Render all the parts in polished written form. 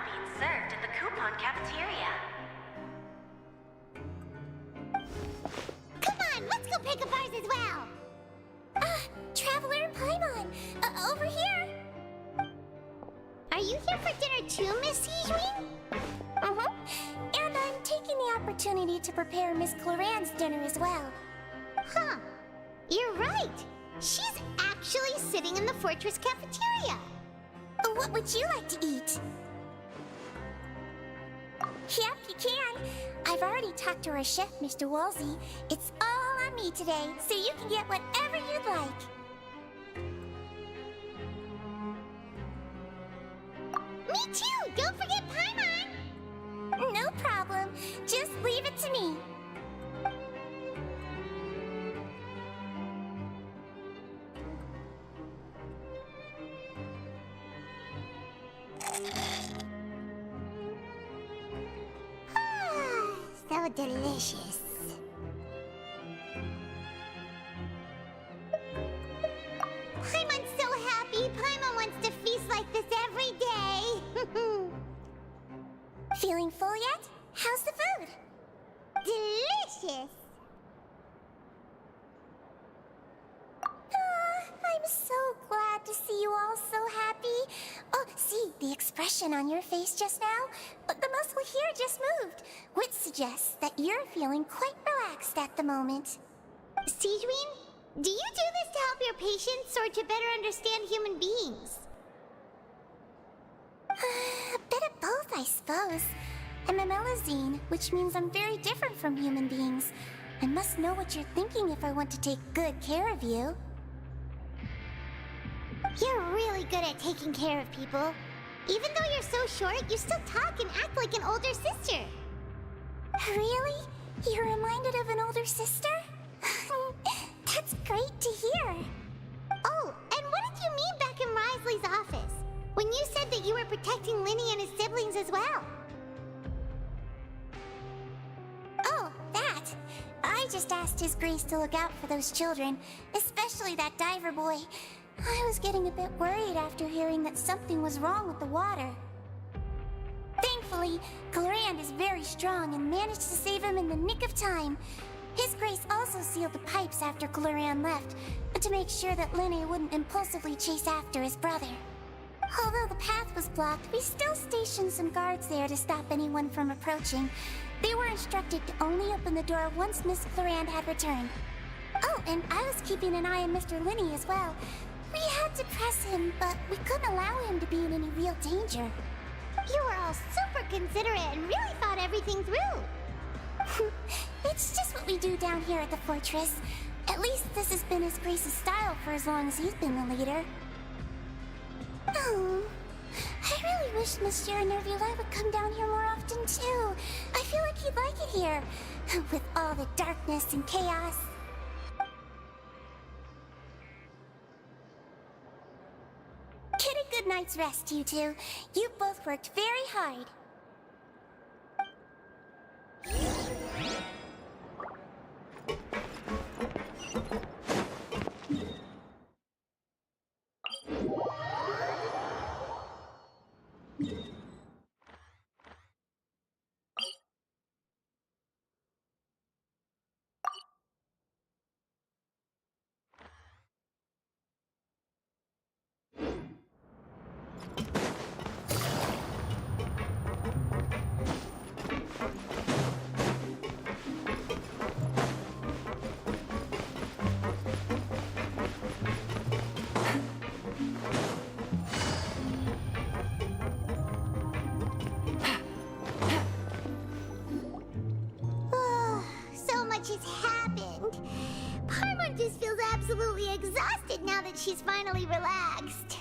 being served in the coupon cafeteria. Come on, let's go pick up ours as well. Traveler and Paimon, over here. Are you here for dinner too, Miss Jeokjone? Uh-huh. And I'm taking the opportunity to prepare Miss Cloran's dinner as well. Huh. You're right. She's actually sitting in the fortress cafeteria. What would you like to eat? Yep, you can. I've already talked to our chef, Mr. Wolsey. It's all on me today, so you can get whatever you'd like. Me too! Don't forget Paimon! No problem. Just leave it to me. So delicious. Paimon's so happy. Paimon wants to feast like this every day. Feeling full yet? How's the food? Delicious. I'm so glad to see you all so happy. Oh, see, the expression on your face just now? The muscle here just moved, which suggests that you're feeling quite relaxed at the moment. Jeokjone, do you do this to help your patients or to better understand human beings? A bit of both, I suppose. I'm a Melazine, which means I'm very different from human beings. I must know what you're thinking if I want to take good care of you. You're really good at taking care of people. Even though you're so short, you still talk and act like an older sister. Really? You're reminded of an older sister? That's great to hear. Oh, and what did you mean back in Risley's office? When you said that you were protecting Linny and his siblings as well? Oh, that. I just asked His Grace to look out for those children, especially that diver boy. I was getting a bit worried after hearing that something was wrong with the water. Thankfully, Cloran is very strong and managed to save him in the nick of time. His Grace also sealed the pipes after Cloran left, to make sure that Linny wouldn't impulsively chase after his brother. Although the path was blocked, we still stationed some guards there to stop anyone from approaching. They were instructed to only open the door once Miss Cloran had returned. Oh, and I was keeping an eye on Mr. Linny as well. We had to press him, but we couldn't allow him to be in any real danger. You were all super considerate and really thought everything through. It's just what we do down here at the fortress. At least this has been His Grace's style for as long as he's been the leader. Oh, I really wish Monsieur Nervula would come down here more often too. I feel like he'd like it here, with all the darkness and chaos. Get a good night's rest, you two. You both worked very hard. Has happened. Paimon just feels absolutely exhausted now that she's finally relaxed.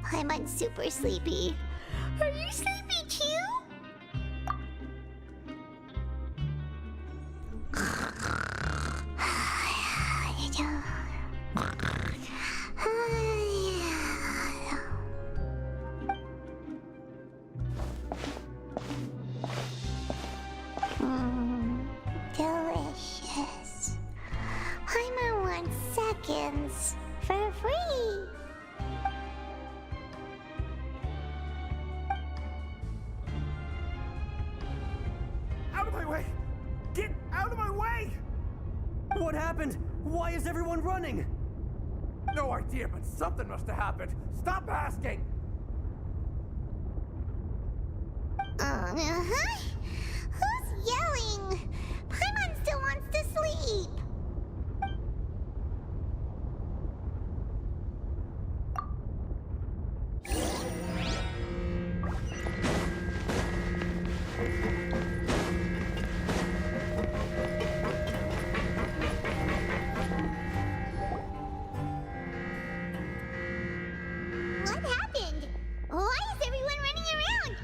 Paimon's super sleepy. Are you sleepy too? Delicious. Paimon wants seconds for free. my way! Get out of my way! What happened? Why is everyone running? No idea, but something must have happened. Stop asking! Uh-huh. Who's yelling? Paimon still wants to sleep. What happened? Why is everyone running around?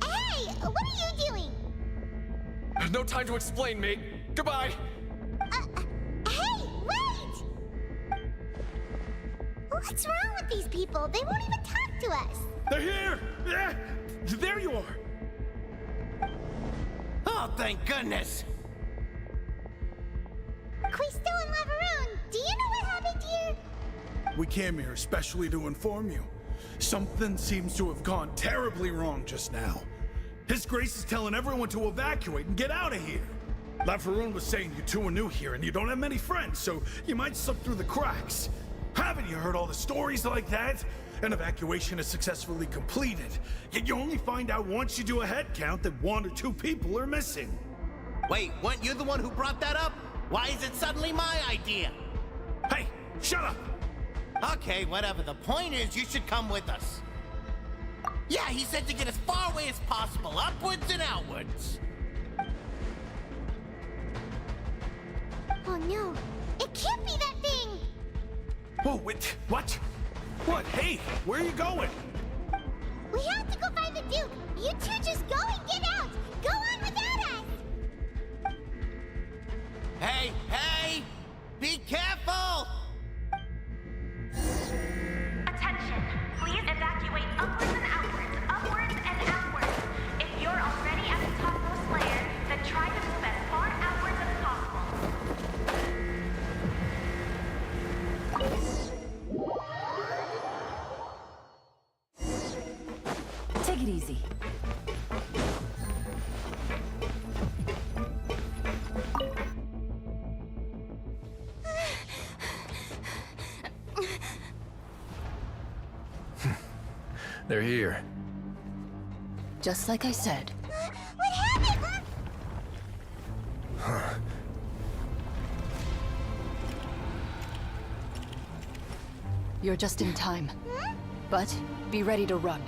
Hey, what are you doing? No time to explain, mate. Goodbye. Hey, wait! What's wrong with these people? They won't even talk to us. They're here! There you are! Oh, thank goodness! Quisto and Lavaroon, do you know what happened here? We came here especially to inform you. Something seems to have gone terribly wrong just now. His Grace is telling everyone to evacuate and get out of here. Lafaroon was saying you two are new here and you don't have many friends, so you might slip through the cracks. Haven't you heard all the stories like that? An evacuation is successfully completed, yet you only find out once you do a head count that 1 or 2 people are missing. Wait, weren't you the one who brought that up? Why is it suddenly my idea? Hey, shut up! Okay, whatever. The point is, you should come with us. Yeah, he said to get as far away as possible, upwards and outwards. Oh no, it can't be that thing! Oh, wait, what? What? Hey, where are you going? We have to go find the Duke! You two just go and get out! Go on without us! Hey, hey! Be careful! Attention! Please evacuate upwards and outwards, upwards and outwards. If you're already at the topmost layer, then try to move as far outwards as possible. Take it easy. They're here. Just like I said. What happened? You're just in time. But be ready to run.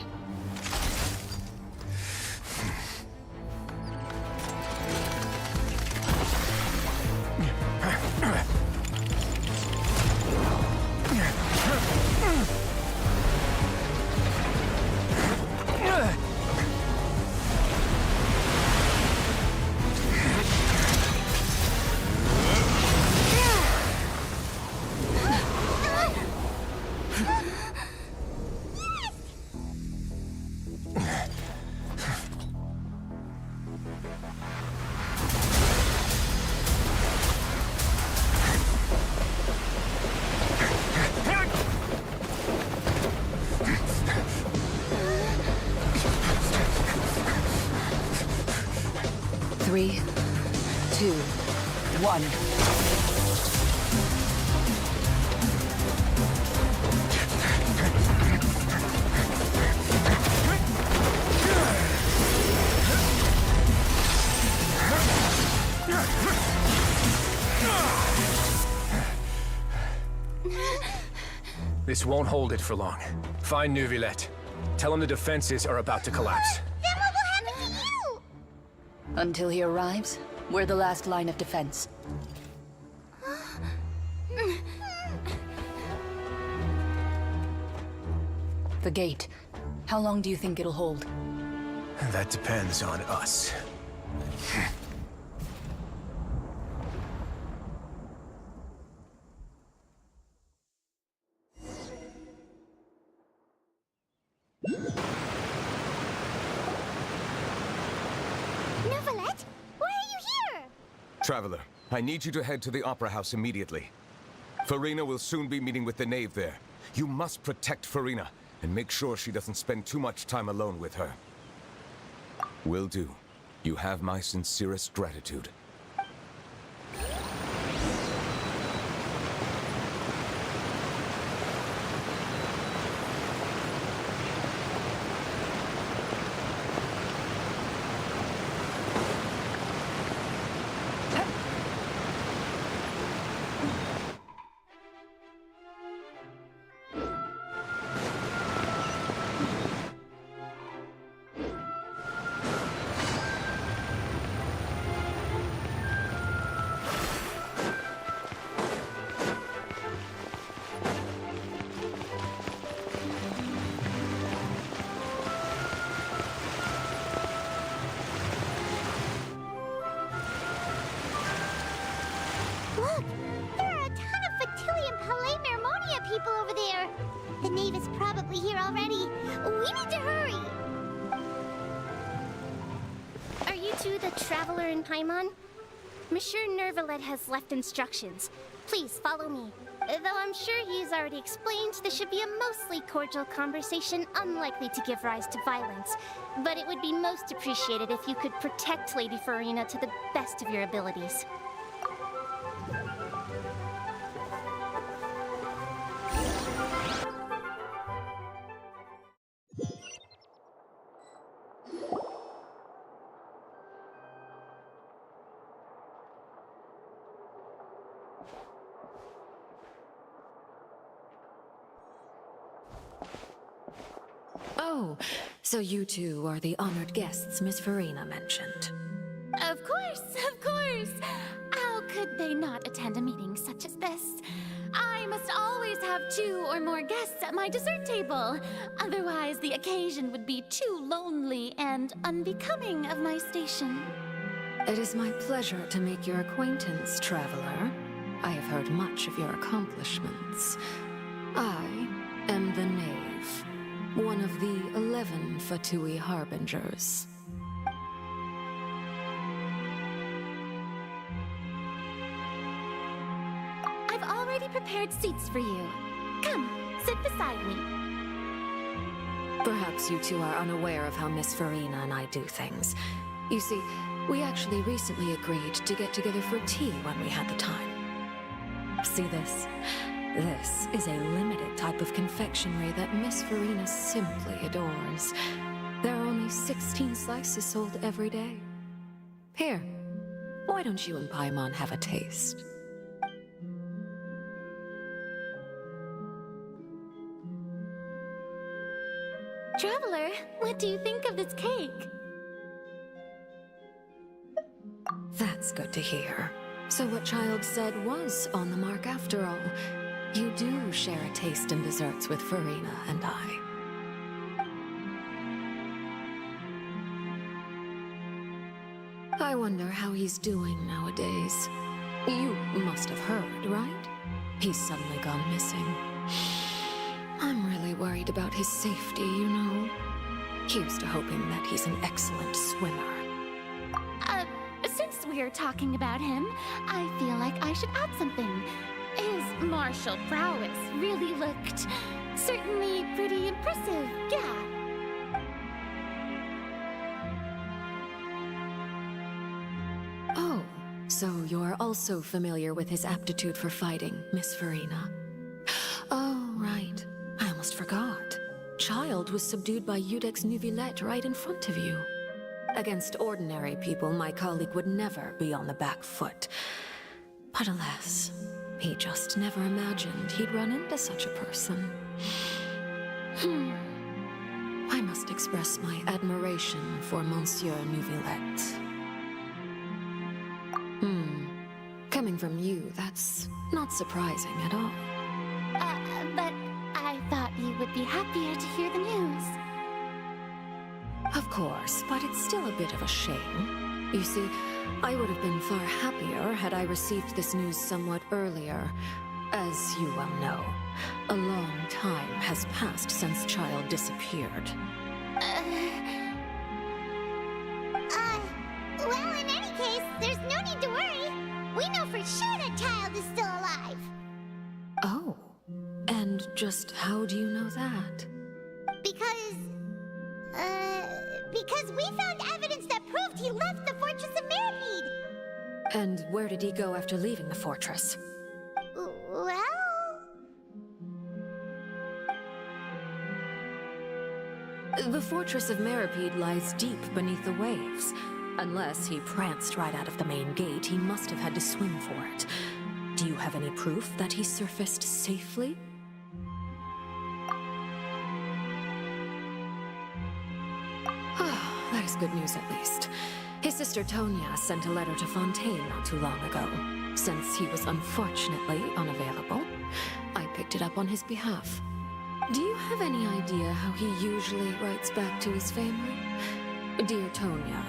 Three, two, one. This won't hold it for long. Find Neuvillette. Tell him the defenses are about to collapse. Then what will happen to you? Until he arrives, we're the last line of defense. The gate. How long do you think it'll hold? That depends on us. Neuvillette, why are you here? Traveler, I need you to head to the Opera House immediately. Farina will soon be meeting with the Knave there. You must protect Farina, and make sure she doesn't spend too much time alone with her. Will do. You have my sincerest gratitude. Look! There are a ton of Fatui and Palais Mermonia people over there! The Knave is probably here already. We need to hurry! Are you two the Traveler in Paimon? Monsieur Nervalet has left instructions. Please follow me. Though I'm sure he's already explained, this should be a mostly cordial conversation, unlikely to give rise to violence. But it would be most appreciated if you could protect Lady Farina to the best of your abilities. Oh, so you two are the honored guests Miss Farina mentioned. Of course, of course! How could they not attend a meeting such as this? I must always have 2 or more guests at my dessert table. Otherwise, the occasion would be too lonely and unbecoming of my station. It is my pleasure to make your acquaintance, traveler. I have heard much of your accomplishments. I am the Knave, one of the 11 Fatui Harbingers. I've already prepared seats for you. Come, sit beside me. Perhaps you two are unaware of how Miss Farina and I do things. You see, we actually recently agreed to get together for tea when we had the time. See this? This is a limited type of confectionery that Miss Farina simply adores. There are only 16 slices sold every day. Here, why don't you and Paimon have a taste? Traveler, what do you think of this cake? That's good to hear. So what Child said was on the mark after all. You do share a taste in desserts with Farina and I. I wonder how he's doing nowadays. You must have heard, right? He's suddenly gone missing. I'm really worried about his safety, you know. Here's to hoping that he's an excellent swimmer. Since we're talking about him, I feel like I should add something. His martial prowess really looked certainly pretty impressive, yeah. Oh, so you're also familiar with his aptitude for fighting, Miss Farina. Oh, right. I almost forgot. Child was subdued by Udex Nuvilette right in front of you. Against ordinary people, my colleague would never be on the back foot. But alas, he just never imagined he'd run into such a person. I must express my admiration for Monsieur Nuvilette. Coming from you, that's not surprising at all. But I thought you would be happier to hear the news. Of course, but it's still a bit of a shame. You see, I would have been far happier had I received this news somewhat earlier. As you well know, a long time has passed since Child disappeared. Well, in any case, there's no need to worry. We know for sure that Child is still alive. Oh, and just how do you know that? Because we found evidence that proved he left And where did he go after leaving the fortress? Well... The fortress of Meripede lies deep beneath the waves. Unless he pranced right out of the main gate, he must have had to swim for it. Do you have any proof that he surfaced safely? That is good news at least. His sister Tonya sent a letter to Fontaine not too long ago. Since he was unfortunately unavailable, I picked it up on his behalf. Do you have any idea how he usually writes back to his family? Dear Tonya,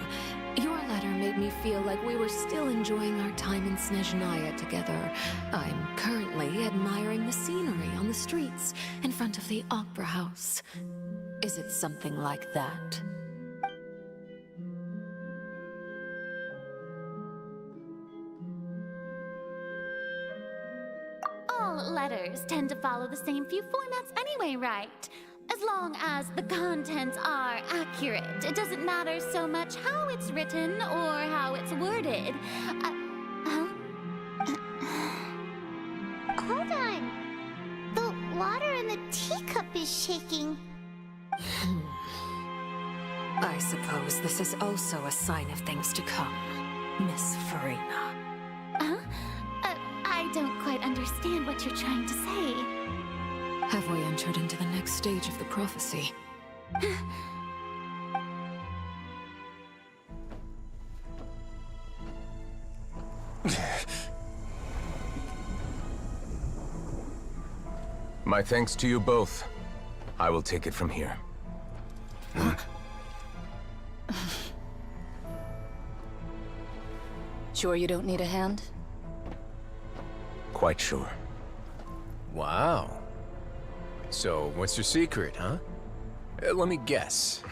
your letter made me feel like we were still enjoying our time in Snezhnaya together. I'm currently admiring the scenery on the streets in front of the opera house. Is it something like that? All letters tend to follow the same few formats anyway, right? As long as the contents are accurate, it doesn't matter so much how it's written or how it's worded. Hold on. The water in the teacup is shaking. I suppose this is also a sign of things to come, Miss Farina. Huh? I don't quite understand what you're trying to say. Have we entered into the next stage of the prophecy? My thanks to you both. I will take it from here. Sure you don't need a hand? Quite sure. Wow. So, what's your secret, huh? Let me guess.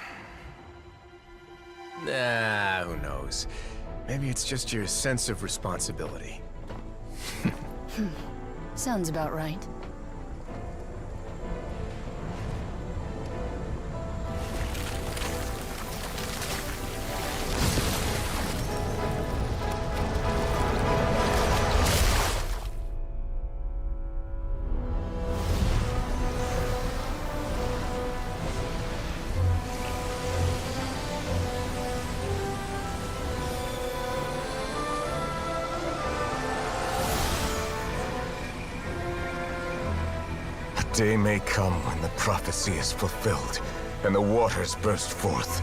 Nah, who knows? Maybe it's just your sense of responsibility. Sounds about right. Day may come when the prophecy is fulfilled, and the waters burst forth.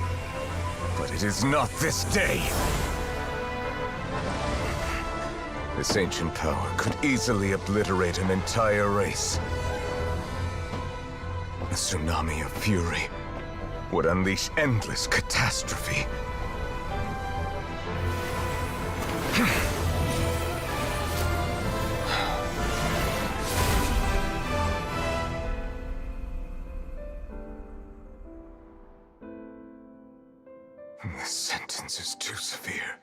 But it is not this day! This ancient power could easily obliterate an entire race. A tsunami of fury would unleash endless catastrophe. This sentence is too severe.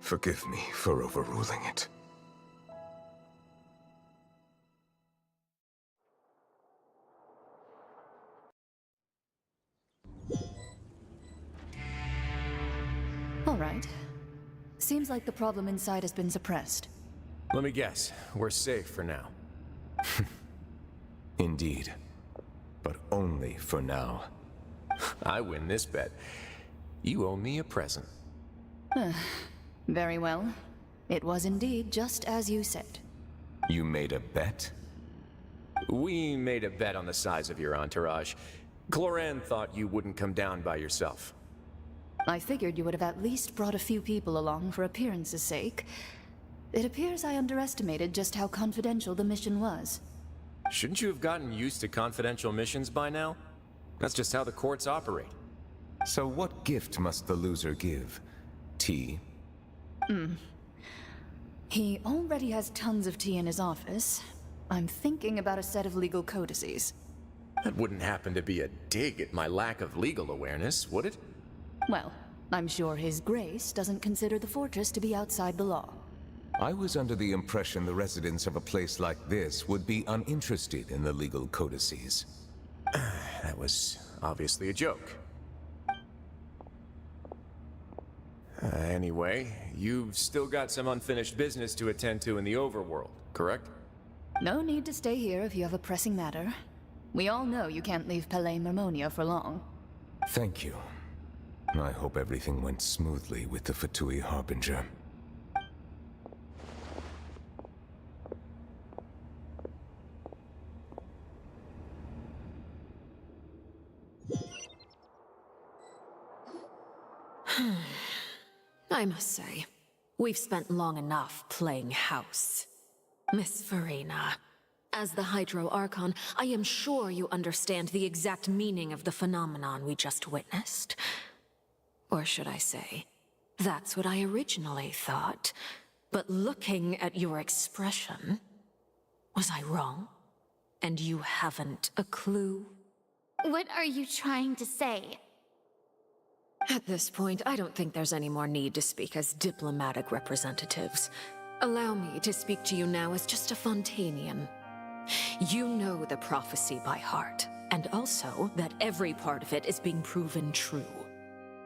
Forgive me for overruling it. All right. Seems like the problem inside has been suppressed. Let me guess. We're safe for now. Indeed. But only for now. I win this bet. You owe me a present. Very well. It was indeed just as you said. You made a bet? We made a bet on the size of your entourage. Cloran thought you wouldn't come down by yourself. I figured you would have at least brought a few people along for appearance's sake. It appears I underestimated just how confidential the mission was. Shouldn't you have gotten used to confidential missions by now? That's just how the courts operate. So what gift must the loser give? Tea? He already has tons of tea in his office. I'm thinking about a set of legal codices. That wouldn't happen to be a dig at my lack of legal awareness, would it? Well, I'm sure His Grace doesn't consider the fortress to be outside the law. I was under the impression the residents of a place like this would be uninterested in the legal codices. That was obviously a joke. Anyway, you've still got some unfinished business to attend to in the overworld, correct? No need to stay here if you have a pressing matter. We all know you can't leave Palais Mermonia for long. Thank you. I hope everything went smoothly with the Fatui Harbinger. I must say, we've spent long enough playing house. Miss Farina, as the Hydro Archon, I am sure you understand the exact meaning of the phenomenon we just witnessed. Or should I say, that's what I originally thought. But looking at your expression, was I wrong? And you haven't a clue? What are you trying to say? At this point, I don't think there's any more need to speak as diplomatic representatives. Allow me to speak to you now as just a Fontanian. You know the prophecy by heart, and also that every part of it is being proven true.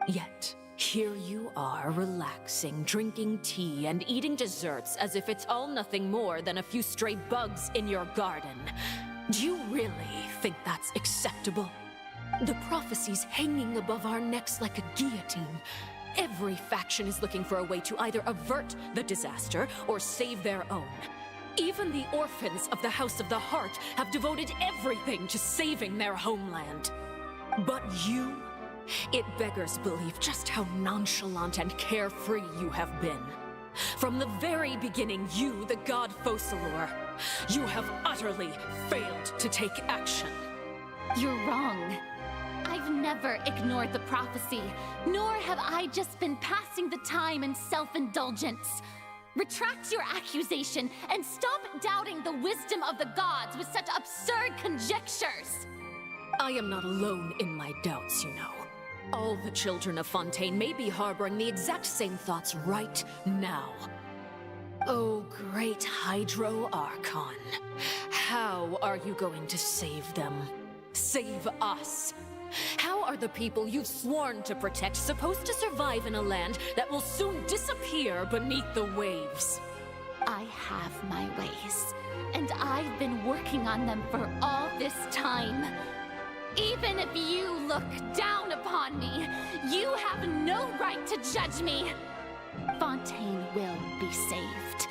Yet, here you are, relaxing, drinking tea, and eating desserts as if it's all nothing more than a few stray bugs in your garden. Do you really think that's acceptable? The prophecy's hanging above our necks like a guillotine. Every faction is looking for a way to either avert the disaster or save their own. Even the orphans of the House of the Heart have devoted everything to saving their homeland. But you, it beggars belief just how nonchalant and carefree you have been. From the very beginning, you, the god Focalor, you have utterly failed to take action. You're wrong. I've never ignored the prophecy, nor have I just been passing the time in self-indulgence. Retract your accusation and stop doubting the wisdom of the gods with such absurd conjectures. I am not alone in my doubts, you know. All the children of Fontaine may be harboring the exact same thoughts right now. Oh, great Hydro Archon. How are you going to save them? Save us? How are the people you've sworn to protect supposed to survive in a land that will soon disappear beneath the waves? I have my ways, and I've been working on them for all this time. Even if you look down upon me, you have no right to judge me. Fontaine will be saved.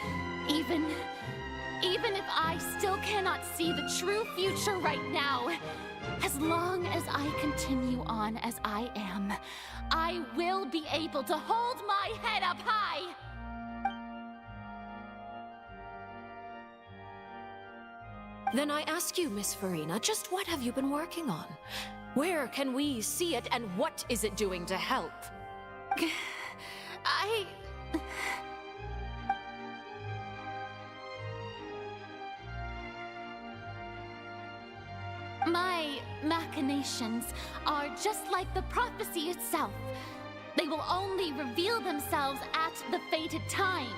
Even if I still cannot see the true future right now, as long as I continue on as I am, I will be able to hold my head up high. Then I ask you, Miss Farina, just what have you been working on? Where can we see it, and what is it doing to help? My machinations are just like the prophecy itself. They will only reveal themselves at the fated time.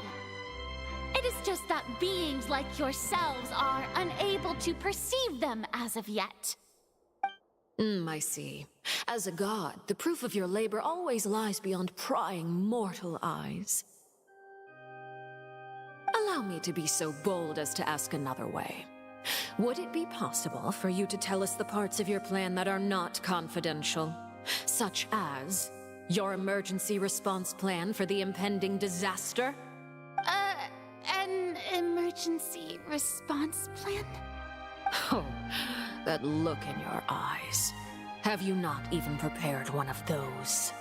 It is just that beings like yourselves are unable to perceive them as of yet. I see. As a god, the proof of your labor always lies beyond prying mortal eyes. Allow me to be so bold as to ask another way. Would it be possible for you to tell us the parts of your plan that are not confidential? Such as your emergency response plan for the impending disaster? An emergency response plan? Oh, that look in your eyes. Have you not even prepared one of those?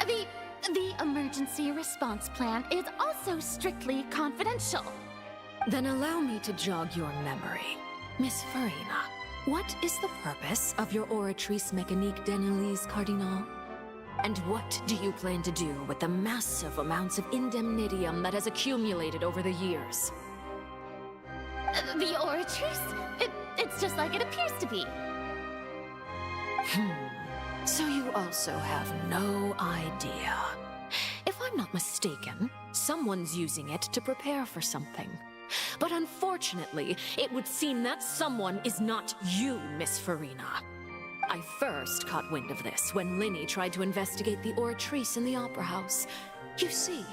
The emergency response plan is also strictly confidential. Then allow me to jog your memory. Miss Farina, what is the purpose of your Oratrice Mécanique d'Analyse Cardinal? And what do you plan to do with the massive amounts of indemnitium that has accumulated over the years? The Oratrice? It's just like it appears to be. So you also have no idea. If I'm not mistaken, someone's using it to prepare for something. But unfortunately, it would seem that someone is not you, Miss Farina. I first caught wind of this when Linny tried to investigate the Oratrice in the Opera House. You see,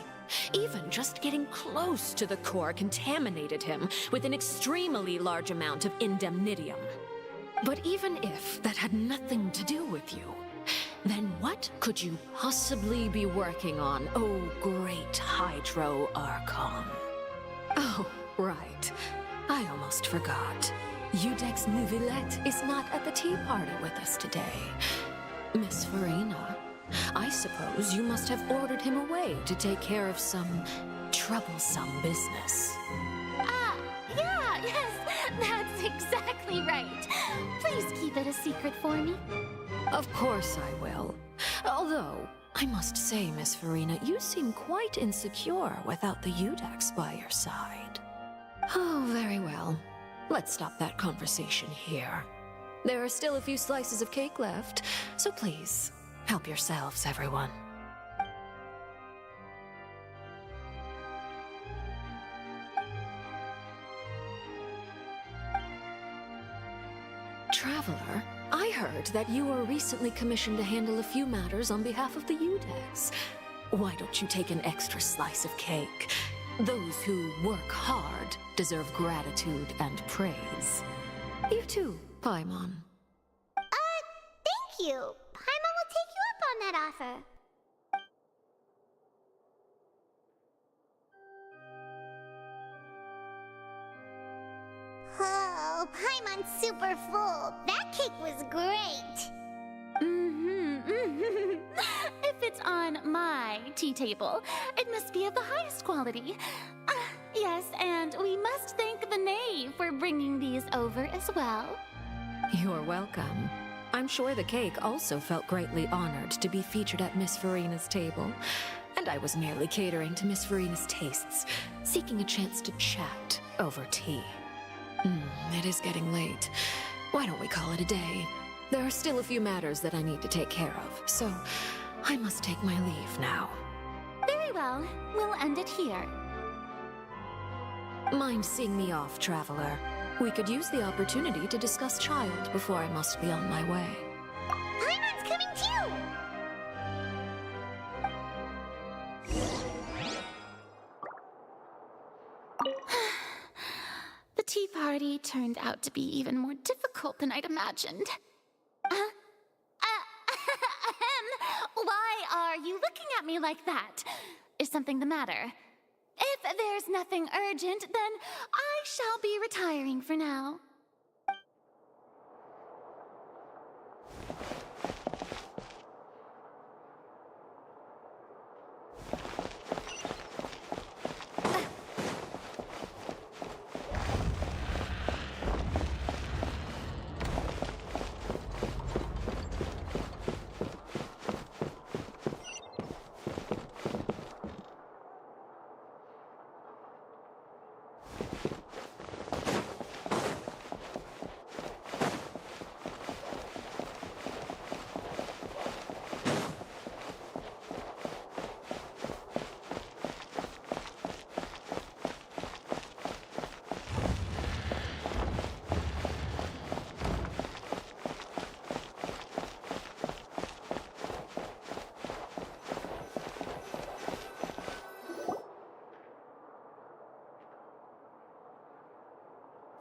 even just getting close to the core contaminated him with an extremely large amount of indemnitium. But even if that had nothing to do with you, then what could you possibly be working on, oh great Hydro Archon? Oh, right. I almost forgot. Udex Neuvillette is not at the tea party with us today. Miss Farina, I suppose you must have ordered him away to take care of some troublesome business. Yes, that's exactly right. Please keep it a secret for me. Of course I will. Although, I must say, Miss Farina, you seem quite insecure without the Udex by your side. Oh, very well. Let's stop that conversation here. There are still a few slices of cake left, so please, help yourselves, everyone. Traveler, I heard that you were recently commissioned to handle a few matters on behalf of the Udex. Why don't you take an extra slice of cake? Those who work hard deserve gratitude and praise. You too, Paimon. Thank you. Paimon will take you up on that offer. Oh, Paimon's super full. That cake was great. If it's on my tea table, it must be of the highest quality. Yes, and we must thank the knave for bringing these over as well. You're welcome. I'm sure the cake also felt greatly honored to be featured at Miss Farina's table. And I was merely catering to Miss Farina's tastes, seeking a chance to chat over tea. It is getting late. Why don't we call it a day? There are still a few matters that I need to take care of, so I must take my leave now. Very well. We'll end it here. Mind seeing me off, Traveler? We could use the opportunity to discuss Child before I must be on my way. Paimon's coming too! The tea party turned out to be even more difficult than I'd imagined. Why are you looking at me like that? Is something the matter? If there's nothing urgent, then I shall be retiring for now.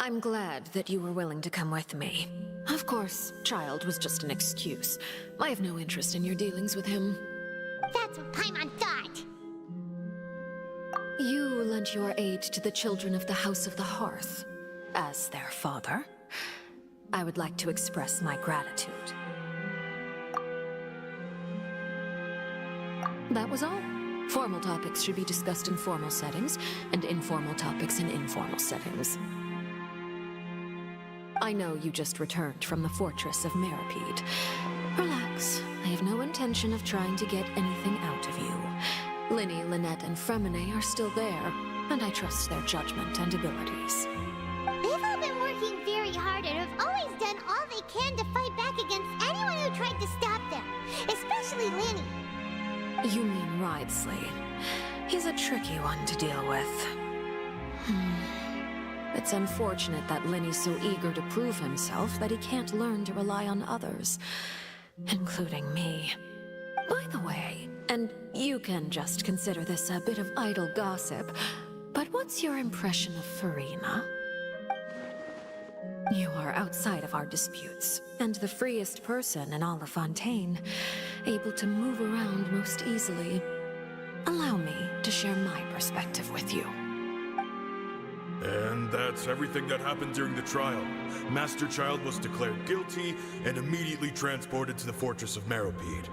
I'm glad that you were willing to come with me. Of course, Child was just an excuse. I have no interest in your dealings with him. That's what Paimon thought. You lent your aid to the children of the House of the Hearth. As their father, I would like to express my gratitude. That was all. Formal topics should be discussed in formal settings, and informal topics in informal settings. I know you just returned from the fortress of Meripede. Relax. I have no intention of trying to get anything out of you. Linny, Lynette, and Fremine are still there, and I trust their judgment and abilities. They've all been working very hard and have always done all they can to fight back against anyone who tried to stop them, especially Linny. You mean Ridesley. He's a tricky one to deal with. It's unfortunate that Linny's so eager to prove himself that he can't learn to rely on others, including me. By the way, and you can just consider this a bit of idle gossip, but what's your impression of Farina? You are outside of our disputes, and the freest person in all of Fontaine, able to move around most easily. Allow me to share my perspective with you. And that's everything that happened during the trial. Master Child was declared guilty and immediately transported to the Fortress of Meropide.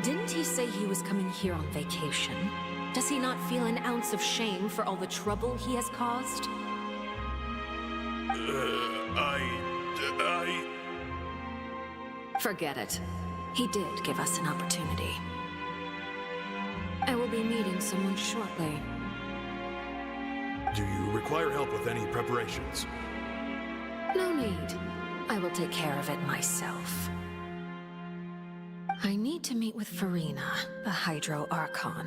Didn't he say he was coming here on vacation? Does he not feel an ounce of shame for all the trouble he has caused? Forget it. He did give us an opportunity. I will be meeting someone shortly. Do you require help with any preparations? No need. I will take care of it myself. I need to meet with Farina, the Hydro Archon.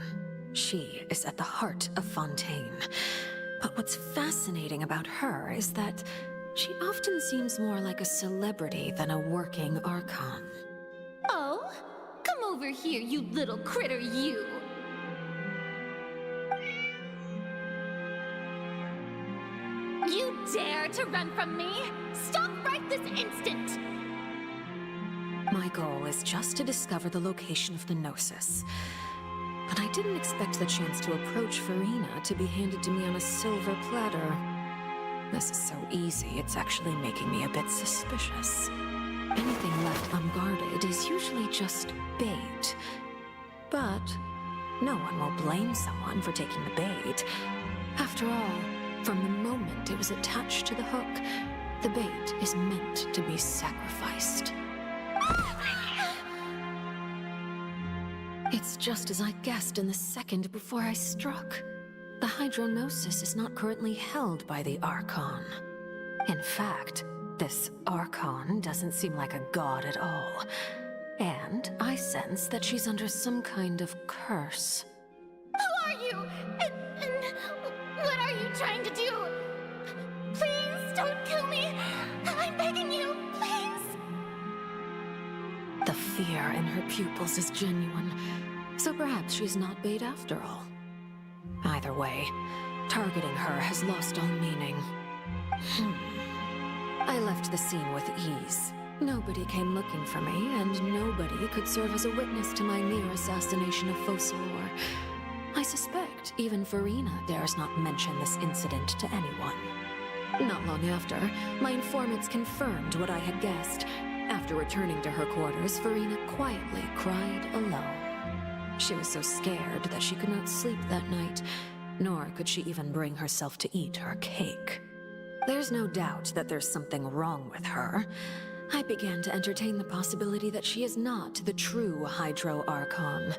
She is at the heart of Fontaine. But what's fascinating about her is that she often seems more like a celebrity than a working Archon. Oh? Come over here, you little critter, you! You dare to run from me? Stop right this instant! My goal is just to discover the location of the Gnosis. But I didn't expect the chance to approach Farina to be handed to me on a silver platter. This is so easy, it's actually making me a bit suspicious. Anything left unguarded is usually just bait. But no one will blame someone for taking the bait. After all, from the moment it was attached to the hook, the bait is meant to be sacrificed. It's just as I guessed in the second before I struck. The Hydronosis is not currently held by the Archon. In fact, this Archon doesn't seem like a god at all. And I sense that she's under some kind of curse. Who are you? And what are you trying to do? Please don't kill me! I'm begging you, please! The fear in her pupils is genuine, so perhaps she's not bait after all. Either way, targeting her has lost all meaning. I left the scene with ease. Nobody came looking for me, and nobody could serve as a witness to my near assassination of Focalor. I suspect even Farina dares not mention this incident to anyone. Not long after, my informants confirmed what I had guessed. After returning to her quarters, Farina quietly cried alone. She was so scared that she could not sleep that night, nor could she even bring herself to eat her cake. There's no doubt that there's something wrong with her. I began to entertain the possibility that she is not the true Hydro Archon.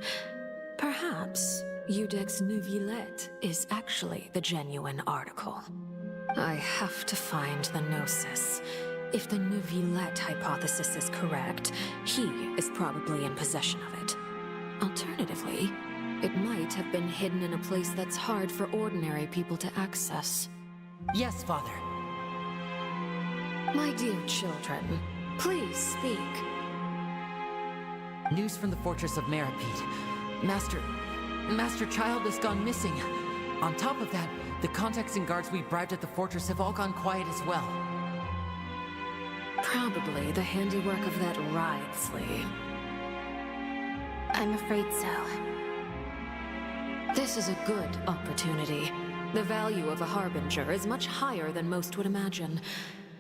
Perhaps Iudex Neuvillette is actually the genuine article. I have to find the Gnosis. If the Neuvillette hypothesis is correct, he is probably in possession of it. Alternatively, it might have been hidden in a place that's hard for ordinary people to access. Yes, Father. My dear children, please speak. News from the Fortress of Meropide. Master Child has gone missing. On top of that, the contacts and guards we bribed at the fortress have all gone quiet as well. Probably the handiwork of that Wriothesley. I'm afraid so. This is a good opportunity. The value of a harbinger is much higher than most would imagine.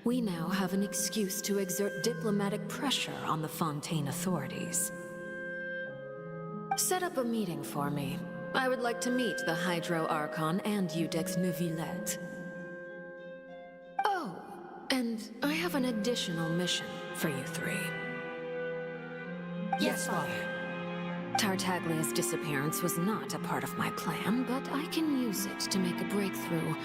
We now have an excuse to exert diplomatic pressure on the Fontaine authorities. Set up a meeting for me. I would like to meet the Hydro Archon and Iudex Neuvillette. Oh, and I have an additional mission for you three. Yes, Father. Tartaglia's disappearance was not a part of my plan, but I can use it to make a breakthrough.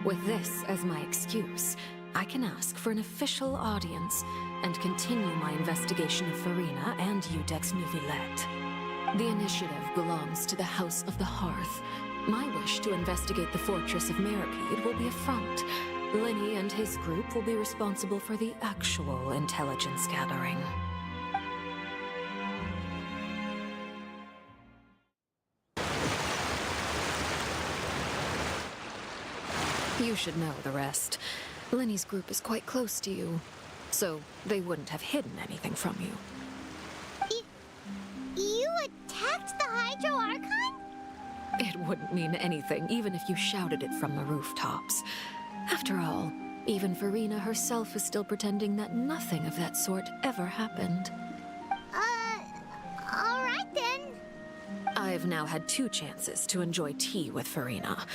With this as my excuse, I can ask for an official audience and continue my investigation of Farina and Iudex Neuvillette. The initiative belongs to the House of the Hearth. My wish to investigate the Fortress of Meropide will be a front. Lenny and his group will be responsible for the actual intelligence gathering. You should know the rest. Lenny's group is quite close to you, so they wouldn't have hidden anything from you. You attacked the Hydro Archon? It wouldn't mean anything, even if you shouted it from the rooftops. After all, even Farina herself is still pretending that nothing of that sort ever happened. Alright then. I've now had 2 chances to enjoy tea with Farina.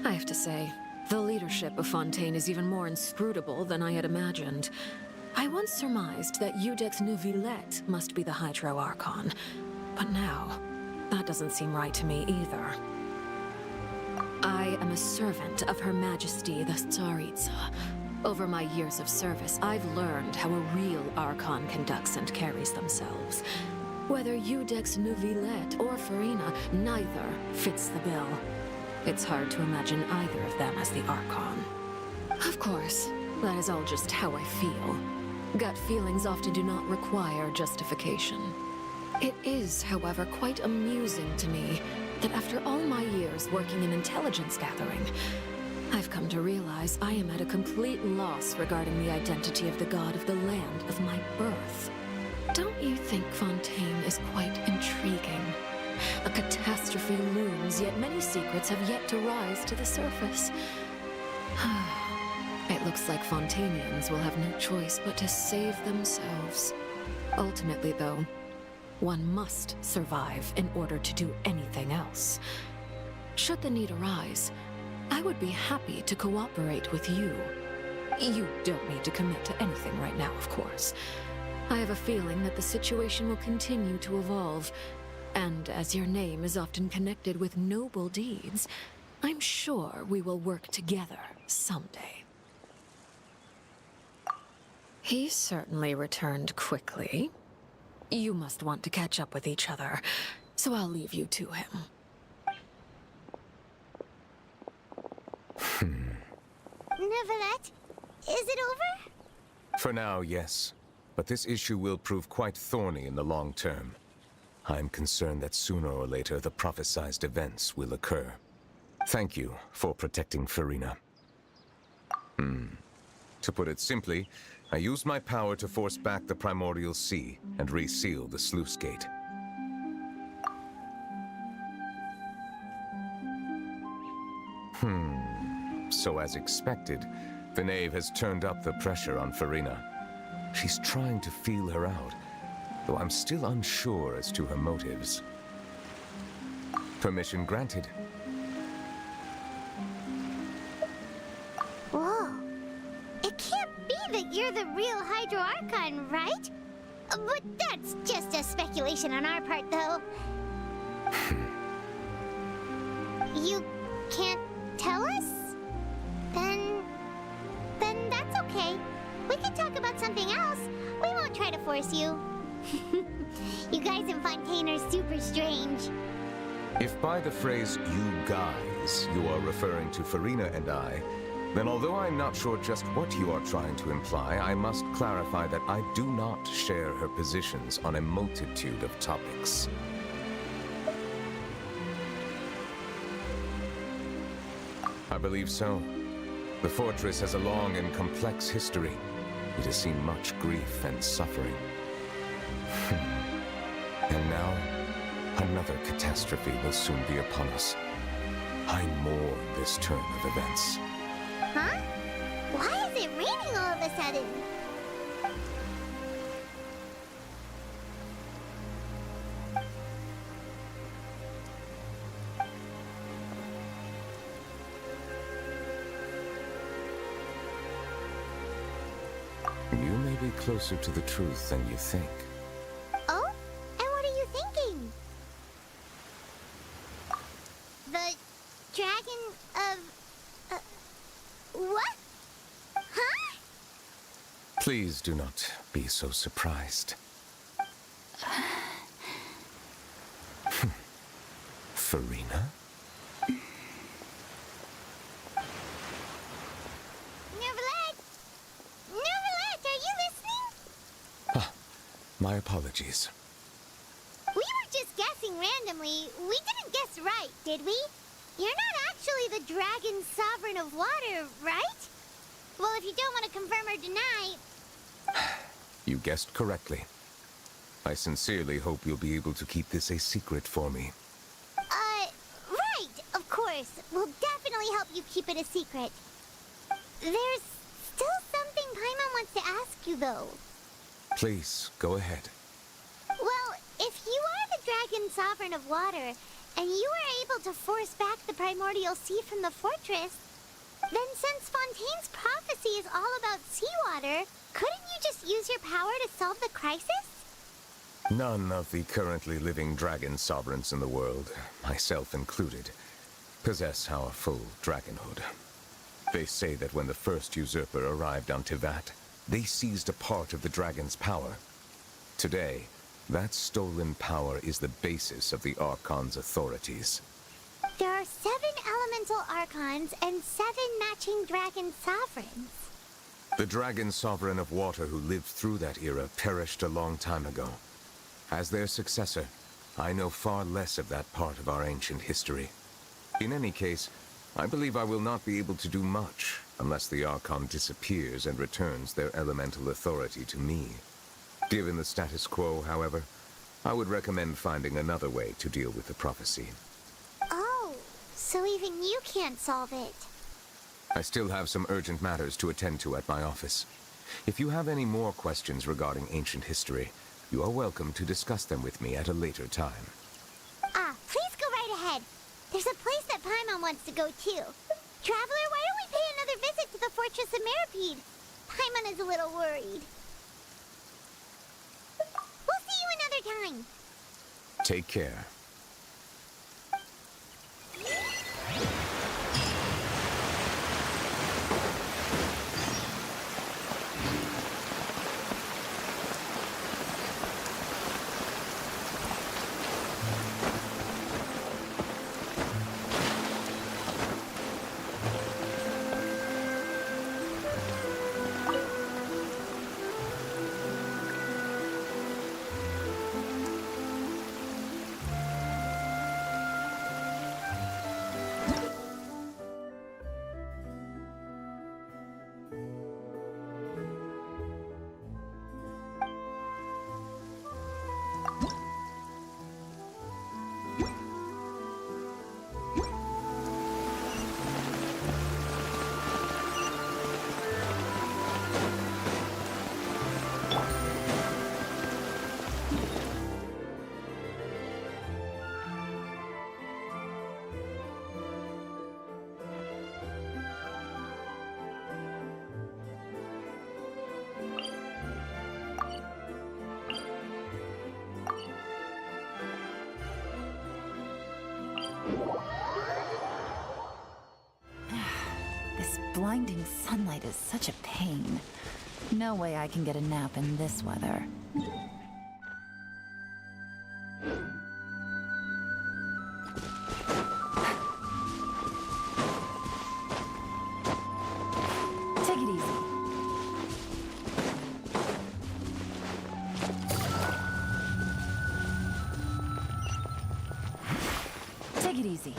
I have to say, the leadership of Fontaine is even more inscrutable than I had imagined. I once surmised that Iudex Neuvillette must be the Hydro Archon, but now, that doesn't seem right to me either. I am a servant of Her Majesty the Tsaritsa. Over my years of service, I've learned how a real Archon conducts and carries themselves. Whether Iudex Neuvillette or Farina, neither fits the bill. It's hard to imagine either of them as the Archon. Of course, that is all just how I feel. Gut feelings often do not require justification. It is, however, quite amusing to me that after all my years working in intelligence gathering, I've come to realize I am at a complete loss regarding the identity of the god of the land of my birth. Don't you think Fontaine is quite intriguing? A catastrophe looms, yet many secrets have yet to rise to the surface. It looks like Fontainians will have no choice but to save themselves. Ultimately, though, one must survive in order to do anything else. Should the need arise, I would be happy to cooperate with you. You don't need to commit to anything right now, of course. I have a feeling that the situation will continue to evolve, and as your name is often connected with noble deeds, I'm sure we will work together someday. He certainly returned quickly. You must want to catch up with each other, so I'll leave you to him. Neuvillette, is it over? For now, yes. But this issue will prove quite thorny in the long term. I'm concerned that sooner or later the prophesized events will occur. Thank you for protecting Farina. To put it simply, I used my power to force back the Primordial Sea and reseal the sluice gate. So as expected, the knave has turned up the pressure on Farina. She's trying to feel her out, though I'm still unsure as to her motives. Permission granted. Whoa. It can't be that you're the real Hydro Archon, right? But that's just a speculation on our part, though. You can't tell us? Then that's okay. We can talk about something else. We won't try to force you. You guys in Fontaine are super strange. If by the phrase, you guys, you are referring to Farina and I, then although I'm not sure just what you are trying to imply, I must clarify that I do not share her positions on a multitude of topics. I believe so. The fortress has a long and complex history. It has seen much grief and suffering. And now, another catastrophe will soon be upon us. I mourn this turn of events. Huh? Why is it raining all of a sudden? You may be closer to the truth than you think. Oh? And what are you thinking? The dragon of... what? Huh? Please do not be so surprised. Farina? My apologies. We were just guessing randomly. We didn't guess right, did we? You're not actually the dragon sovereign of water, right? Well, if you don't want to confirm or deny... You guessed correctly. I sincerely hope you'll be able to keep this a secret for me. Right, of course. We'll definitely help you keep it a secret. There's still something Paimon wants to ask you, though. Please, go ahead. Well, if you are the dragon sovereign of water, and you were able to force back the primordial sea from the fortress, then since Fontaine's prophecy is all about seawater, couldn't you just use your power to solve the crisis? None of the currently living dragon sovereigns in the world, myself included, possess our full dragonhood. They say that when the first usurper arrived on Tivat, they seized a part of the dragon's power. Today, that stolen power is the basis of the Archon's authorities. There are 7 elemental archons and 7 matching dragon sovereigns. The dragon sovereign of water who lived through that era perished a long time ago. As their successor, I know far less of that part of our ancient history. In any case, I believe I will not be able to do much unless the Archon disappears and returns their elemental authority to me. Given the status quo, however, I would recommend finding another way to deal with the prophecy. Oh, so even you can't solve it. I still have some urgent matters to attend to at my office. If you have any more questions regarding ancient history, you are welcome to discuss them with me at a later time. Please go right ahead. There's a place that Paimon wants to go too. Traveler, why don't we pay another visit to the Fortress of Meripede? Paimon is a little worried. We'll see you another time. Take care. This blinding sunlight is such a pain. No way I can get a nap in this weather. Take it easy. Take it easy.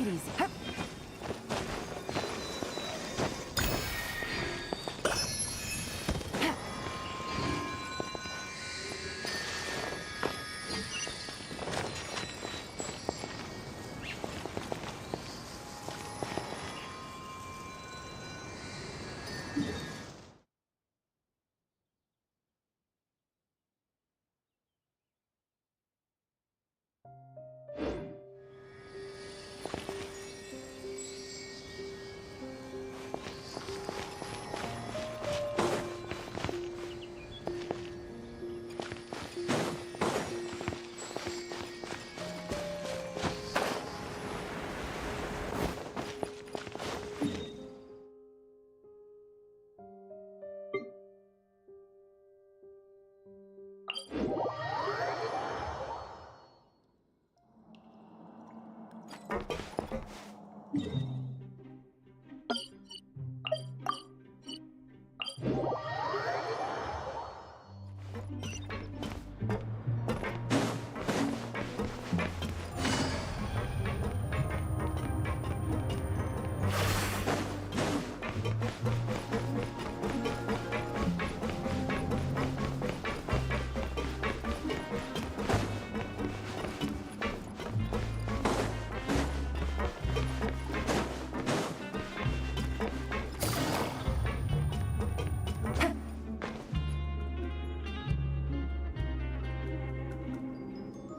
it easy. Hup.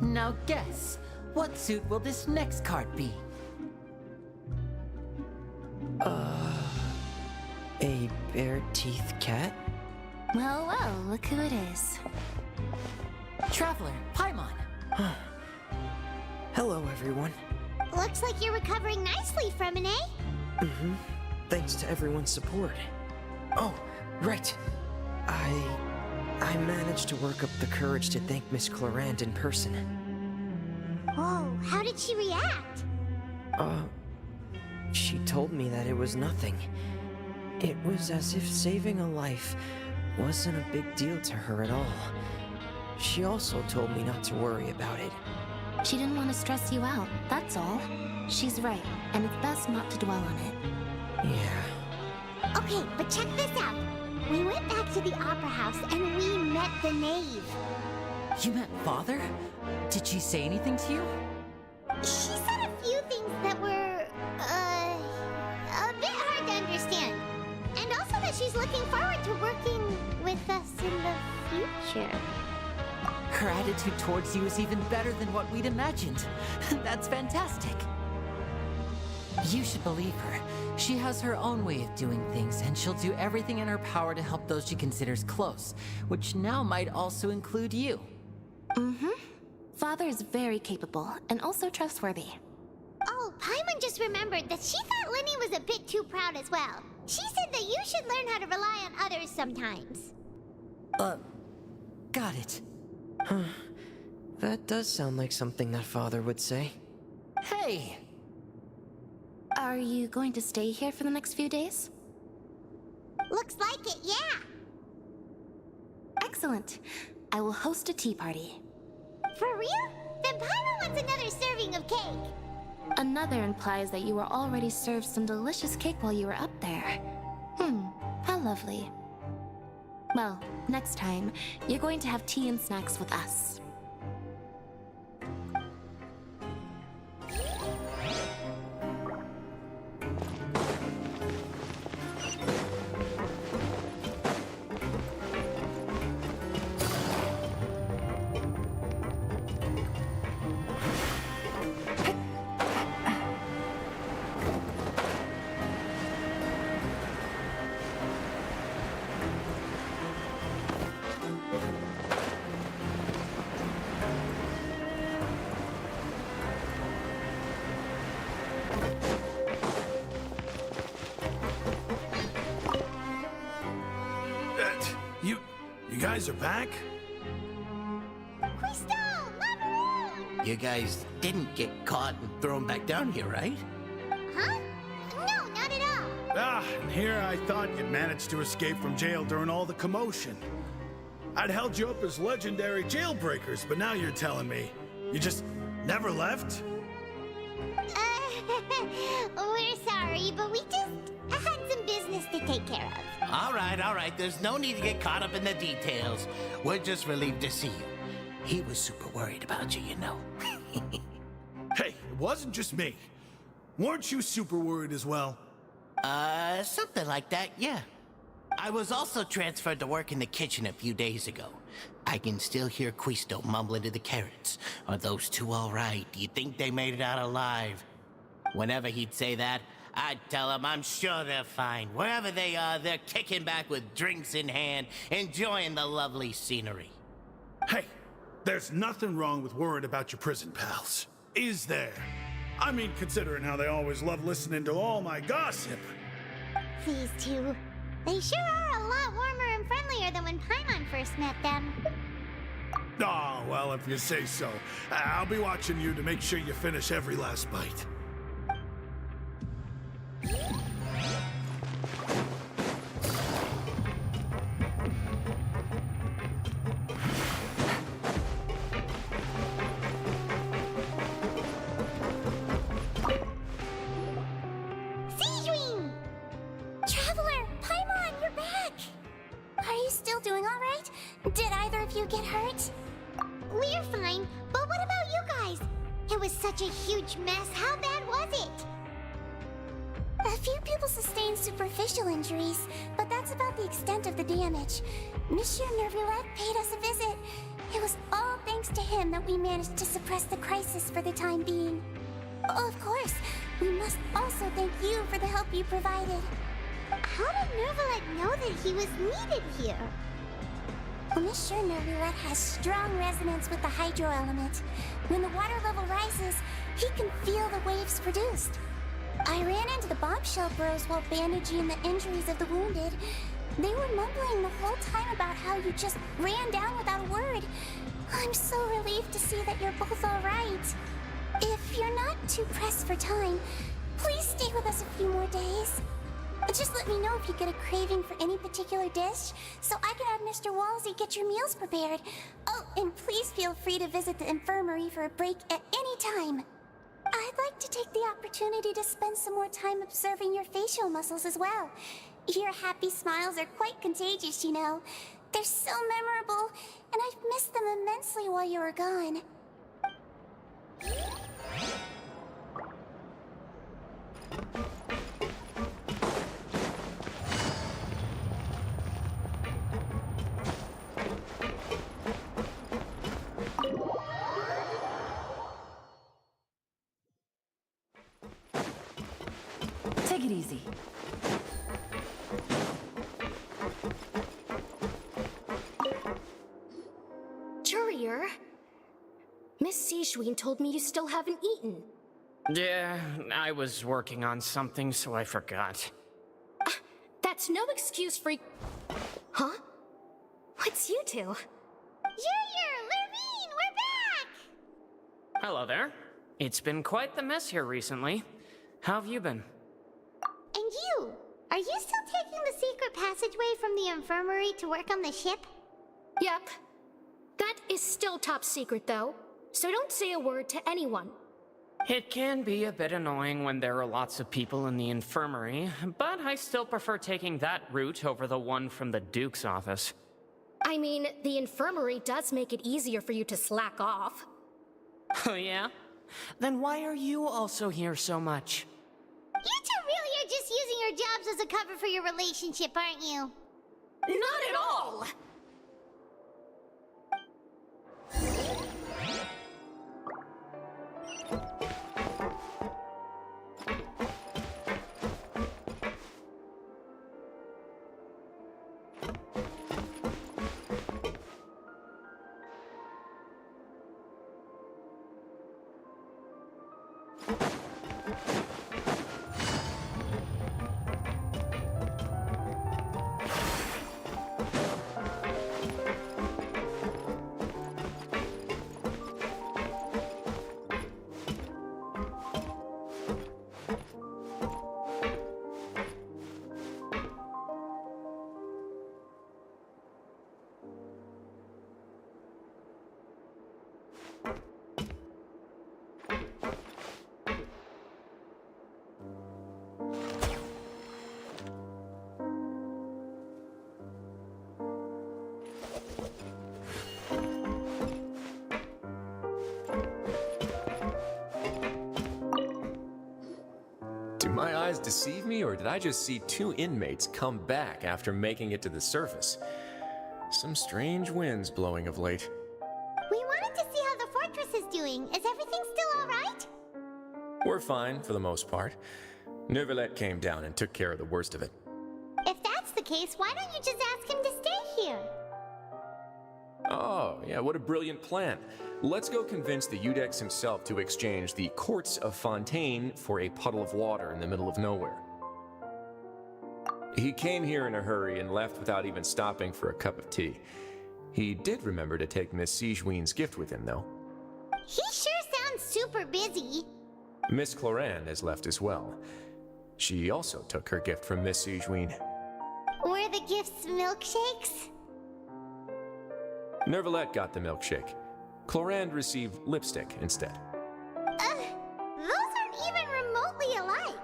Now guess, what suit will this next card be? A bare-teethed cat? Well, well, look who it is. Traveler, Paimon. Hello, everyone. Looks like you're recovering nicely from it, eh? Mm-hmm. Thanks to everyone's support. Oh, right. I managed to work up the courage to thank Miss Clorand in person. Whoa, how did she react? She told me that it was nothing. It was as if saving a life wasn't a big deal to her at all. She also told me not to worry about it. She didn't want to stress you out, that's all. She's right, and it's best not to dwell on it. Yeah. Okay, but check this out. We went back to the opera house and we met the knave. You met Father? Did she say anything to you? She said a few things that were, a bit hard to understand. And also that she's looking forward to working with us in the future. Her attitude towards you is even better than what we'd imagined. That's fantastic. You should believe her. She has her own way of doing things, and she'll do everything in her power to help those she considers close, which now might also include you. Mm-hmm. Father is very capable, and also trustworthy. Oh, Paimon just remembered that she thought Lenny was a bit too proud as well. She said that you should learn how to rely on others sometimes. Got it. Huh. That does sound like something that Father would say. Hey! Are you going to stay here for the next few days? Looks like it, yeah. Excellent. I will host a tea party. For real? Then Paimon wants another serving of cake. Another implies that you were already served some delicious cake while you were up there. How lovely. Well, next time, you're going to have tea and snacks with us. You guys are back? Crystal, Macaroon! You guys didn't get caught and thrown back down here, right? Huh? No, not at all. And here I thought you'd managed to escape from jail during all the commotion. I'd held you up as legendary jailbreakers, but now you're telling me you just never left? We're sorry, but we just had some business to take care of. All right. There's no need to get caught up in the details. We're just relieved to see you. He was super worried about you, you know. Hey, it wasn't just me. Weren't you super worried as well? Something like that, yeah. I was also transferred to work in the kitchen a few days ago. I can still hear Quisto mumbling to the carrots. Are those two all right? Do you think they made it out alive? Whenever he'd say that, I'd tell him I'm sure they're fine. Wherever they are, they're kicking back with drinks in hand, enjoying the lovely scenery. Hey, there's nothing wrong with worrying about your prison pals. Is there? I mean, considering how they always love listening to all my gossip. These two. They sure are a lot warmer and friendlier than when Paimon first met them. Oh, well, if you say so. I'll be watching you to make sure you finish every last bite. Traveler, Paimon, you're back! Are you still doing all right? Did either of you get hurt? We're fine, but what about you guys? It was such a huge mess. How bad was it? A few people sustained superficial injuries, but that's about the extent of the damage. Monsieur Nervulette paid us a visit. It was all thanks to him that we managed to suppress the crisis for the time being. Oh, of course, we must also thank you for the help you provided. How did Nervulette know that he was needed here? Well, Monsieur Nervulette has strong resonance with the hydro element. When the water level rises, he can feel the waves produced. I ran into the bombshell bros while bandaging the injuries of the wounded. They were mumbling the whole time about how you just ran down without a word. I'm so relieved to see that you're both all right. If you're not too pressed for time, please stay with us a few more days. Just let me know if you get a craving for any particular dish, so I can have Mr. Walsey get your meals prepared. Oh, and please feel free to visit the infirmary for a break at any time. I'd like to take the opportunity to spend some more time observing your facial muscles as well. Your happy smiles are quite contagious, you know. They're so memorable, and I've missed them immensely while you were gone. Take it easy. Courier, Miss Jeokjone told me you still haven't eaten. Yeah, I was working on something, so I forgot. That's no excuse for... Huh? What's you two? Junior! Lurvine! We're back! Hello there. It's been quite the mess here recently. How have you been? And you? Are you still taking the secret passageway from the infirmary to work on the ship? Yep. That is still top secret, though, so don't say a word to anyone. It can be a bit annoying when there are lots of people in the infirmary, but I still prefer taking that route over the one from the Duke's office. I mean, the infirmary does make it easier for you to slack off. Oh yeah? Then why are you also here so much? You two really are just using your jobs as a cover for your relationship, aren't you? Not at all! eyes deceive me, or did I just see two inmates come back after making it to the surface? Some strange winds blowing of late. We wanted to see how the fortress is doing. Is everything still alright? We're fine, for the most part. Neuvillette came down and took care of the worst of it. If that's the case, why don't you just ask him to stay here? Oh, yeah, what a brilliant plan. Let's go convince the Udex himself to exchange the Courts of Fontaine for a puddle of water in the middle of nowhere. He came here in a hurry and left without even stopping for a cup of tea. He did remember to take Miss Jeokjone's gift with him, though. He sure sounds super busy. Miss Cloran has left as well. She also took her gift from Miss Jeokjone. Were the gifts milkshakes? Neuvillette got the milkshake. Clorand received lipstick instead. Those aren't even remotely alike.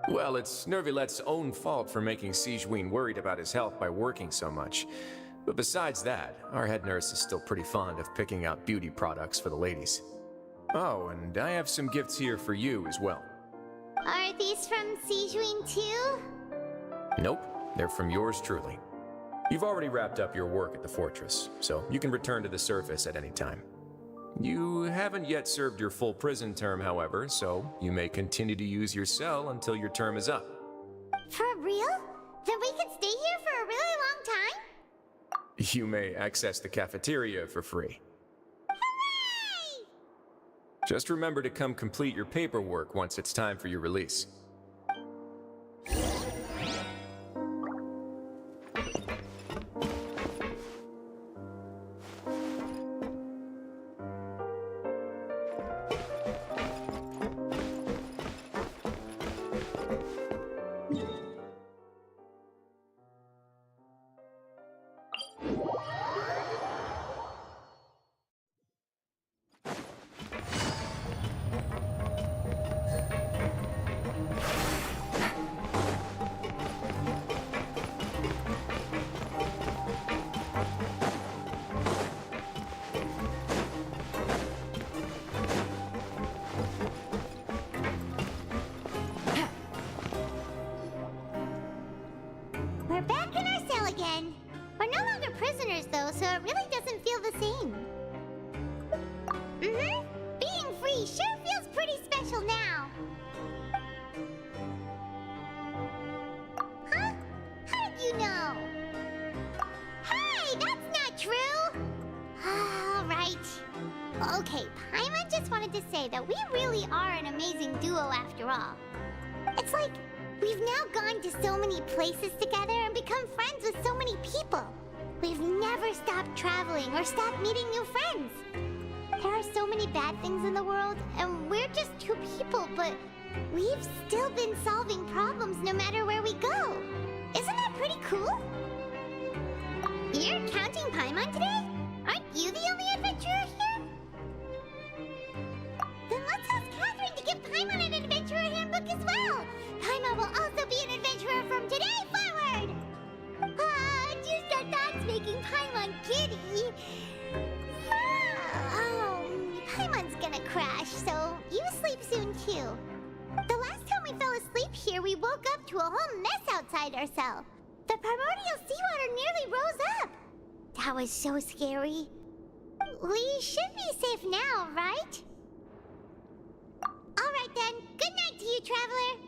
Well, it's Neuvillette's own fault for making Jeokjone worried about his health by working so much. But besides that, our head nurse is still pretty fond of picking out beauty products for the ladies. Oh, and I have some gifts here for you as well. Are these from Jeokjone too? Nope, they're from yours truly. You've already wrapped up your work at the fortress, so you can return to the surface at any time. You haven't yet served your full prison term, however, so you may continue to use your cell until your term is up. For real? Then we can stay here for a really long time? You may access the cafeteria for free. Hooray! Just remember to come complete your paperwork once it's time for your release. We're back in our cell again. We're no longer prisoners though, so it really doesn't feel the same. Being free sure feels pretty special now. Huh? How did you know? Hey, that's not true! Alright. Okay, Paimon just wanted to say that we really are an amazing duo after all. It's like we've now gone to so many places together and become friends with so many people. We've never stopped traveling or stopped meeting new friends. There are so many bad things in the world, and we're just two people, but we've still been solving problems no matter where we go. Isn't that pretty cool? You're counting Paimon today? Aren't you the only adventurer here? Then let's ask Catherine to give Paimon an adventurer handbook as well. Paimon will also be an adventurer from today forward. Just the thoughts making Paimon giddy. Paimon's gonna crash, so you sleep soon too. The last time we fell asleep here, we woke up to a whole mess outside our cell. The primordial seawater nearly rose up. That was so scary. We should be safe now, right? Alright then, good night to you, traveler.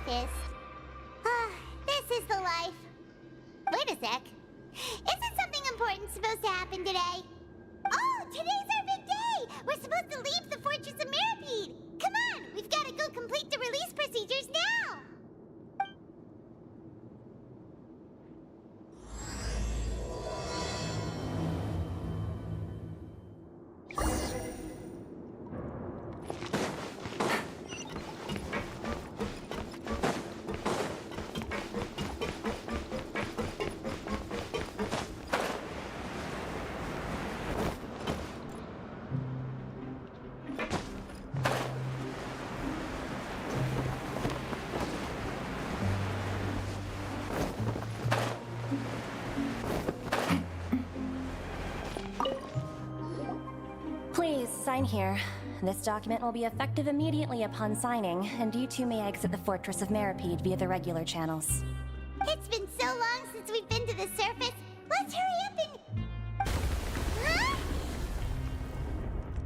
surface. Ah, this is the life. Wait a sec. Isn't something important supposed to happen today? Oh, today's our big day! We're supposed to leave the Fortress of Mirapede! Come on, we've got to go complete the release procedures now! Please, sign here. This document will be effective immediately upon signing, and you two may exit the Fortress of Mirapede via the regular channels. It's been so long since we've been to the surface. Let's hurry up and...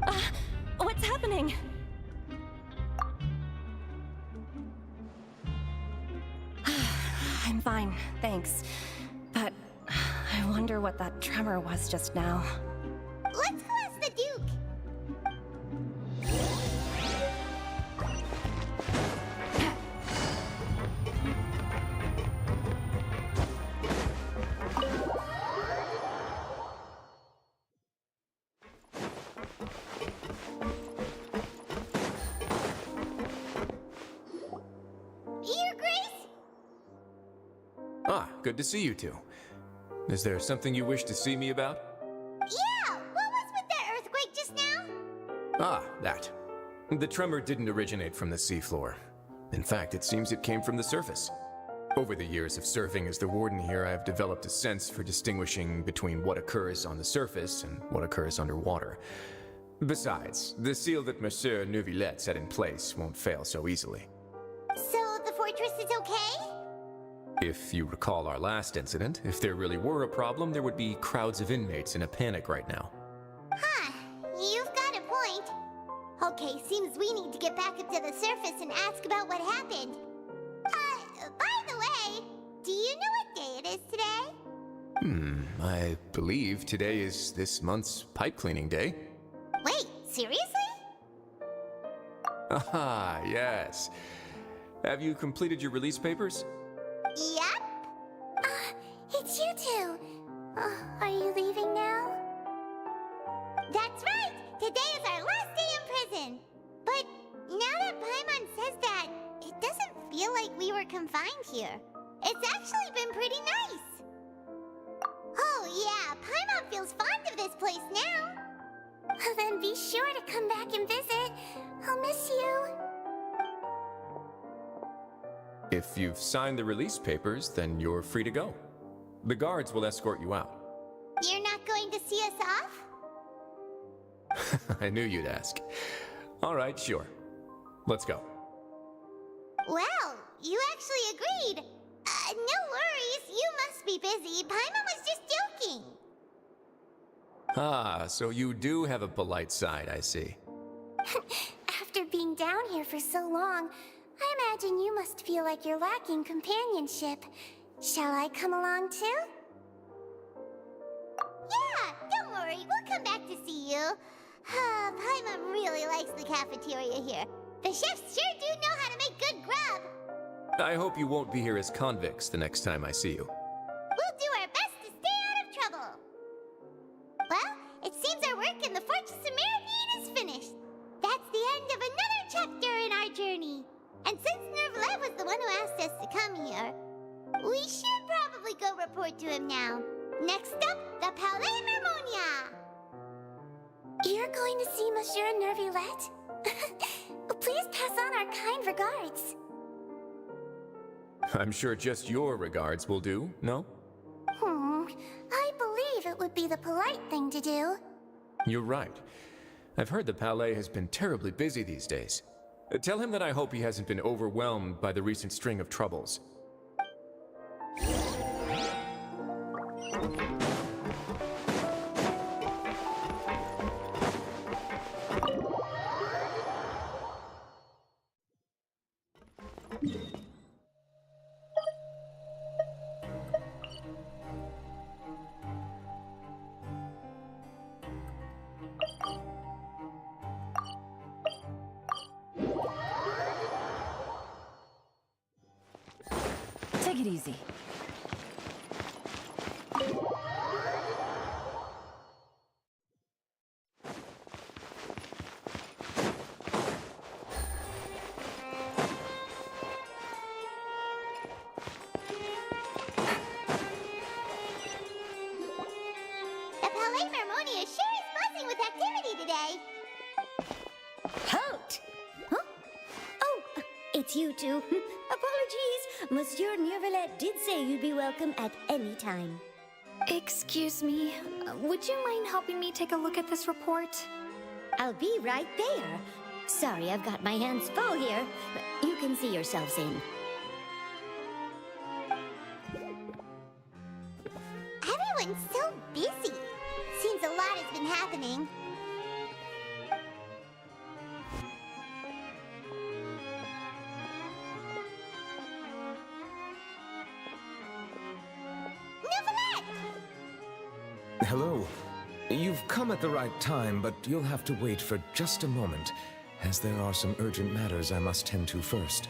Huh? What's happening? I'm fine, thanks. But I wonder what that tremor was just now. Let's go ask the Duke. Your Grace? Ah, good to see you two. Is there something you wish to see me about? Yeah, what was with that earthquake just now? Ah, that. The tremor didn't originate from the seafloor. In fact, it seems it came from the surface. Over the years of serving as the warden here, I have developed a sense for distinguishing between what occurs on the surface and what occurs underwater. Besides, the seal that Monsieur Neuvillette set in place won't fail so easily. So the fortress is okay? If you recall our last incident, if there really were a problem, there would be crowds of inmates in a panic right now. Huh, you've got a point. Okay, seems we need to get back up to the surface and ask about what happened. By the way, do you know what day it is today? I believe today is this month's pipe cleaning day. Wait, seriously? Ah, yes. Have you completed your release papers? Yep. It's you two. Are you leaving now? That's right! Today is our last day in prison! But now that Paimon says that, it doesn't feel like we were confined here. It's actually been pretty nice. Oh yeah, Paimon feels fond of this place now. Then be sure to come back and visit. I'll miss you. If you've signed the release papers, then you're free to go. The guards will escort you out. You're not going to see us off? I knew you'd ask. All right, sure. Let's go. Well, you actually agreed. No worries, you must be busy. Paimon was just joking. Ah, so you do have a polite side, I see. After being down here for so long, I imagine you must feel like you're lacking companionship. Shall I come along too? Yeah, don't worry, we'll come back to see you. Paimon really likes the cafeteria here. The chefs sure do know how to make good grub. I hope you won't be here as convicts the next time I see you. We'll do our best to stay out of trouble. Well, it seems our work in the Fortress of Mirapede is finished. That's the end of another chapter in our journey. And since Neuvillette was the one who asked us to come here, we should probably go report to him now. Next up, the Palais Mermonia. You're going to see Monsieur Neuvillette? Please pass on our kind regards. I'm sure just your regards will do, no? I believe it would be the polite thing to do. You're right. I've heard the Palais has been terribly busy these days. Tell him that I hope he hasn't been overwhelmed by the recent string of troubles. easy. The Palais Mermonia sure is buzzing with activity today. Halt! Huh? Oh, it's you two. Apologies. Monsieur Neuvillette did say you'd be welcome at any time. Excuse me, would you mind helping me take a look at this report? I'll be right there. Sorry, I've got my hands full here. You can see yourselves in. Everyone's so busy. Seems a lot has been happening. Hello. You've come at the right time, but you'll have to wait for just a moment, as there are some urgent matters I must tend to first.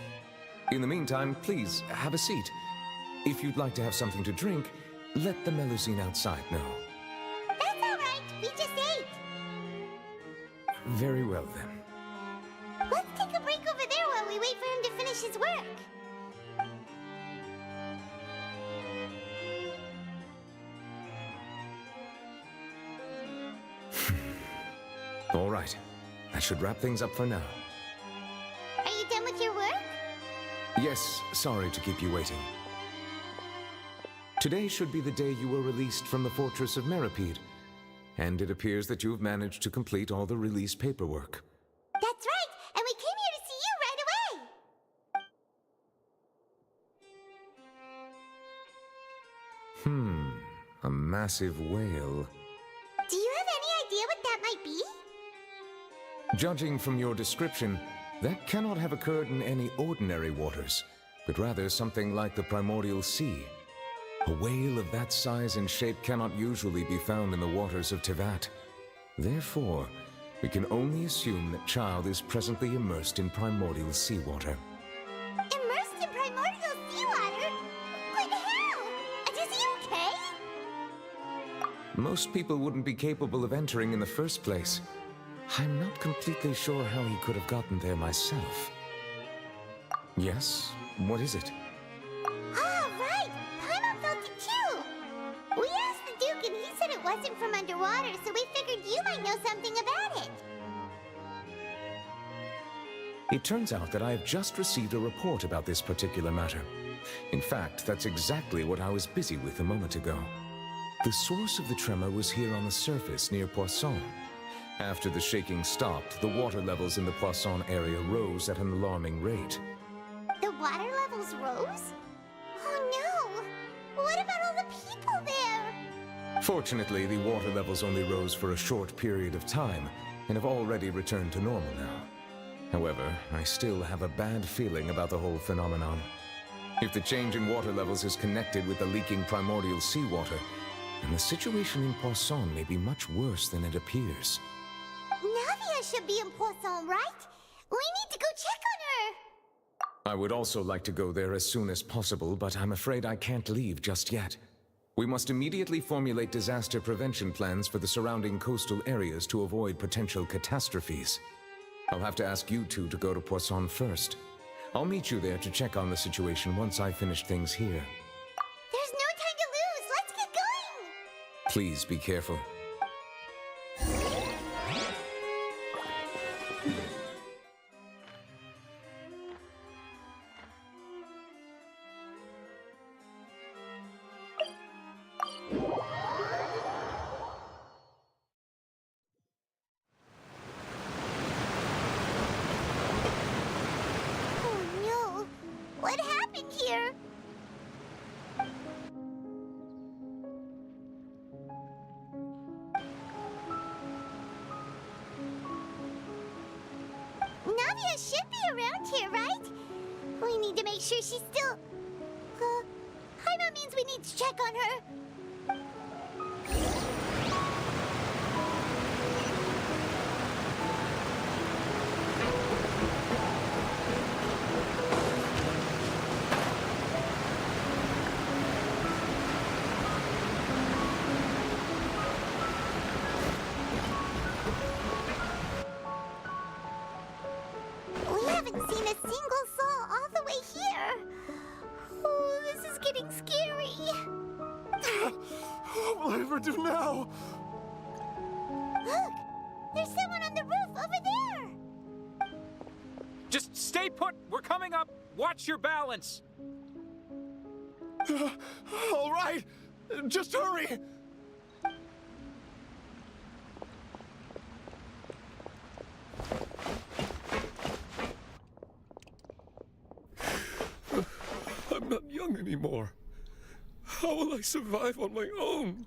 In the meantime, please, have a seat. If you'd like to have something to drink, let the Melusine outside know. That's all right. We just ate. Very well, then. Let's take a break over there while we wait for him to finish his work. All right. That should wrap things up for now. Are you done with your work? Yes, sorry to keep you waiting. Today should be the day you were released from the Fortress of Meripede, and it appears that you've managed to complete all the release paperwork. That's right, and we came here to see you right away. A massive whale. Do you have any idea what that might be? Judging from your description, that cannot have occurred in any ordinary waters, but rather something like the primordial sea. A whale of that size and shape cannot usually be found in the waters of Tevat. Therefore, we can only assume that Child is presently immersed in primordial seawater. Immersed in primordial seawater? But how? Is he okay? Most people wouldn't be capable of entering in the first place. I'm not completely sure how he could have gotten there myself. Yes? What is it? Ah, right! Paimon felt it too! We asked the Duke and he said it wasn't from underwater, so we figured you might know something about it. It turns out that I have just received a report about this particular matter. In fact, that's exactly what I was busy with a moment ago. The source of the tremor was here on the surface near Poisson. After the shaking stopped, the water levels in the Poisson area rose at an alarming rate. The water levels rose? Oh no! What about all the people there? Fortunately, the water levels only rose for a short period of time and have already returned to normal now. However, I still have a bad feeling about the whole phenomenon. If the change in water levels is connected with the leaking primordial seawater, then the situation in Poisson may be much worse than it appears. Navia should be in Poisson, right? We need to go check on her! I would also like to go there as soon as possible, but I'm afraid I can't leave just yet. We must immediately formulate disaster prevention plans for the surrounding coastal areas to avoid potential catastrophes. I'll have to ask you two to go to Poisson first. I'll meet you there to check on the situation once I've finished things here. There's no time to lose! Let's get going! Please be careful. Oh no! What happened here? Navia should be around here, right? We need to make sure she's still... Paimon means we need to check on her. haven't seen a single soul all the way here. Oh, this is getting scary. What will I ever do now? Look! There's someone on the roof over there! Just stay put! We're coming up! Watch your balance! All right! Just hurry! I'm not young anymore. How will I survive on my own?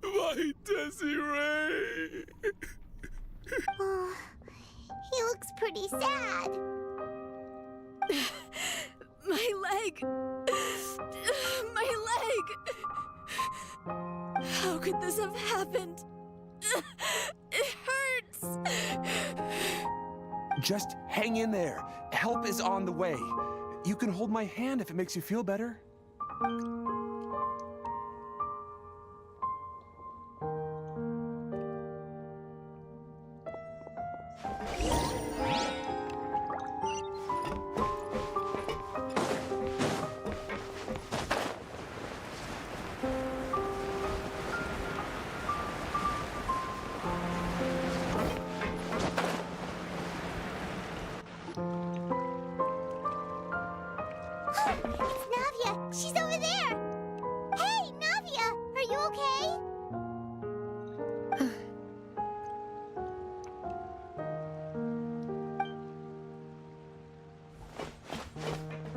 My Desiree! Oh, he looks pretty sad. My leg! My leg! How could this have happened? It hurts! Just hang in there. Help is on the way. You can hold my hand if it makes you feel better. It's Navia! She's over there! Hey, Navia! Are you okay?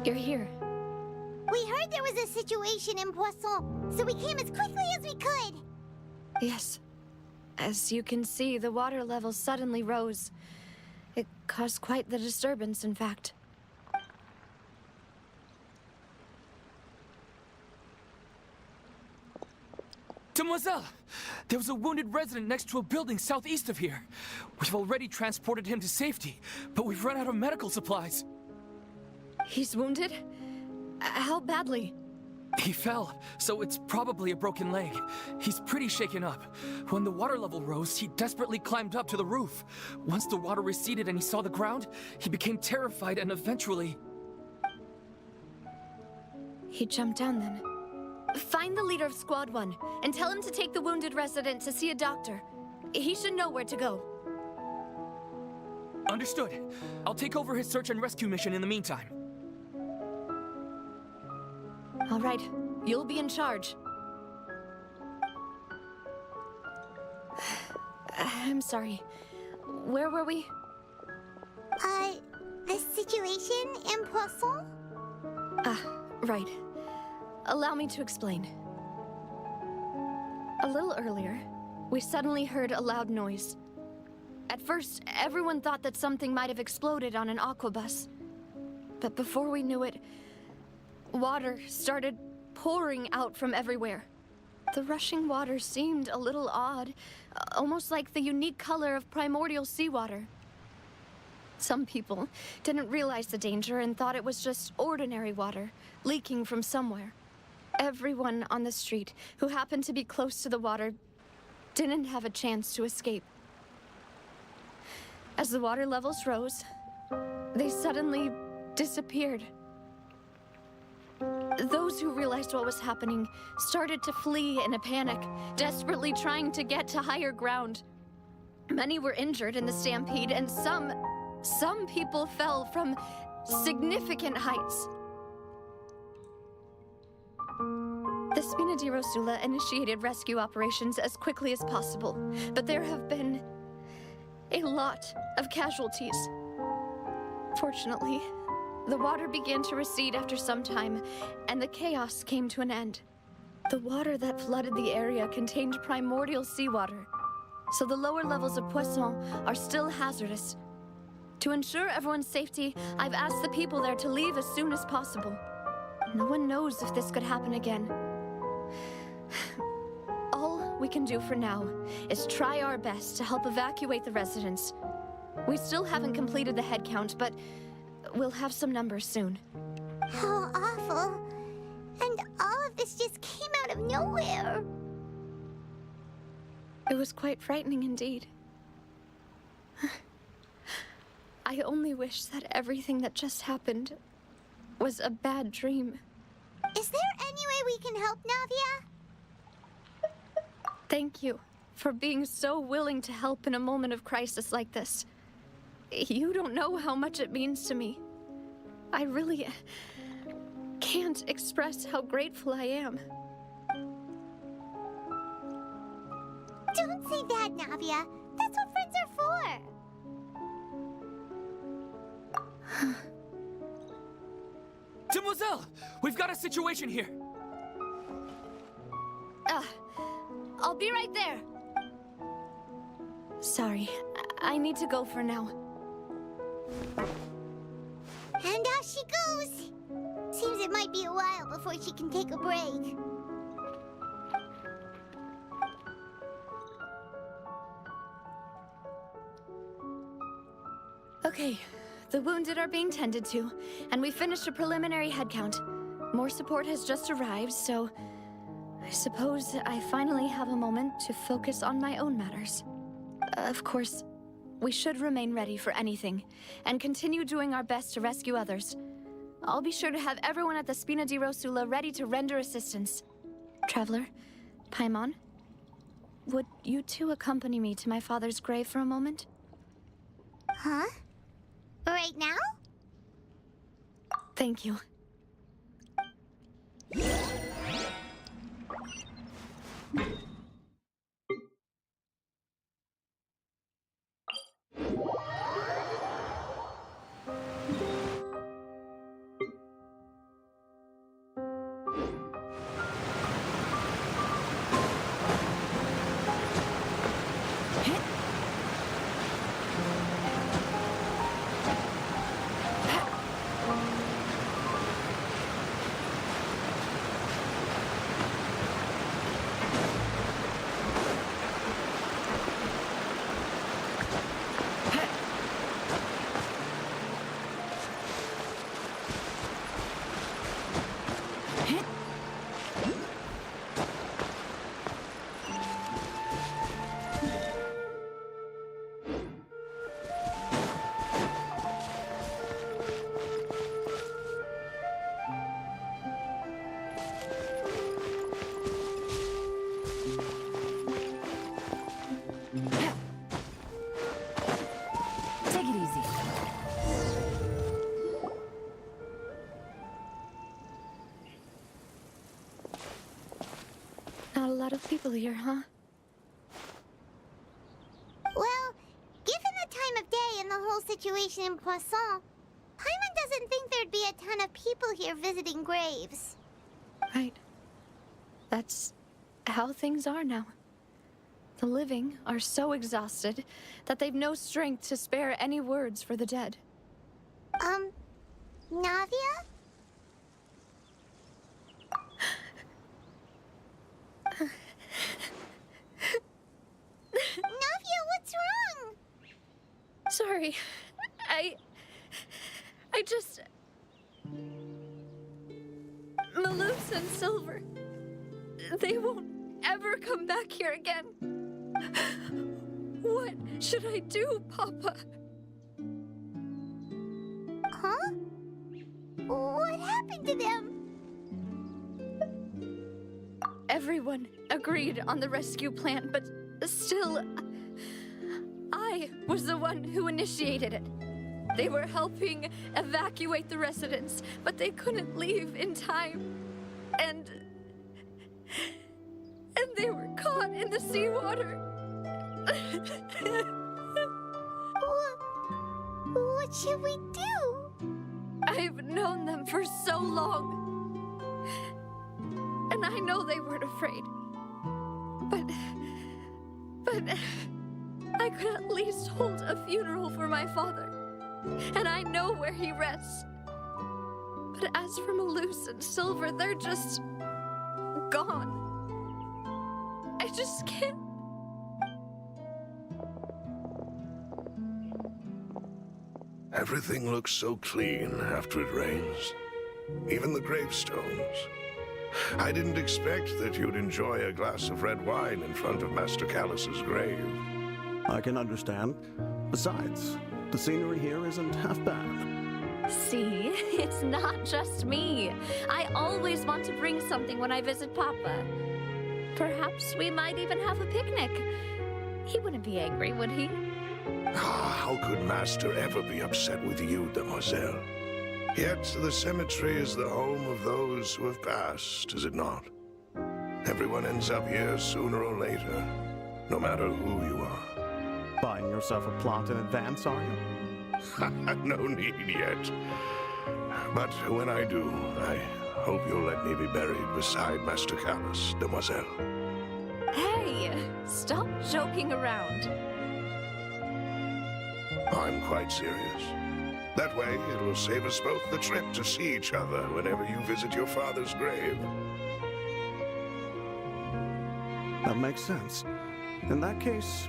You're here. We heard there was a situation in Poisson, so we came as quickly as we could. Yes. As you can see, the water level suddenly rose. It caused quite the disturbance, in fact. Demoiselle! There was a wounded resident next to a building southeast of here. We've already transported him to safety, but we've run out of medical supplies. He's wounded? How badly? He fell, so it's probably a broken leg. He's pretty shaken up. When the water level rose, he desperately climbed up to the roof. Once the water receded and he saw the ground, he became terrified and eventually... He jumped down then. Find the leader of Squad 1 and tell him to take the wounded resident to see a doctor. He should know where to go. Understood. I'll take over his search and rescue mission in the meantime. All right, you'll be in charge. I'm sorry. Where were we? The situation in Poisson? Right. Allow me to explain. A little earlier, we suddenly heard a loud noise. At first, everyone thought that something might have exploded on an aquabus. But before we knew it, water started pouring out from everywhere. The rushing water seemed a little odd, almost like the unique color of primordial seawater. Some people didn't realize the danger and thought it was just ordinary water, leaking from somewhere. Everyone on the street who happened to be close to the water didn't have a chance to escape. As the water levels rose, they suddenly disappeared. Those who realized what was happening started to flee in a panic, desperately trying to get to higher ground. Many were injured in the stampede, and some people fell from significant heights. The Spina di Rosula initiated rescue operations as quickly as possible, but there have been a lot of casualties. Fortunately, the water began to recede after some time, and the chaos came to an end. The water that flooded the area contained primordial seawater, so the lower levels of Poisson are still hazardous. To ensure everyone's safety, I've asked the people there to leave as soon as possible. No one knows if this could happen again. All we can do for now is try our best to help evacuate the residents. We still haven't completed the head count, but we'll have some numbers soon. How awful. And all of this just came out of nowhere. It was quite frightening indeed. I only wish that everything that just happened was a bad dream. Is there any way we can help, Navia? Thank you for being so willing to help in a moment of crisis like this. You don't know how much it means to me. I really can't express how grateful I am. Don't say that, Navia. That's what friends are for. Demoiselle! We've got a situation here! I'll be right there. Sorry, I need to go for now. And off she goes. Seems it might be a while before she can take a break. Okay, the wounded are being tended to, and we finished a preliminary head count. More support has just arrived, so I suppose I finally have a moment to focus on my own matters. Of course, we should remain ready for anything, and continue doing our best to rescue others. I'll be sure to have everyone at the Spina di Rosula ready to render assistance. Traveler, Paimon, would you two accompany me to my father's grave for a moment? Huh? Right now? Thank you. Not a lot of people here, huh? Well, given the time of day and the whole situation in Poisson, Paimon doesn't think there'd be a ton of people here visiting graves. Right. That's how things are now. The living are so exhausted that they've no strength to spare any words for the dead. Navia? Navia, what's wrong? Sorry. I just... Maloofs and Silver. They won't ever come back here again. What should I do, Papa? Huh? What happened to them? Everyone agreed on the rescue plan, but still, I was the one who initiated it. They were helping evacuate the residents, but they couldn't leave in time. And they were caught in the seawater. What should we do? I've known them for so long. And I know they weren't afraid. But I could at least hold a funeral for my father. And I know where he rests. But as for Maloofs and Silver, they're just gone. I just can't. Everything looks so clean after it rains. Even the gravestones. I didn't expect that you'd enjoy a glass of red wine in front of Master Callus's grave. I can understand. Besides, the scenery here isn't half bad. See, it's not just me. I always want to bring something when I visit Papa. Perhaps we might even have a picnic. He wouldn't be angry, would he? How could Master ever be upset with you, demoiselle? Yet the cemetery is the home of those who have passed, is it not? Everyone ends up here sooner or later, no matter who you are. Buying yourself a plot in advance, are you? No need yet. But when I do, I hope you'll let me be buried beside Master Callus, demoiselle. Hey, stop joking around. I'm quite serious. That way, it will save us both the trip to see each other whenever you visit your father's grave. That makes sense. In that case,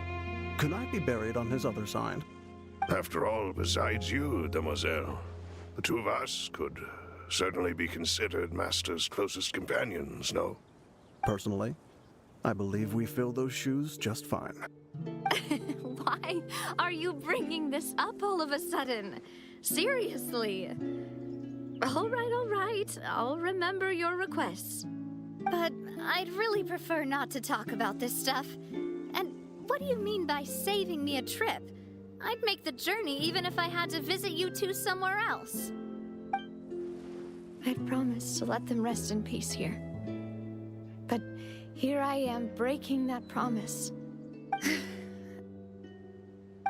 could I be buried on his other side? After all, besides you, demoiselle, the two of us could certainly be considered Master's closest companions, no? Personally, I believe we fill those shoes just fine. Why are you bringing this up all of a sudden? Seriously. All right. I'll remember your requests. But I'd really prefer not to talk about this stuff. And what do you mean by saving me a trip? I'd make the journey even if I had to visit you two somewhere else. I'd promised to let them rest in peace here. But here I am breaking that promise.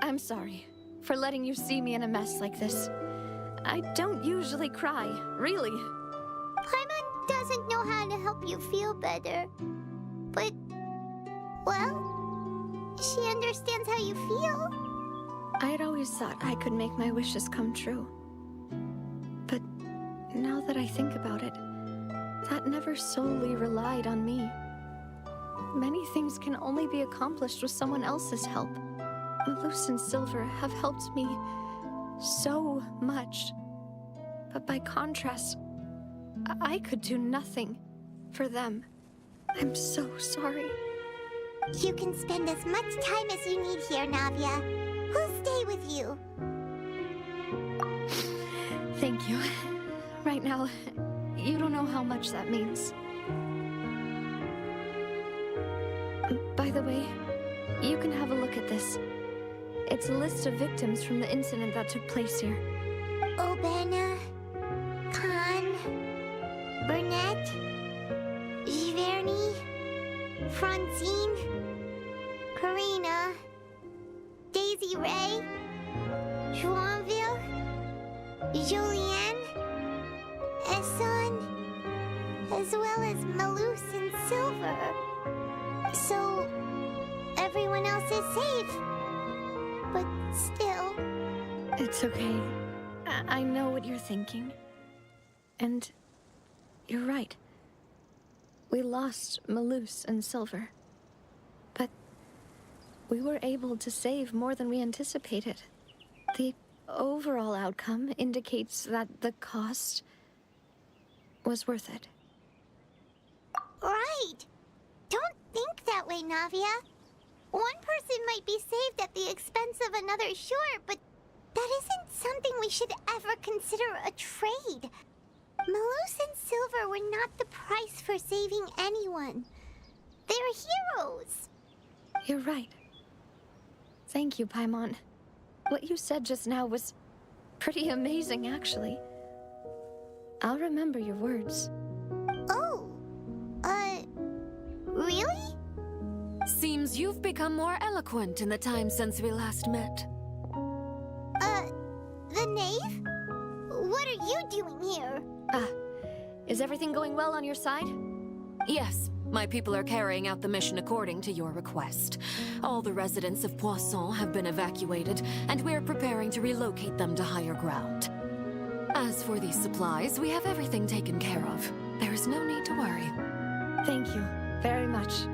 I'm sorry for letting you see me in a mess like this. I don't usually cry, really. Paimon doesn't know how to help you feel better. But, well, she understands how you feel. I'd always thought I could make my wishes come true. But now that I think about it, that never solely relied on me. Many things can only be accomplished with someone else's help. Malus and Silver have helped me so much. But by contrast, I could do nothing for them. I'm so sorry. You can spend as much time as you need here, Navia. We'll stay with you. Thank you. Right now, you don't know how much that means. By the way, you can have a look at this. It's a list of victims from the incident that took place here. Obena, Khan, Burnett, Giverny, Francine, Karina, Daisy Ray, Joinville, Julianne, Esson, as well as Malus and Silver. So, everyone else is safe. But still... It's okay. I know what you're thinking. And you're right. We lost Malus and Silver. But we were able to save more than we anticipated. The overall outcome indicates that the cost was worth it. Right! Don't think that way, Navia. One person might be saved at the expense of another, sure, but that isn't something we should ever consider a trade. Malus and Silver were not the price for saving anyone. They're heroes. You're right. Thank you, Paimon. What you said just now was pretty amazing, actually. I'll remember your words. Oh, really? Seems you've become more eloquent in the time since we last met. The knave? What are you doing here? Is everything going well on your side? Yes, my people are carrying out the mission according to your request. All the residents of Poisson have been evacuated, and we're preparing to relocate them to higher ground. As for these supplies, we have everything taken care of. There is no need to worry. Thank you very much.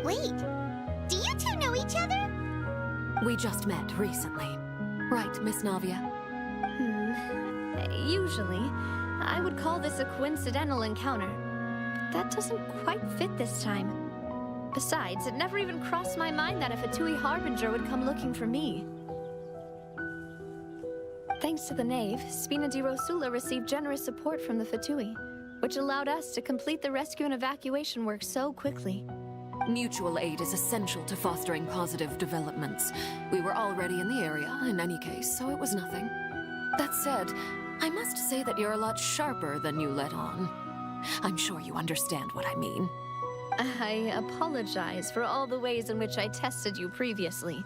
Wait, do you two know each other? We just met recently. Right, Miss Navia? Usually, I would call this a coincidental encounter. But that doesn't quite fit this time. Besides, it never even crossed my mind that a Fatui Harbinger would come looking for me. Thanks to the Knave, Spina di Rosula received generous support from the Fatui, which allowed us to complete the rescue and evacuation work so quickly. Mutual aid is essential to fostering positive developments. We were already in the area, in any case, so it was nothing. That said, I must say that you're a lot sharper than you let on. I'm sure you understand what I mean. I apologize for all the ways in which I tested you previously.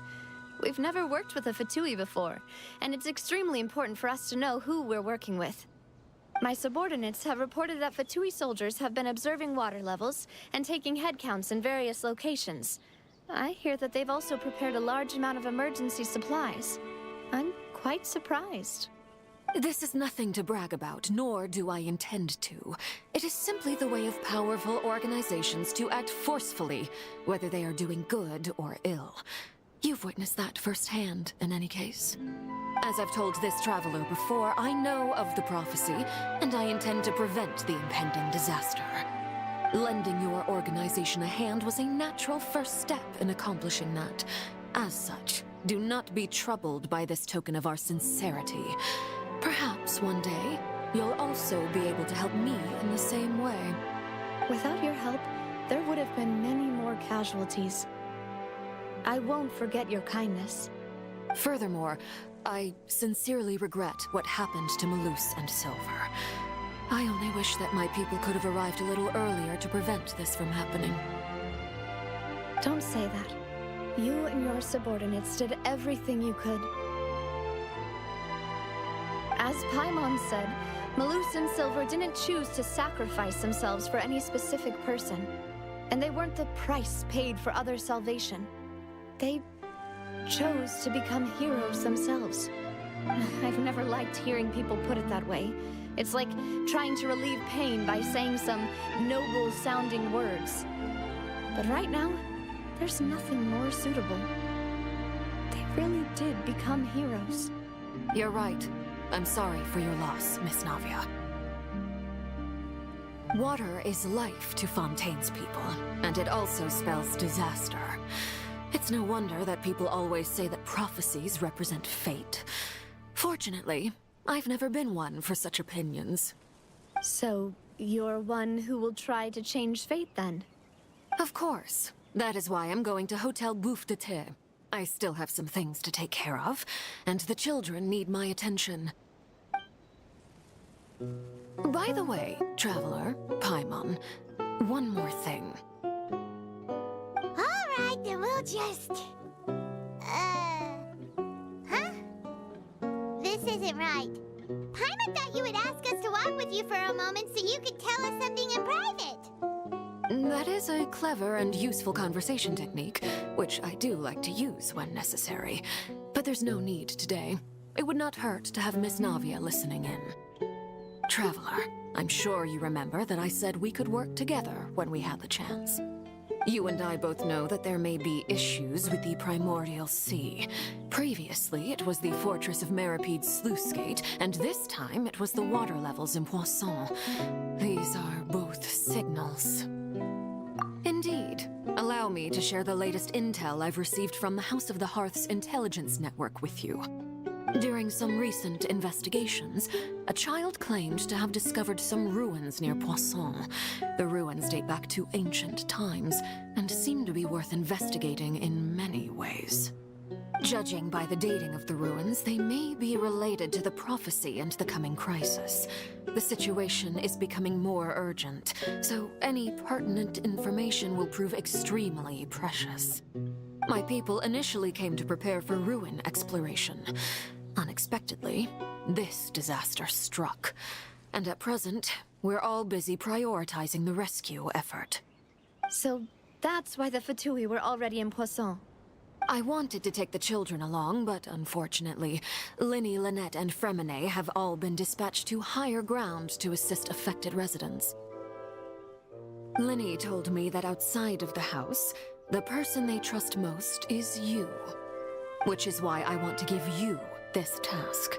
We've never worked with a Fatui before, and it's extremely important for us to know who we're working with. My subordinates have reported that Fatui soldiers have been observing water levels and taking head counts in various locations. I hear that they've also prepared a large amount of emergency supplies. I'm quite surprised. This is nothing to brag about, nor do I intend to. It is simply the way of powerful organizations to act forcefully, whether they are doing good or ill. You've witnessed that firsthand, in any case. As I've told this traveler before, I know of the prophecy, and I intend to prevent the impending disaster. Lending your organization a hand was a natural first step in accomplishing that. As such, do not be troubled by this token of our sincerity. Perhaps one day, you'll also be able to help me in the same way. Without your help, there would have been many more casualties. I won't forget your kindness. Furthermore, I sincerely regret what happened to Malus and Silver. I only wish that my people could have arrived a little earlier to prevent this from happening. Don't say that. You and your subordinates did everything you could. As Paimon said, Malus and Silver didn't choose to sacrifice themselves for any specific person. And they weren't the price paid for other salvation. They chose to become heroes themselves. I've never liked hearing people put it that way. It's like trying to relieve pain by saying some noble-sounding words. But right now, there's nothing more suitable. They really did become heroes. You're right. I'm sorry for your loss, Miss Navia. Water is life to Fontaine's people, and it also spells disaster. It's no wonder that people always say that prophecies represent fate. Fortunately, I've never been one for such opinions. So, you're one who will try to change fate, then? Of course. That is why I'm going to Hotel Bouffe de Thé. I still have some things to take care of, and the children need my attention. By the way, Traveler, Paimon, one more thing. Alright, then we'll just... Huh? This isn't right. Paimon thought you would ask us to walk with you for a moment so you could tell us something in private. That is a clever and useful conversation technique, which I do like to use when necessary. But there's no need today. It would not hurt to have Miss Navia listening in. Traveler, I'm sure you remember that I said we could work together when we had the chance. You and I both know that there may be issues with the Primordial Sea. Previously, it was the Fortress of Meripede's sluice gate, and this time it was the water levels in Poisson. These are both signals. Indeed. Allow me to share the latest intel I've received from the House of the Hearth's intelligence network with you. During some recent investigations, a child claimed to have discovered some ruins near Poisson. The ruins date back to ancient times and seem to be worth investigating in many ways. Judging by the dating of the ruins, they may be related to the prophecy and the coming crisis. The situation is becoming more urgent, so any pertinent information will prove extremely precious. My people initially came to prepare for ruin exploration. Unexpectedly, this disaster struck, and at present, we're all busy prioritizing the rescue effort. So that's why the Fatui were already in Poisson. I wanted to take the children along, but unfortunately, Linny, Lynette, and Fremine have all been dispatched to higher ground to assist affected residents. Linny told me that outside of the house, the person they trust most is you, which is why I want to give you this task.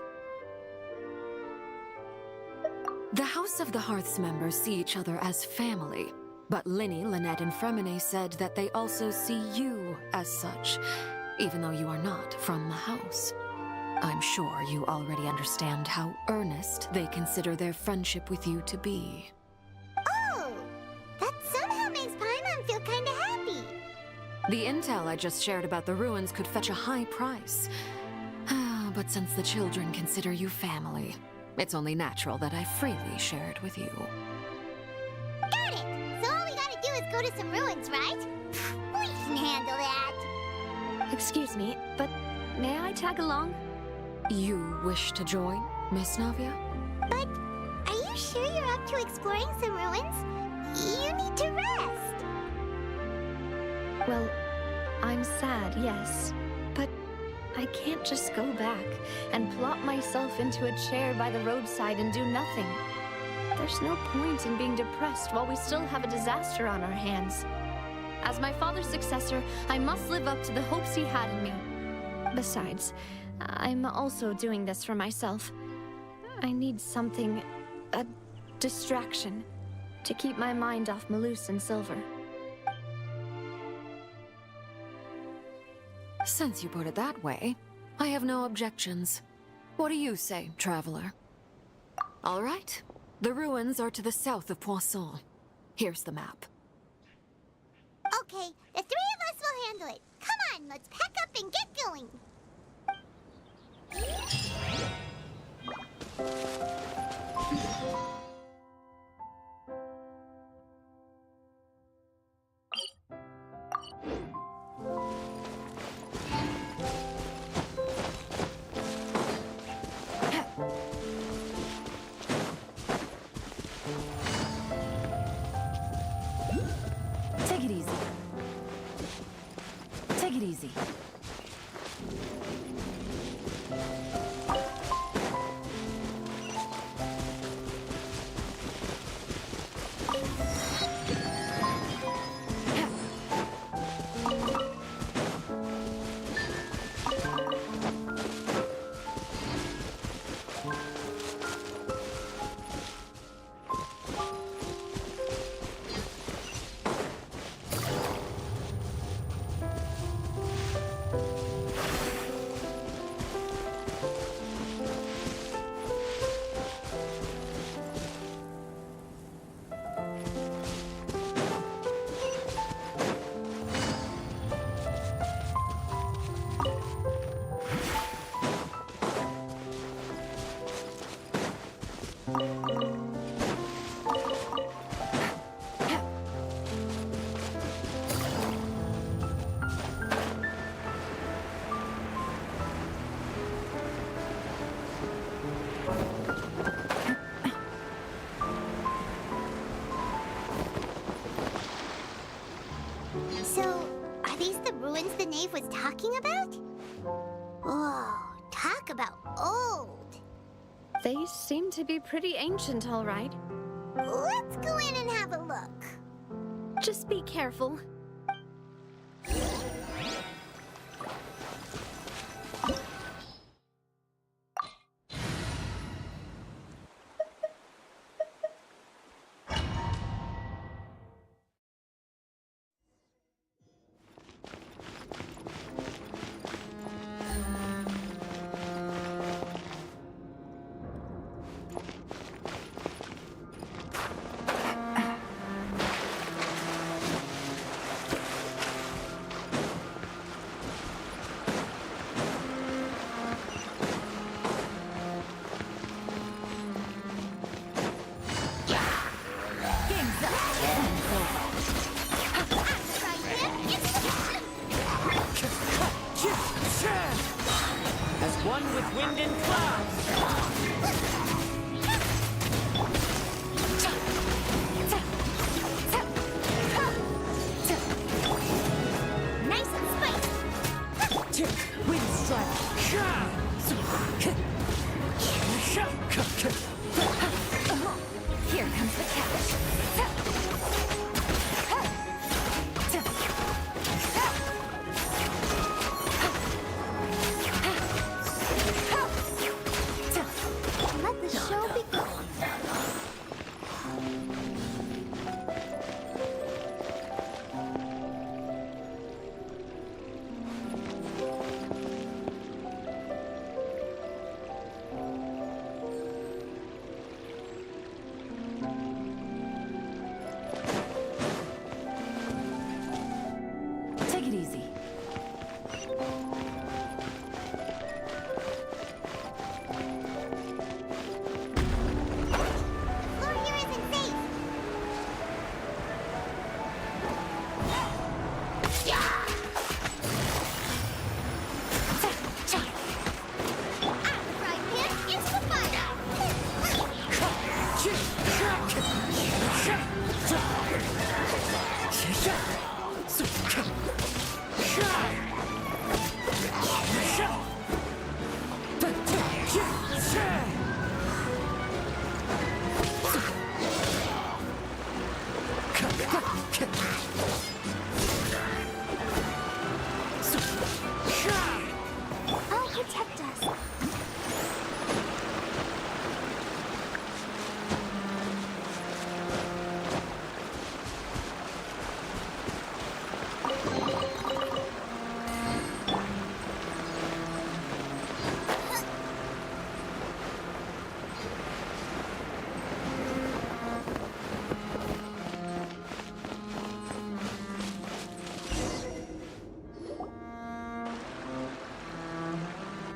The House of the Hearth's members see each other as family. But Linny, Lynette, and Fremine said that they also see you as such, even though you are not from the house. I'm sure you already understand how earnest they consider their friendship with you to be. Oh! That somehow makes Paimon feel kinda happy. The intel I just shared about the ruins could fetch a high price. But since the children consider you family, it's only natural that I freely share it with you. Got it! So all we gotta do is go to some ruins, right? We can handle that. Excuse me, but may I tag along? You wish to join, Miss Navia? But are you sure you're up to exploring some ruins? You need to rest. Well, I'm sad, yes, but I can't just go back and plop myself into a chair by the roadside and do nothing. There's no point in being depressed while we still have a disaster on our hands. As my father's successor, I must live up to the hopes he had in me. Besides, I'm also doing this for myself. I need something, a distraction, to keep my mind off Malus and Silver. Since you put it that way, I have no objections. What do you say, traveler? All right. The ruins are to the south of Poisson. Here's the map. Okay, the three of us will handle it. Come on, let's pack up and get going. Take it easy. Take it easy. So, are these the ruins the knave was talking about? Whoa, talk about old. They seem to be pretty ancient, all right. Let's go in and have a look. Just be careful. As one with wind and clouds. Nice and spicy. Wind strike. Here comes the catch. Let the show begin.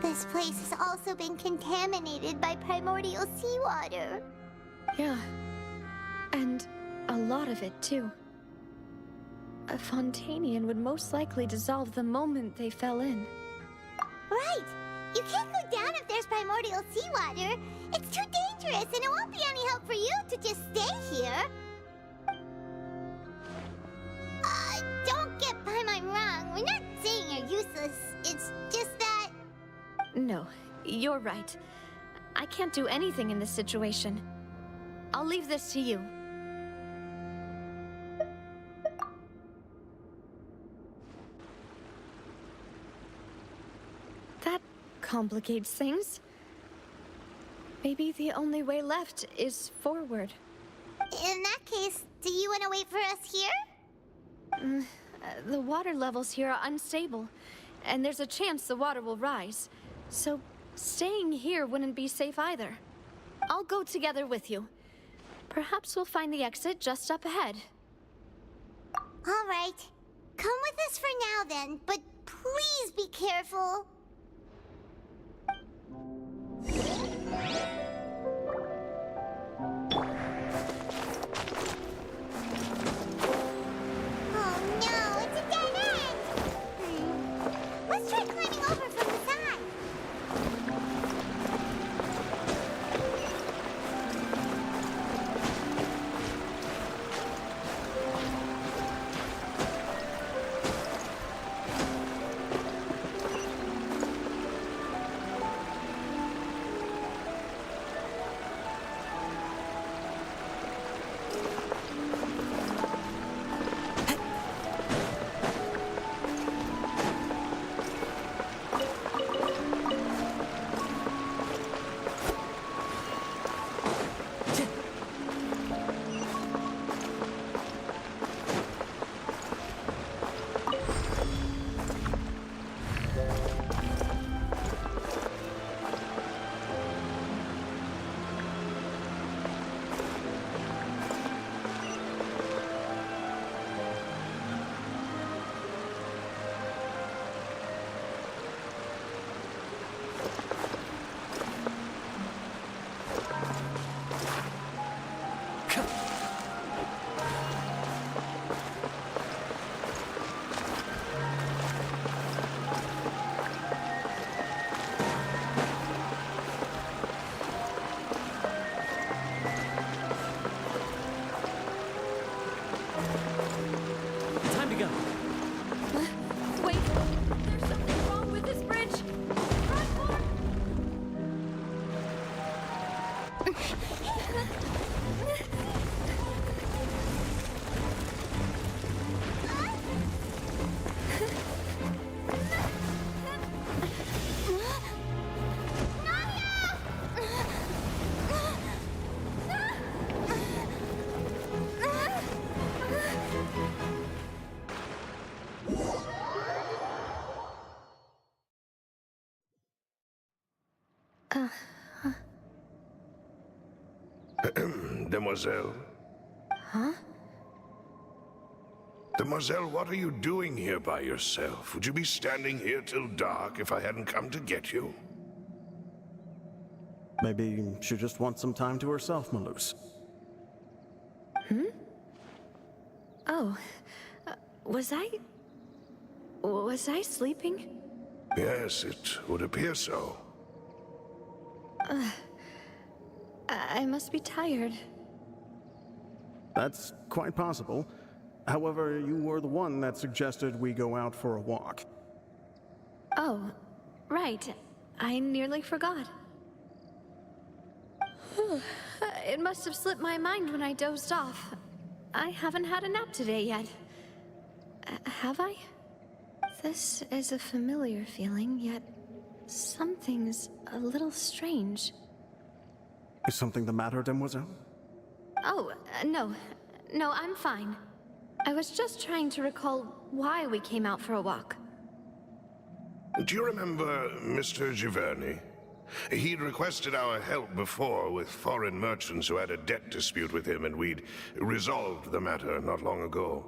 This place has also been contaminated by primordial seawater. Yeah. And a lot of it, too. A Fontanian would most likely dissolve the moment they fell in. Right! You can't go down if there's primordial seawater. It's too dangerous, and it won't be any help for you to just stay here. Don't get Paimon wrong. We're not saying you're useless. It's just that... No, you're right. I can't do anything in this situation. I'll leave this to you. That complicates things. Maybe the only way left is forward. In that case, do you want to wait for us here? The water levels here are unstable, and there's a chance the water will rise. So staying here wouldn't be safe either. I'll go together with you. Perhaps we'll find the exit just up ahead. All right. Come with us for now then, but please be careful. Oh no, it's a dead end! Let's try climbing over from the side. Time to go. Wait! There's something wrong with this bridge! Run for Demoiselle? Huh? Demoiselle, what are you doing here by yourself? Would you be standing here till dark if I hadn't come to get you? Maybe she just wants some time to herself, Maloose. Oh, was I sleeping? Yes, it would appear so. I must be tired. That's quite possible. However, you were the one that suggested we go out for a walk. Oh, right. I nearly forgot. It must have slipped my mind when I dozed off. I haven't had a nap today yet. Have I? This is a familiar feeling, yet something's a little strange. Is something the matter, Demoiselle? Oh, no. No, I'm fine. I was just trying to recall why we came out for a walk. Do you remember Mr. Jeokjone? He'd requested our help before with foreign merchants who had a debt dispute with him, and we'd resolved the matter not long ago.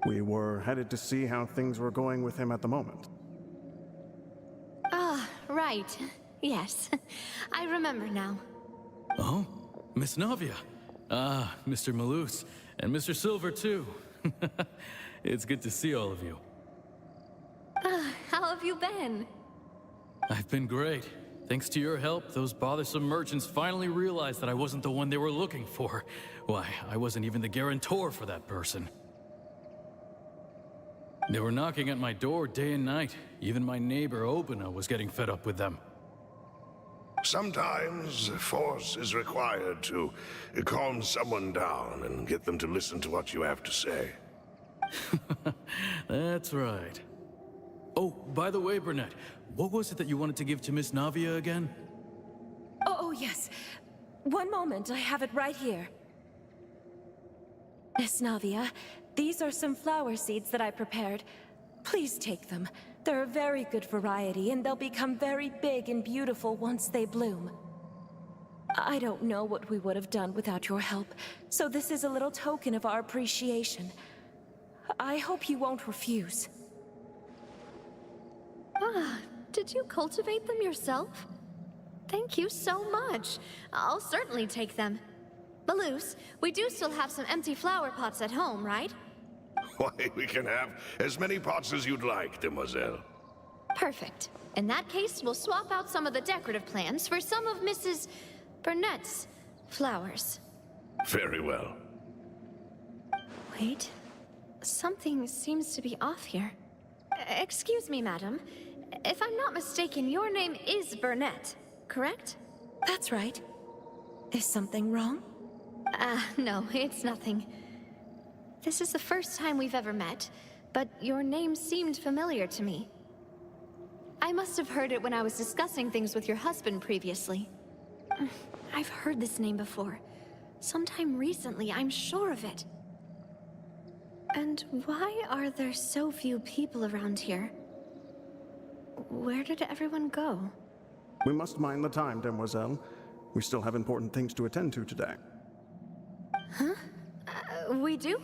We were headed to see how things were going with him at the moment. right. Yes. I remember now. Oh, Miss Navia. Ah, Mr. Malus. And Mr. Silver, too. It's good to see all of you. How have you been? I've been great. Thanks to your help, those bothersome merchants finally realized that I wasn't the one they were looking for. Why, I wasn't even the guarantor for that person. They were knocking at my door day and night. Even my neighbor, Obina, was getting fed up with them. Sometimes force is required to calm someone down and get them to listen to what you have to say. That's right. Oh, by the way, Burnett, what was it that you wanted to give to Miss Navia again? Oh, yes. One moment, I have it right here. Miss Navia, these are some flower seeds that I prepared. Please take them. They're a very good variety, and they'll become very big and beautiful once they bloom. I don't know what we would have done without your help, so this is a little token of our appreciation. I hope you won't refuse. Ah, did you cultivate them yourself? Thank you so much. I'll certainly take them. Malus, we do still have some empty flower pots at home, right? Why, we can have as many pots as you'd like, demoiselle. Perfect. In that case, we'll swap out some of the decorative plants for some of Mrs. Burnett's flowers. Very well. Wait. Something seems to be off here. Excuse me, madam. If I'm not mistaken, your name is Burnett, correct? That's right. Is something wrong? No, it's nothing. This is the first time we've ever met, but your name seemed familiar to me. I must have heard it when I was discussing things with your husband previously. I've heard this name before. Sometime recently, I'm sure of it. And why are there so few people around here? Where did everyone go? We must mind the time, demoiselle. We still have important things to attend to today. Huh? We do?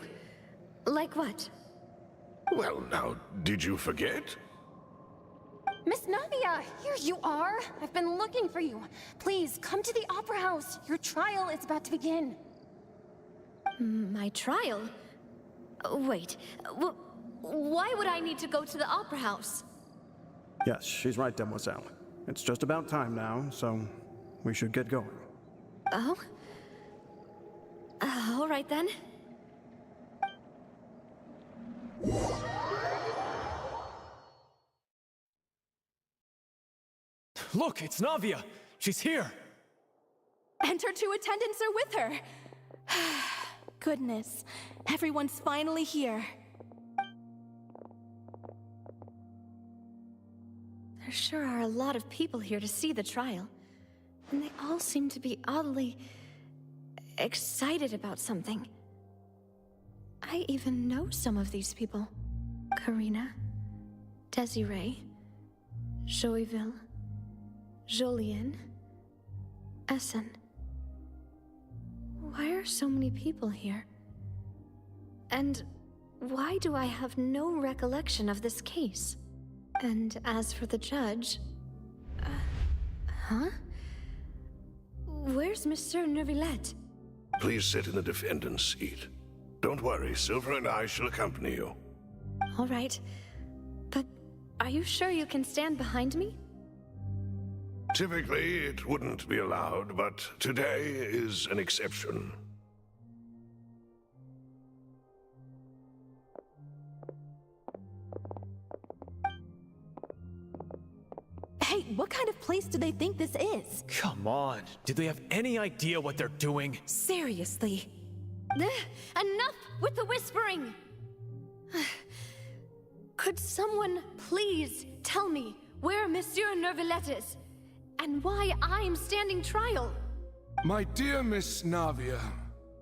Like what? Well, now, did you forget? Miss Navia, here you are. I've been looking for you. Please, come to the Opera House. Your trial is about to begin. My trial? Wait, why would I need to go to the Opera House? Yes, she's right, demoiselle. It's just about time now, so we should get going. Oh? All right then. Look, it's Navia! She's here! And her two attendants are with her! Goodness, everyone's finally here. There sure are a lot of people here to see the trial. And they all seem to be oddly excited about something. I even know some of these people. Karina, Desiree, Joyville, Jolien, Essen. Why are so many people here? And why do I have no recollection of this case? And as for the judge... huh? Where's Monsieur Neuvillette? Please sit in the defendant's seat. Don't worry, Silver and I shall accompany you. All right. But are you sure you can stand behind me? Typically, it wouldn't be allowed, but today is an exception. Hey, what kind of place do they think this is? Come on, do they have any idea what they're doing? Seriously. Enough with the whispering! Could someone please tell me where Monsieur Neuvillette is? And why I'm standing trial? My dear Miss Navia,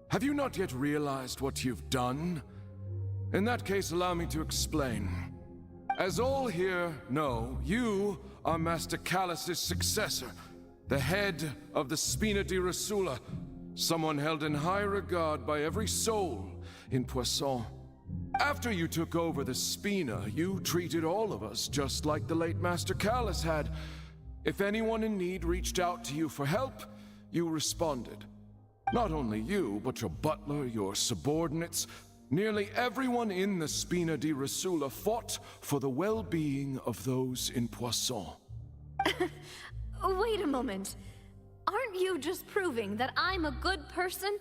have you not yet realized what you've done? In that case, allow me to explain. As all here know, you are Master Callus's successor, the head of the Spina di Rosula, someone held in high regard by every soul in Poisson. After you took over the Spina, you treated all of us just like the late Master Callus had. If anyone in need reached out to you for help, you responded. Not only you, but your butler, your subordinates, nearly everyone in the Spina di Rasula fought for the well-being of those in Poisson. Wait a moment. Aren't you just proving that I'm a good person?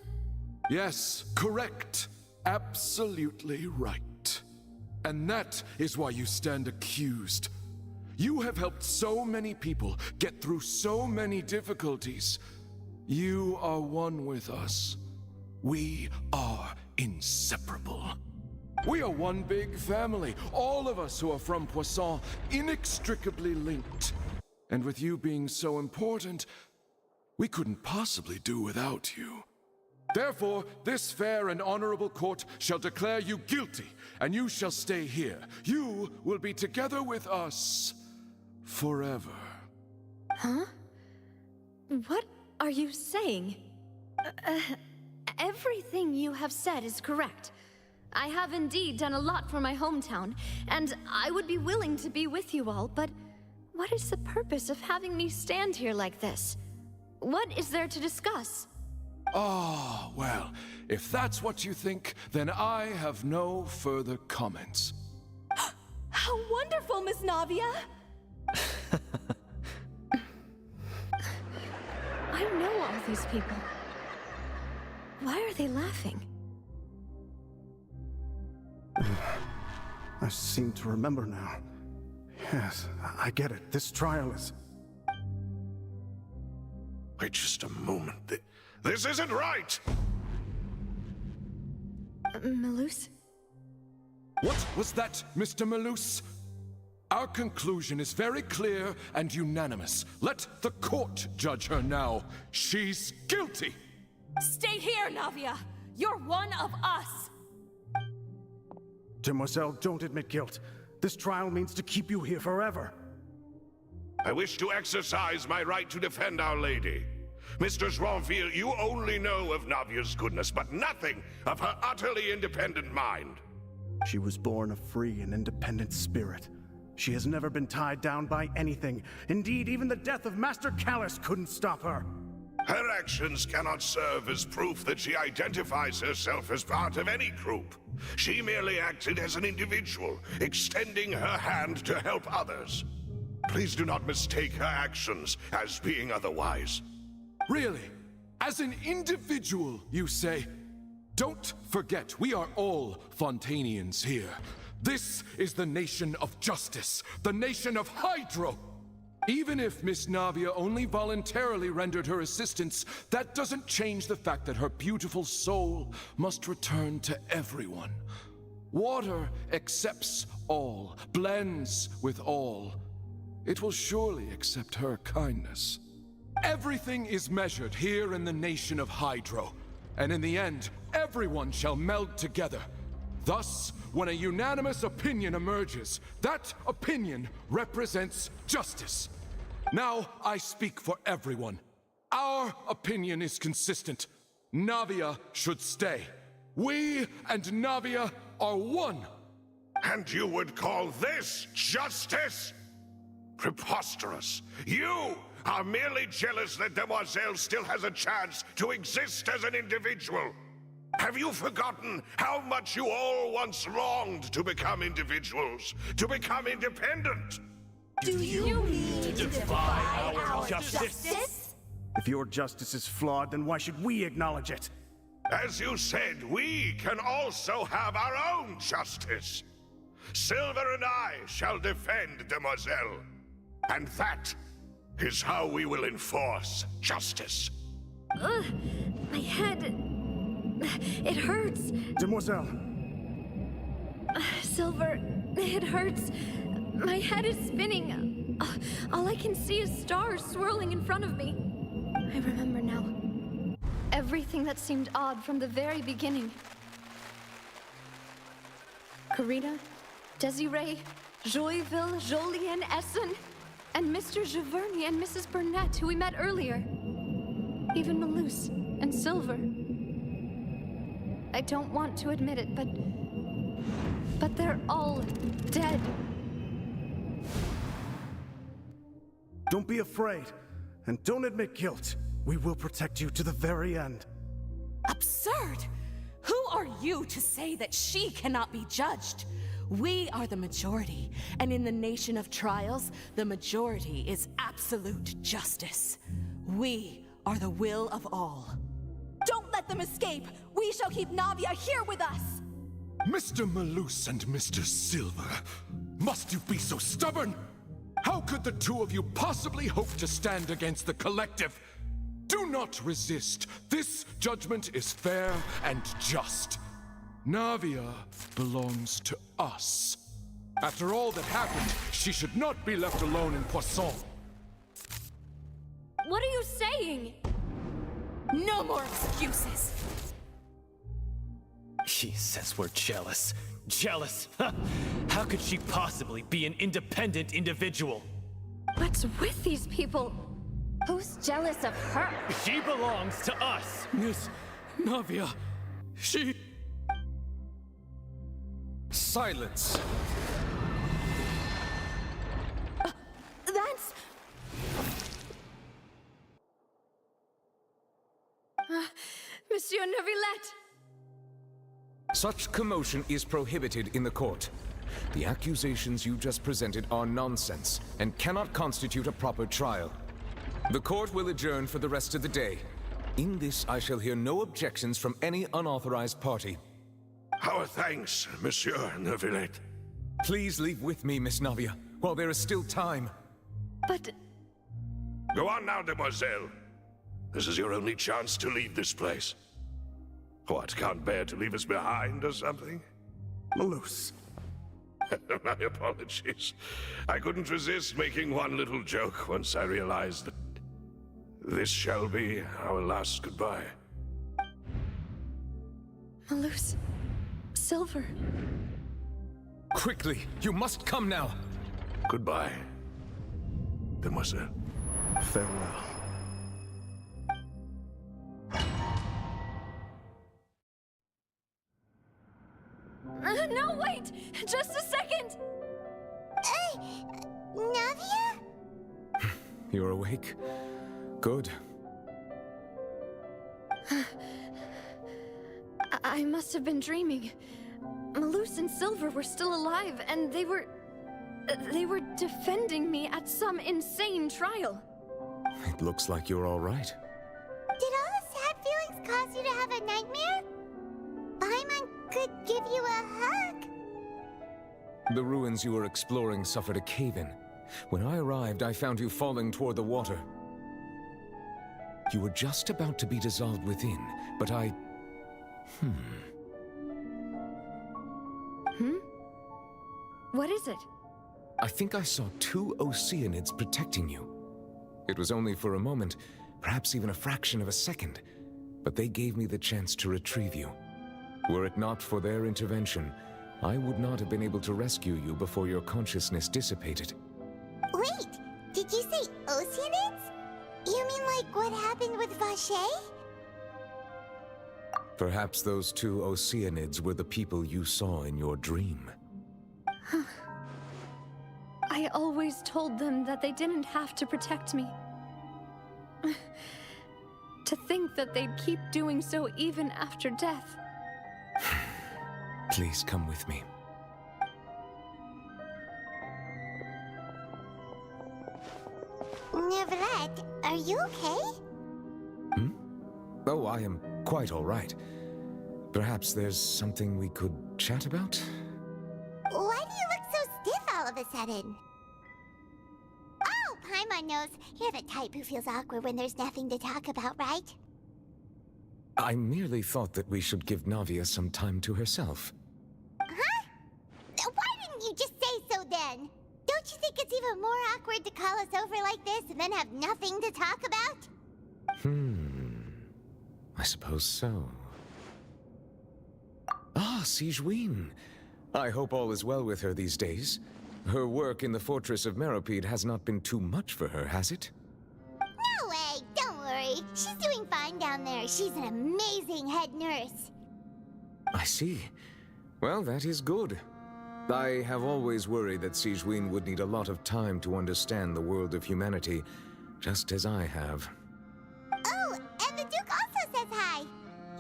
Yes, correct. Absolutely right. And that is why you stand accused. You have helped so many people get through so many difficulties. You are one with us. We are inseparable. We are one big family, all of us who are from Poisson, inextricably linked. And with you being so important, we couldn't possibly do without you. Therefore, this fair and honorable court shall declare you guilty, and you shall stay here. You will be together with us forever. Huh? What are you saying? Everything you have said is correct. I have indeed done a lot for my hometown, and I would be willing to be with you all, but what is the purpose of having me stand here like this? What is there to discuss? Ah, well, if that's what you think, then I have no further comments. How wonderful, Miss Navia! I know all these people. Why are they laughing? I seem to remember now. Yes, I get it. This trial is... Wait just a moment. This isn't right! Malus? What was that, Mr. Malus? Our conclusion is very clear and unanimous. Let the court judge her now. She's guilty! Stay here, Navia! You're one of us! Demoiselle, don't admit guilt. This trial means to keep you here forever. I wish to exercise my right to defend Our Lady. Mr. Joinville, you only know of Navia's goodness, but nothing of her utterly independent mind. She was born a free and independent spirit. She has never been tied down by anything. Indeed, even the death of Master Callus couldn't stop her. Her actions cannot serve as proof that she identifies herself as part of any group. She merely acted as an individual, extending her hand to help others. Please do not mistake her actions as being otherwise. Really? As an individual, you say? Don't forget, we are all Fontanians here. This is the nation of justice, the nation of Hydro. Even if Miss Navia only voluntarily rendered her assistance, that doesn't change the fact that her beautiful soul must return to everyone. Water accepts all, blends with all. It will surely accept her kindness. Everything is measured here in the nation of Hydro, and in the end, everyone shall meld together. Thus, when a unanimous opinion emerges, that opinion represents justice. Now I speak for everyone. Our opinion is consistent. Navia should stay. We and Navia are one. And you would call this justice? Preposterous. You are merely jealous that Demoiselle still has a chance to exist as an individual. Have you forgotten how much you all once longed to become individuals, to become independent? Do you mean to defy our justice? If your justice is flawed, then why should we acknowledge it? As you said, we can also have our own justice. Silver and I shall defend Demoiselle. And that is how we will enforce justice. My head... It hurts. Demoiselle. Silver, it hurts. My head is spinning. All I can see is stars swirling in front of me. I remember now. Everything that seemed odd from the very beginning. Karina, Desiree, Joyville, Jolien, Essen, and Mr. Giverny and Mrs. Burnett, who we met earlier. Even Malus and Silver. I don't want to admit it, but they're all dead. Don't be afraid, and don't admit guilt. We will protect you to the very end. Absurd! Who are you to say that she cannot be judged? We are the majority, and in the nation of trials, the majority is absolute justice. We are the will of all. Don't let them escape! We shall keep Navia here with us! Mr. Malus and Mr. Silver, must you be so stubborn? How could the two of you possibly hope to stand against the collective? Do not resist. This judgment is fair and just. Navia belongs to us. After all that happened, she should not be left alone in Poisson. What are you saying? No more excuses! She says we're jealous. Jealous? How could she possibly be an independent individual? What's with these people? Who's jealous of her? She belongs to us! Miss Navia, she... Silence! That's... Monsieur Neuvillette! Such commotion is prohibited in the court. The accusations you just presented are nonsense and cannot constitute a proper trial. The court will adjourn for the rest of the day. In this, I shall hear no objections from any unauthorized party. Our thanks, Monsieur Neuvillette. Please leave with me, Miss Navia, while there is still time. But... Go on now, demoiselle. This is your only chance to leave this place. What, can't bear to leave us behind or something? Malus. My apologies. I couldn't resist making one little joke once I realized that this shall be our last goodbye. Malus. Silver. Quickly, you must come now. Goodbye, demoiselle. Farewell. No, wait! Just a second! Navia? You're awake? Good. I must have been dreaming. Malus and Silver were still alive, and they were defending me at some insane trial. It looks like you're all right. Did all the sad feelings cause you to have a nightmare? Paimon could give you a hug. The ruins you were exploring suffered a cave-in. When I arrived, I found you falling toward the water. You were just about to be dissolved within, but I... What is it? I think I saw two Oceanids protecting you. It was only for a moment, perhaps even a fraction of a second, but they gave me the chance to retrieve you. Were it not for their intervention, I would not have been able to rescue you before your consciousness dissipated. Wait, did you say Oceanids? You mean like what happened with Vache? Perhaps those two Oceanids were the people you saw in your dream. I always told them that they didn't have to protect me. To think that they'd keep doing so even after death. Please come with me. Neuvillette, are you okay? Oh, I am quite all right. Perhaps there's something we could chat about? Why do you look so stiff all of a sudden? Oh, Paimon knows. You're the type who feels awkward when there's nothing to talk about, right? I merely thought that we should give Navia some time to herself. Huh? Why didn't you just say so then? Don't you think it's even more awkward to call us over like this and then have nothing to talk about? I suppose so. Ah, Jeokjone. I hope all is well with her these days. Her work in the Fortress of Meropide has not been too much for her, has it? No way! Don't worry. She's doing fine down there. She's an amazing head nurse. I see. Well, that is good. I have always worried that Jeokjone would need a lot of time to understand the world of humanity, just as I have. Oh, and the Duke also says hi.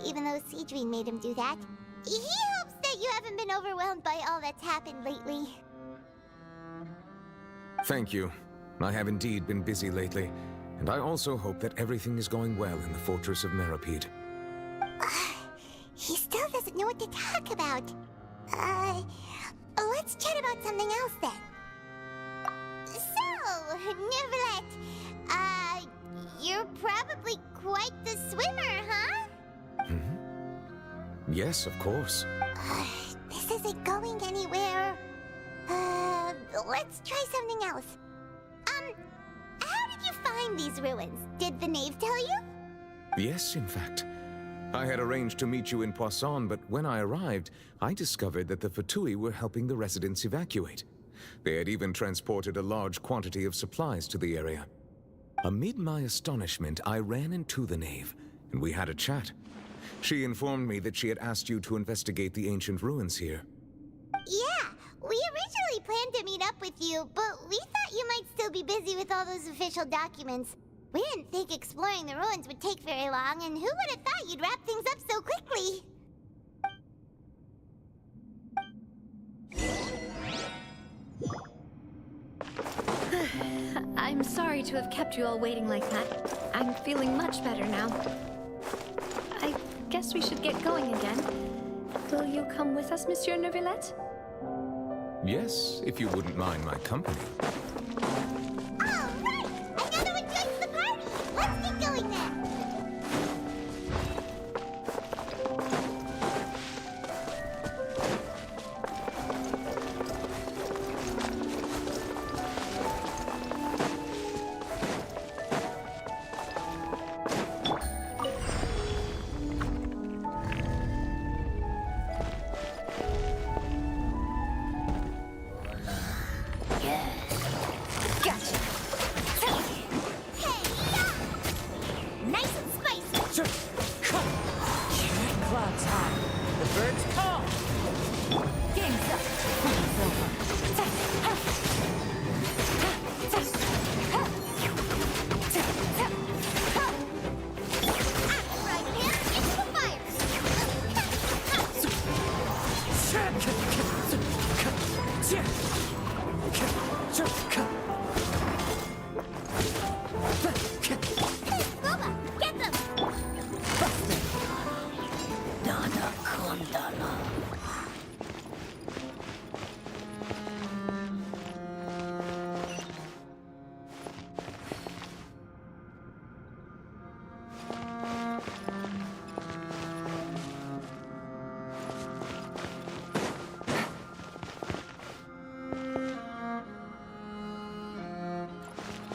Even though Jeokjone made him do that. He hopes that you haven't been overwhelmed by all that's happened lately. Thank you. I have indeed been busy lately, and I also hope that everything is going well in the fortress of Meripede. He still doesn't know what to talk about. Let's chat about something else then. So, Neuvillette, you're probably quite the swimmer, huh? Yes, of course. This isn't going anywhere. Let's try something else. How did you find these ruins? Did the knave tell you? Yes, in fact. I had arranged to meet you in Poisson, but when I arrived, I discovered that the Fatui were helping the residents evacuate. They had even transported a large quantity of supplies to the area. Amid my astonishment, I ran into the knave, and we had a chat. She informed me that she had asked you to investigate the ancient ruins here. Yeah, we originally planned to meet up with you, but we thought you might still be busy with all those official documents. We didn't think exploring the ruins would take very long, and who would have thought you'd wrap things up so quickly? I'm sorry to have kept you all waiting like that. I'm feeling much better now. I guess we should get going again. Will you come with us, Monsieur Neuvillette? Yes, if you wouldn't mind my company. All right! Another one joins the party! Let's get going then!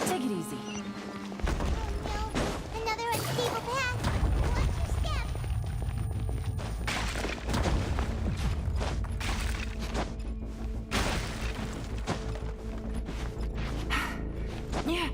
Take it easy. Another unstable path. Watch your step. Yeah.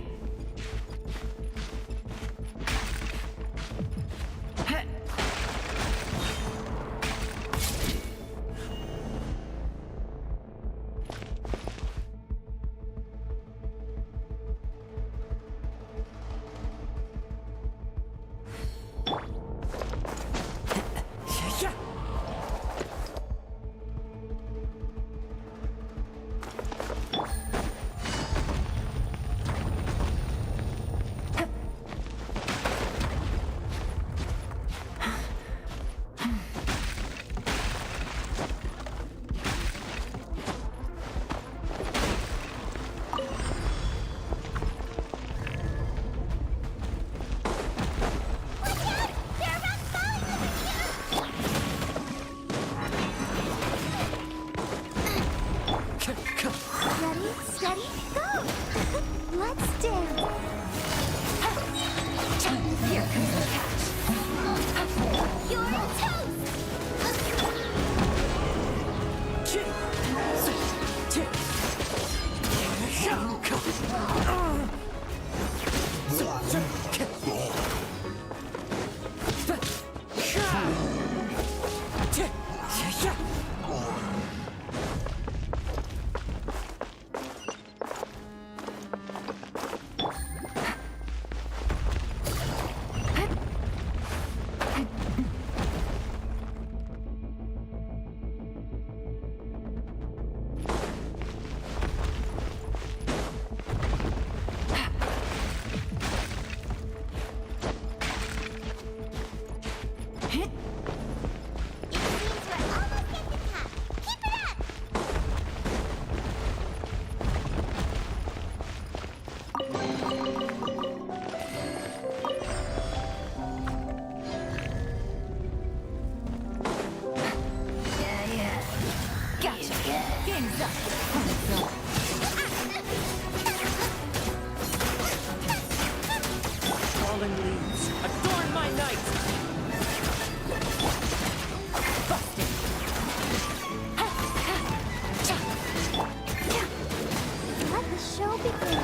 the show begin.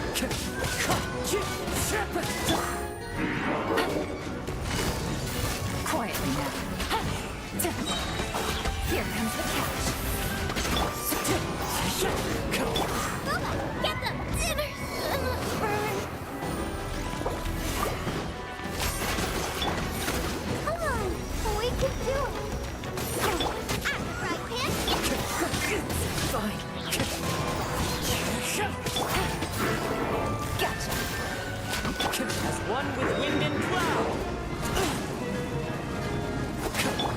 Quietly now. Here comes the catch. Bubba, get them! Come on, we can do it. Right, Pan? Fine. Gotcha. As one with wind and cloud.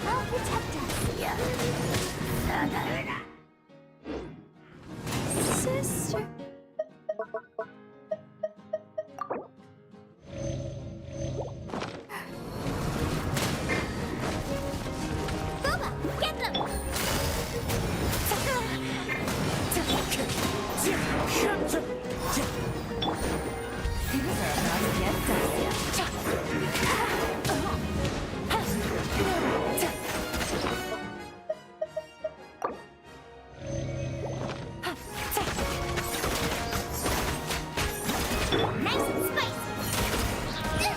I'll protect us. Yeah. Sister. Bubba, get them! Things are about to get dicey. Nice and spicy! That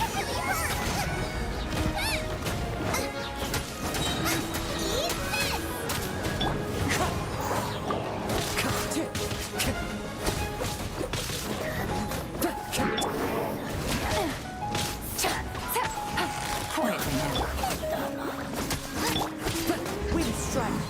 really hurt! Quietly now. Wind strike.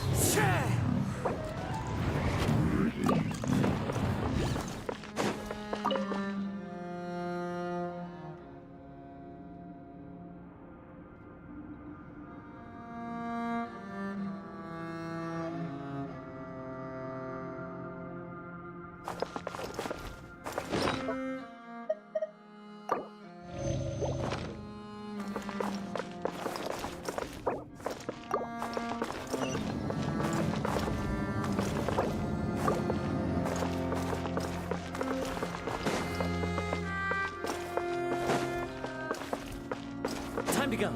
Time to go.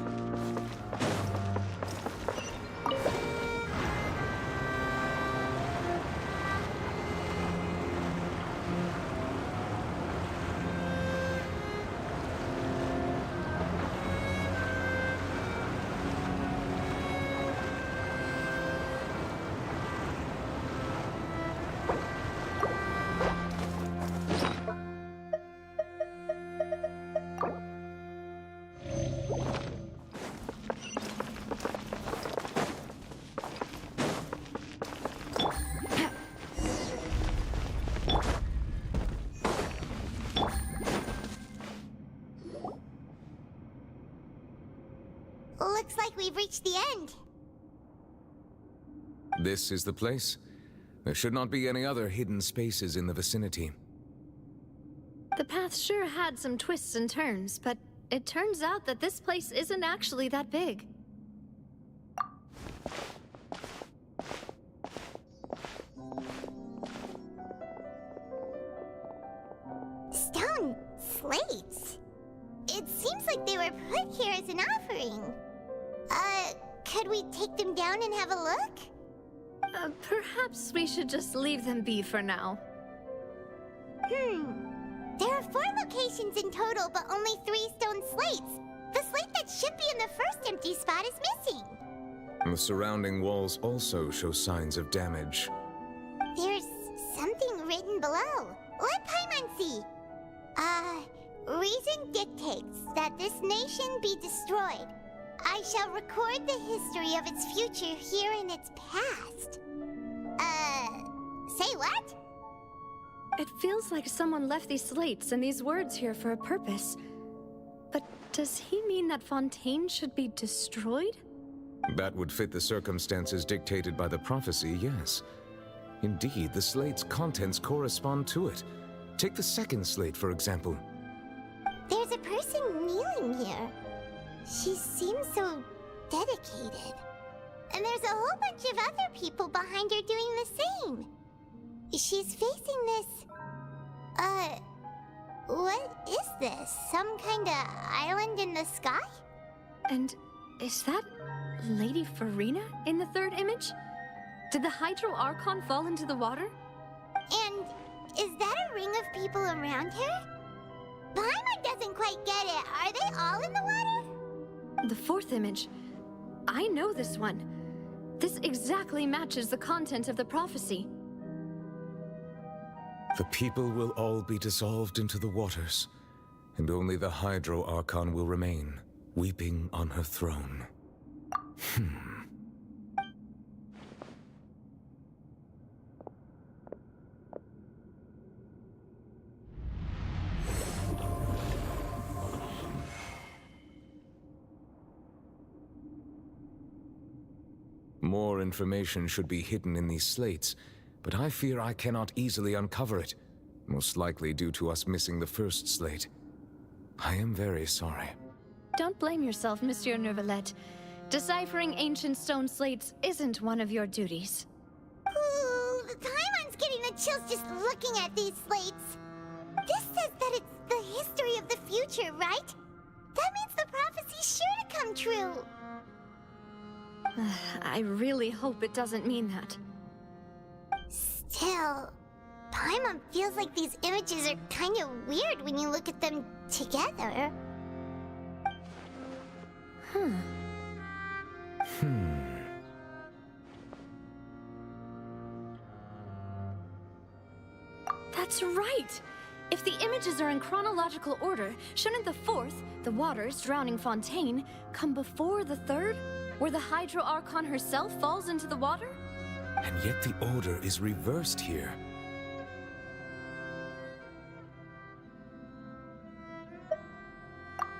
Looks like we've reached the end. This is the place. There should not be any other hidden spaces in the vicinity. The path sure had some twists and turns, but it turns out that this place isn't actually that big. Stone slates. It seems like they were put here as an offering. Could we take them down and have a look? Perhaps we should just leave them be for now. There are 4 locations in total, but only 3 stone slates. The slate that should be in the first empty spot is missing. The surrounding walls also show signs of damage. There's something written below. Let Paimon see. Reason dictates that this nation be destroyed. I shall record the history of its future here in its past. Say what? It feels like someone left these slates and these words here for a purpose. But does he mean that Fontaine should be destroyed? That would fit the circumstances dictated by the prophecy, yes. Indeed, the slate's contents correspond to it. Take the second slate, for example. There's a person kneeling here. She seems so dedicated. And there's a whole bunch of other people behind her doing the same. She's facing this... what is this? Some kind of island in the sky? And is that Lady Farina in the third image? Did the Hydro Archon fall into the water? And is that people around her? Paimon doesn't quite get it. Are they all in the water? The fourth image. I know this one. This exactly matches the content of the prophecy. The people will all be dissolved into the waters, and only the Hydro Archon will remain, weeping on her throne. More information should be hidden in these slates, but I fear I cannot easily uncover it, most likely due to us missing the first slate. I am very sorry. Don't blame yourself, Monsieur Neuvillette. Deciphering ancient stone slates isn't one of your duties. Ooh, Paimon's getting the chills just looking at these slates. This says that it's the history of the future, right? That means the prophecy's sure to come true. I really hope it doesn't mean that. Still, Paimon feels like these images are kind of weird when you look at them together. That's right! If the images are in chronological order, shouldn't the fourth, the waters drowning Fontaine, come before the third, where the Hydro Archon herself falls into the water? And yet the order is reversed here.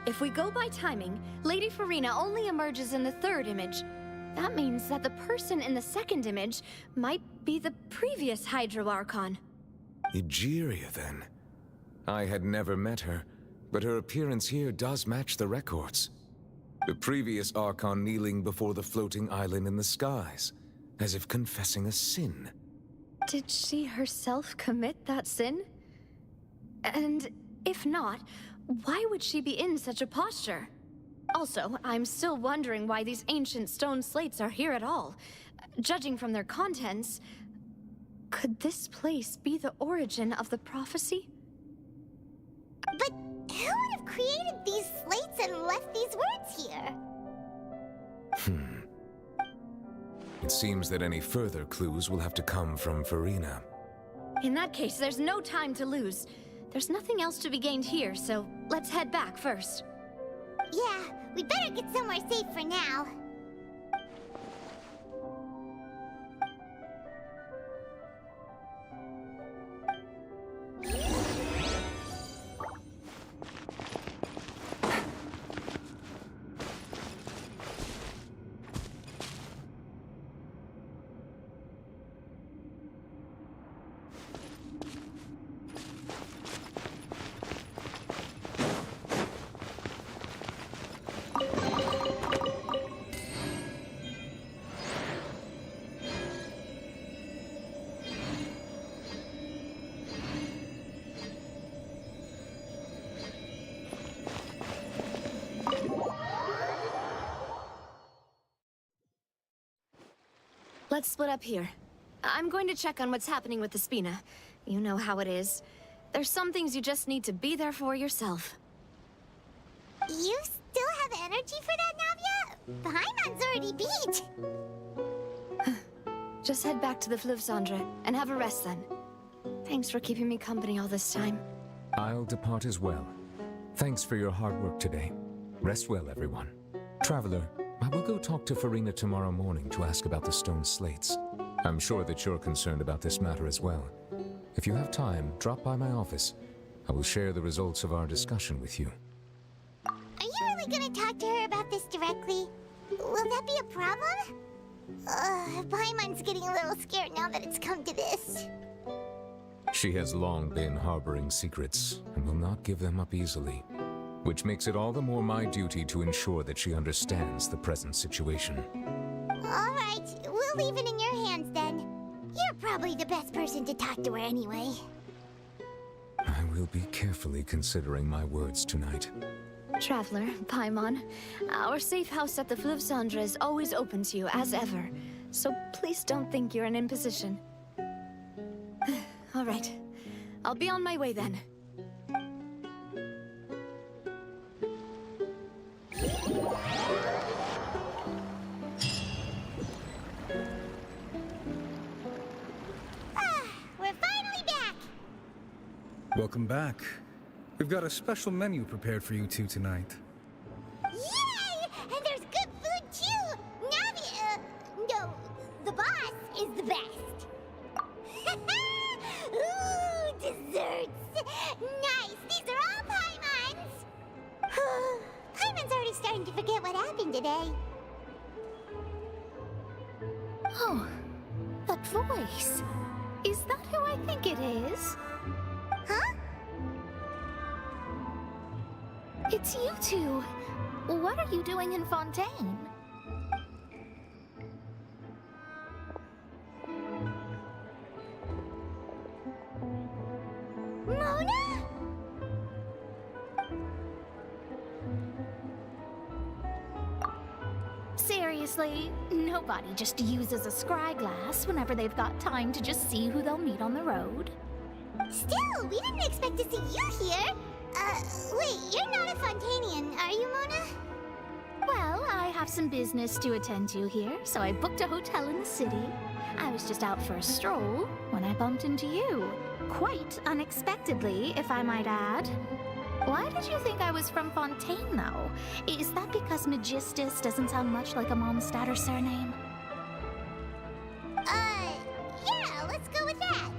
If we go by timing, Lady Farina only emerges in the third image. That means that the person in the second image might be the previous Hydro Archon. Egeria, then. I had never met her, but her appearance here does match the records. The previous Archon kneeling before the floating island in the skies, as if confessing a sin. Did she herself commit that sin? And if not, why would she be in such a posture? Also, I'm still wondering why these ancient stone slates are here at all. Judging from their contents, could this place be the origin of the prophecy? But who would have created these slates and left these words here? It seems that any further clues will have to come from Farina. In that case, there's no time to lose. There's nothing else to be gained here, so let's head back first. Yeah, we better get somewhere safe for now. Let's split up here. I'm going to check on what's happening with the Spina. You know how it is. There's some things you just need to be there for yourself. You still have energy for that, Navia? Paimon's already beat. Just head back to the Fleuve Cendre and have a rest then. Thanks for keeping me company all this time. I'll depart as well. Thanks for your hard work today. Rest well, everyone. Traveler, I will go talk to Farina tomorrow morning to ask about the stone slates. I'm sure that you're concerned about this matter as well. If you have time, drop by my office. I will share the results of our discussion with you. Are you really gonna talk to her about this directly? Will that be a problem? Paimon's getting a little scared now that it's come to this. She has long been harboring secrets and will not give them up easily, which makes it all the more my duty to ensure that she understands the present situation. All right, we'll leave it in your hands then. You're probably the best person to talk to her anyway. I will be carefully considering my words tonight. Traveler, Paimon, our safe house at the Fleuve Cendre is always open to you, as ever. So please don't think you're an imposition. All right, I'll be on my way then. We're finally back! Welcome back. We've got a special menu prepared for you two tonight. Yay! And there's good food too! Navi, no, the boss is the best. Ooh, desserts! Nice! These are all Paimon's! Paimon's already starting to forget what happened today. Oh, that voice. Is that who I think it is? Huh? It's you two. What are you doing in Fontaine? Mona? Seriously, nobody just uses a scry glass whenever they've got time to just see who they'll meet on the road. Still, we didn't expect to see you here. Wait, you're not a Fontanian, are you, Mona? Well, I have some business to attend to here, so I booked a hotel in the city. I was just out for a stroll when I bumped into you. Quite unexpectedly, if I might add. Why did you think I was from Fontaine, though? Is that because Magistus doesn't sound much like a Mondstadter surname? Yeah, let's go with that.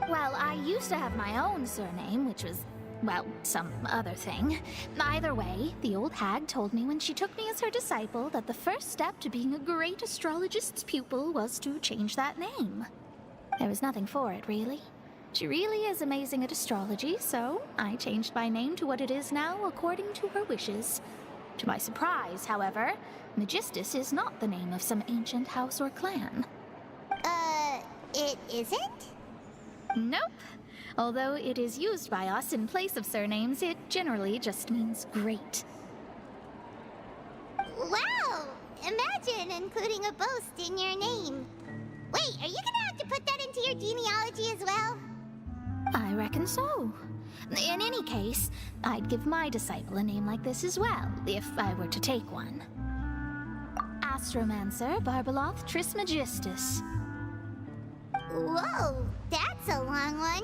Well, I used to have my own surname, which was, well, some other thing. Either way, the old hag told me when she took me as her disciple that the first step to being a great astrologist's pupil was to change that name. There was nothing for it, really. She really is amazing at astrology, so I changed my name to what it is now according to her wishes. To my surprise, however, Magistus is not the name of some ancient house or clan. It isn't? Nope. Although it is used by us in place of surnames, it generally just means great. Wow! Imagine including a boast in your name. Wait, are you gonna have to put that into your genealogy as well? I reckon so. In any case, I'd give my disciple a name like this as well, if I were to take one. Astromancer Barbeloth Trismegistus. Whoa, that's a long one.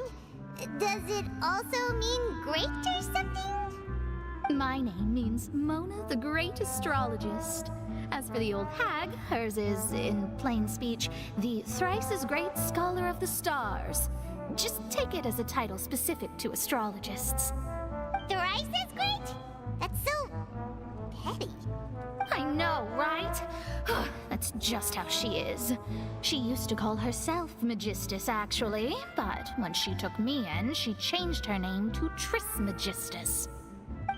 Does it also mean great or something? My name means Mona the Great Astrologist. As for the old hag, hers is, in plain speech, the thrice-as-great Scholar of the Stars. Just take it as a title specific to astrologists. Thrice as great? That's so petty. I know, right? That's just how she is. She used to call herself Magistus, actually, but when she took me in, she changed her name to Trismegistus.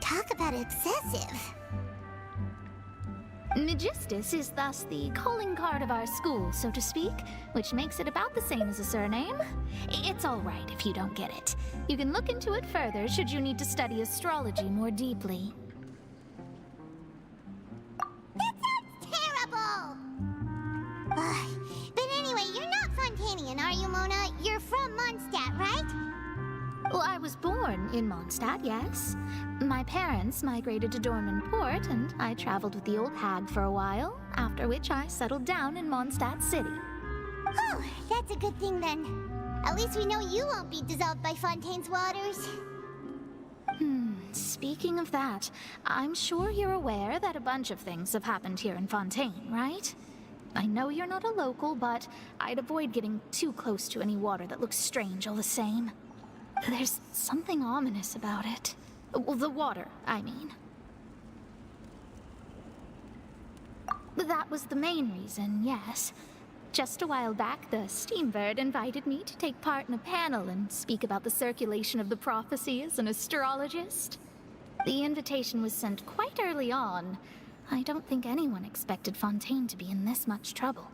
Talk about excessive. Magistus is thus the calling card of our school, so to speak, which makes it about the same as a surname. It's all right if you don't get it. You can look into it further should you need to study astrology more deeply. That sounds terrible! But anyway, you're not Fontanian, are you, Mona? You're from Mondstadt, right? Well, I was born in Mondstadt, yes. My parents migrated to Dorman Port, and I traveled with the old hag for a while, after which I settled down in Mondstadt City. Oh, that's a good thing then. At least we know you won't be dissolved by Fontaine's waters. Speaking of that, I'm sure you're aware that a bunch of things have happened here in Fontaine, right? I know you're not a local, but I'd avoid getting too close to any water that looks strange all the same. There's something ominous about it. Well, the water, I mean. That was the main reason, yes. Just a while back, the Steambird invited me to take part in a panel and speak about the circulation of the prophecy as an astrologist. The invitation was sent quite early on. I don't think anyone expected Fontaine to be in this much trouble.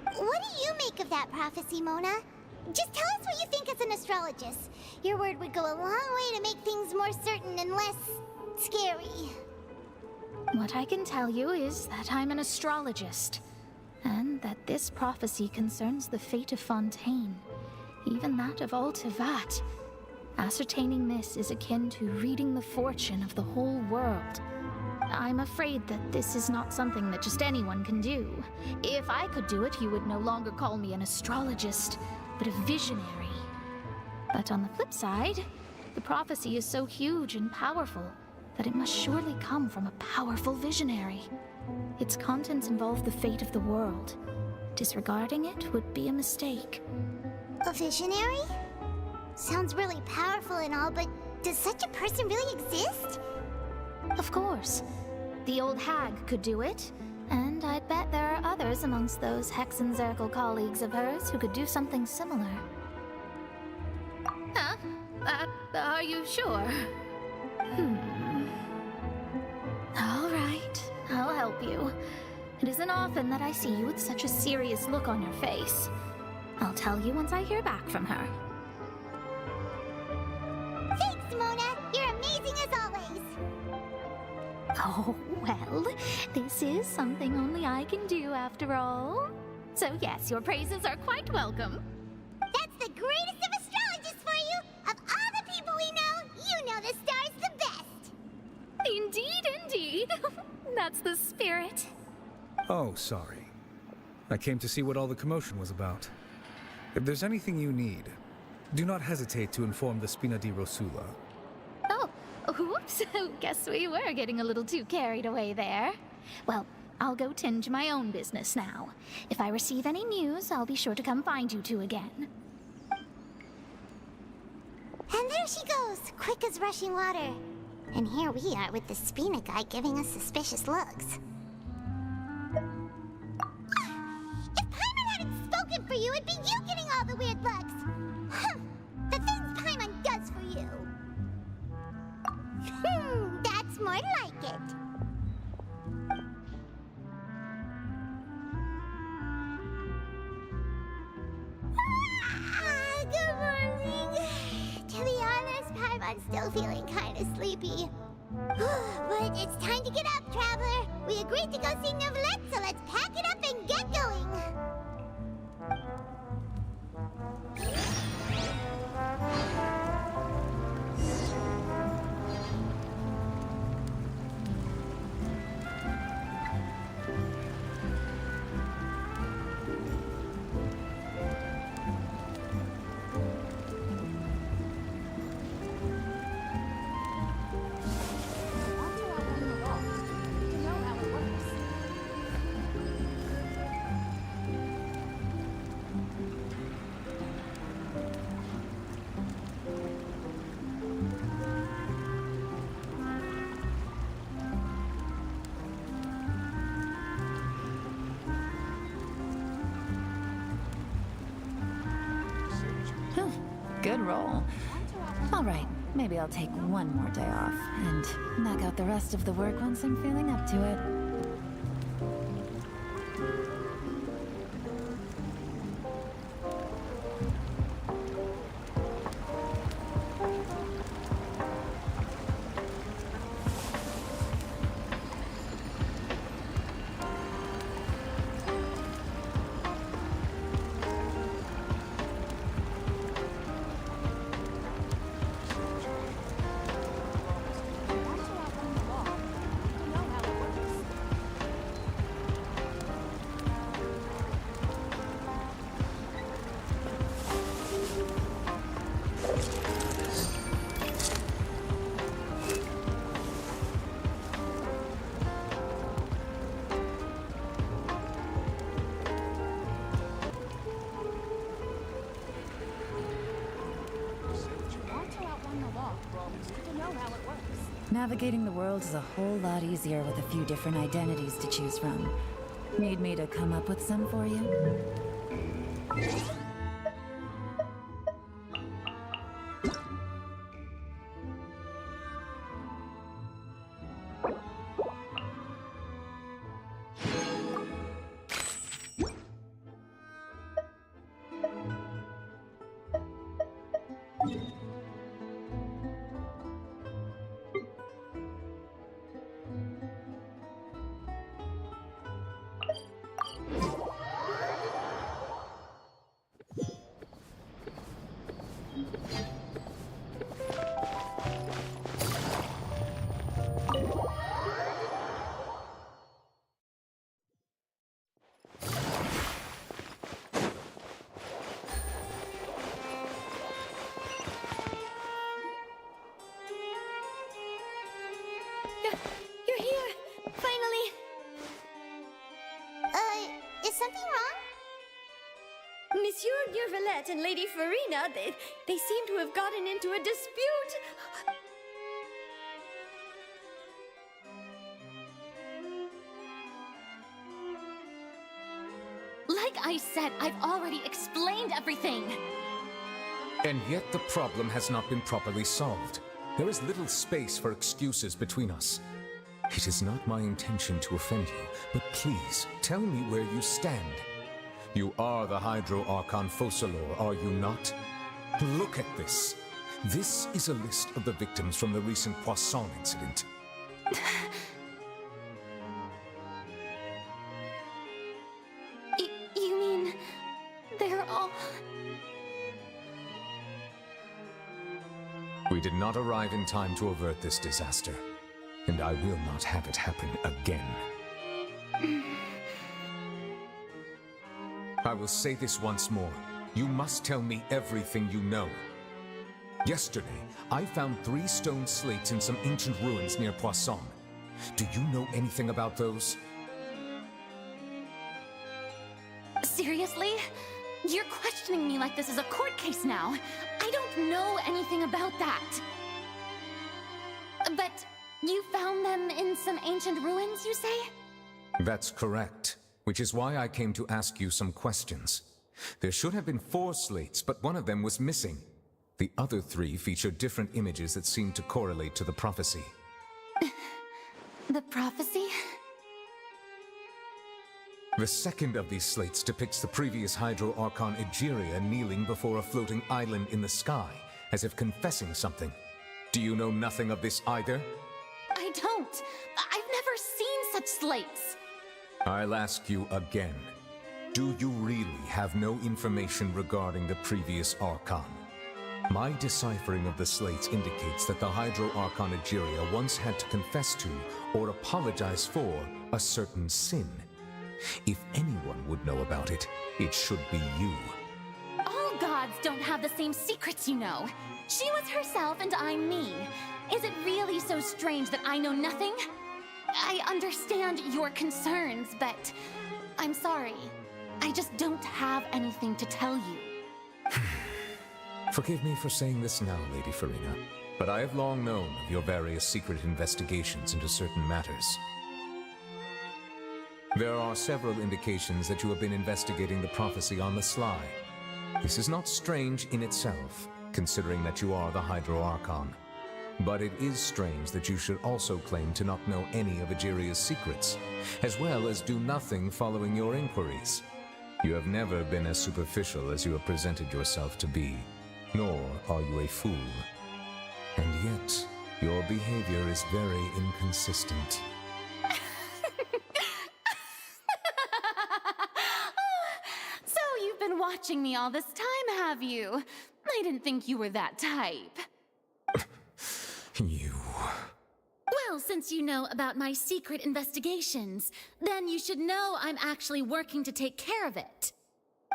What do you make of that prophecy, Mona? Just tell us what you think as an astrologist. Your word would go a long way to make things more certain and less scary. What I can tell you is that I'm an astrologist, and that this prophecy concerns the fate of Fontaine, even that of all Tevat. Ascertaining this is akin to reading the fortune of the whole world. I'm afraid that this is not something that just anyone can do. If I could do it, you would no longer call me an astrologist, but a visionary. But on the flip side, the prophecy is so huge and powerful that it must surely come from a powerful visionary. Its contents involve the fate of the world. Disregarding it would be a mistake. A visionary? Sounds really powerful and all, but does such a person really exist? Of course. The old hag could do it, and I'd bet there are others amongst those Hex and Zirkel colleagues of hers who could do something similar. Huh? Are you sure? All right, I'll help you. It isn't often that I see you with such a serious look on your face. I'll tell you once I hear back from her. Thanks, Mona! You're amazing as always! Oh, well, this is something only I can do after all. So yes, your praises are quite welcome. That's the greatest of astrologists for you! Of all the people we know, you know the star's the best! Indeed, indeed. That's the spirit. Oh, sorry. I came to see what all the commotion was about. If there's anything you need, do not hesitate to inform the Spina di Rosula. Oh, whoops. Guess we were getting a little too carried away there. Well, I'll go tend to my own business now. If I receive any news, I'll be sure to come find you two again. And there she goes, quick as rushing water. And here we are with the Spina guy giving us suspicious looks. If Paimon hadn't spoken for you, it'd be you getting all the weird looks. The things Paimon does for you. That's more like it. Good morning. To be honest, Paimon's still feeling kind of sleepy. But it's time to get up, traveler. We agreed to go see Neuvillette, so let's pack it up and get going. Good roll. All right, maybe I'll take one more day off and knock out the rest of the work once I'm feeling up to it. Navigating the world is a whole lot easier with a few different identities to choose from. Need me to come up with some for you? something wrong? Monsieur Neurvalette and Lady Farina, they seem to have gotten into a dispute. Like I said, I've already explained everything. And yet the problem has not been properly solved. There is little space for excuses between us. It is not my intention to offend you, but please, tell me where you stand. You are the Hydro Archon Focalor, are you not? Look at this. This is a list of the victims from the recent Poisson incident. You mean... they're all... We did not arrive in time to avert this disaster, and I will not have it happen again. I will say this once more. You must tell me everything you know. Yesterday, I found 3 stone slates in some ancient ruins near Poisson. Do you know anything about those? Seriously? You're questioning me like this is a court case now. I don't know anything about that. But you found them in some ancient ruins, you say? That's correct, which is why I came to ask you some questions. There should have been 4 slates, but one of them was missing. The other 3 feature different images that seem to correlate to the prophecy. The prophecy? The second of these slates depicts the previous Hydro Archon Egeria kneeling before a floating island in the sky, as if confessing something. Do you know nothing of this either? I don't. I've never seen such slates. I'll ask you again. Do you really have no information regarding the previous Archon? My deciphering of the slates indicates that the Hydro Archon Egeria once had to confess to, or apologize for, a certain sin. If anyone would know about it, it should be you. All gods don't have the same secrets, you know. She was herself and I'm me. Is it really so strange that I know nothing? I understand your concerns, but I'm sorry. I just don't have anything to tell you. Forgive me for saying this now, Lady Farina, but I have long known of your various secret investigations into certain matters. There are several indications that you have been investigating the prophecy on the sly. This is not strange in itself, considering that you are the Hydro Archon. But it is strange that you should also claim to not know any of Egeria's secrets, as well as do nothing following your inquiries. You have never been as superficial as you have presented yourself to be, nor are you a fool. And yet, your behavior is very inconsistent. So you've been watching me all this time, have you? I didn't think you were that type. You... Well, since you know about my secret investigations, then you should know I'm actually working to take care of it.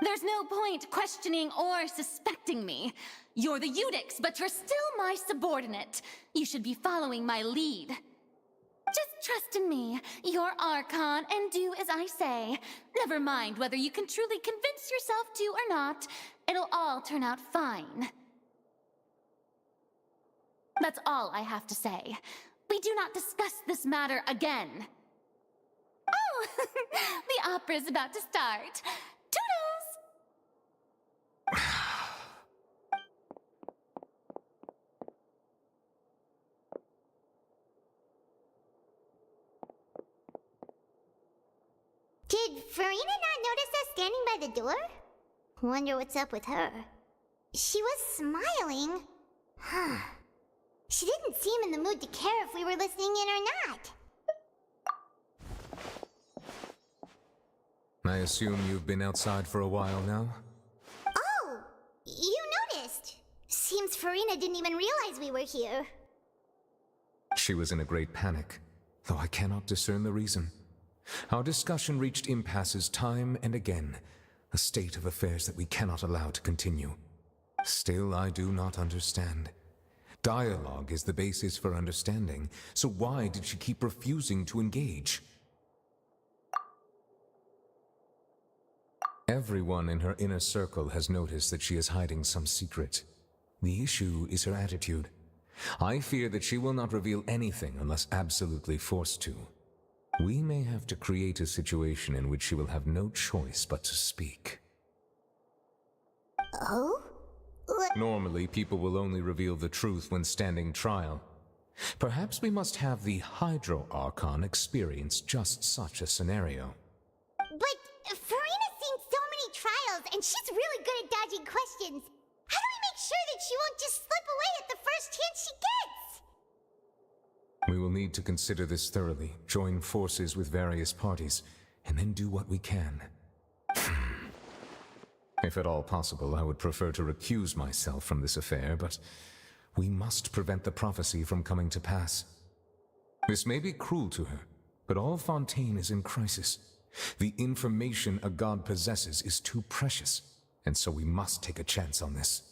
There's no point questioning or suspecting me. You're the Eudix, but you're still my subordinate. You should be following my lead. Just trust in me, you're Archon, and do as I say. Never mind whether you can truly convince yourself to or not. It'll all turn out fine. That's all I have to say. We do not discuss this matter again. Oh, the opera's about to start. Toodles! Did Farina not notice us standing by the door? Wonder what's up with her. She was smiling. Huh. She didn't seem in the mood to care if we were listening in or not. I assume you've been outside for a while now? Oh, you noticed. Seems Farina didn't even realize we were here. She was in a great panic, though I cannot discern the reason. Our discussion reached impasses time and again, a state of affairs that we cannot allow to continue. Still, I do not understand. Dialogue is the basis for understanding, so why did she keep refusing to engage? Everyone in her inner circle has noticed that she is hiding some secret. The issue is her attitude. I fear that she will not reveal anything unless absolutely forced to. We may have to create a situation in which she will have no choice but to speak. Oh? Normally, people will only reveal the truth when standing trial. Perhaps we must have the Hydro Archon experience just such a scenario. But Farina's seen so many trials, and she's really good at dodging questions. How do we make sure that she won't just slip away at the first chance she gets? We will need to consider this thoroughly, join forces with various parties, and then do what we can. If at all possible, I would prefer to recuse myself from this affair, but we must prevent the prophecy from coming to pass. This may be cruel to her, but all Fontaine is in crisis. The information a god possesses is too precious, and so we must take a chance on this.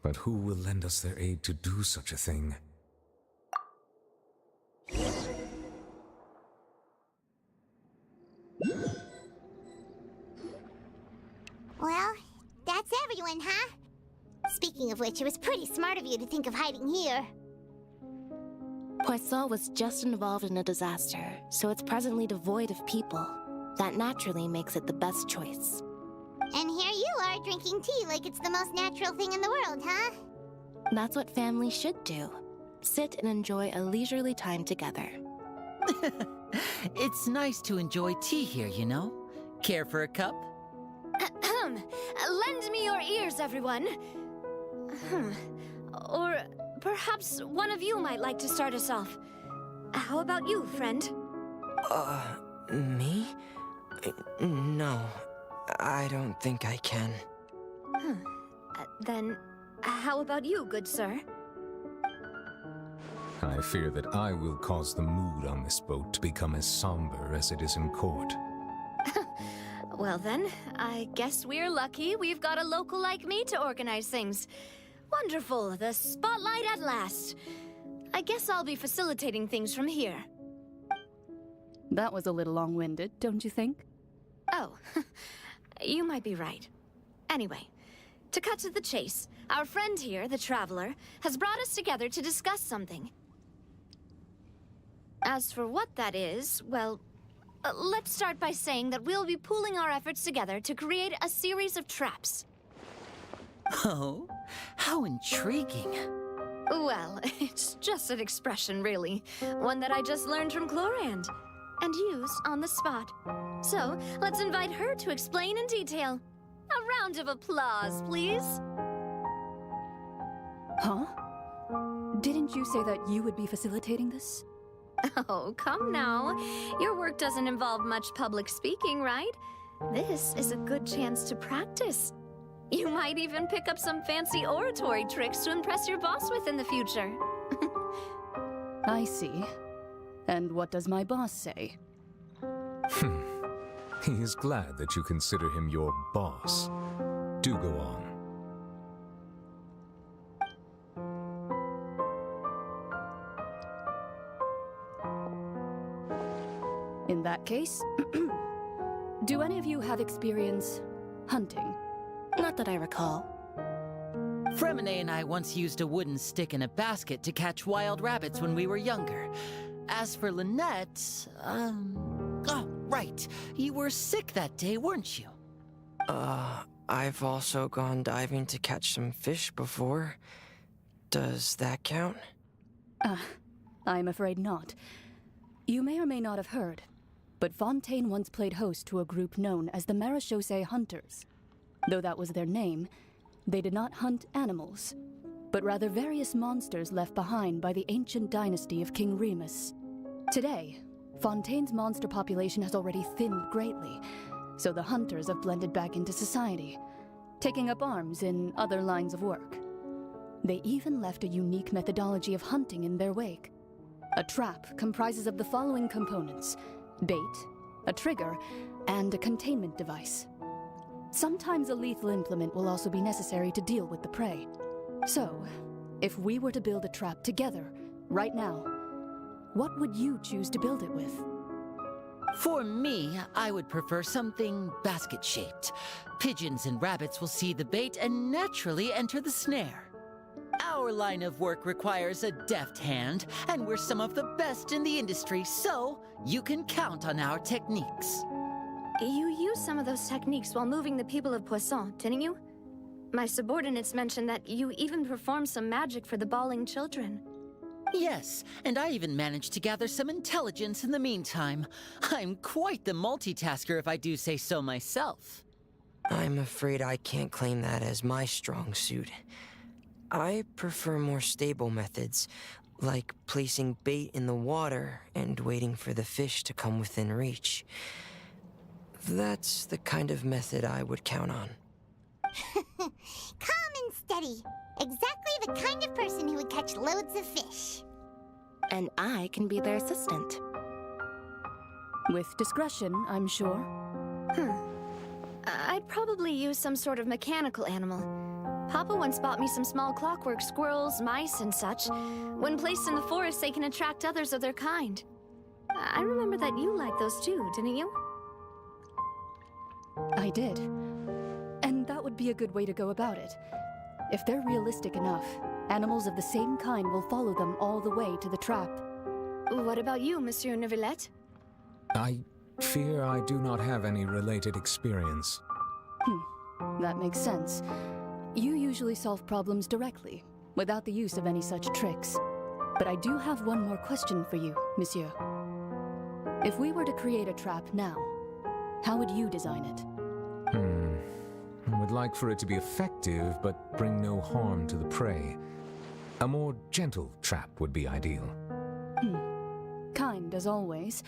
But who will lend us their aid to do such a thing? Well, that's everyone, huh? Speaking of which, it was pretty smart of you to think of hiding here. Poisson was just involved in a disaster, so it's presently devoid of people. That naturally makes it the best choice. And here you are drinking tea like it's the most natural thing in the world, huh? That's what family should do. Sit and enjoy a leisurely time together. It's nice to enjoy tea here, you know? Care for a cup? Lend me your ears, everyone. Or perhaps one of you might like to start us off. How about you, friend? Me? No, I don't think I can. Then, how about you, good sir? I fear that I will cause the mood on this boat to become as somber as it is in court. Well then, I guess we're lucky we've got a local like me to organize things. Wonderful, the spotlight at last. I guess I'll be facilitating things from here. That was a little long-winded, don't you think? Oh, you might be right. Anyway, to cut to the chase, our friend here, the Traveler, has brought us together to discuss something. As for what that is, well, let's start by saying that we'll be pooling our efforts together to create a series of traps. Oh, how intriguing. Well, it's just an expression, really. One that I just learned from Chlorand, and used on the spot. So, let's invite her to explain in detail. A round of applause, please. Huh? Didn't you say that you would be facilitating this? Oh, come now. Your work doesn't involve much public speaking, right? This is a good chance to practice. You might even pick up some fancy oratory tricks to impress your boss with in the future. I see. And what does my boss say? He is glad that you consider him your boss. Do go on. In that case, do any of you have experience hunting? Not that I recall. Fremine and I once used a wooden stick in a basket to catch wild rabbits when we were younger. As for Lynette, oh, right. You were sick that day, weren't you? I've also gone diving to catch some fish before. Does that count? I'm afraid not. You may or may not have heard, but Fontaine once played host to a group known as the Marechaussee Hunters. Though that was their name, they did not hunt animals, but rather various monsters left behind by the ancient dynasty of King Remus. Today, Fontaine's monster population has already thinned greatly, so the hunters have blended back into society, taking up arms in other lines of work. They even left a unique methodology of hunting in their wake. A trap comprises of the following components: bait, a trigger, and a containment device. Sometimes a lethal implement will also be necessary to deal with the prey. So, if we were to build a trap together, right now, what would you choose to build it with? For me, I would prefer something basket-shaped. Pigeons and rabbits will see the bait and naturally enter the snare. Our line of work requires a deft hand, and we're some of the best in the industry, so you can count on our techniques. You used some of those techniques while moving the people of Poisson, didn't you? My subordinates mentioned that you even performed some magic for the bawling children. Yes, and I even managed to gather some intelligence in the meantime. I'm quite the multitasker if I do say so myself. I'm afraid I can't claim that as my strong suit. I prefer more stable methods, like placing bait in the water and waiting for the fish to come within reach. That's the kind of method I would count on. Calm and steady. Exactly the kind of person who would catch loads of fish. And I can be their assistant. With discretion, I'm sure. I'd probably use some sort of mechanical animal. Papa once bought me some small clockwork squirrels, mice, and such. When placed in the forest, they can attract others of their kind. I remember that you liked those too, didn't you? I did. And that would be a good way to go about it. If they're realistic enough, animals of the same kind will follow them all the way to the trap. What about you, Monsieur Neuvillette? I fear I do not have any related experience. That makes sense. You usually solve problems directly, without the use of any such tricks. But I do have one more question for you, Monsieur. If we were to create a trap now, how would you design it? I would like for it to be effective, but bring no harm to the prey. A more gentle trap would be ideal. Kind, as always.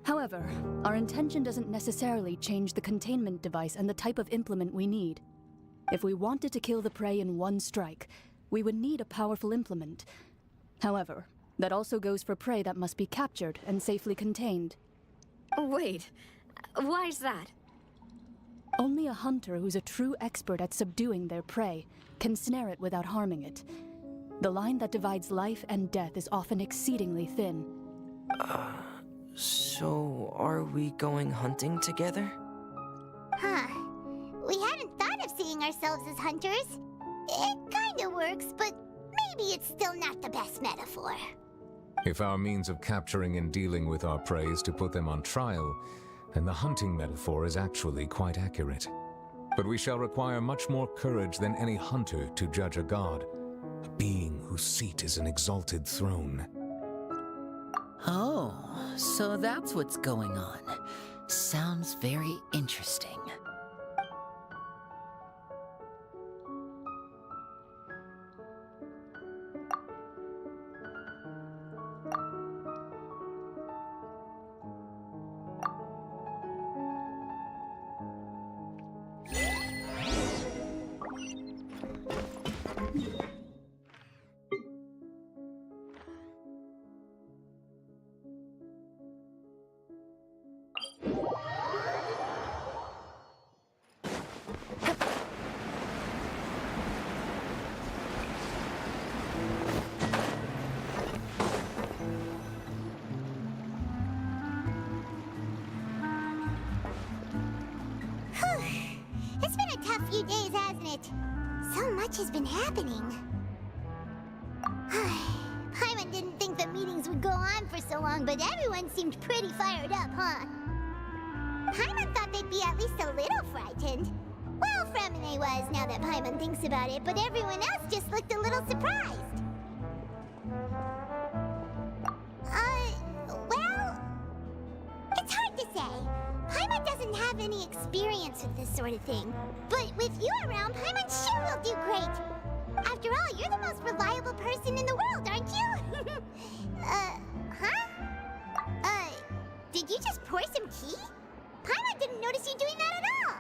However, our intention doesn't necessarily change the containment device and the type of implement we need. If we wanted to kill the prey in one strike, we would need a powerful implement. However, that also goes for prey that must be captured and safely contained. Wait, why's that? Only a hunter who's a true expert at subduing their prey can snare it without harming it. The line that divides life and death is often exceedingly thin. So are we going hunting together? We hadn't thought of seeing ourselves as hunters. It kinda works, but maybe it's still not the best metaphor. If our means of capturing and dealing with our prey is to put them on trial, then the hunting metaphor is actually quite accurate. But we shall require much more courage than any hunter to judge a god, a being whose seat is an exalted throne. Oh, so that's what's going on. Sounds very interesting. It's been a tough few days, hasn't it? So much has been happening. Paimon didn't think the meetings would go on for so long, but everyone seemed pretty fired up, huh? Paimon thought they'd be at least a little frightened. Well, Fremine was, now that Paimon thinks about it, but everyone else just looked a little surprised. Well, it's hard to say. Paimon doesn't have any experience with this sort of thing. But with you around, Paimon sure will do great. After all, you're the most reliable person in the world, aren't you? Did you just pour some tea? Paimon didn't notice you doing that at all.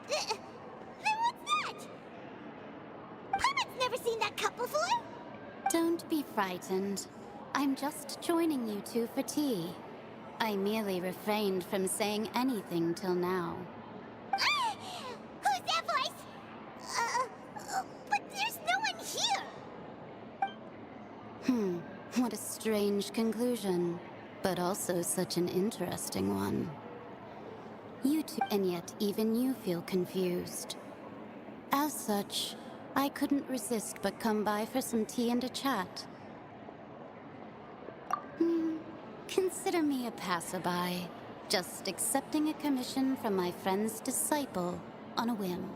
Then what's that? Paimon's never seen that cup before. Don't be frightened. I'm just joining you two for tea. I merely refrained from saying anything till now. Who's that voice? But there's no one here. What a strange conclusion. but also such an interesting one. You two, and yet even you feel confused. As such, I couldn't resist but come by for some tea and a chat. Consider me a passerby, just accepting a commission from my friend's disciple on a whim.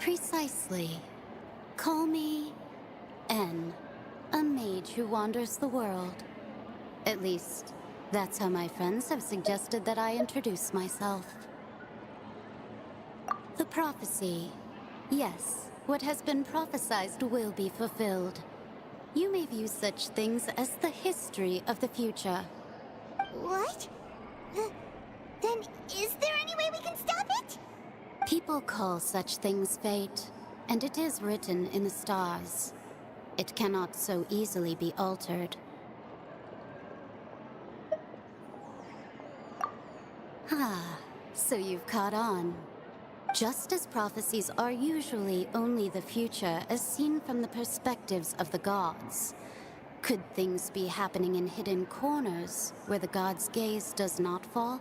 Precisely. Call me N, a mage who wanders the world. At least, that's how my friends have suggested that I introduce myself. The prophecy. Yes, what has been prophesied will be fulfilled. You may view such things as the history of the future. What? Then is there any way we can stop it? People call such things fate, and it is written in the stars. It cannot so easily be altered. Ah, so you've caught on. Just as prophecies are usually only the future as seen from the perspectives of the gods, could things be happening in hidden corners where the gods' gaze does not fall?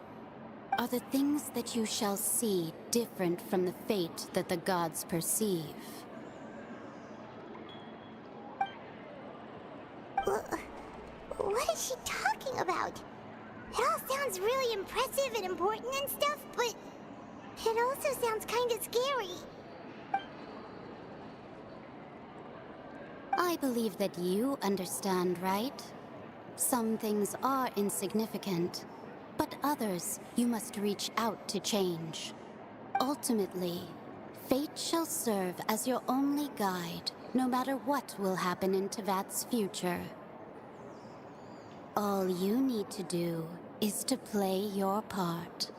Are the things that you shall see different from the fate that the gods perceive? What is she talking about? It all sounds really impressive and important and stuff, but it also sounds kind of scary. I believe that you understand, right? Some things are insignificant, but others you must reach out to change. Ultimately, fate shall serve as your only guide, no matter what will happen in Tevat's future. All you need to do is to play your part.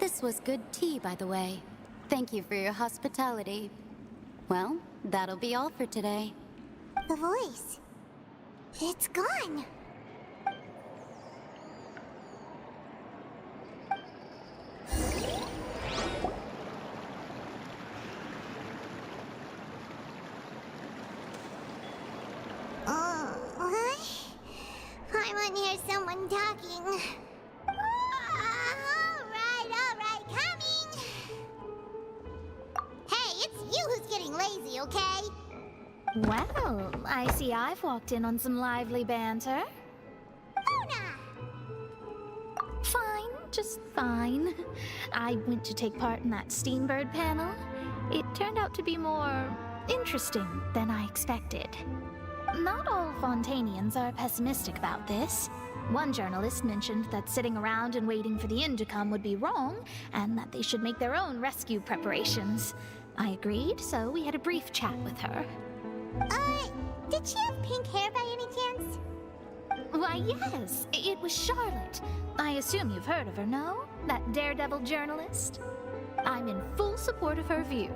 This was good tea, by the way. Thank you for your hospitality. Well, that'll be all for today. The voice. It's gone. I want to hear someone talking. All right, coming. Hey, it's you who's getting lazy, okay? Well, I see I've walked in on some lively banter. Fine, just fine. I went to take part in that Steambird panel. It turned out to be more interesting than I expected. Not all Fontainians are pessimistic about this. One journalist mentioned that sitting around and waiting for the end to come would be wrong, and that they should make their own rescue preparations. I agreed, so we had a brief chat with her. Did she have pink hair by any chance? Why, yes. It was Charlotte. I assume you've heard of her, no? That daredevil journalist? I'm in full support of her view.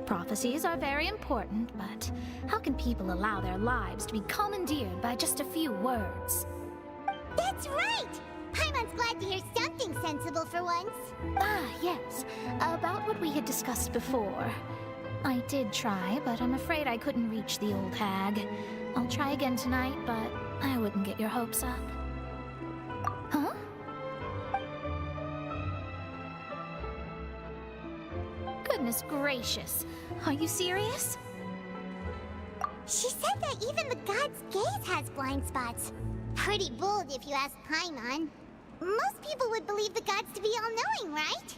Prophecies are very important, but how can people allow their lives to be commandeered by just a few words? That's right! Paimon's glad to hear something sensible for once. Ah, yes. About what we had discussed before. I did try, but I'm afraid I couldn't reach the old hag. I'll try again tonight, but I wouldn't get your hopes up. Huh? Goodness gracious. Are you serious? She said that even the god's gaze has blind spots. Pretty bold if you ask Paimon. Most people would believe the gods to be all-knowing, right?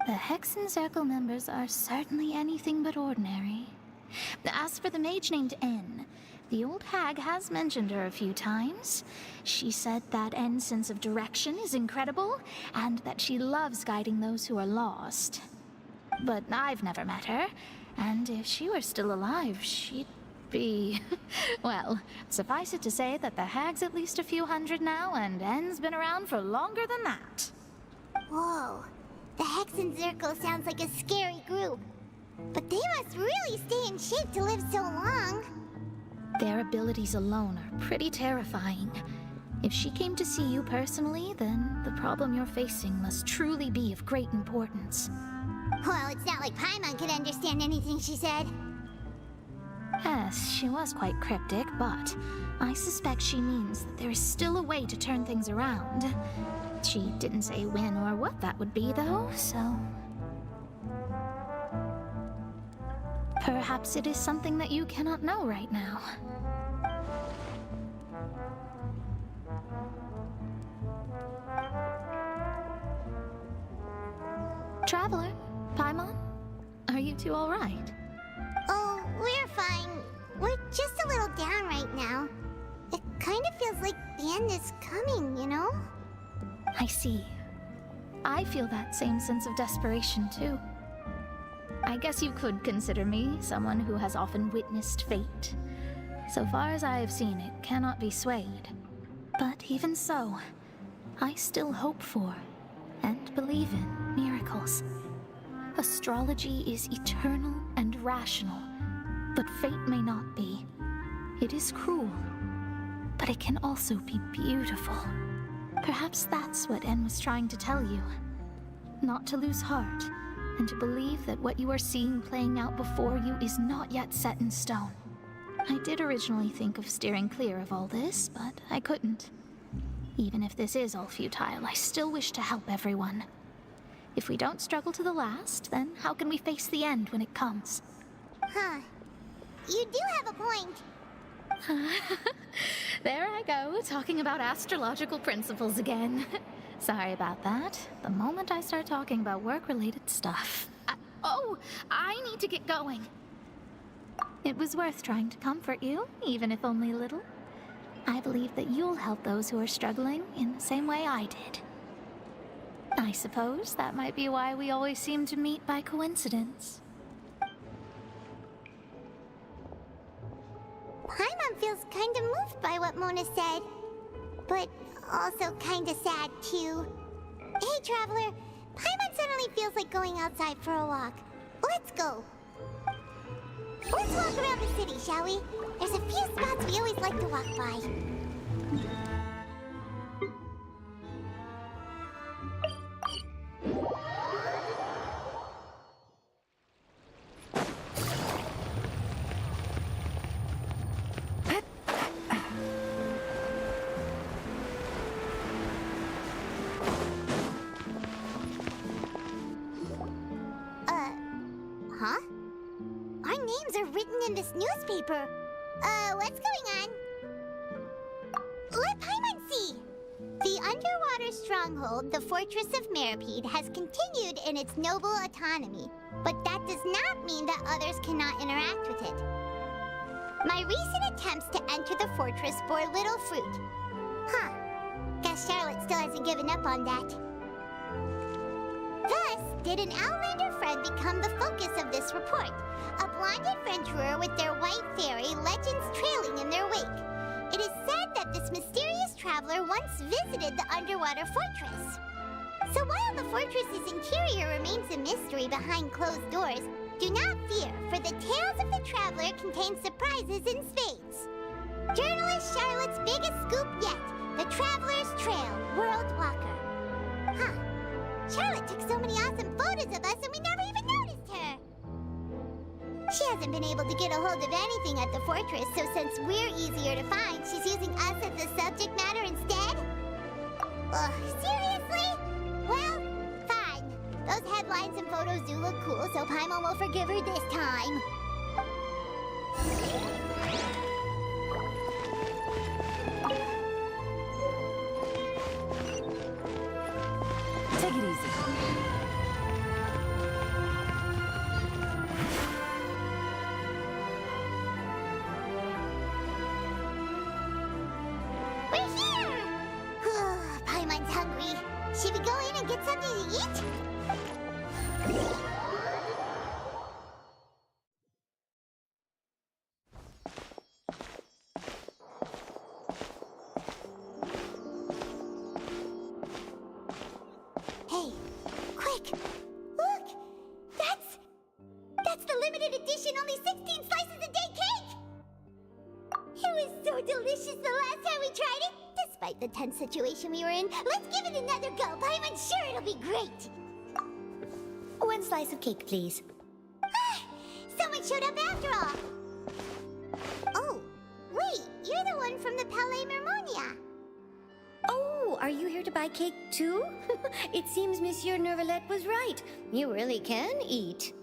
The Hexen Circle members are certainly anything but ordinary. As for the mage named N, the old hag has mentioned her a few times. She said that N's sense of direction is incredible, and that she loves guiding those who are lost. But I've never met her, and if she were still alive, she'd be... well, suffice it to say that the hag's at least a few hundred now, and N's been around for longer than that. Whoa. The Hexen Circle sounds like a scary group. But they must really stay in shape to live so long. Their abilities alone are pretty terrifying. If she came to see you personally, then the problem you're facing must truly be of great importance. Well, it's not like Paimon could understand anything she said. Yes, she was quite cryptic, but I suspect she means that there is still a way to turn things around. She didn't say when or what that would be, though, so... Perhaps it is something that you cannot know right now. Traveler, Paimon, are you two all right? Oh, we're fine. We're just a little down right now. It kind of feels like the end is coming, you know? I see. I feel that same sense of desperation, too. I guess you could consider me someone who has often witnessed fate. So far as I have seen, it cannot be swayed. But even so, I still hope for and believe in miracles. Astrology is eternal and rational, but fate may not be. It is cruel, but it can also be beautiful. Perhaps that's what En was trying to tell you. Not to lose heart, and to believe that what you are seeing playing out before you is not yet set in stone. I did originally think of steering clear of all this, but I couldn't. Even if this is all futile, I still wish to help everyone. If we don't struggle to the last, then how can we face the end when it comes? Huh. You do have a point. There I go, talking about astrological principles again. Sorry about that. The moment I start talking about work-related stuff... I need to get going. It was worth trying to comfort you, even if only a little. I believe that you'll help those who are struggling in the same way I did. I suppose that might be why we always seem to meet by coincidence. Paimon feels kind of moved by what Mona said, but also kind of sad too. Hey, Traveler, Paimon suddenly feels like going outside for a walk. Let's go. Let's walk around the city, shall we? There's a few spots we always like to walk by. Huh? Our names are written in this newspaper. What's going on? Let Paimon see! The underwater stronghold, the Fortress of Meripede, has continued in its noble autonomy, but that does not mean that others cannot interact with it. My recent attempts to enter the fortress bore little fruit. Huh. Guess Charlotte still hasn't given up on that. Thus, did an Outlander friend become the focus of this report? A blonde adventurer with their white fairy, legends trailing in their wake. It is said that this mysterious traveler once visited the underwater fortress. So while the fortress's interior remains a mystery behind closed doors, do not fear, for the tales of the traveler contain surprises in spades. Journalist Charlotte's biggest scoop yet, the Traveler's Trail, World Walker. Huh. Charlotte took so many awesome photos of us and we never even noticed her. She hasn't been able to get a hold of anything at the fortress, so since we're easier to find, she's using us as the subject matter instead? Ugh, seriously? Well, fine. Those headlines and photos do look cool, so Paimon will forgive her this time. Take it easy. We're here! Paimon's hungry. Should we go in and get something to eat? Hey, quick! Look! That's the limited edition only 16 slices a day cake! It was so delicious the last time we tried it! Despite the tense situation we were in, let's give it another go. I'm sure it'll be great! One slice of cake, please. Someone showed up after all! Oh, wait, you're the one from the Palais Mermonia. Oh, are you here to buy cake too? It seems Monsieur Nervalette was right. You really can eat.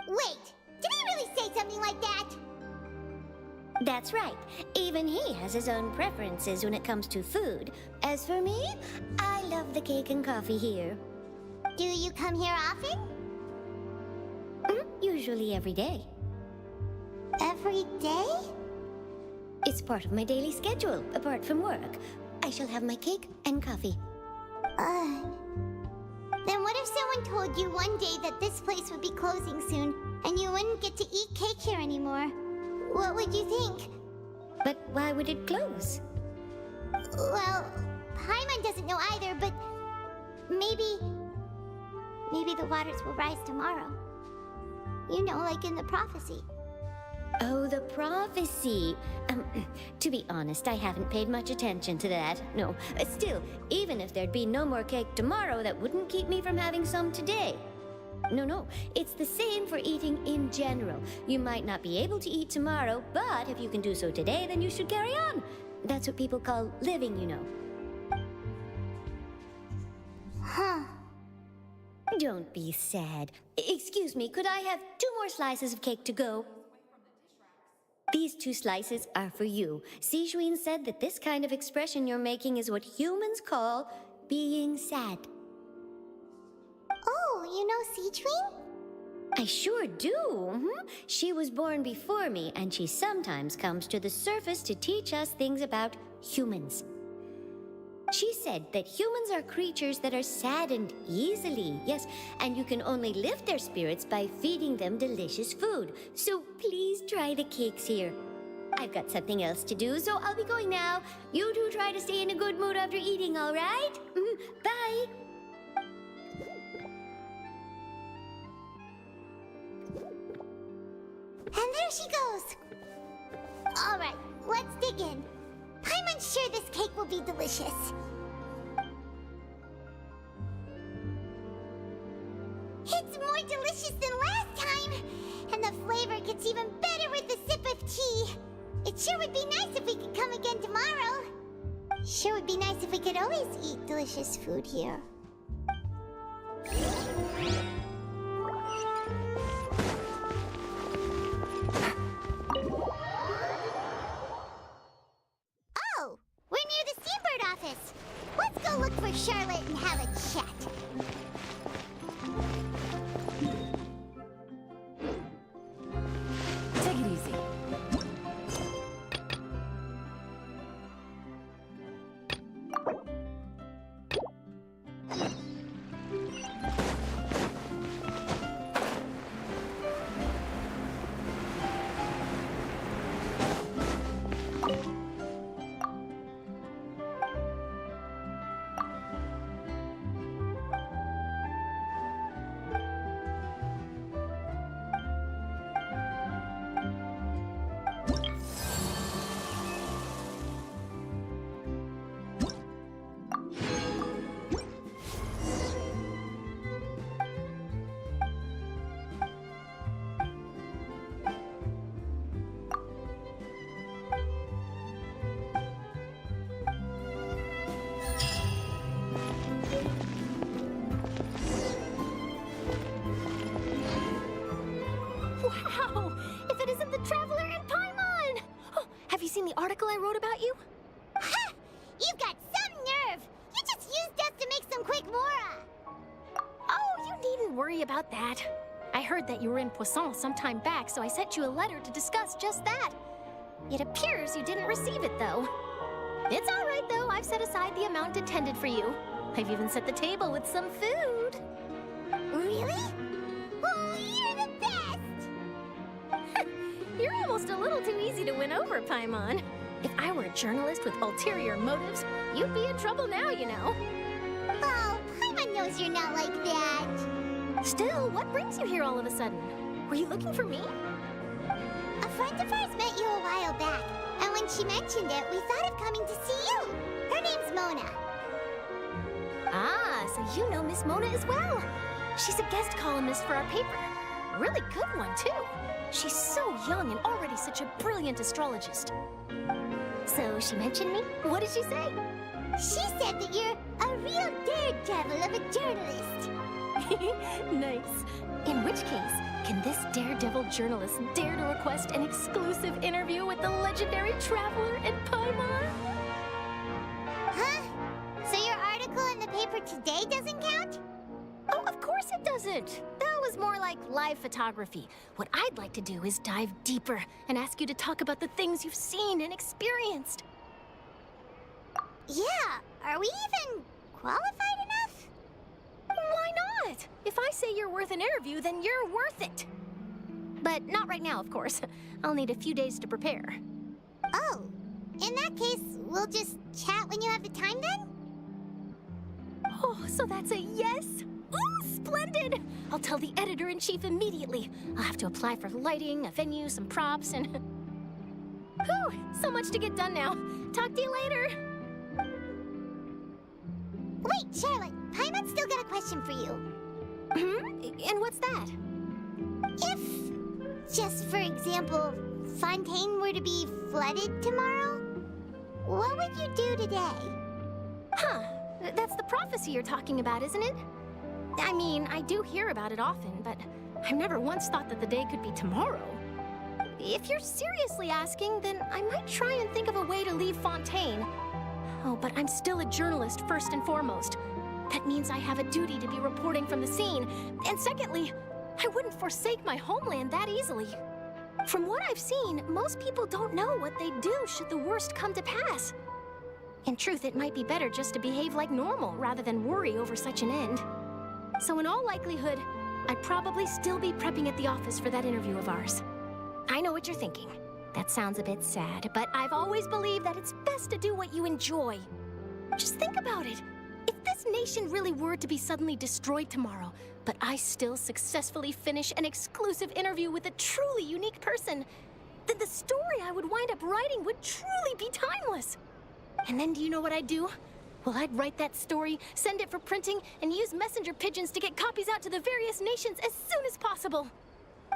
Wait, did he really say something like that? That's right. Even he has his own preferences when it comes to food. As for me, I love the cake and coffee here. Do you come here often? Usually every day. Every day? It's part of my daily schedule, apart from work. I shall have my cake and coffee. Then what if someone told you one day that this place would be closing soon, and you wouldn't get to eat cake here anymore? What would you think? But why would it close? Well, Paimon doesn't know either, but maybe the waters will rise tomorrow. You know, like in the prophecy. Oh, the prophecy. To be honest, I haven't paid much attention to that. No, still, even if there'd be no more cake tomorrow, that wouldn't keep me from having some today. No, it's the same for eating in general. You might not be able to eat tomorrow, but if you can do so today, then you should carry on. That's what people call living, you know. Huh. Don't be sad. Excuse me, could I have 2 more slices of cake to go? These 2 slices are for you. Jeokjone said that this kind of expression you're making is what humans call being sad. Oh, you know Jeokjone? I sure do. She was born before me, and she sometimes comes to the surface to teach us things about humans. She said that humans are creatures that are saddened easily, yes, and you can only lift their spirits by feeding them delicious food. So please try the cakes here. I've got something else to do, so I'll be going now. You two try to stay in a good mood after eating, all right? Bye. And there she goes. All right, let's dig in. Paimon's sure this cake will be delicious. It's more delicious than last time, and the flavor gets even better with a sip of tea. It sure would be nice if we could come again tomorrow. Sure would be nice if we could always eat delicious food here. Oh, we're near the Seabird office. Let's go look for Charlotte and have a chat. Take it easy. Wow! If it isn't the Traveler and Paimon! Oh, have you seen the article I wrote about you? Ha! You've got some nerve! You just used us to make some quick mora! Oh, you needn't worry about that. I heard that you were in Poisson some time back, so I sent you a letter to discuss just that. It appears you didn't receive it, though. It's all right, though. I've set aside the amount intended for you. I've even set the table with some food. Really? Oh, you're the best! You're almost a little too easy to win over, Paimon. If I were a journalist with ulterior motives, you'd be in trouble now, you know. Oh, Paimon knows you're not like that. Still, what brings you here all of a sudden? Were you looking for me? A friend of ours met you a while back, and when she mentioned it, we thought of coming to see you. Her name's Mona. Ah, so you know Miss Mona as well. She's a guest columnist for our paper. Really good one, too. She's so young and already such a brilliant astrologist. So she mentioned me? What did she say? She said that you're a real daredevil of a journalist. Nice. In which case, can this daredevil journalist dare to request an exclusive interview with the legendary traveler in Paimon? Huh? So your article in the paper today doesn't count? Oh, of course it doesn't. That was more like live photography. What I'd like to do is dive deeper and ask you to talk about the things you've seen and experienced. Yeah, are we even qualified enough? Why not? If I say you're worth an interview, then you're worth it. But not right now, of course. I'll need a few days to prepare. Oh, in that case, we'll just chat when you have the time then? Oh, so that's a yes? Ooh, splendid! I'll tell the editor-in-chief immediately. I'll have to apply for lighting, a venue, some props, and... Whew, so much to get done now. Talk to you later. Wait, Charlotte, Paimon's still got a question for you. And what's that? If, just for example, Fontaine were to be flooded tomorrow, what would you do today? Huh, that's the prophecy you're talking about, isn't it? I mean, I do hear about it often, but I've never once thought that the day could be tomorrow. If you're seriously asking, then I might try and think of a way to leave Fontaine. Oh, but I'm still a journalist first and foremost. That means I have a duty to be reporting from the scene. And secondly, I wouldn't forsake my homeland that easily. From what I've seen, most people don't know what they'd do should the worst come to pass. In truth, it might be better just to behave like normal rather than worry over such an end. So in all likelihood, I'd probably still be prepping at the office for that interview of ours. I know what you're thinking. That sounds a bit sad, but I've always believed that it's best to do what you enjoy. Just think about it. If this nation really were to be suddenly destroyed tomorrow, but I still successfully finish an exclusive interview with a truly unique person, then the story I would wind up writing would truly be timeless. And then do you know what I'd do? Well, I'd write that story, send it for printing, and use messenger pigeons to get copies out to the various nations as soon as possible.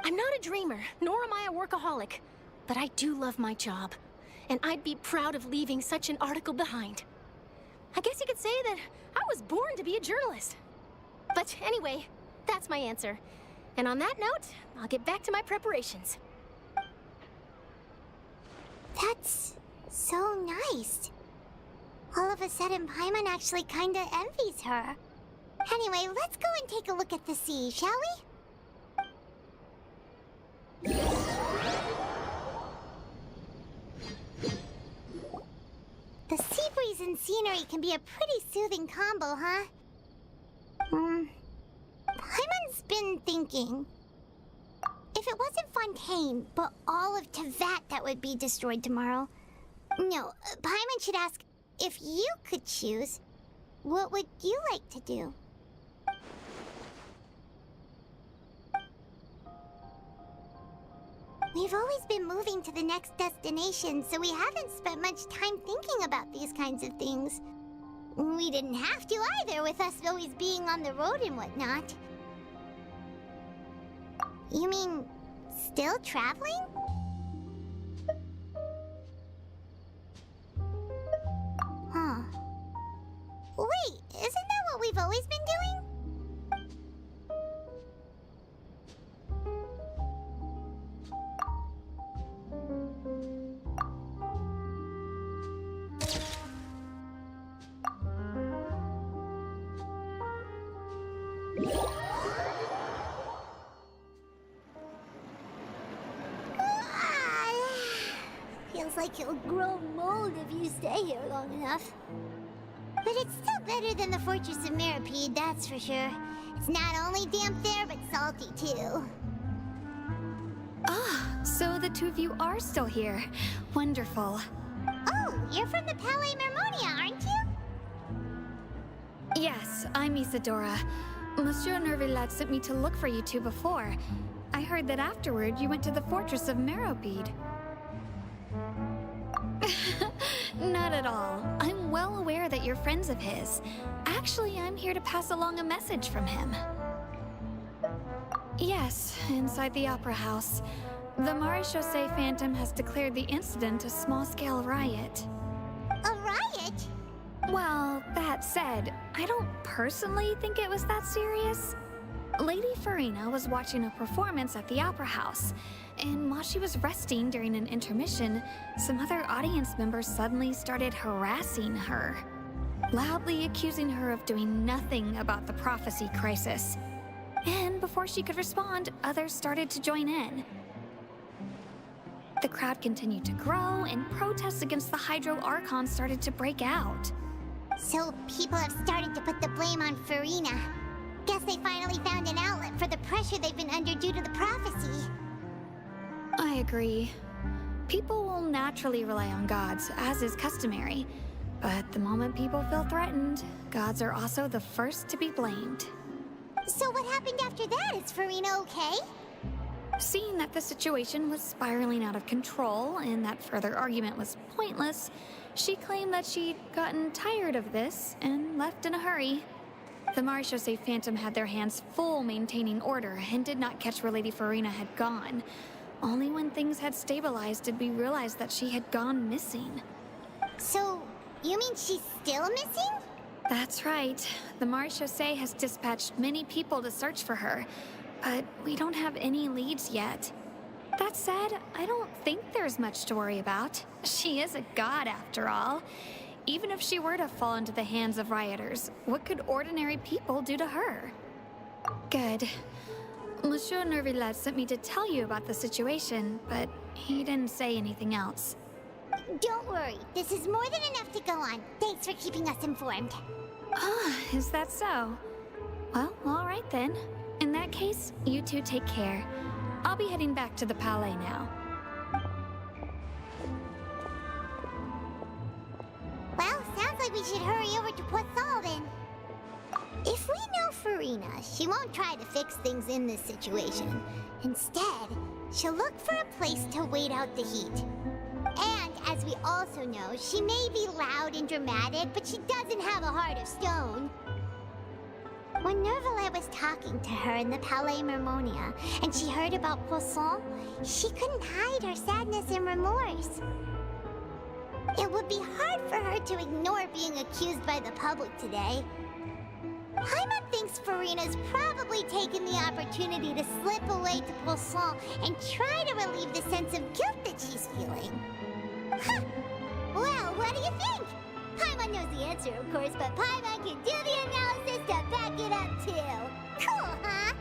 I'm not a dreamer, nor am I a workaholic, but I do love my job, and I'd be proud of leaving such an article behind. I guess you could say that I was born to be a journalist. But anyway, that's my answer. And on that note, I'll get back to my preparations. That's so nice. All of a sudden, Paimon actually kinda envies her. Anyway, let's go and take a look at the sea, shall we? The sea breeze and scenery can be a pretty soothing combo, huh? Paimon's been thinking. If it wasn't Fontaine, but all of Tevat that would be destroyed tomorrow. No, Paimon should ask, if you could choose, what would you like to do? We've always been moving to the next destination, so we haven't spent much time thinking about these kinds of things. We didn't have to either, with us always being on the road and whatnot. You mean, still traveling? Huh. Wait, isn't that what we've always been doing? Feels like you'll grow mold if you stay here long enough. But it's still better than the Fortress of Meropide, that's for sure. It's not only damp there, but salty too. Ah, so the two of you are still here. Wonderful. Oh, you're from the Palais Mermonia, aren't you? Yes, I'm Isadora. Monsieur Nervillat sent me to look for you two before. I heard that afterward you went to the Fortress of Meropide. Not at all. I'm well aware that you're friends of his. Actually, I'm here to pass along a message from him. Yes, inside the Opera House. The Maréchaussée Phantom has declared the incident a small-scale riot. A riot? Well, that said, I don't personally think it was that serious. Lady Farina was watching a performance at the Opera House, and while she was resting during an intermission, some other audience members suddenly started harassing her, loudly accusing her of doing nothing about the prophecy crisis. And before she could respond, others started to join in. The crowd continued to grow, and protests against the Hydro Archon started to break out. So people have started to put the blame on Farina. Guess they finally found an outlet for the pressure they've been under due to the prophecy. I agree. People will naturally rely on gods, as is customary. But the moment people feel threatened, gods are also the first to be blamed. So what happened after that? Is Farina okay? Seeing that the situation was spiraling out of control and that further argument was pointless, she claimed that she'd gotten tired of this and left in a hurry. The Maréchaussée Phantom had their hands full maintaining order and did not catch where Lady Farina had gone. Only when things had stabilized did we realize that she had gone missing. So, you mean she's still missing? That's right. The Maréchaussée has dispatched many people to search for her, but we don't have any leads yet. That said, I don't think there's much to worry about. She is a god after all. Even if she were to fall into the hands of rioters, what could ordinary people do to her? Good. Monsieur Nervillet sent me to tell you about the situation, but he didn't say anything else. Don't worry, this is more than enough to go on. Thanks for keeping us informed. Ah, is that so? Well, all right then. In that case, you two take care. I'll be heading back to the Palais now. Well, sounds like we should hurry over to Poisson then. If we know Farina, she won't try to fix things in this situation. Instead, she'll look for a place to wait out the heat. And, as we also know, she may be loud and dramatic, but she doesn't have a heart of stone. When Nervillet was talking to her in the Palais Mermonia, and she heard about Poisson, she couldn't hide her sadness and remorse. It would be hard for her to ignore being accused by the public today. Paimon thinks Farina's probably taken the opportunity to slip away to Poisson and try to relieve the sense of guilt that she's feeling. Huh. Well, what do you think? Paimon knows the answer, of course, but Paimon can do the analysis to back it up, too. Cool, huh?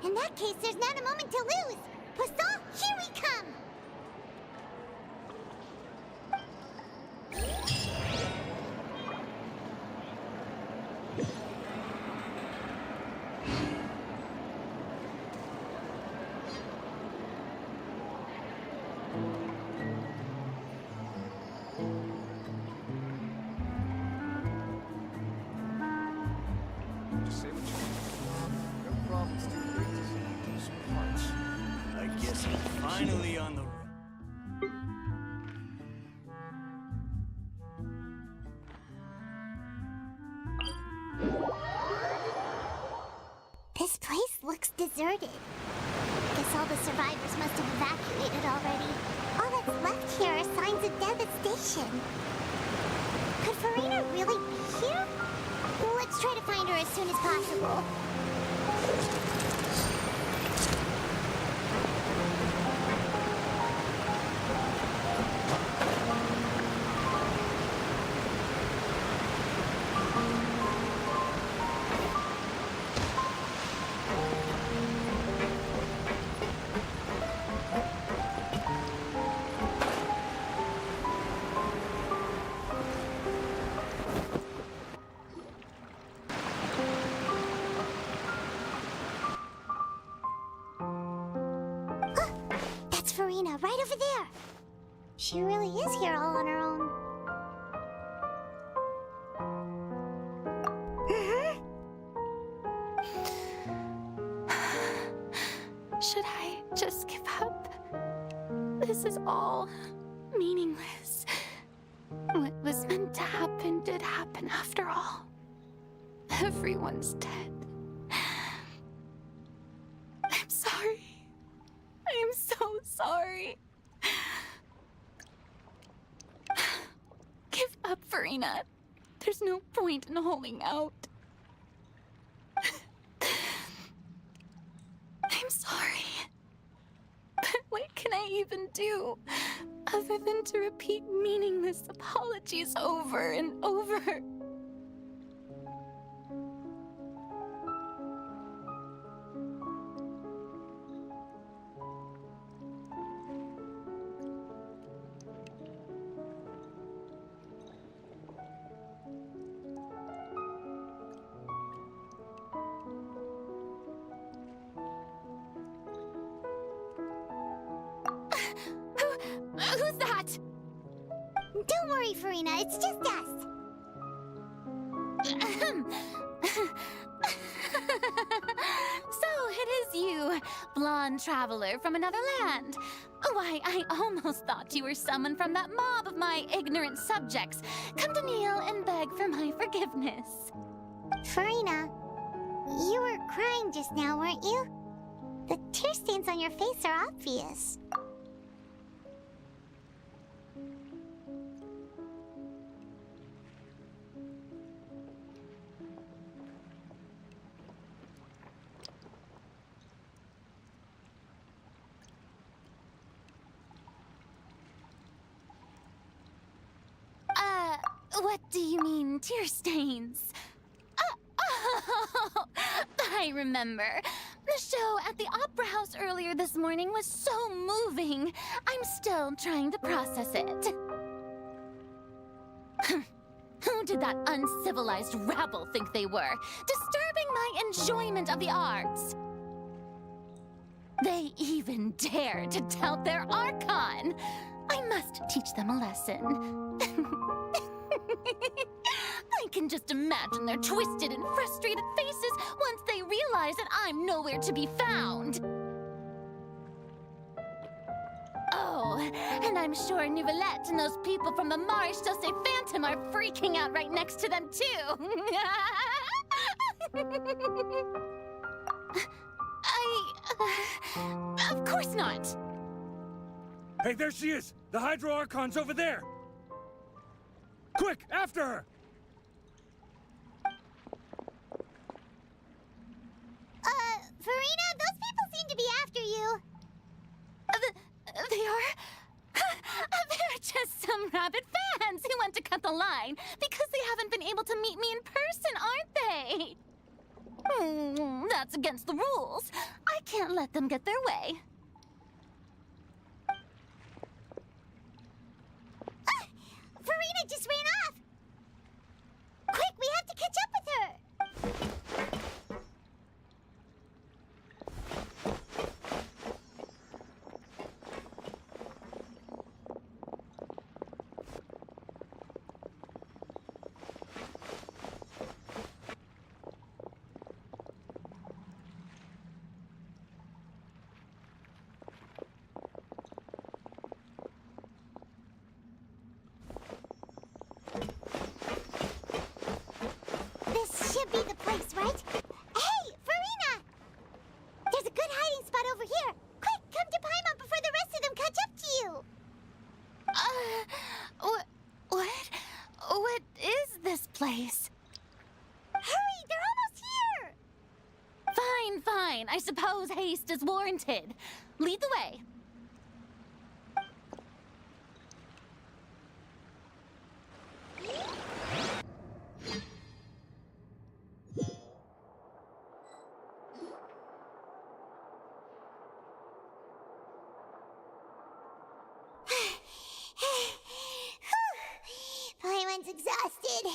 In that case, there's not a moment to lose. Poisson, here we come! I guess I'm finally on the This place looks deserted. Guess all the survivors must have evacuated already. All that's left here are signs of devastation. Could Farina really be here? Let's try to find her as soon as possible. Farina, right over there. She really is here all on her own. Should I just give up? This is all meaningless. What was meant to happen did happen after all. Everyone's dead. I'm sorry. I am so sorry. Give up, Farina. There's no point in holding out. I'm sorry. But what can I even do other than to repeat meaningless apologies over and over? Who's that? Don't worry, Farina, it's just us. So it is you, blonde traveler from another land. Why, I almost thought you were someone from that mob of my ignorant subjects, come to kneel and beg for my forgiveness. Farina, you were crying just now, weren't you? The tear stains on your face are obvious. What do you mean, tear stains? Oh, I remember. The show at the Opera House earlier this morning was so moving. I'm still trying to process it. Who did that uncivilized rabble think they were, disturbing my enjoyment of the arts? They even dared to tout their Archon. I must teach them a lesson. I can just imagine their twisted and frustrated faces once they realize that I'm nowhere to be found. Oh, and I'm sure Nouvellette and those people from the Marche Chaussee Phantom are freaking out right next to them, too. Of course not. Hey, there she is! The Hydro Archon's over there! Quick, after her! Farina, those people seem to be after you. They are? They're just some rabid fans who want to cut the line because they haven't been able to meet me in person, aren't they? That's against the rules. I can't let them get their way. Farina just ran off! Quick, we have to catch up with her! This should be the place, right? Hey, Farina! There's a good hiding spot over here. Quick, come to Paimon before the rest of them catch up to you. What is this place? Hurry, they're almost here! Fine. I suppose haste is warranted. Lead the way. Paimon's exhausted.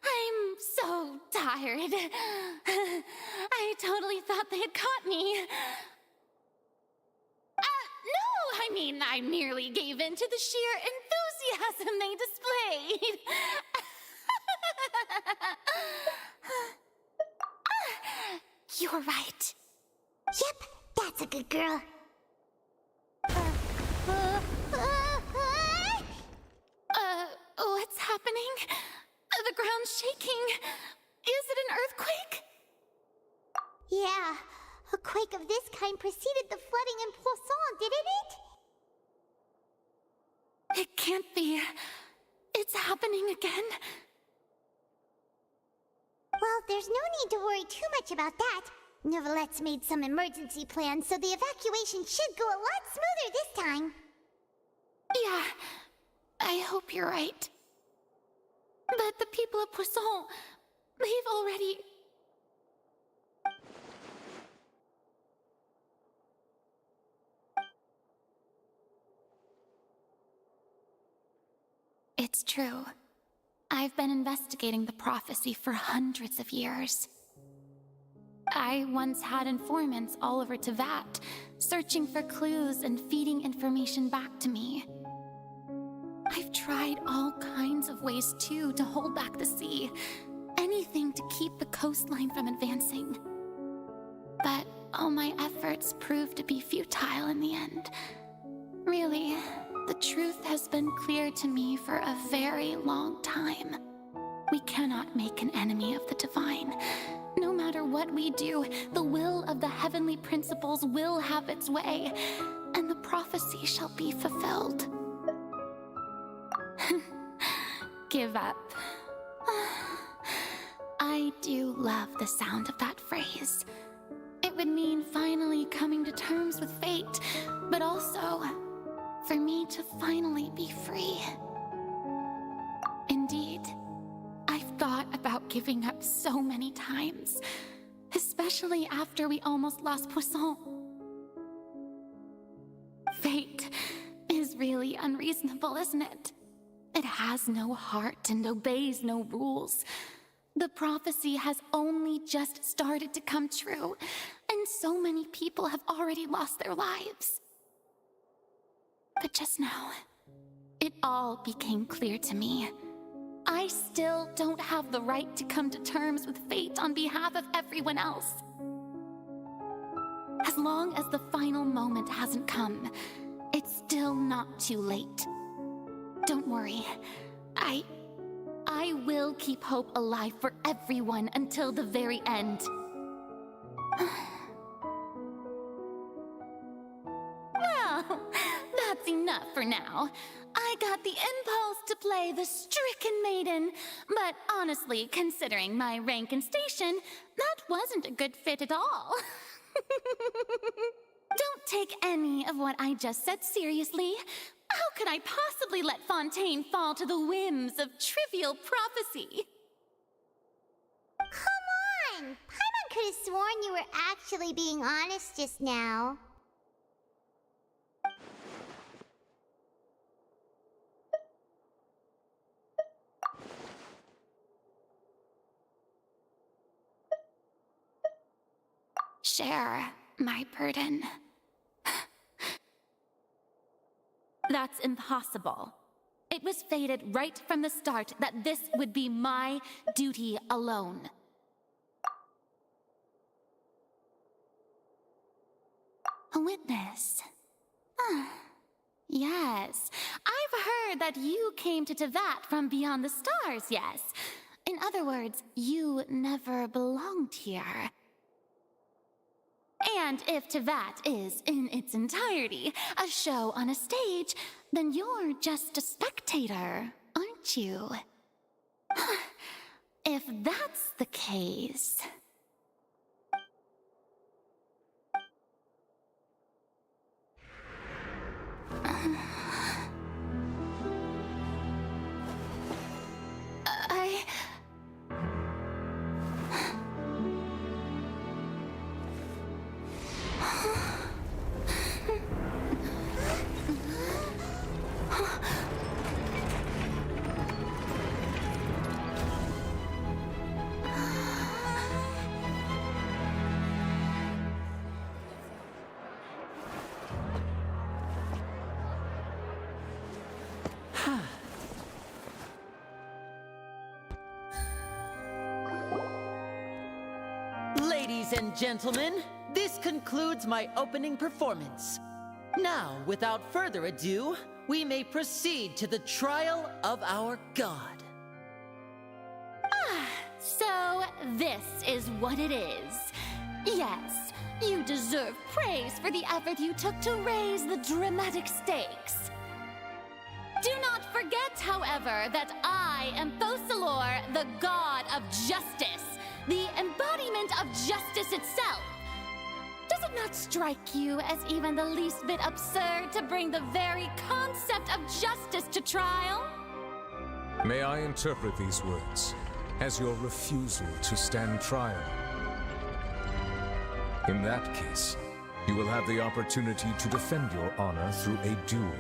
I'm so tired. I totally thought they had caught me. No, I mean, I merely gave in to the sheer enthusiasm they displayed. You're right. Yep, that's a good girl. What's happening? The ground's shaking. Is it an earthquake? Yeah, a quake of this kind preceded the flooding in Poisson, didn't it? It can't be. It's happening again. Well, there's no need to worry too much about that. Neverlette's made some emergency plans, so the evacuation should go a lot smoother this time. Yeah, I hope you're right. But the people of Poisson, they've already... It's true. I've been investigating the prophecy for hundreds of years. I once had informants all over Tevat, searching for clues and feeding information back to me. I've tried all kinds of ways, too, to hold back the sea. Anything to keep the coastline from advancing. But all my efforts proved to be futile in the end. Really, the truth has been clear to me for a very long time. We cannot make an enemy of the divine. No matter what we do, the will of the heavenly principles will have its way, and the prophecy shall be fulfilled. Give up. I do love the sound of that phrase. It would mean finally coming to terms with fate, but also for me to finally be free. Indeed, I've thought about giving up so many times, especially after we almost lost Poisson. Fate is really unreasonable, isn't it? It has no heart and obeys no rules. The prophecy has only just started to come true, and so many people have already lost their lives. But just now, it all became clear to me. I still don't have the right to come to terms with fate on behalf of everyone else. As long as the final moment hasn't come, it's still not too late. Don't worry. I will keep hope alive for everyone until the very end. Well, that's enough for now. I got the impulse to play the stricken maiden, but honestly, considering my rank and station, that wasn't a good fit at all. Don't take any of what I just said seriously. How could I possibly let Fontaine fall to the whims of trivial prophecy? Come on! Paimon could have sworn you were actually being honest just now. Share my burden. That's impossible. It was fated right from the start that this would be my duty alone. A witness. Yes, I've heard that you came to Tevat from beyond the stars, yes. In other words, you never belonged here. And if Tevat is, in its entirety, a show on a stage, then you're just a spectator, aren't you? If that's the case... Ladies and gentlemen, this concludes my opening performance. Now, without further ado, we may proceed to the trial of our god. So, this is what it is. Yes, you deserve praise for the effort you took to raise the dramatic stakes. Do not forget, however, that I am Fosalor, the god of justice, the embodiment of justice itself. Does it not strike you as even the least bit absurd to bring the very concept of justice to trial? May I interpret these words as your refusal to stand trial? In that case, you will have the opportunity to defend your honor through a duel.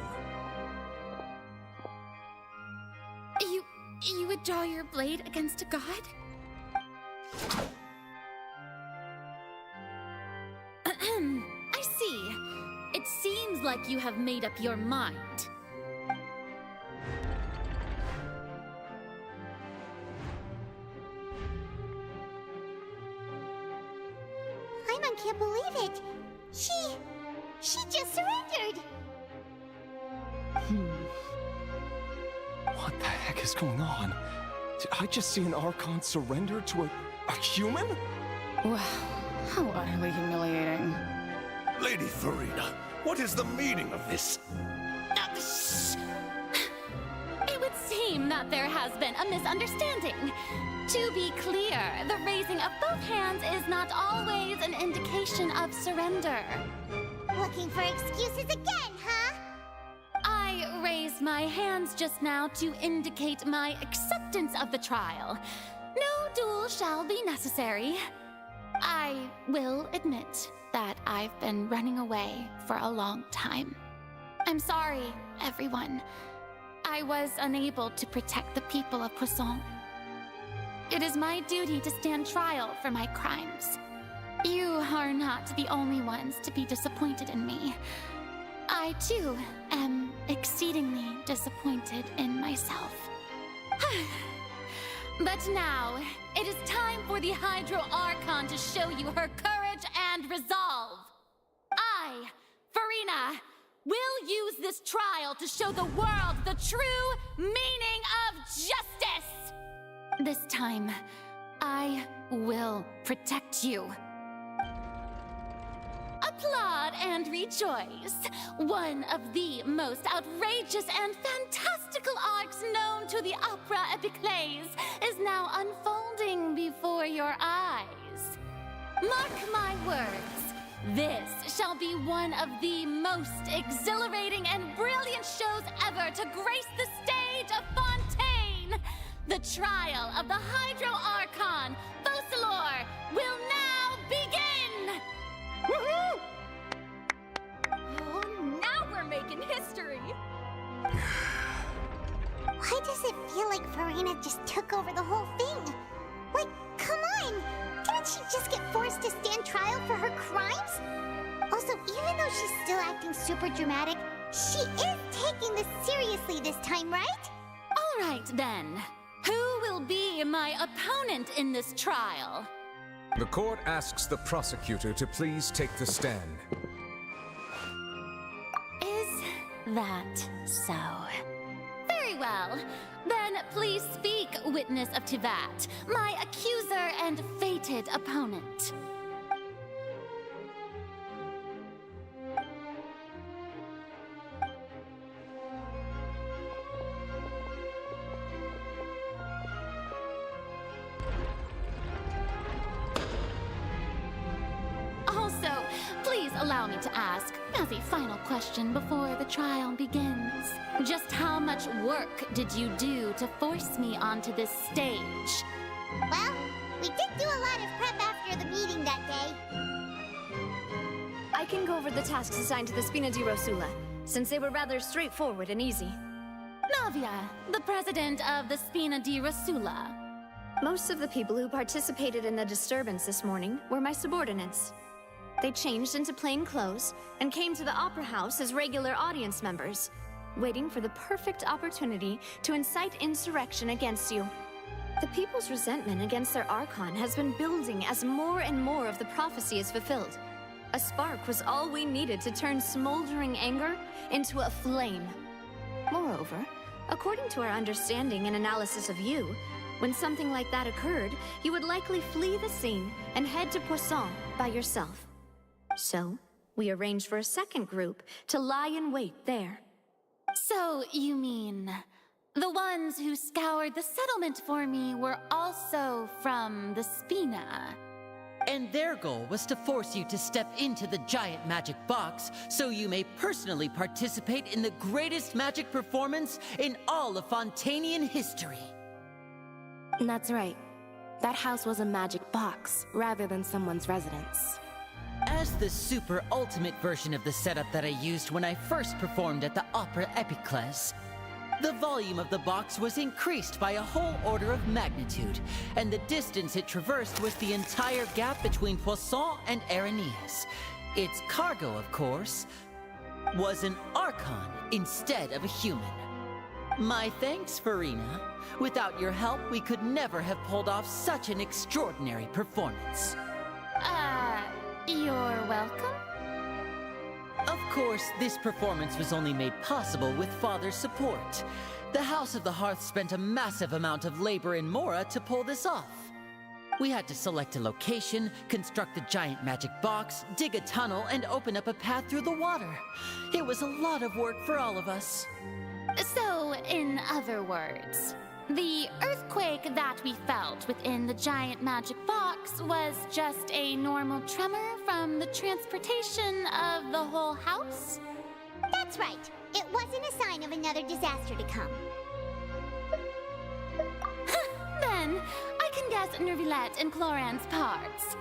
You would draw your blade against a god? I see. It seems like you have made up your mind. Paimon can't believe it. She just surrendered. What the heck is going on? Did I just see an Archon surrender to a human? Wow, how utterly humiliating. Lady Farina, what is the meaning of this? It would seem that there has been a misunderstanding. To be clear, the raising of both hands is not always an indication of surrender. Looking for excuses again, huh? I raised my hands just now to indicate my acceptance of the trial. No duel shall be necessary. I will admit that I've been running away for a long time. I'm sorry, everyone. I was unable to protect the people of Poisson. It is my duty to stand trial for my crimes. You are not the only ones to be disappointed in me. I, too, am exceedingly disappointed in myself. But now, it is time for the Hydro Archon to show you her courage and resolve. I, Farina, will use this trial to show the world the true meaning of justice! This time, I will protect you. Applaud and rejoice! One of the most outrageous and fantastical arcs known to the opera epiclese is now unfolding before your eyes. Mark my words, this shall be one of the most exhilarating and brilliant shows ever to grace the stage of Fontaine! The trial of the Hydro Archon, Fosalor, will now begin! Woohoo! Oh, now we're making history! Why does it feel like Farina just took over the whole thing? Like, come on! Didn't she just get forced to stand trial for her crimes? Also, even though she's still acting super dramatic, she is taking this seriously this time, right? All right, then. Who will be my opponent in this trial? The court asks the prosecutor to please take the stand. Is that so? Very well. Then please speak, witness of Tivat, my accuser and fated opponent. Also, please allow me to ask, as a final question before the trial begins, just how much work did you do to force me onto this stage? Well, we did do a lot of prep after the meeting that day. I can go over the tasks assigned to the Spina di Rosula, since they were rather straightforward and easy. Navia, the president of the Spina di Rosula. Most of the people who participated in the disturbance this morning were my subordinates. They changed into plain clothes and came to the Opera House as regular audience members. waiting for the perfect opportunity to incite insurrection against you. The people's resentment against their Archon has been building as more and more of the prophecy is fulfilled. A spark was all we needed to turn smoldering anger into a flame. Moreover, according to our understanding and analysis of you, when something like that occurred, you would likely flee the scene and head to Poisson by yourself. So, we arranged for a second group to lie in wait there. So, you mean the ones who scoured the settlement for me were also from the Spina? And their goal was to force you to step into the giant magic box so you may personally participate in the greatest magic performance in all of Fontanian history. That's right. That house was a magic box, rather than someone's residence. As the super ultimate version of the setup that I used when I first performed at the Opera Epiclese, the volume of the box was increased by a whole order of magnitude, and the distance it traversed was the entire gap between Poisson and Araneas. Its cargo, of course, was an Archon instead of a human. My thanks, Farina. Without your help, we could never have pulled off such an extraordinary performance. You're welcome. Of course, this performance was only made possible with Father's support. The House of the Hearth spent a massive amount of labor in Mora to pull this off. We had to select a location, construct the giant magic box, dig a tunnel, and open up a path through the water. It was a lot of work for all of us. So, in other words, the earthquake that we felt within the giant magic box was just a normal tremor from the transportation of the whole house? That's right. It wasn't a sign of another disaster to come. Then, I can guess Nervilette and Cloran's parts.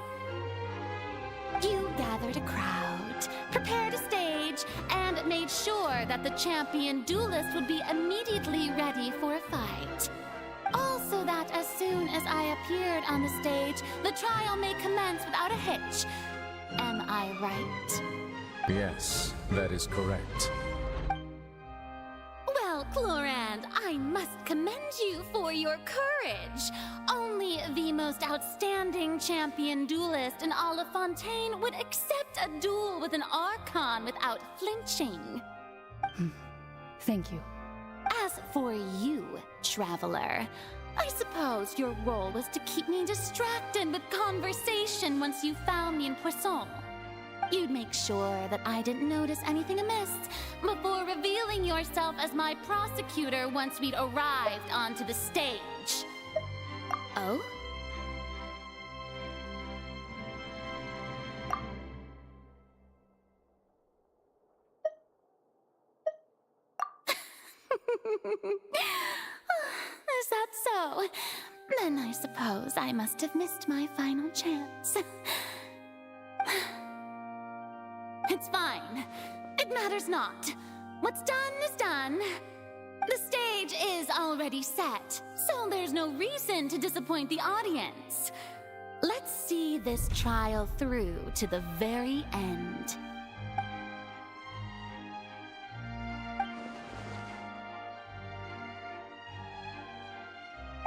You gathered a crowd, prepared a stage, and made sure that the champion duelist would be immediately ready for a fight. Also that as soon as I appeared on the stage, the trial may commence without a hitch. Am I right? Yes, that is correct. Well, Clorand, I must commend you for your courage. Only the most outstanding champion duelist in all of Fontaine would accept a duel with an Archon without flinching. Thank you. As for you, Traveler, I suppose your role was to keep me distracted with conversation once you found me in Poisson. You'd make sure that I didn't notice anything amiss before revealing yourself as my prosecutor once we'd arrived onto the stage. Oh? Is that so? Then I suppose I must have missed my final chance. It's fine. It matters not. What's done is done. The stage is already set, so there's no reason to disappoint the audience. Let's see this trial through to the very end.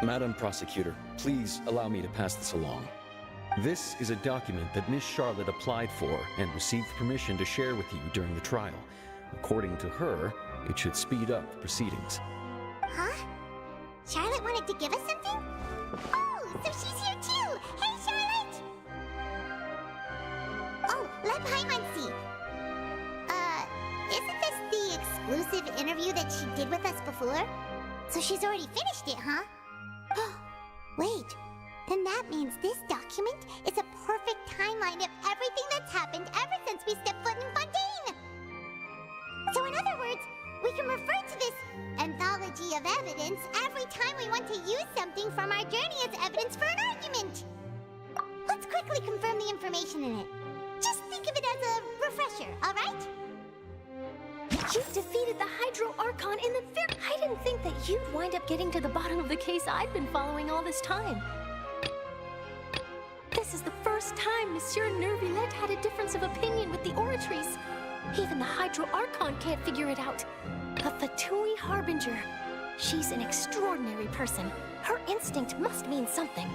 Madam Prosecutor, please allow me to pass this along. This is a document that Miss Charlotte applied for and received permission to share with you during the trial. According to her, it should speed up proceedings. Huh? Charlotte wanted to give us something? Oh, so she's here too! Hey, Charlotte! Oh, let Paimon see. Isn't this the exclusive interview that she did with us before? So she's already finished it, huh? Wait, then that means this document is a perfect timeline of everything that's happened ever since we stepped foot in Fontaine! So in other words, we can refer to this anthology of evidence every time we want to use something from our journey as evidence for an argument! Let's quickly confirm the information in it. Just think of it as a refresher, alright? You defeated the Hydro Archon in the very... I didn't think that you'd wind up getting to the bottom of the case I've been following all this time. This is the first time Monsieur Nervilette had a difference of opinion with the oratories. Even the Hydro Archon can't figure it out. A Fatui Harbinger. She's an extraordinary person. Her instinct must mean something.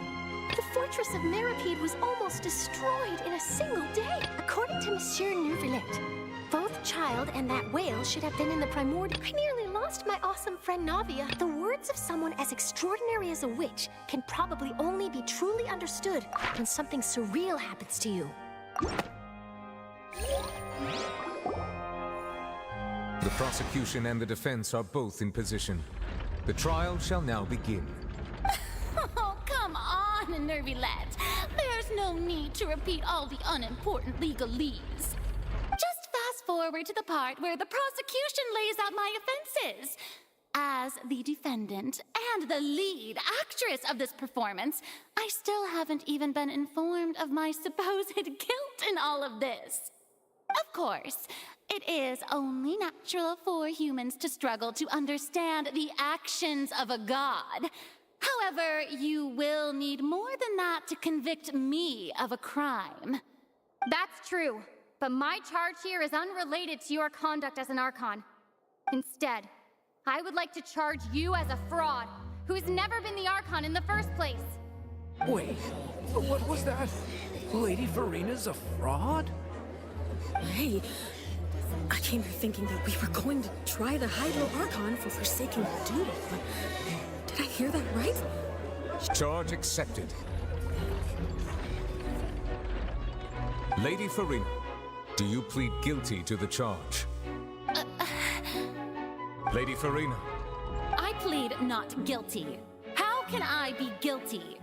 The fortress of Meripede was almost destroyed in a single day. According to Monsieur Neuvillette, both Child and that whale should have been in the primordial. I nearly lost my awesome friend Navia. The words of someone as extraordinary as a witch can probably only be truly understood when something surreal happens to you. The prosecution and the defense are both in position. The trial shall now begin. Oh, come on, Neuvillette. There's no need to repeat all the unimportant legalese. Just fast forward to the part where the prosecution lays out my offenses. As the defendant and the lead actress of this performance, I still haven't even been informed of my supposed guilt in all of this. Of course, it is only natural for humans to struggle to understand the actions of a god. However, you will need more than that to convict me of a crime. That's true, but my charge here is unrelated to your conduct as an Archon. Instead, I would like to charge you as a fraud, who's never been the Archon in the first place. Wait, what was that? Lady Farina's a fraud? Hey, I came here thinking that we were going to try the Hydro Archon for forsaking her duty, but did I hear that right? Charge accepted. Lady Farina, do you plead guilty to the charge? Lady Farina. I plead not guilty. How can I be guilty?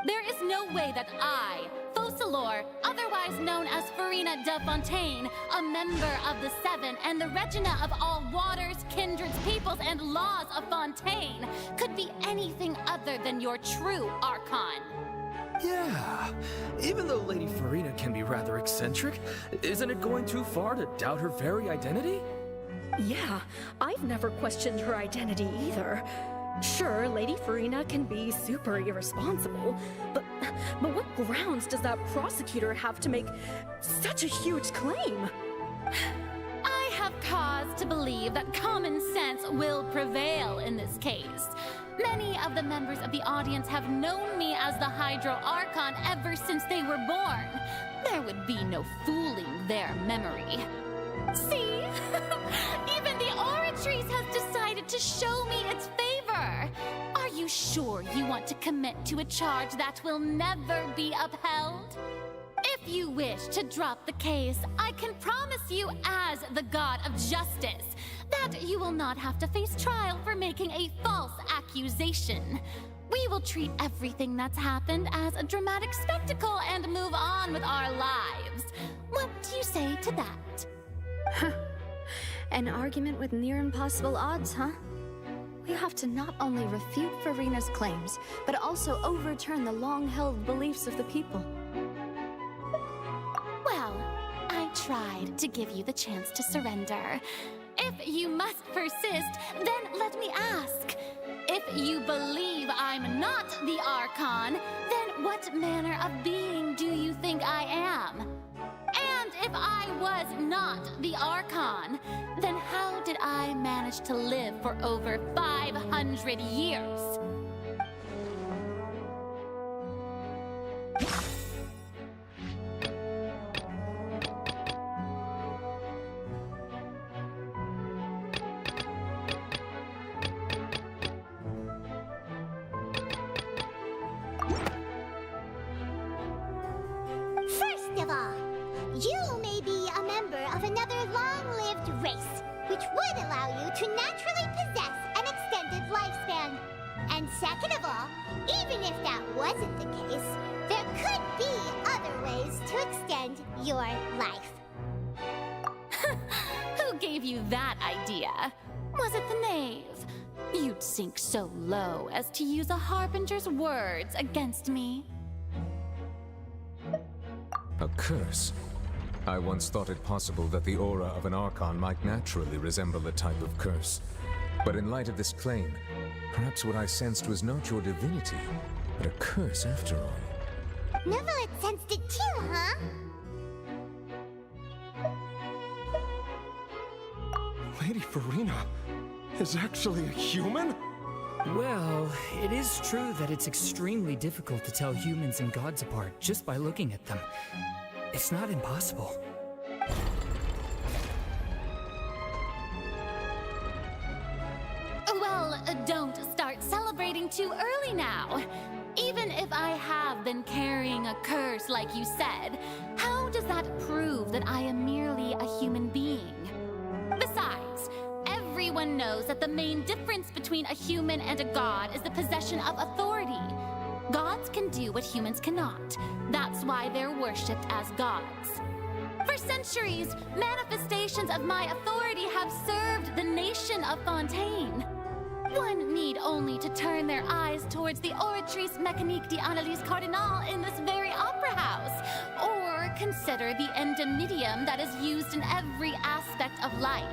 There is no way that I, Focalor, otherwise known as Farina de Fontaine, a member of the Seven and the Regina of all waters, kindreds, peoples, and laws of Fontaine, could be anything other than your true Archon. Yeah, even though Lady Farina can be rather eccentric, isn't it going too far to doubt her very identity? Yeah, I've never questioned her identity either. Sure, Lady Farina can be super irresponsible, but what grounds does that prosecutor have to make such a huge claim? I have cause to believe that common sense will prevail in this case. Many of the members of the audience have known me as the Hydro Archon ever since they were born. There would be no fooling their memory. See? Even the Oratrice has decided to show me its favor. Are you sure you want to commit to a charge that will never be upheld? If you wish to drop the case, I can promise you as the God of Justice that you will not have to face trial for making a false accusation. We will treat everything that's happened as a dramatic spectacle and move on with our lives. What do you say to that? An argument with near impossible odds, huh? We have to not only refute Farina's claims, but also overturn the long-held beliefs of the people. Well, I tried to give you the chance to surrender. If you must persist, then let me ask. If you believe I'm not the Archon, then what manner of being do you think I am? And if I was not the Archon, then how did I manage to live for over 500 years? First of all, you may be a member of another long-lived race, which would allow you to naturally possess an extended lifespan. And second of all, even if that wasn't the case, there could be other ways to extend your life. Who gave you that idea? Was it the knave? You'd sink so low as to use a harbinger's words against me. A curse? I once thought it possible that the aura of an Archon might naturally resemble a type of curse. But in light of this claim, perhaps what I sensed was not your divinity, but a curse after all. Neuvillette sensed it too, huh? Lady Farina, is actually a human? Well, it is true that it's extremely difficult to tell humans and gods apart just by looking at them. It's not impossible. Well, don't start celebrating too early now. Even if I have been carrying a curse like you said, how does that prove that I am merely a human being? Besides, everyone knows that the main difference between a human and a god is the possession of authority. Gods can do what humans cannot. That's why they're worshipped as gods. For centuries, manifestations of my authority have served the nation of Fontaine. One need only to turn their eyes towards the Oratrice Mécanique d'Analyse Cardinal in this very opera house, or consider the indemnitium that is used in every aspect of life.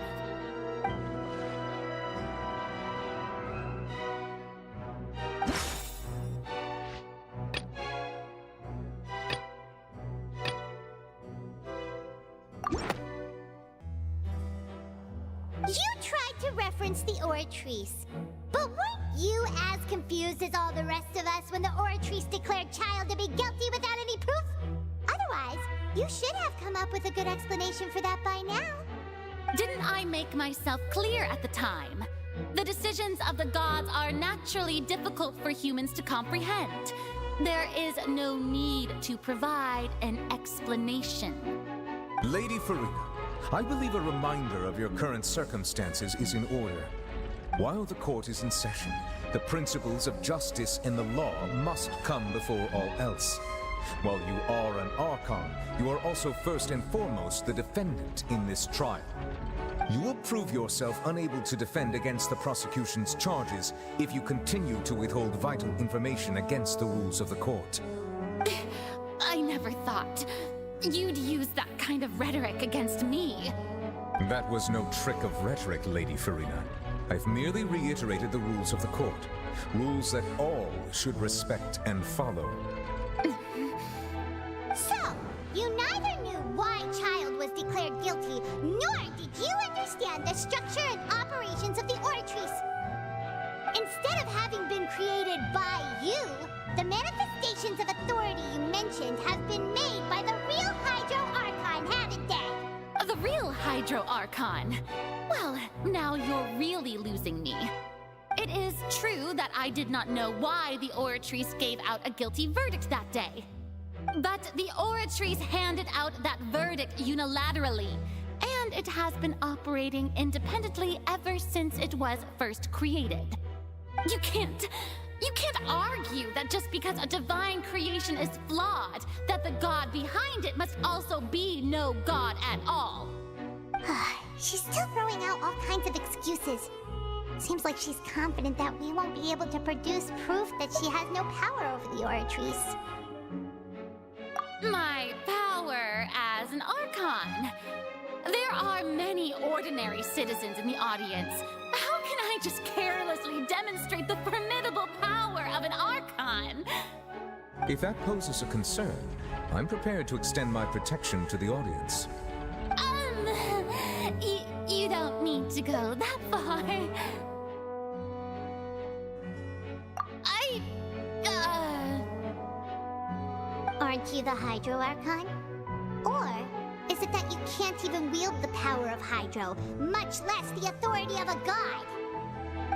You tried to reference the Oratrice, but weren't you as confused as all the rest of us when the Oratrice declared Child to be guilty without any proof? Otherwise, you should have come up with a good explanation for that by now. Didn't I make myself clear at the time? The decisions of the gods are naturally difficult for humans to comprehend. There is no need to provide an explanation. Lady Farina, I believe a reminder of your current circumstances is in order. While the court is in session, the principles of justice and the law must come before all else. While you are an Archon, you are also first and foremost the defendant in this trial. You will prove yourself unable to defend against the prosecution's charges if you continue to withhold vital information against the rules of the court. I never thought you'd use that kind of rhetoric against me. That was no trick of rhetoric, Lady Farina. I've merely reiterated the rules of the court. Rules that all should respect and follow. So, you neither knew why Child was declared guilty, nor did you understand the structure and operations of the Oratrice. Instead of having been created by you, the manifestations of authority you mentioned have been made by the real Hydro Archon, haven't they? The real Hydro Archon? Well, now you're really losing me. It is true that I did not know why the Oratrice gave out a guilty verdict that day. But the Oratrice handed out that verdict unilaterally, and it has been operating independently ever since it was first created. You can't argue that just because a divine creation is flawed, that the god behind it must also be no god at all. She's still throwing out all kinds of excuses. Seems like she's confident that we won't be able to produce proof that she has no power over the Oratrice. My power as an Archon. There are many ordinary citizens in the audience. How can I just carelessly demonstrate the formidable power of an Archon? If that poses a concern, I'm prepared to extend my protection to the audience. You don't need to go that far. Aren't you the Hydro Archon? Or is it that you can't even wield the power of Hydro, much less the authority of a god?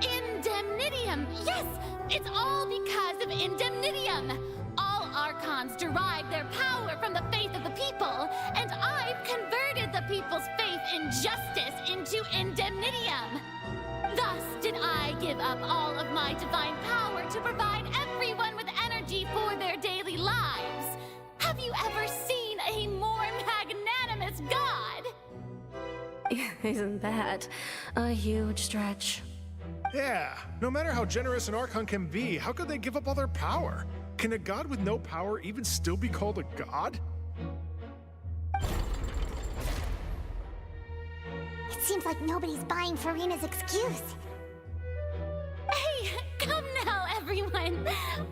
Indemnitium! Yes! It's all because of Indemnitium! All Archons derive their power from the faith of the people, and I've converted the people's faith in justice into Indemnitium! Thus did I give up all of my divine power to provide everyone with energy for their daily lives. Have you ever seen a more magnanimous god? Isn't that a huge stretch? Yeah, no matter how generous an Archon can be, how could they give up all their power? Can a god with no power even still be called a god? It seems like nobody's buying Farina's excuse. Hey, come now, everyone.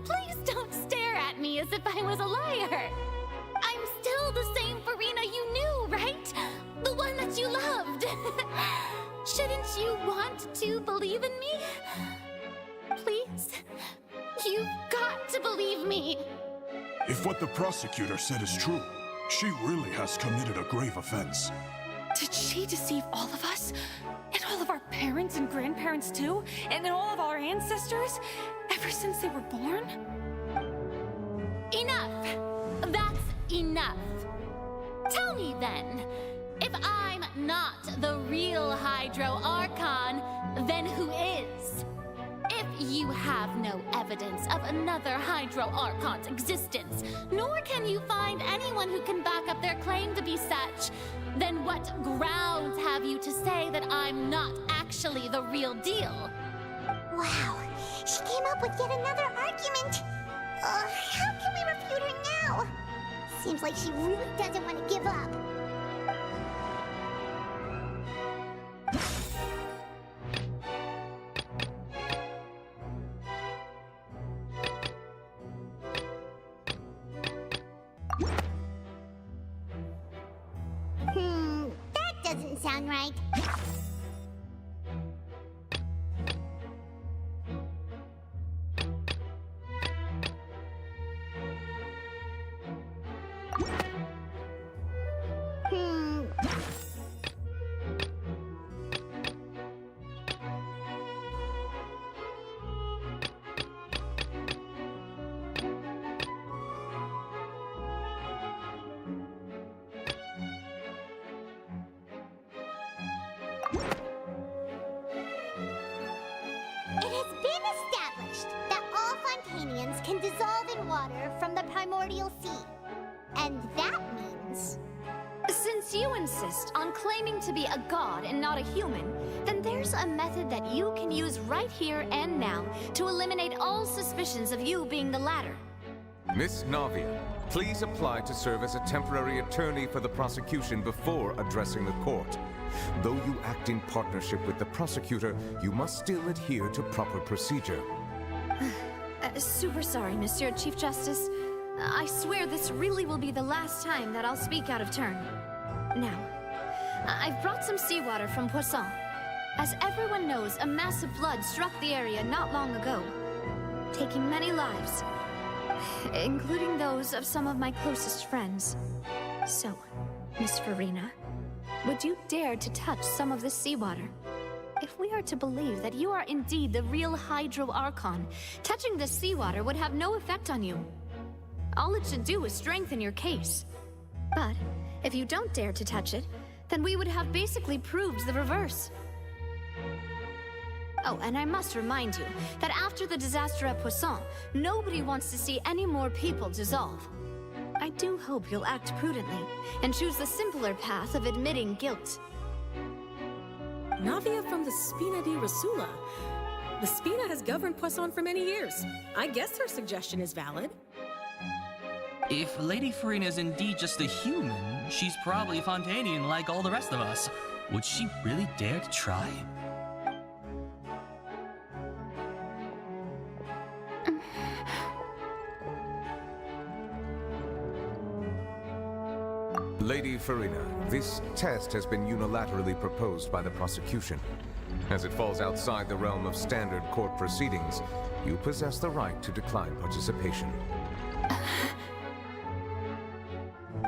Please don't stare at me as if I was a liar. I'm still the same Farina you knew, right? The one that you loved. Shouldn't you want want to believe in me? Please? You've got to believe me! If what the prosecutor said is true, she really has committed a grave offense. Did she deceive all of us? And all of our parents and grandparents too? And all of our ancestors? Ever since they were born? Enough! That's enough! Tell me then, if I'm not the real Hydro Archon, then who is? If you have no evidence of another Hydro Archon's existence, nor can you find anyone who can back up their claim to be such, then what grounds have you to say that I'm not actually the real deal? Wow, she came up with yet another argument. How can we refute her now? Seems like she really doesn't want to give up. That doesn't sound right. It has been established that all Fontanians can dissolve in water from the primordial sea. And that means... Since you insist on claiming to be a god and not a human, then there's a method that you can use right here and now to eliminate all suspicions of you being the latter. Miss Navia, please apply to serve as a temporary attorney for the prosecution before addressing the court. Though you act in partnership with the prosecutor, you must still adhere to proper procedure. Super sorry, Monsieur Chief Justice. I swear this really will be the last time that I'll speak out of turn. Now, I've brought some seawater from Poisson. As everyone knows, a massive flood struck the area not long ago, taking many lives, including those of some of my closest friends. So, Miss Farina, would you dare to touch some of this seawater? If we are to believe that you are indeed the real Hydro Archon, touching this seawater would have no effect on you. All it should do is strengthen your case. But if you don't dare to touch it, then we would have basically proved the reverse. Oh, and I must remind you that after the disaster at Poisson, nobody wants to see any more people dissolve. I do hope you'll act prudently and choose the simpler path of admitting guilt. Navia from the Spina di Rasula. The Spina has governed Poisson for many years. I guess her suggestion is valid. If Lady Farina is indeed just a human, she's probably Fontanian like all the rest of us. Would she really dare to try? Lady Farina, this test has been unilaterally proposed by the prosecution. As it falls outside the realm of standard court proceedings, you possess the right to decline participation.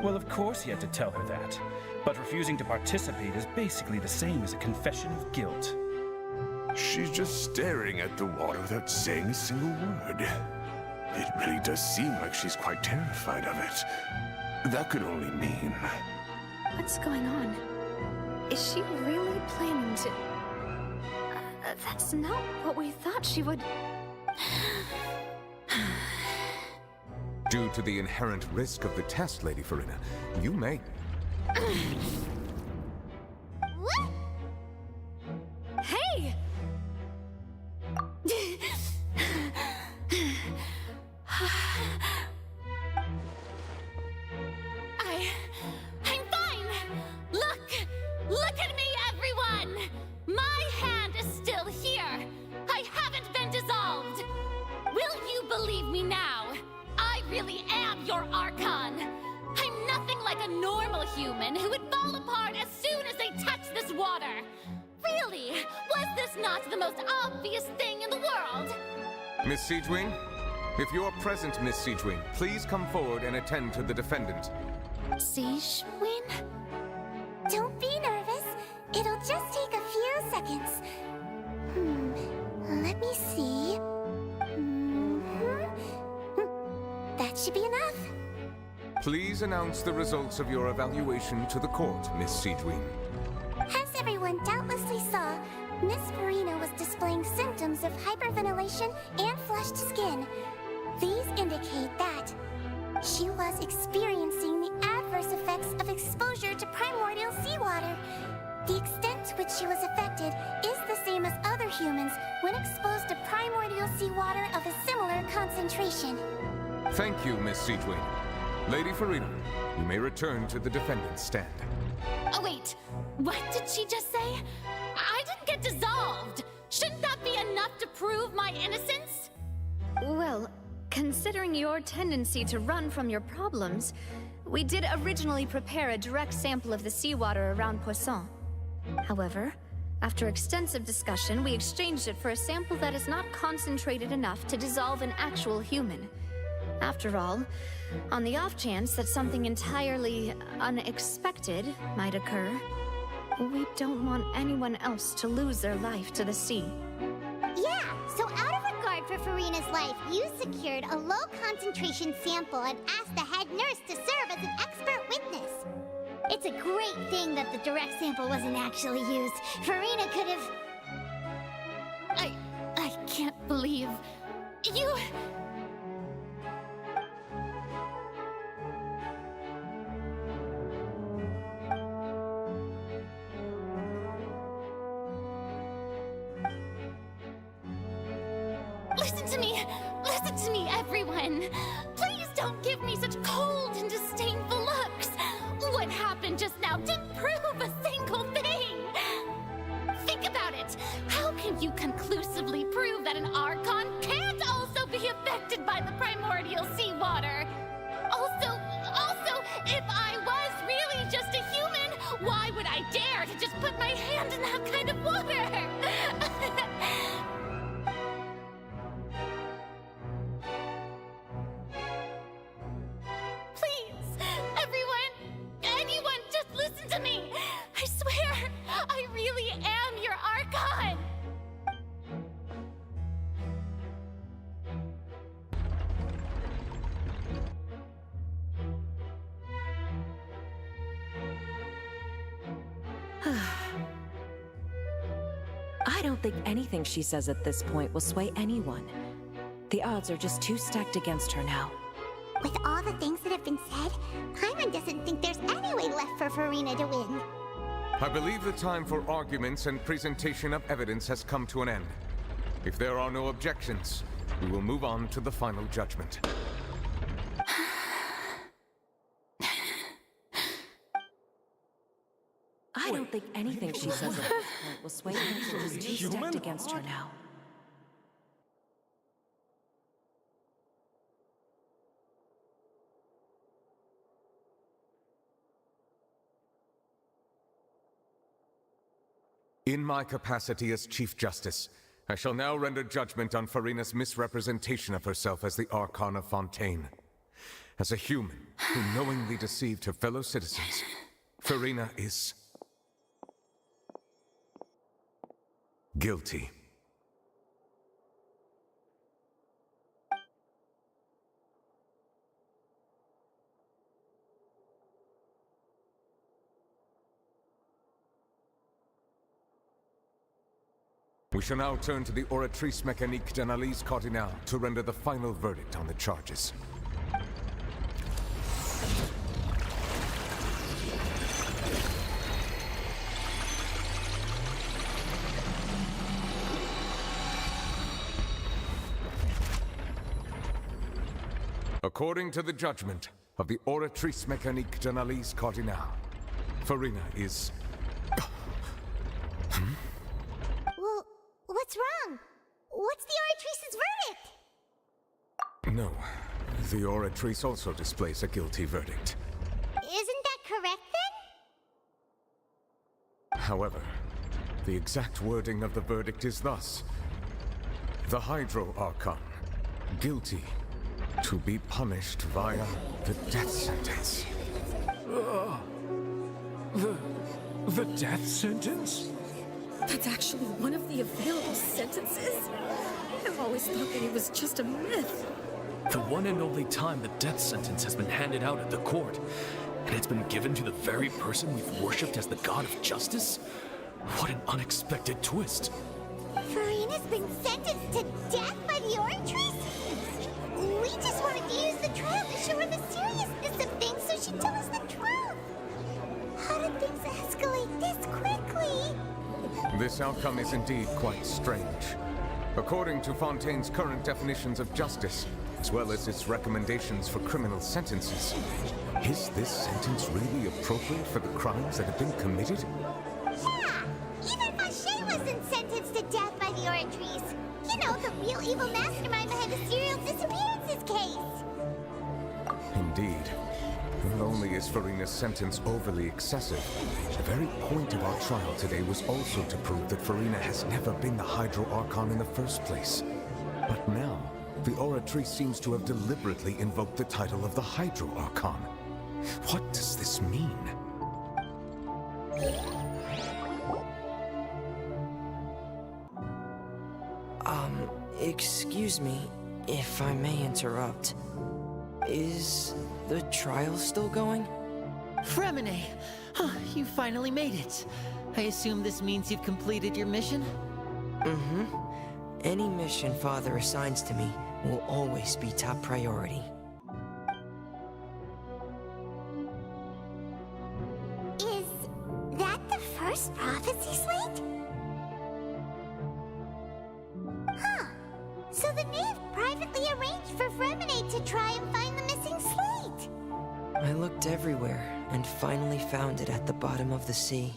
Well, of course he had to tell her that. But refusing to participate is basically the same as a confession of guilt. She's just staring at the water without saying a single word. It really does seem like she's quite terrified of it. That could only mean... What's going on? Is she really planning to... that's not what we thought she would... Due to the inherent risk of the test, Lady Farina, you may... What? Hey! I'm fine! Look at me, everyone! My hand is still here! I haven't been dissolved! Will you believe me now? I really am your Archon! I'm nothing like a normal human who would fall apart as soon as they touch this water! Really, was this not the most obvious thing in the world. Miss Jeokjone? If you are present, Miss Jeokjone, please come forward and attend to the defendant. Jeokjone? Don't be nervous. It'll just take a few seconds. Let me see. That should be enough. Please announce the results of your evaluation to the court, Miss Jeokjone. As everyone doubtlessly saw, Miss Farina was displaying symptoms of hyperventilation and flushed skin. These indicate that she was experiencing the adverse effects of exposure to primordial seawater. The extent to which she was affected is the same as other humans when exposed to primordial seawater of a similar concentration. Thank you, Miss Jeokjone. Lady Farina, you may return to the defendant's stand. Oh wait, what did she just say? I didn't get dissolved. Shouldn't that be enough to prove my innocence? Well, considering your tendency to run from your problems, we did originally prepare a direct sample of the seawater around Poisson. However, after extensive discussion, we exchanged it for a sample that is not concentrated enough to dissolve an actual human. After all, on the off chance that something entirely unexpected might occur, we don't want anyone else to lose their life to the sea. Yeah, so out of regard for Farina's life, you secured a low-concentration sample and asked the head nurse to serve as an expert witness. It's a great thing that the direct sample wasn't actually used. Farina could have... I can't believe... you... Listen to me, everyone. Please don't give me such cold and disdainful looks. What happened just now didn't prove a single thing. Think about it. How can you conclusively prove that an Archon can't also be affected by the primordial seawater? Also, if I was really just a human, why would I dare to just put my hand in that kind of water? To me! I swear, I really am your Archon! I don't think anything she says at this point will sway anyone. The odds are just too stacked against her now. With all the things that have been said, Paimon doesn't think there's any way left for Farina to win. I believe the time for arguments and presentation of evidence has come to an end. If there are no objections, we will move on to the final judgment. I don't think anything she says at this point will sway her. She's too stacked against her now. In my capacity as Chief Justice, I shall now render judgment on Farina's misrepresentation of herself as the Archon of Fontaine. As a human who knowingly deceived her fellow citizens, Farina is... guilty. We shall now turn to the Oratrice Mécanique d'Analyse Cardinale to render the final verdict on the charges. According to the judgment of the Oratrice Mécanique d'Analyse Cardinale, Farina is... Well, what's wrong? What's the Oratrice's verdict? No. The Oratrice also displays a guilty verdict. Isn't that correct then? However, The exact wording of the verdict is thus: the Hydro Archon, guilty, to be punished via the death sentence. The death sentence? That's actually one of the available sentences? I've always thought that it was just a myth. The one and only time the death sentence has been handed out at the court, and it's been given to the very person we've worshipped as the god of justice? What an unexpected twist. Farina's been sentenced to death by the Orange Trees? We just wanted to use the trial to show her the seriousness of things so she'd tell us the truth. How did things escalate this quickly? This outcome is indeed quite strange. According to Fontaine's current definitions of justice, as well as its recommendations for criminal sentences, is this sentence really appropriate for the crimes that have been committed? Yeah! Even Fauché wasn't sentenced to death by the Orange Trees. You know, the real evil mastermind behind the serial disappearances case. Indeed. Not only is Farina's sentence overly excessive, the very point of our trial today was also to prove that Farina has never been the Hydro Archon in the first place. But now, the Oratory seems to have deliberately invoked the title of the Hydro Archon. What does this mean? Excuse me, if I may interrupt. Is the trial still going? Fremine! You finally made it. I assume this means you've completed your mission? Mm-hmm. Any mission Father assigns to me will always be top priority. Is that the first prophecy slate? Huh. So the knave privately arranged for Fremine to try and find the missing slate. I looked everywhere and finally found it at the bottom of the sea.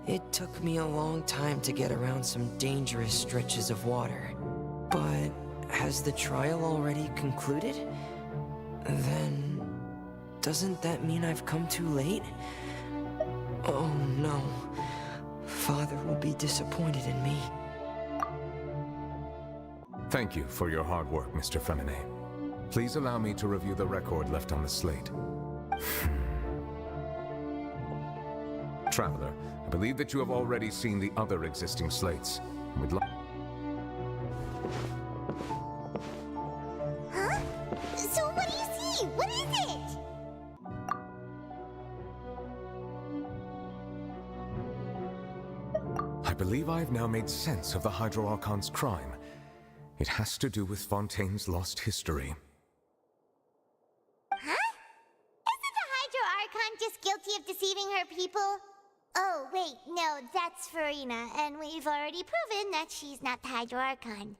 It took me a long time to get around some dangerous stretches of water. But has the trial already concluded? Then doesn't that mean I've come too late? Oh no. Father will be disappointed in me. Thank you for your hard work, Mr. Fremine. Please allow me to review the record left on the slate. Traveler, I believe that you have already seen the other existing slates. We'd like... Huh? So what do you see? What is it? I believe I have now made sense of the Hydro Archon's crime. It has to do with Fontaine's lost history. Huh? Isn't the Hydro Archon just guilty of deceiving her people? Oh, wait, no, that's Farina, and we've already proven that she's not the Hydro Archon.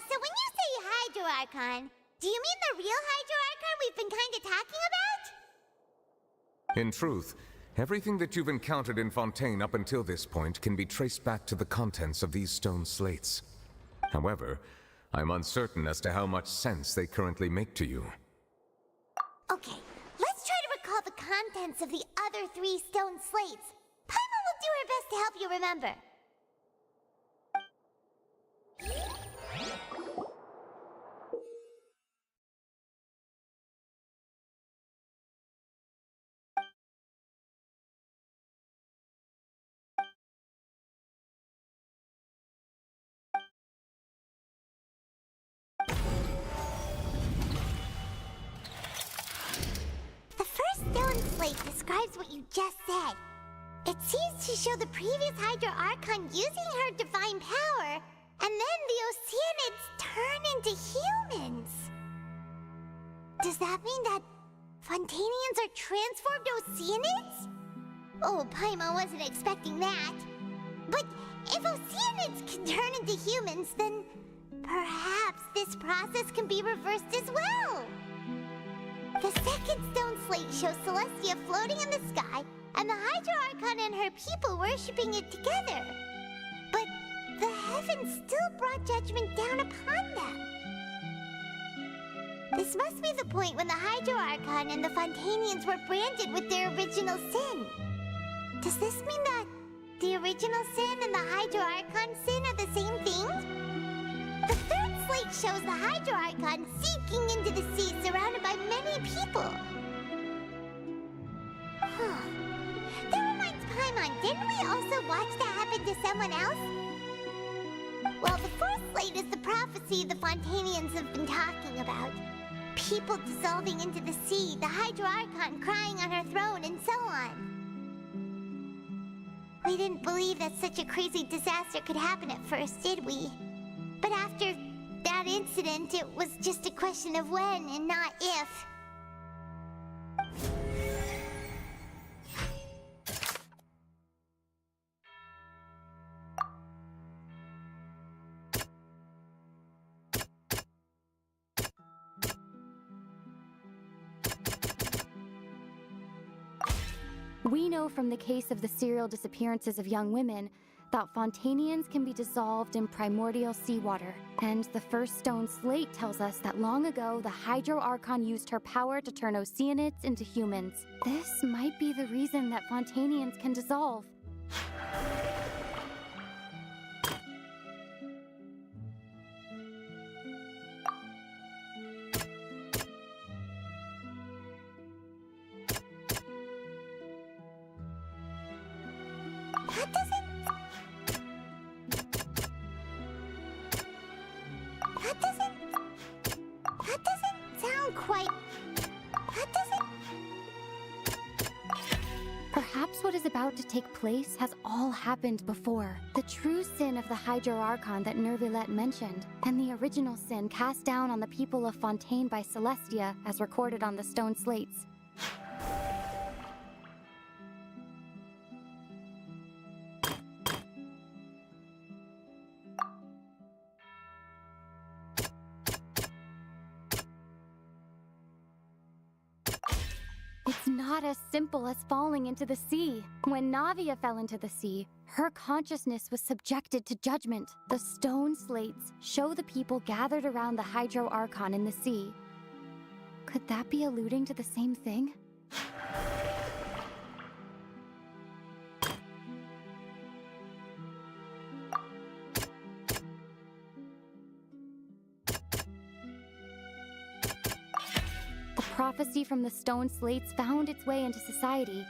So when you say Hydro Archon, do you mean the real Hydro Archon we've been kinda talking about? In truth, everything that you've encountered in Fontaine up until this point can be traced back to the contents of these stone slates. However, I'm uncertain as to how much sense they currently make to you. Okay, let's try to recall the contents of the other 3 stone slates. Paimon will do her best to help you remember. The first stone slate describes what you just said. It seems to show the previous Hydro Archon using her divine power, and then the Oceanids turn into humans. Does that mean that Fontainians are transformed Oceanids? Oh, Paimon wasn't expecting that. But if Oceanids can turn into humans, then perhaps this process can be reversed as well. The second stone slate shows Celestia floating in the sky, and the Hydro Archon and her people worshipping it together. But the heavens still brought judgment down upon them. This must be the point when the Hydro Archon and the Fontainians were branded with their original sin. Does this mean that the original sin and the Hydro Archon sin are the same thing? The third slate shows the Hydro Archon seeking into the sea surrounded by many people. That reminds Paimon, didn't we also watch that happen to someone else? Well, the fourth slate is the prophecy the Fontanians have been talking about. People dissolving into the sea, the Hydro Archon crying on her throne, and so on. We didn't believe that such a crazy disaster could happen at first, did we? But after that incident, it was just a question of when and not if. We know from the case of the serial disappearances of young women that Fontanians can be dissolved in primordial seawater. And the first stone slate tells us that long ago, the Hydro Archon used her power to turn Oceanids into humans. This might be the reason that Fontanians can dissolve. Perhaps what is about to take place has all happened before. The true sin of the Hydro Archon that Nervilette mentioned, and the original sin cast down on the people of Fontaine by Celestia, as recorded on the stone slates. It's not as simple as falling into the sea. When Navia fell into the sea, her consciousness was subjected to judgment. The stone slates show the people gathered around the Hydro Archon in the sea. Could that be alluding to the same thing? Prophecy from the stone slates found its way into society,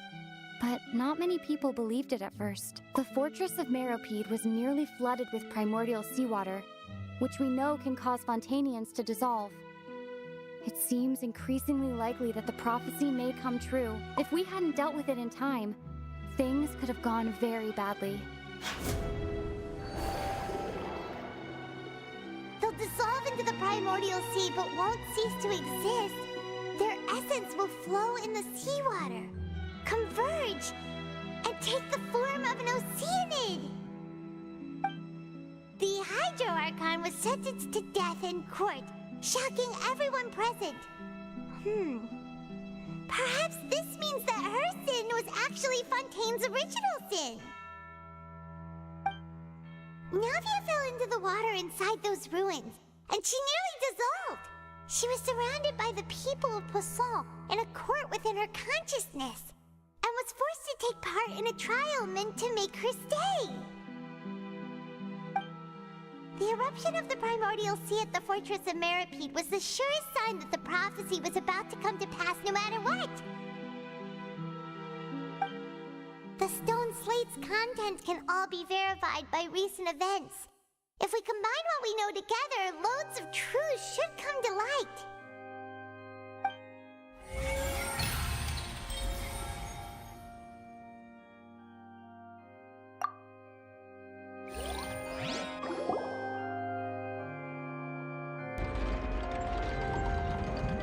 but not many people believed it at first. The fortress of Meropide was nearly flooded with primordial seawater, which we know can cause Fontanians to dissolve. It seems increasingly likely that the prophecy may come true. If we hadn't dealt with it in time, things could have gone very badly. They'll dissolve into the primordial sea but won't cease to exist. Their essence will flow in the seawater, converge, and take the form of an Oceanid. The Hydro Archon was sentenced to death in court, shocking everyone present. Perhaps this means that her sin was actually Fontaine's original sin. Navia fell into the water inside those ruins, and she nearly dissolved. She was surrounded by the people of Poisson in a court within her consciousness, and was forced to take part in a trial meant to make her stay. The eruption of the primordial sea at the fortress of Meropide was the surest sign that the prophecy was about to come to pass no matter what. The stone slate's content can all be verified by recent events. If we combine what we know together, loads of truths should come to light.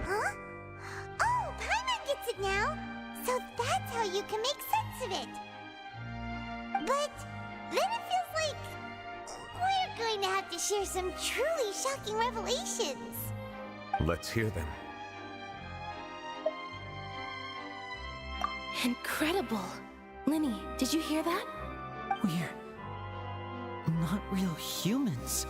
Huh? Oh, Paimon gets it now! So that's how you can make sense of it. But then it feels like we're going to have to share some truly shocking revelations. Let's hear them. Incredible. Linny, did you hear that? We're not real humans.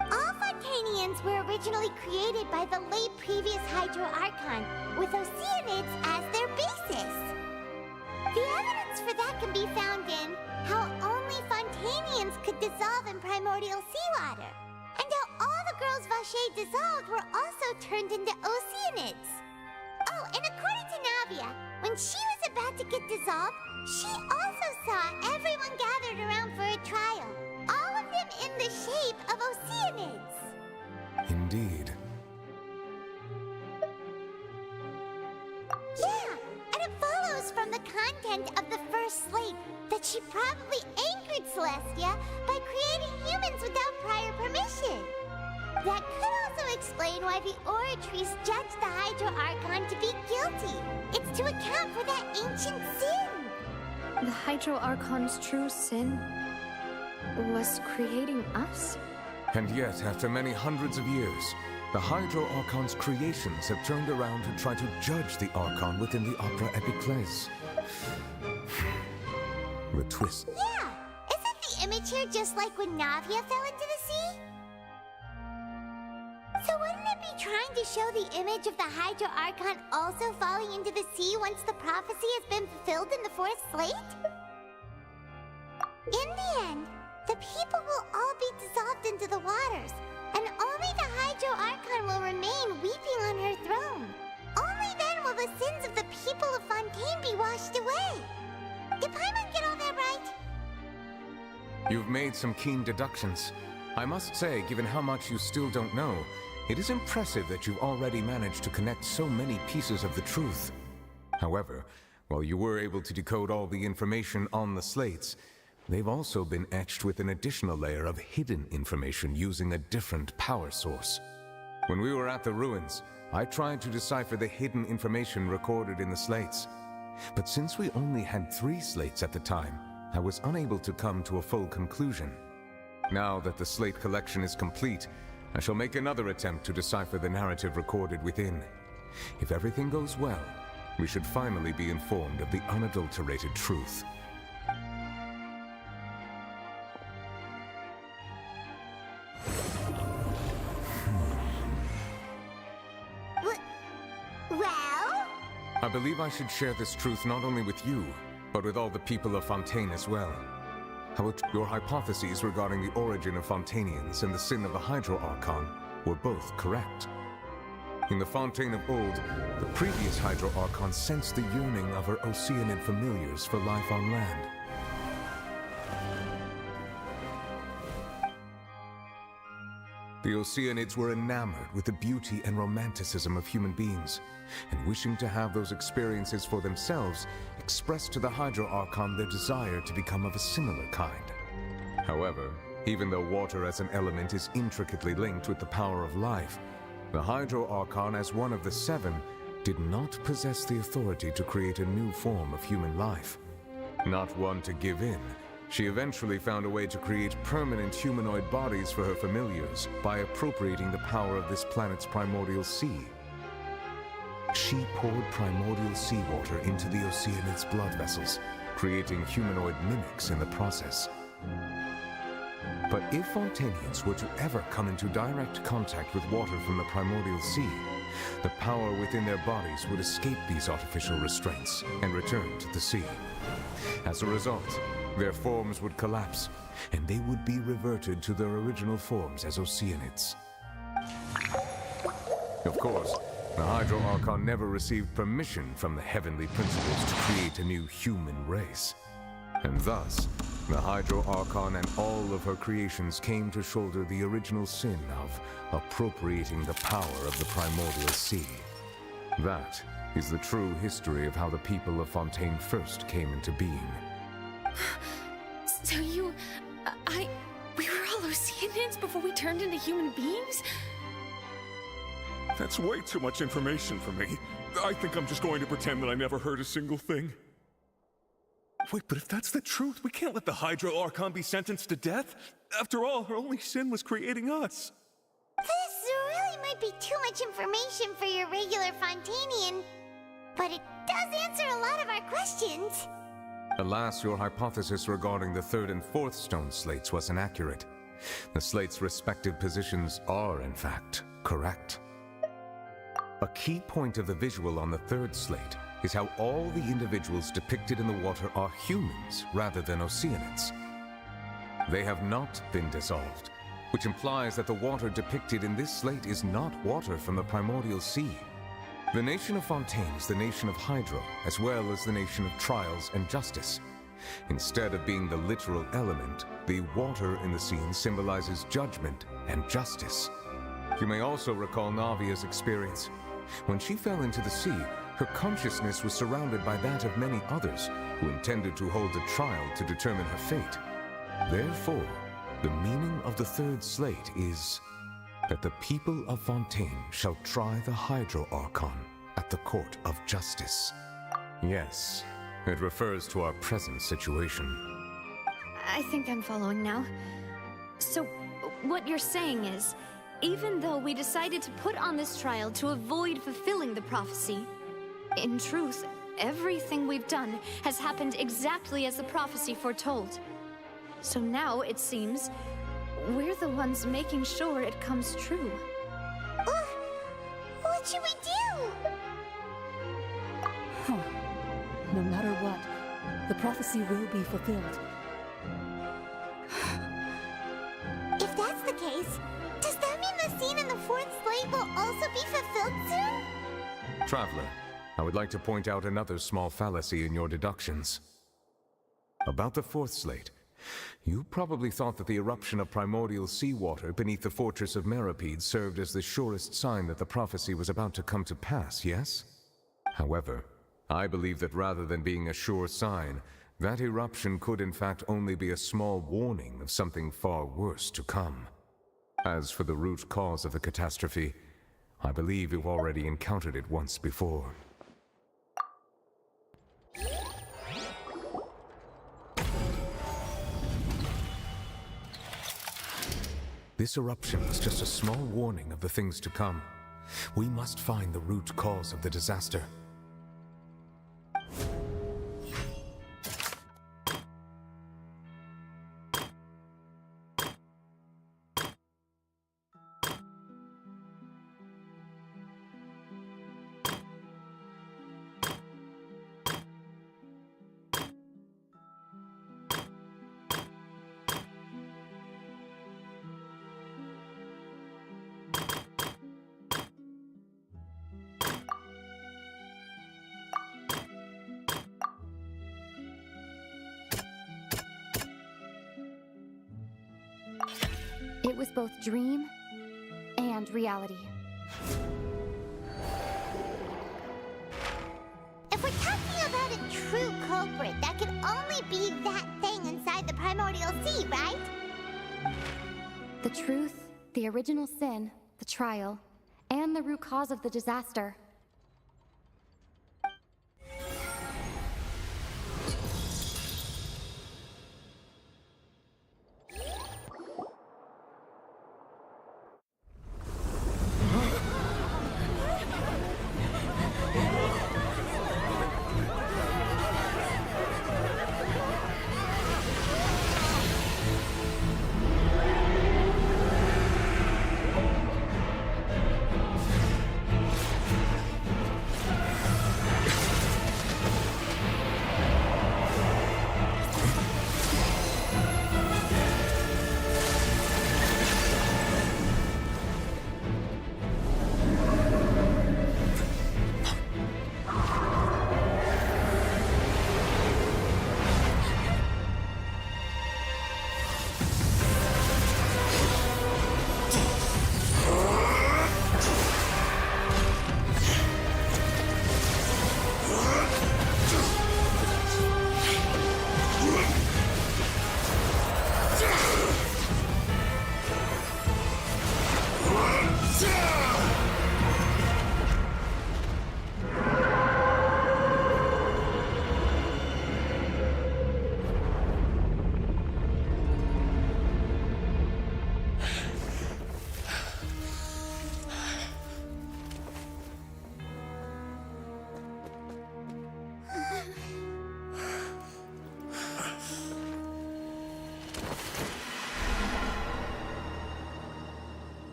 All Fontanians were originally created by the late previous Hydro Archon, with Oceanids as their basis. The evidence for that can be found in how only Fontanians could dissolve in primordial seawater, and how all the girls Vacher dissolved were also turned into Oceanids. Oh, and according to Navia, when she was about to get dissolved, she also saw everyone gathered around for a trial, all of them in the shape of Oceanids. Indeed. Yeah, and it follows from the content of the first slate that she probably anchored Celestia by creating humans without prior permission. That could also explain why the Oratries judged the Hydro Archon to be guilty. It's to account for that ancient sin. The Hydro Archon's true sin was creating us? And yet, after many hundreds of years, the Hydro Archon's creations have turned around to try to judge the Archon within the Opera Epiclese. The twist. Yeah, isn't the image here just like when Navia fell into the sea? So wouldn't it be trying to show the image of the Hydro Archon also falling into the sea once the prophecy has been fulfilled in the fourth slate? In the end, the people will all be dissolved into the waters, and only the Hydro Archon will remain weeping on her throne. Only then will the sins of the people of Fontaine be washed away. Did Paimon get all that right? You've made some keen deductions. I must say, given how much you still don't know, it is impressive that you've already managed to connect so many pieces of the truth. However, while you were able to decode all the information on the slates, they've also been etched with an additional layer of hidden information using a different power source. When we were at the ruins, I tried to decipher the hidden information recorded in the slates. But since we only had 3 slates at the time, I was unable to come to a full conclusion. Now that the slate collection is complete, I shall make another attempt to decipher the narrative recorded within. If everything goes well, we should finally be informed of the unadulterated truth. Well? I believe I should share this truth not only with you, but with all the people of Fontaine as well. Your hypotheses regarding the origin of Fontanians and the sin of the Hydro Archon were both correct. In the Fontaine of old, the previous Hydro Archon sensed the yearning of her Oceanid familiars for life on land. The Oceanids were enamored with the beauty and romanticism of human beings, and wishing to have those experiences for themselves, expressed to the Hydro Archon their desire to become of a similar kind. However, even though water as an element is intricately linked with the power of life, the Hydro Archon, as one of the 7, did not possess the authority to create a new form of human life. Not one to give in, she eventually found a way to create permanent humanoid bodies for her familiars by appropriating the power of this planet's primordial sea. She poured primordial seawater into the Oceanids' blood vessels, creating humanoid mimics in the process. But if Fontanians were to ever come into direct contact with water from the primordial sea, the power within their bodies would escape these artificial restraints and return to the sea. As a result, their forms would collapse, and they would be reverted to their original forms as Oceanids. Of course, the Hydro Archon never received permission from the heavenly principles to create a new human race. And thus, the Hydro Archon and all of her creations came to shoulder the original sin of appropriating the power of the primordial sea. That is the true history of how the people of Fontaine first came into being. So we were all Oceanids before we turned into human beings? That's way too much information for me. I think I'm just going to pretend that I never heard a single thing. Wait, but if that's the truth, we can't let the Hydro Archon be sentenced to death. After all, her only sin was creating us. This really might be too much information for your regular Fontanian, but it does answer a lot of our questions. Alas, your hypothesis regarding the 3rd and 4th stone slates was inaccurate. The slates' respective positions are, in fact, correct. A key point of the visual on the 3rd slate is how all the individuals depicted in the water are humans rather than Oceanids. They have not been dissolved, which implies that the water depicted in this slate is not water from the primordial sea. The nation of Fontaine is the nation of Hydro, as well as the nation of Trials and Justice. Instead of being the literal element, the water in the scene symbolizes judgment and justice. You may also recall Navia's experience. When she fell into the sea, her consciousness was surrounded by that of many others who intended to hold a trial to determine her fate. Therefore, the meaning of the third slate is that the people of Fontaine shall try the Hydro Archon at the court of justice. Yes, it refers to our present situation. I think I'm following now. So, what you're saying is, even though we decided to put on this trial to avoid fulfilling the prophecy, in truth, everything we've done has happened exactly as the prophecy foretold. So now, it seems, we're the ones making sure it comes true. What should we do? No matter what, the prophecy will be fulfilled. If that's the case, does that mean the scene in the fourth slate will also be fulfilled soon? Traveler, I would like to point out another small fallacy in your deductions. About the fourth slate, you probably thought that the eruption of primordial seawater beneath the fortress of Meropide served as the surest sign that the prophecy was about to come to pass, yes? However, I believe that rather than being a sure sign, that eruption could in fact only be a small warning of something far worse to come. As for the root cause of the catastrophe, I believe you've already encountered it once before. This eruption was just a small warning of the things to come. We must find the root cause of the disaster. It was both dream and reality. If we're talking about a true culprit, that could only be that thing inside the primordial sea, right? The truth, the original sin, the trial, and the root cause of the disaster.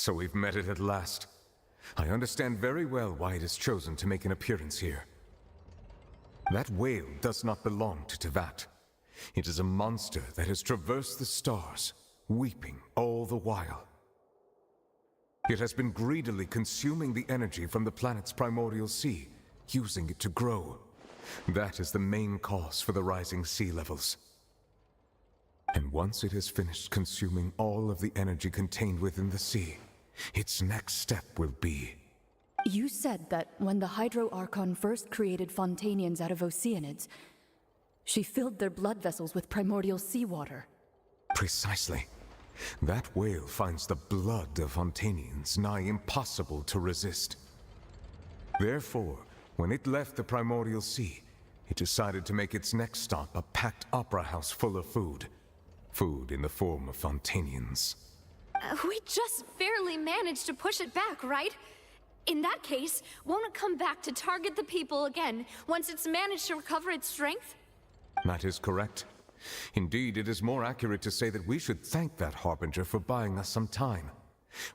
So we've met it at last. I understand very well why it has chosen to make an appearance here. That whale does not belong to Tevat. It is a monster that has traversed the stars, weeping all the while. It has been greedily consuming the energy from the planet's primordial sea, using it to grow. That is the main cause for the rising sea levels. And once it has finished consuming all of the energy contained within the sea, its next step will be... You said that when the Hydro Archon first created Fontanians out of Oceanids, she filled their blood vessels with primordial seawater. Precisely. That whale finds the blood of Fontanians nigh impossible to resist. Therefore, when it left the primordial sea, it decided to make its next stop a packed opera house full of food. Food in the form of Fontanians. We just barely managed to push it back, right? In that case, won't it come back to target the people again once it's managed to recover its strength? That is correct. Indeed, it is more accurate to say that we should thank that Harbinger for buying us some time.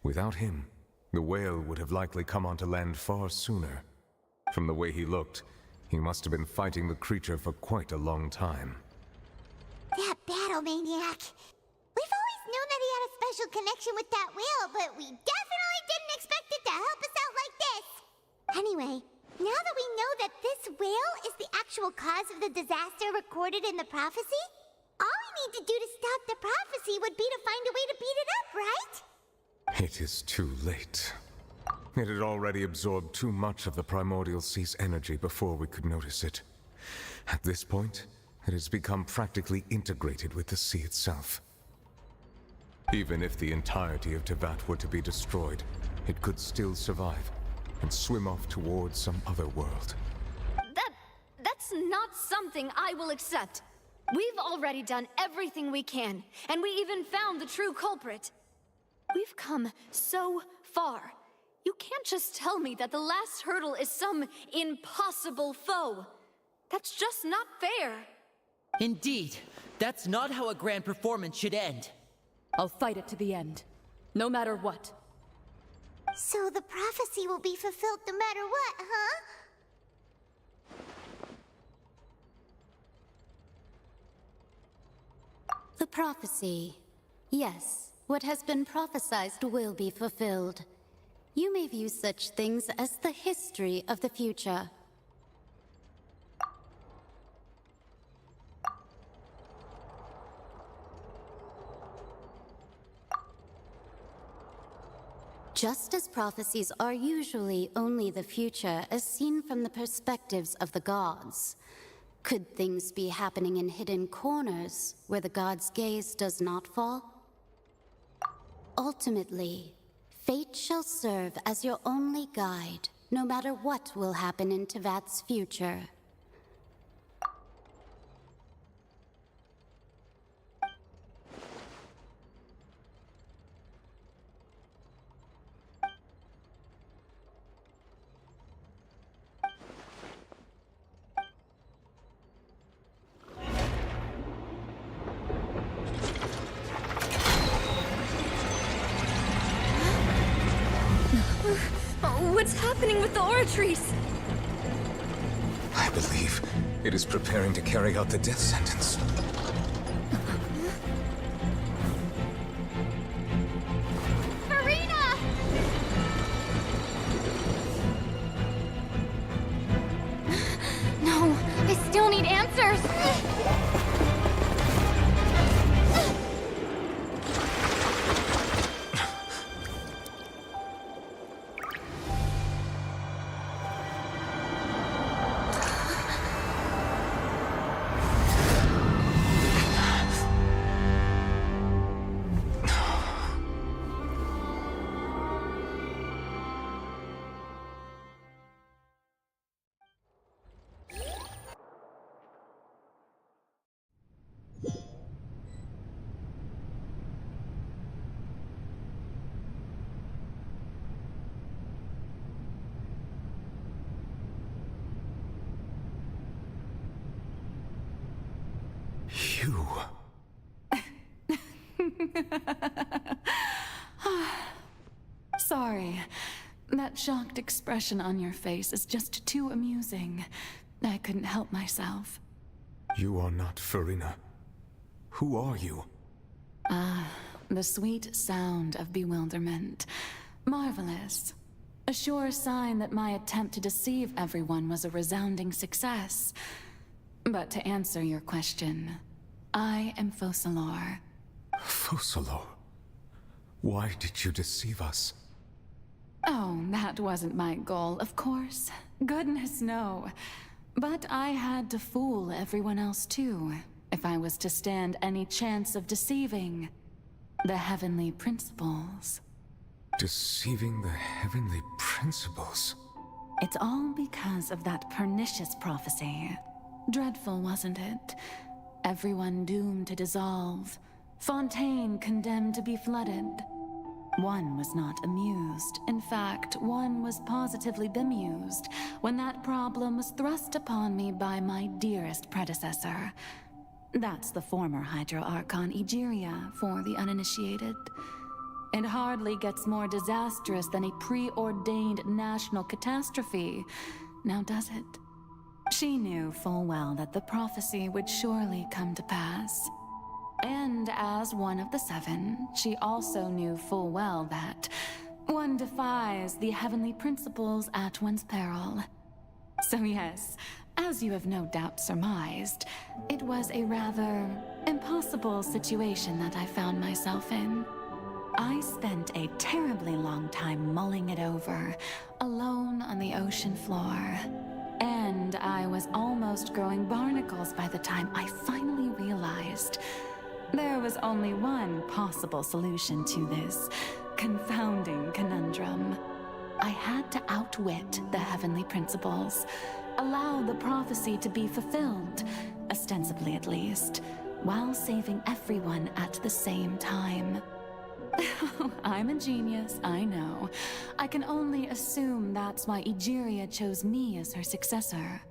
Without him, the whale would have likely come onto land far sooner. From the way he looked, he must have been fighting the creature for quite a long time. That battle maniac. We've always known that he had a special connection with that whale, but we definitely didn't expect it to help us out like this. Anyway, now that we know that this whale is the actual cause of the disaster recorded in the prophecy, all we need to do to stop the prophecy would be to find a way to beat it up, right? It is too late. It had already absorbed too much of the primordial sea's energy before we could notice it. At this point, it has become practically integrated with the sea itself. Even if the entirety of Tevat were to be destroyed, it could still survive and swim off towards some other world. That's not something I will accept. We've already done everything we can, and we even found the true culprit. We've come so far. You can't just tell me that the last hurdle is some impossible foe. That's just not fair. Indeed, that's not how a grand performance should end. I'll fight it to the end, no matter what. So the prophecy will be fulfilled no matter what, huh? The prophecy. Yes, what has been prophesied will be fulfilled. You may view such things as the history of the future. Just as prophecies are usually only the future as seen from the perspectives of the gods, could things be happening in hidden corners where the gods' gaze does not fall? Ultimately, fate shall serve as your only guide, no matter what will happen in Tevat's future. What's happening with the oratories? I believe it is preparing to carry out the death sentence. Farina! No, I still need answers. You... That shocked expression on your face is just too amusing. I couldn't help myself. You are not Farina. Who are you? The sweet sound of bewilderment. Marvelous. A sure sign that my attempt to deceive everyone was a resounding success. But to answer your question, I am Focalor. Focalor? Why did you deceive us? Oh, that wasn't my goal, of course. Goodness, no. But I had to fool everyone else too, if I was to stand any chance of deceiving the heavenly principles. Deceiving the heavenly principles? It's all because of that pernicious prophecy. Dreadful, wasn't it? Everyone doomed to dissolve. Fontaine condemned to be flooded. One was not amused. In fact, one was positively bemused when that problem was thrust upon me by my dearest predecessor. That's the former Hydro Archon Egeria for the uninitiated. It hardly gets more disastrous than a preordained national catastrophe, now does it? She knew full well that the prophecy would surely come to pass. And as one of the seven, she also knew full well that one defies the heavenly principles at one's peril. So yes, as you have no doubt surmised, it was a rather impossible situation that I found myself in. I spent a terribly long time mulling it over, alone on the ocean floor. And I was almost growing barnacles by the time I finally realized there was only one possible solution to this confounding conundrum. I had to outwit the heavenly principles, allow the prophecy to be fulfilled, ostensibly at least, while saving everyone at the same time. I'm a genius, I know. I can only assume that's why Egeria chose me as her successor.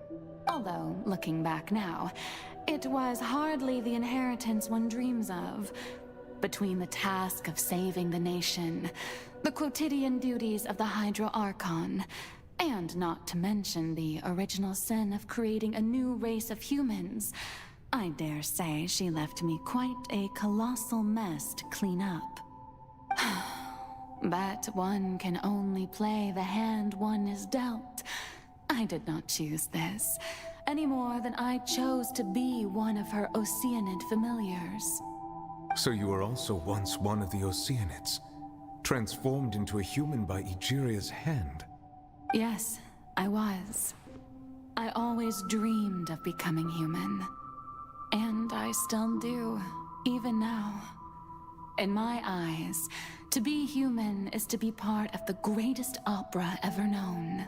Although, looking back now, it was hardly the inheritance one dreams of. Between the task of saving the nation, the quotidian duties of the Hydro Archon, and not to mention the original sin of creating a new race of humans, I dare say she left me quite a colossal mess to clean up. But one can only play the hand one is dealt. I did not choose this, any more than I chose to be one of her Oceanid familiars. So you were also once one of the Oceanids, transformed into a human by Egeria's hand? Yes, I was. I always dreamed of becoming human. And I still do, even now. In my eyes, to be human is to be part of the greatest opera ever known.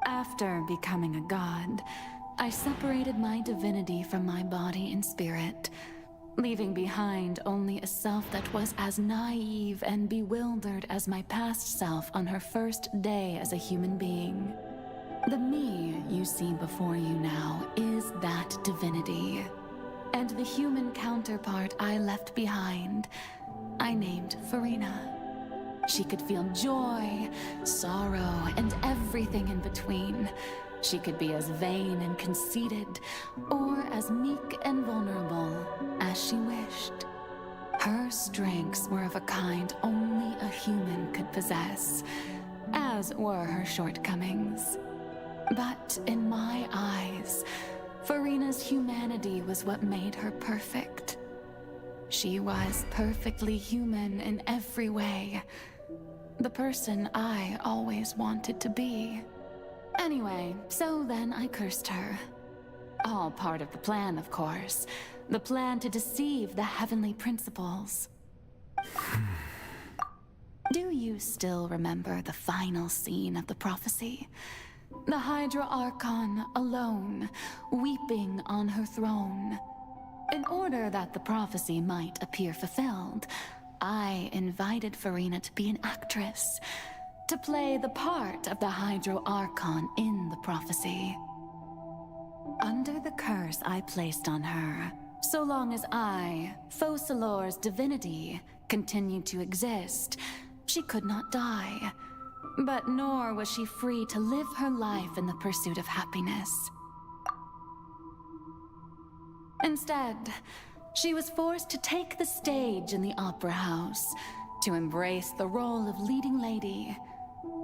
After becoming a god, I separated my divinity from my body and spirit, leaving behind only a self that was as naive and bewildered as my past self on her first day as a human being. The me you see before you now is that divinity. And the human counterpart I left behind, I named Farina. She could feel joy, sorrow, and everything in between. She could be as vain and conceited, or as meek and vulnerable as she wished. Her strengths were of a kind only a human could possess, as were her shortcomings. But in my eyes, Farina's humanity was what made her perfect. She was perfectly human in every way. The person I always wanted to be. Anyway, so then I cursed her. All part of the plan, of course. The plan to deceive the heavenly principles. Do you still remember the final scene of the prophecy? The Hydra Archon alone, weeping on her throne. In order that the prophecy might appear fulfilled, I invited Farina to be an actress, to play the part of the Hydro Archon in the prophecy. Under the curse I placed on her, so long as I, Focalor's divinity, continued to exist, she could not die. But nor was she free to live her life in the pursuit of happiness. Instead, she was forced to take the stage in the opera house, to embrace the role of leading lady,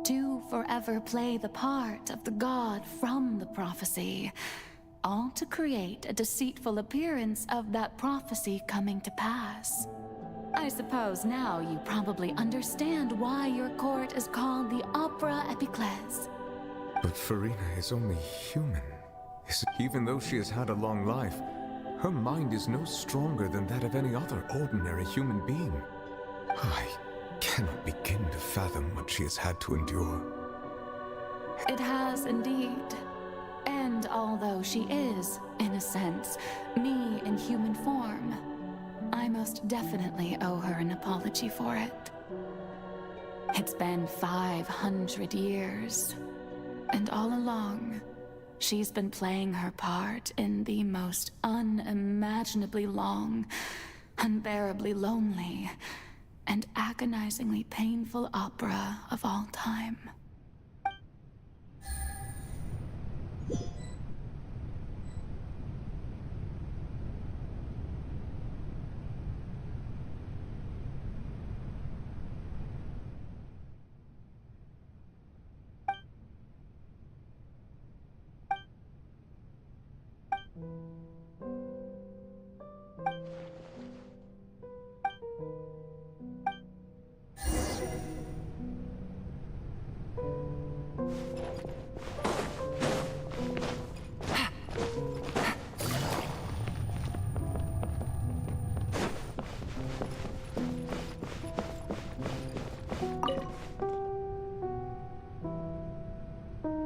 to forever play the part of the god from the prophecy, all to create a deceitful appearance of that prophecy coming to pass. I suppose now you probably understand why your court is called the Opera Epiclese. But Farina is only human. Even though she has had a long life, her mind is no stronger than that of any other ordinary human being. I cannot begin to fathom what she has had to endure. It has indeed. And although she is, in a sense, me in human form, I most definitely owe her an apology for it. It's been 500 years, and all along, she's been playing her part in the most unimaginably long, unbearably lonely, and agonizingly painful opera of all time.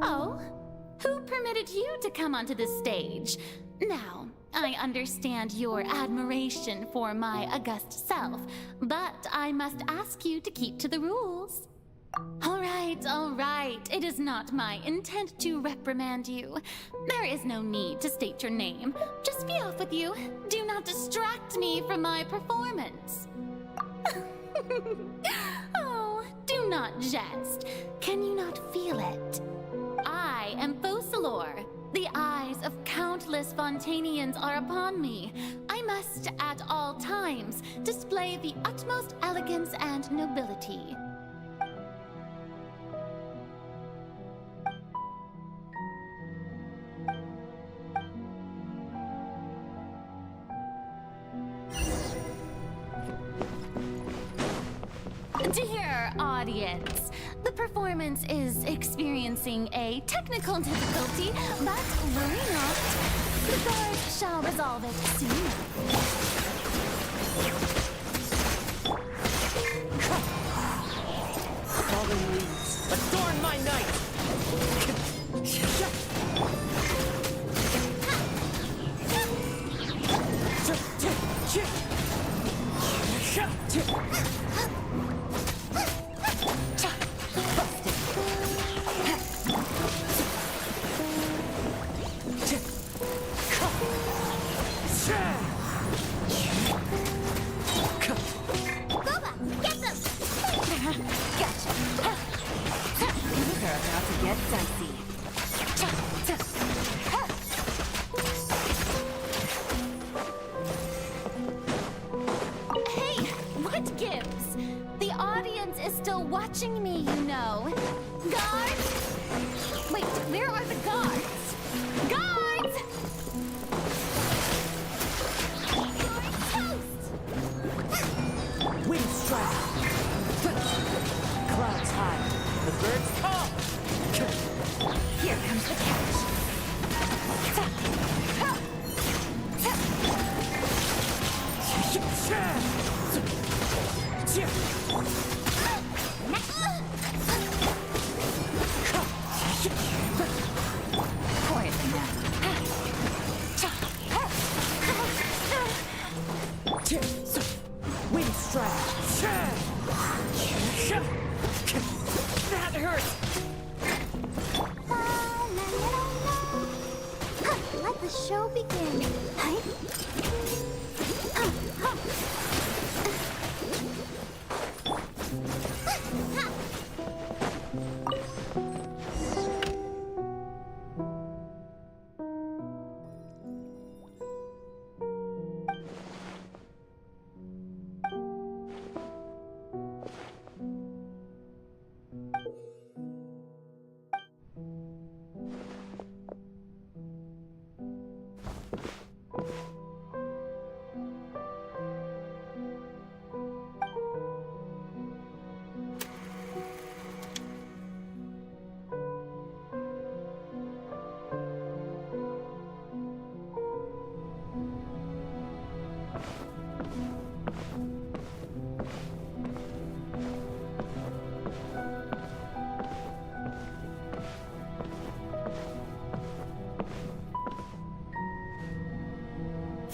Oh, who permitted you to come onto the stage? Now, I understand your admiration for my august self, but I must ask you to keep to the rules. All right. It is not my intent to reprimand you. There is no need to state your name. Just be off with you. Do not distract me from my performance. Oh, do not jest. Can you not feel it? I am Focalor. The eyes of countless Fontanians are upon me. I must, at all times, display the utmost elegance and nobility. Dear audience, the performance is experiencing a technical difficulty, but worry not. The guard shall resolve it soon. Fallen leaves, adorn my night! Watching me, you know. Guards! Wait, where are the guards? Guards! Wind strike! Clouds high, the birds call! Here comes the catch. Quietly now. Wind strike! That hurts! Let the show begin.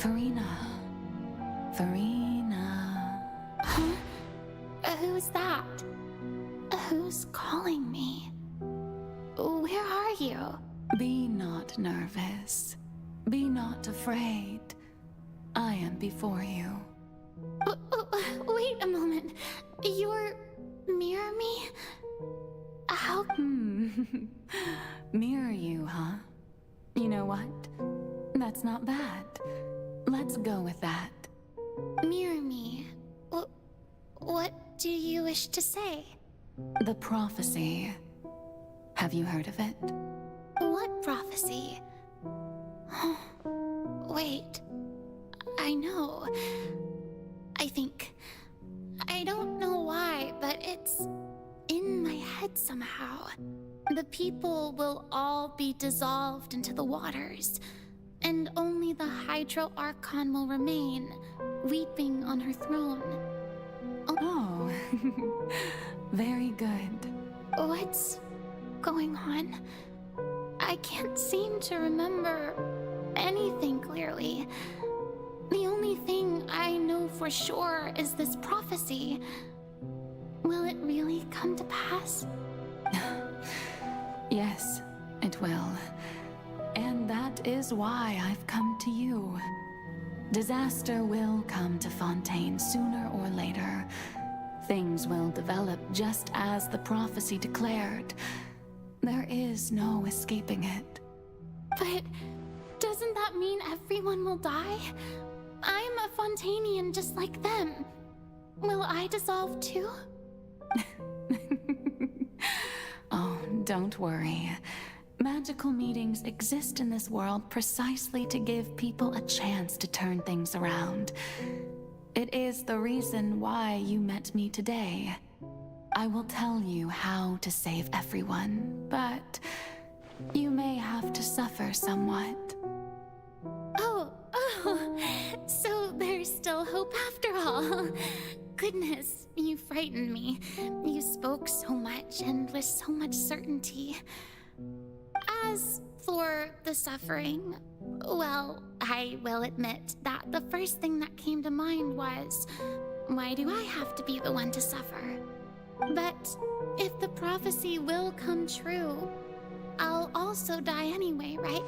Farina. Huh? Who's that? Who's calling me? Where are you? Be not nervous. Be not afraid. I am before you. Wait a moment. You're Mirror Me? How? Mirror you, huh? You know what? That's not bad. Let's go with that. Mirror Me. What do you wish to say? The prophecy. Have you heard of it? What prophecy? Wait. I know. I don't know why, but it's in my head somehow. The people will all be dissolved into the waters, and only the Hydro Archon will remain, weeping on her throne. Oh, very good. What's going on? I can't seem to remember anything clearly. The only thing I know for sure is this prophecy. Will it really come to pass? Yes, it will. And that is why I've come to you. Disaster will come to Fontaine sooner or later. Things will develop just as the prophecy declared. There is no escaping it. But doesn't that mean everyone will die? I'm a Fontainian just like them. Will I dissolve too? Oh, don't worry. Magical meetings exist in this world precisely to give people a chance to turn things around. It is the reason why you met me today. I will tell you how to save everyone, but you may have to suffer somewhat. Oh, so there's still hope after all. Goodness, you frightened me. You spoke so much and with so much certainty. As for the suffering, well, I will admit that the first thing that came to mind was, why do I have to be the one to suffer? But if the prophecy will come true, I'll also die anyway, right?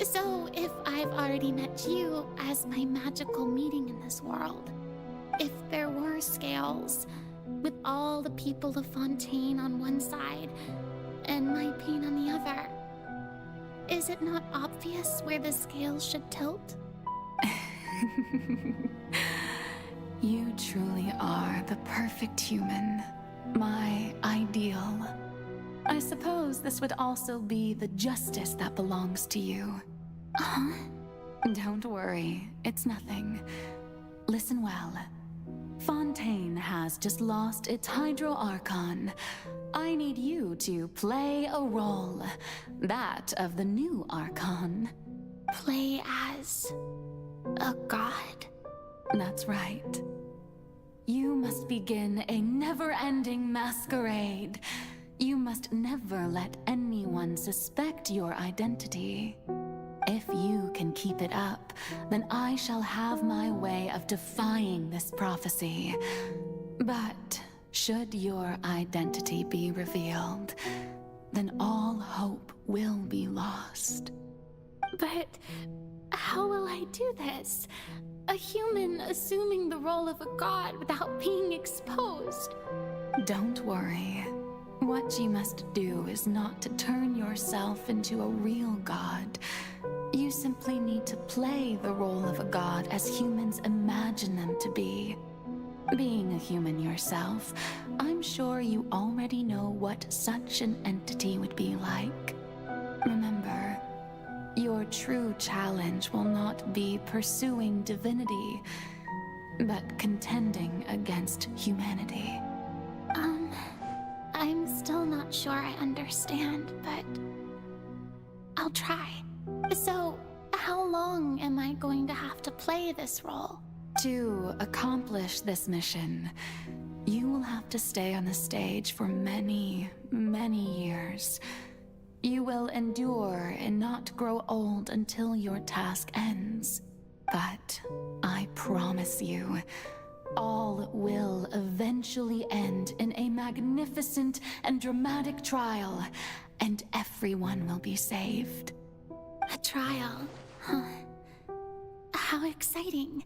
So if I've already met you as my magical meeting in this world, if there were scales, with all the people of Fontaine on one side and my pain on the other, is it not obvious where the scales should tilt? You truly are the perfect human, my ideal. I suppose this would also be the justice that belongs to you. Huh? Don't worry, it's nothing. Listen well. Fontaine has just lost its Hydro Archon. I need you to play a role, that of the new Archon. Play as a god? That's right. You must begin a never-ending masquerade. You must never let anyone suspect your identity. If you can keep it up, then I shall have my way of defying this prophecy. But should your identity be revealed, then all hope will be lost. But how will I do this? A human assuming the role of a god without being exposed? Don't worry. What you must do is not to turn yourself into a real god. You simply need to play the role of a god as humans imagine them to be. Being a human yourself, I'm sure you already know what such an entity would be like. Remember, your true challenge will not be pursuing divinity, but contending against humanity. I'm still not sure I understand, but I'll try. So, how long am I going to have to play this role? To accomplish this mission, you will have to stay on the stage for many, many years. You will endure and not grow old until your task ends. But I promise you, all will eventually end in a magnificent and dramatic trial, and everyone will be saved. A trial? Huh. How exciting.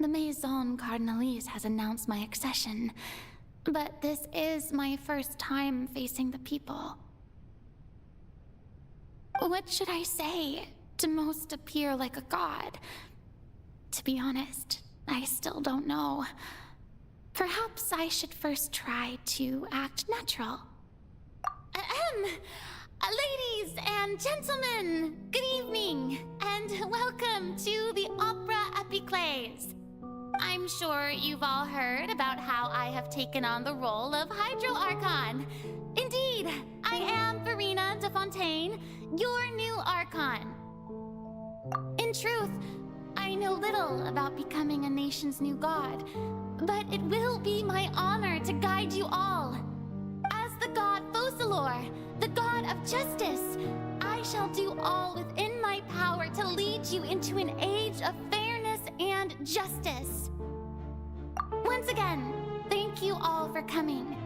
The Maison Cardinalise has announced my accession, but this is my first time facing the people. What should I say to most appear like a god? To be honest, I still don't know. Perhaps I should first try to act natural. Ladies and gentlemen, good evening, and welcome to the Opera Epiclese. I'm sure you've all heard about how I have taken on the role of Hydro Archon. Indeed, I am Farina de Fontaine, your new Archon. In truth, I know little about becoming a nation's new god, but it will be my honor to guide you all. As the god Focalor, the god of justice, I shall do all within my power to lead you into an age of fairness and justice. Once again, thank you all for coming.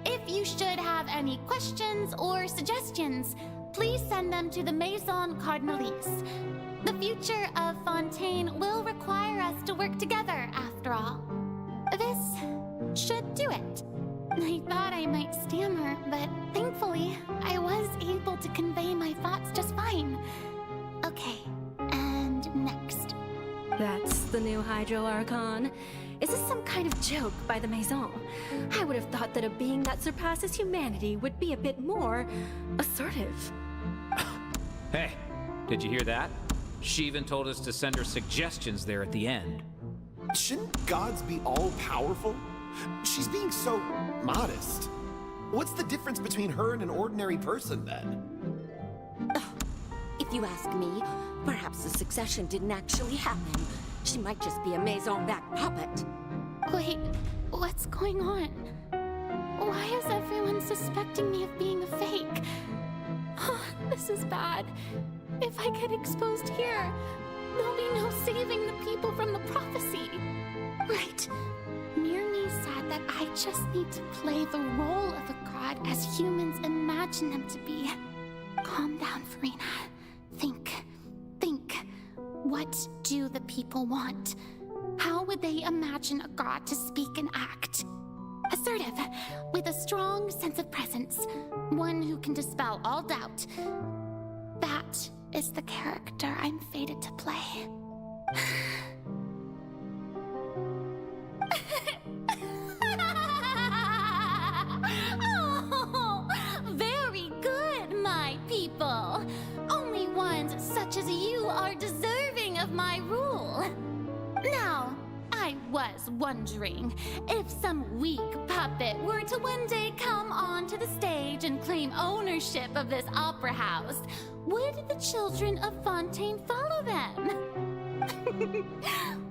If you should have any questions or suggestions, please send them to the Maison Cardinalise. The future of Fontaine will require us to work together, after all. This should do it. I thought I might stammer, but thankfully, I was able to convey my thoughts just fine. Okay, and next. That's the new Hydro Archon. Is this some kind of joke by the Maison? I would have thought that a being that surpasses humanity would be a bit more assertive. Hey, did you hear that? She even told us to send her suggestions there at the end. Shouldn't gods be all-powerful? She's being so modest. What's the difference between her and an ordinary person, then? If you ask me, perhaps the succession didn't actually happen. She might just be a Maison-backed puppet. Wait, what's going on? Why is everyone suspecting me of being a fake? Oh, this is bad. If I get exposed here, there'll be no saving the people from the prophecy. Right. Mirmi said that I just need to play the role of a god as humans imagine them to be. Calm down, Farina. Think. What do the people want? How would they imagine a god to speak and act? Assertive, with a strong sense of presence. One who can dispel all doubt. That is the character I'm fated to play. Oh, very good, my people. Only ones such as you are deserving of my rule. Now, I was wondering if some weak puppet were to one day come onto the stage and claim ownership of this opera house, would the children of Fontaine follow them?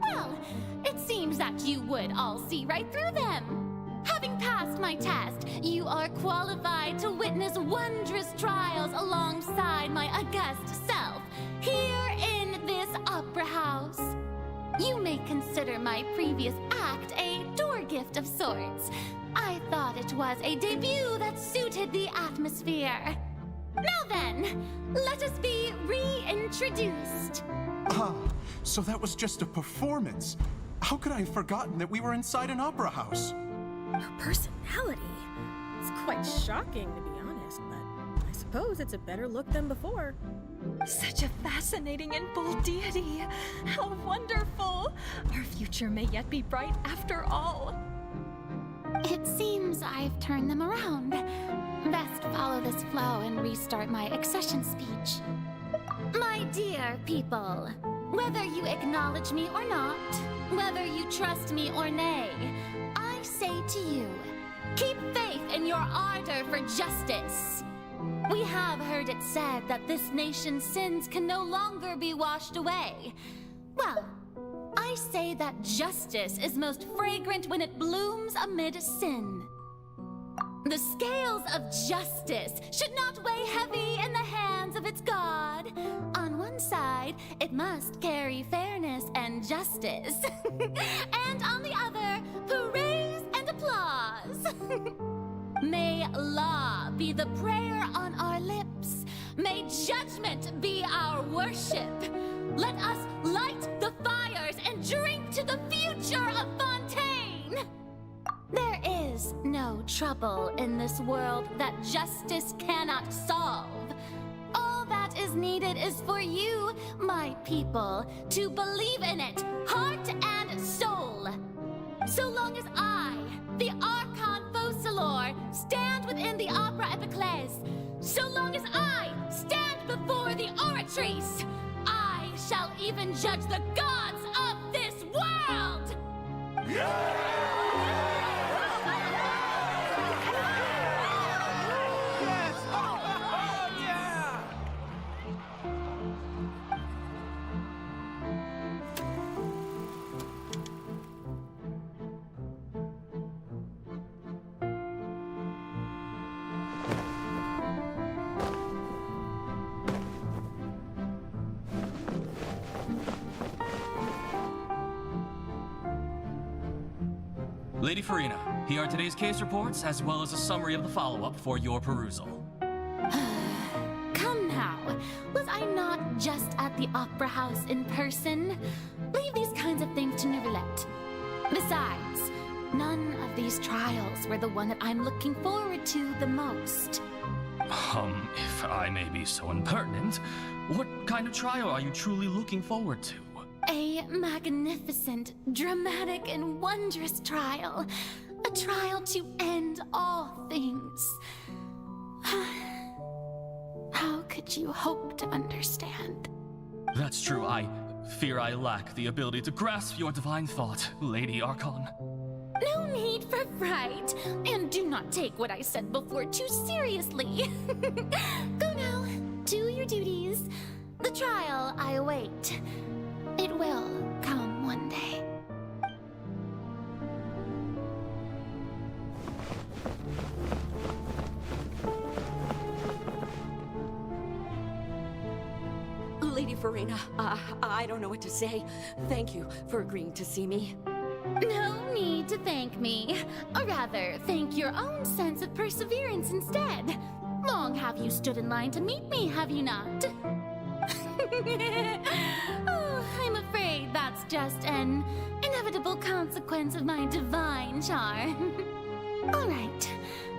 Well, it seems that you would all see right through them. Having passed my test, you are qualified to witness wondrous trials alongside my august self, here in this opera house. You may consider my previous act a door gift of sorts. I thought it was a debut that suited the atmosphere. Now then, let us be reintroduced. Ah, so that was just a performance. How could I have forgotten that we were inside an opera house? Her personality. It's quite shocking, to be honest, but I suppose it's a better look than before. Such a fascinating and bold deity. How wonderful. Our future future may yet be bright after all. It seems I've turned them around. Best follow this flow and restart my accession speech. My dear people, whether you acknowledge me or not, whether you trust me or nay, I say to you, keep faith in your ardor for justice. We have heard it said that this nation's sins can no longer be washed away. Well, I say that justice is most fragrant when it blooms amid sin. The scales of justice should not weigh heavy in the hands of its God. On one side, it must carry fairness and justice. And on the other, praise and applause. May law be the prayer on our lips. May judgment be our worship. Let us light the fires and drink to the future of Fontaine. There is no trouble in this world that justice cannot solve. All that is needed is for you, my people, to believe in it, heart and soul. So long as I, the Archon Focalor, stand within the Opera Epiclese, so long as I stand before the Oratrice, I shall even judge the gods of this world! Lady Farina, here are today's case reports, as well as a summary of the follow-up for your perusal. Come now, was I not just at the Opera House in person? Leave these kinds of things to Neuvillette. Besides, none of these trials were the one that I'm looking forward to the most. If I may be so impertinent, what kind of trial are you truly looking forward to? A magnificent, dramatic, and wondrous trial. A trial to end all things. How could you hope to understand? That's true. I fear I lack the ability to grasp your divine thought, Lady Archon. No need for fright, and do not take what I said before too seriously. Go now, do your duties. The trial I await. It will come one day. Lady Farina, I don't know what to say. Thank you for agreeing to see me. No need to thank me. Or rather, thank your own sense of perseverance instead. Long have you stood in line to meet me, have you not? Oh, I'm afraid that's just an inevitable consequence of my divine charm. All right,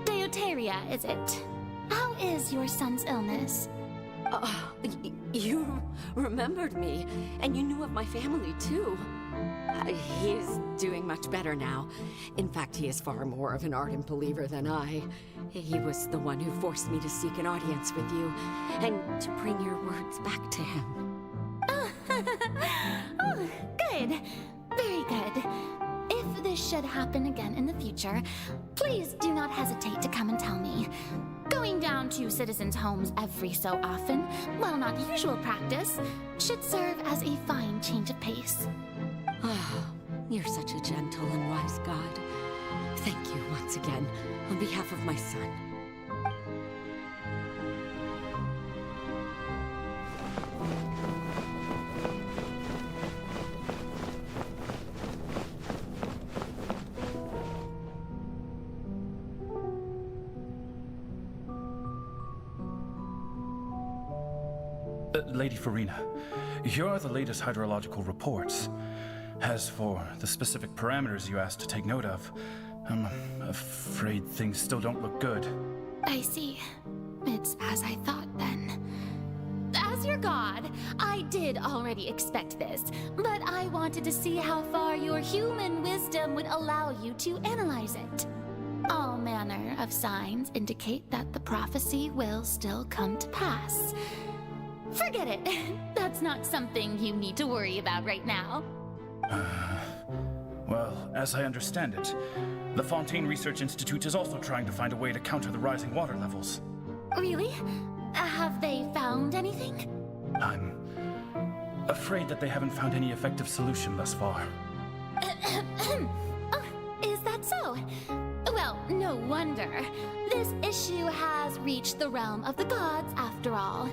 Deuteria, is it? How is your son's illness? You remembered me, and you knew of my family, too. He is doing much better now. In fact, he is far more of an ardent believer than I. He was the one who forced me to seek an audience with you, and to bring your words back to him. Oh, good. Very good. If this should happen again in the future, please do not hesitate to come and tell me. Going down to citizens' homes every so often, while not usual practice, should serve as a fine change of pace. Oh, you're such a gentle and wise God. Thank you once again, on behalf of my son. Lady Farina, here are the latest hydrological reports. As for the specific parameters you asked to take note of, I'm afraid things still don't look good. I see. It's as I thought then. As As your god, I did already expect this, but I wanted to see how far your human wisdom would allow you to analyze it. All manner of signs indicate that the prophecy will still come to pass. Forget it. That's not something you need to worry about right now. Well, as I understand it, the Fontaine Research Institute is also trying to find a way to counter the rising water levels. Really? Have they found anything? I'm afraid that they haven't found any effective solution thus far. Oh, is that so? Well, no wonder. This issue has reached the realm of the gods after all.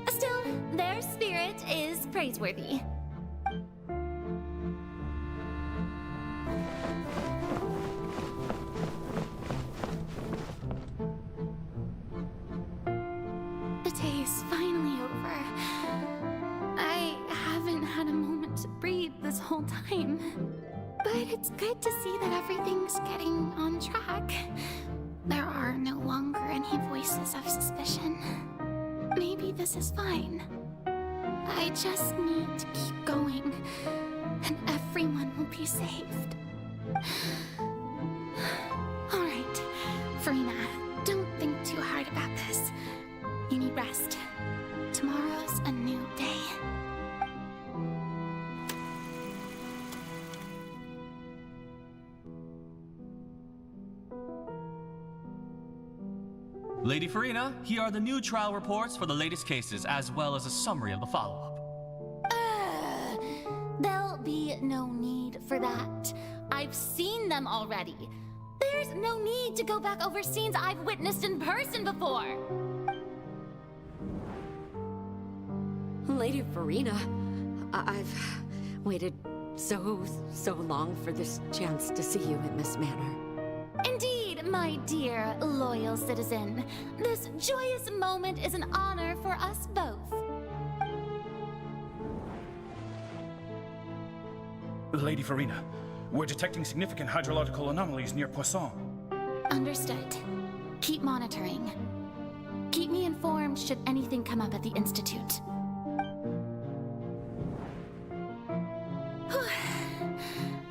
Still, their spirit is praiseworthy. The day is finally over. I haven't had a moment to breathe this whole time. But it's good to see that everything's getting on track. There are no longer any voices of suspicion. Maybe this is fine. I just need to keep going, and everyone will be saved. All right, Farina, don't think too hard about this. You need rest. Tomorrow's a new day. Lady Farina, here are the new trial reports for the latest cases, as well as a summary of the follow-up. There'll be no need for that. I've seen them already. There's no need to go back over scenes I've witnessed in person before. Lady Farina, I've waited so long for this chance to see you in this manner. Indeed, my dear, loyal citizen. This joyous moment is an honor for us both. Lady Farina, we're detecting significant hydrological anomalies near Poisson. Understood. Keep monitoring. Keep me informed should anything come up at the Institute.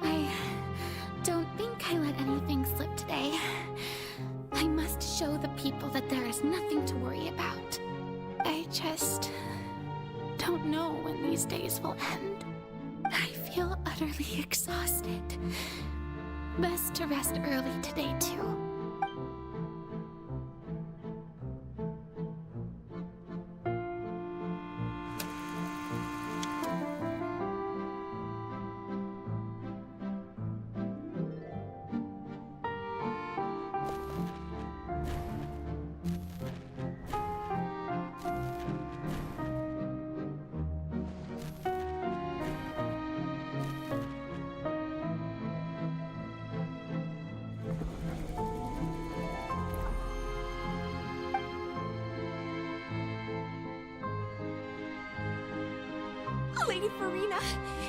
I don't think I let anything slip today. I must show the people that there is nothing to worry about. I just don't know when these days will end. I feel utterly exhausted. Best to rest early today, too. Lady Farina,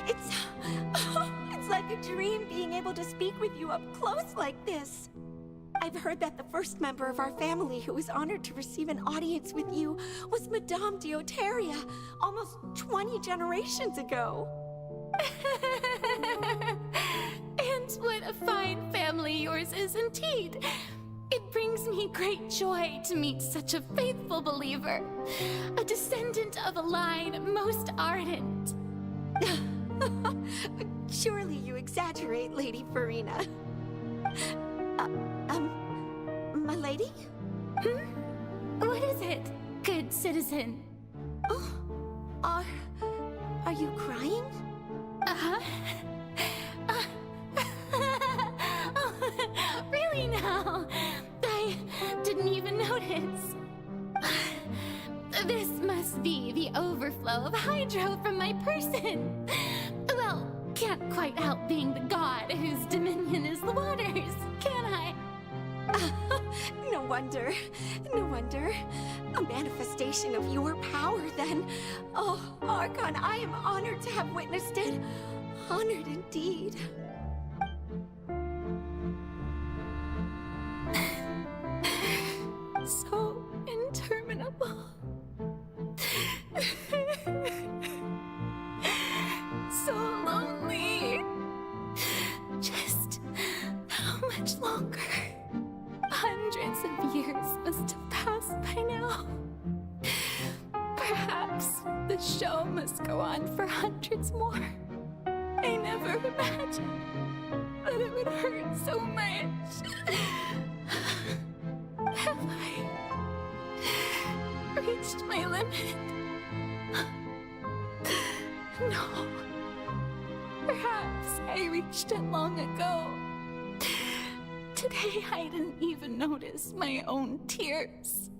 it's like a dream being able to speak with you up close like this. I've heard that the first member of our family who was honored to receive an audience with you was Madame Deoteria, almost 20 generations ago. And what a fine family yours is indeed. It brings me great joy to meet such a faithful believer, a descendant of a line most ardent. Surely you exaggerate, Lady Farina. My lady? What is it, good citizen? Oh, are you crying? Uh-huh. Really now? I didn't even notice. This must be the overflow of hydro from my person. Well, can't quite help being the god whose dominion is the waters, can I? No wonder. No wonder. A manifestation of your power, then. Oh, Archon, I am honored to have witnessed it. Honored indeed. So interminable. much longer. Hundreds of years must have passed by now. Perhaps the show must go on for hundreds more. I never imagined that it would hurt so much. Have I reached my limit? No. Perhaps I reached it long ago. Today I didn't even notice my own tears.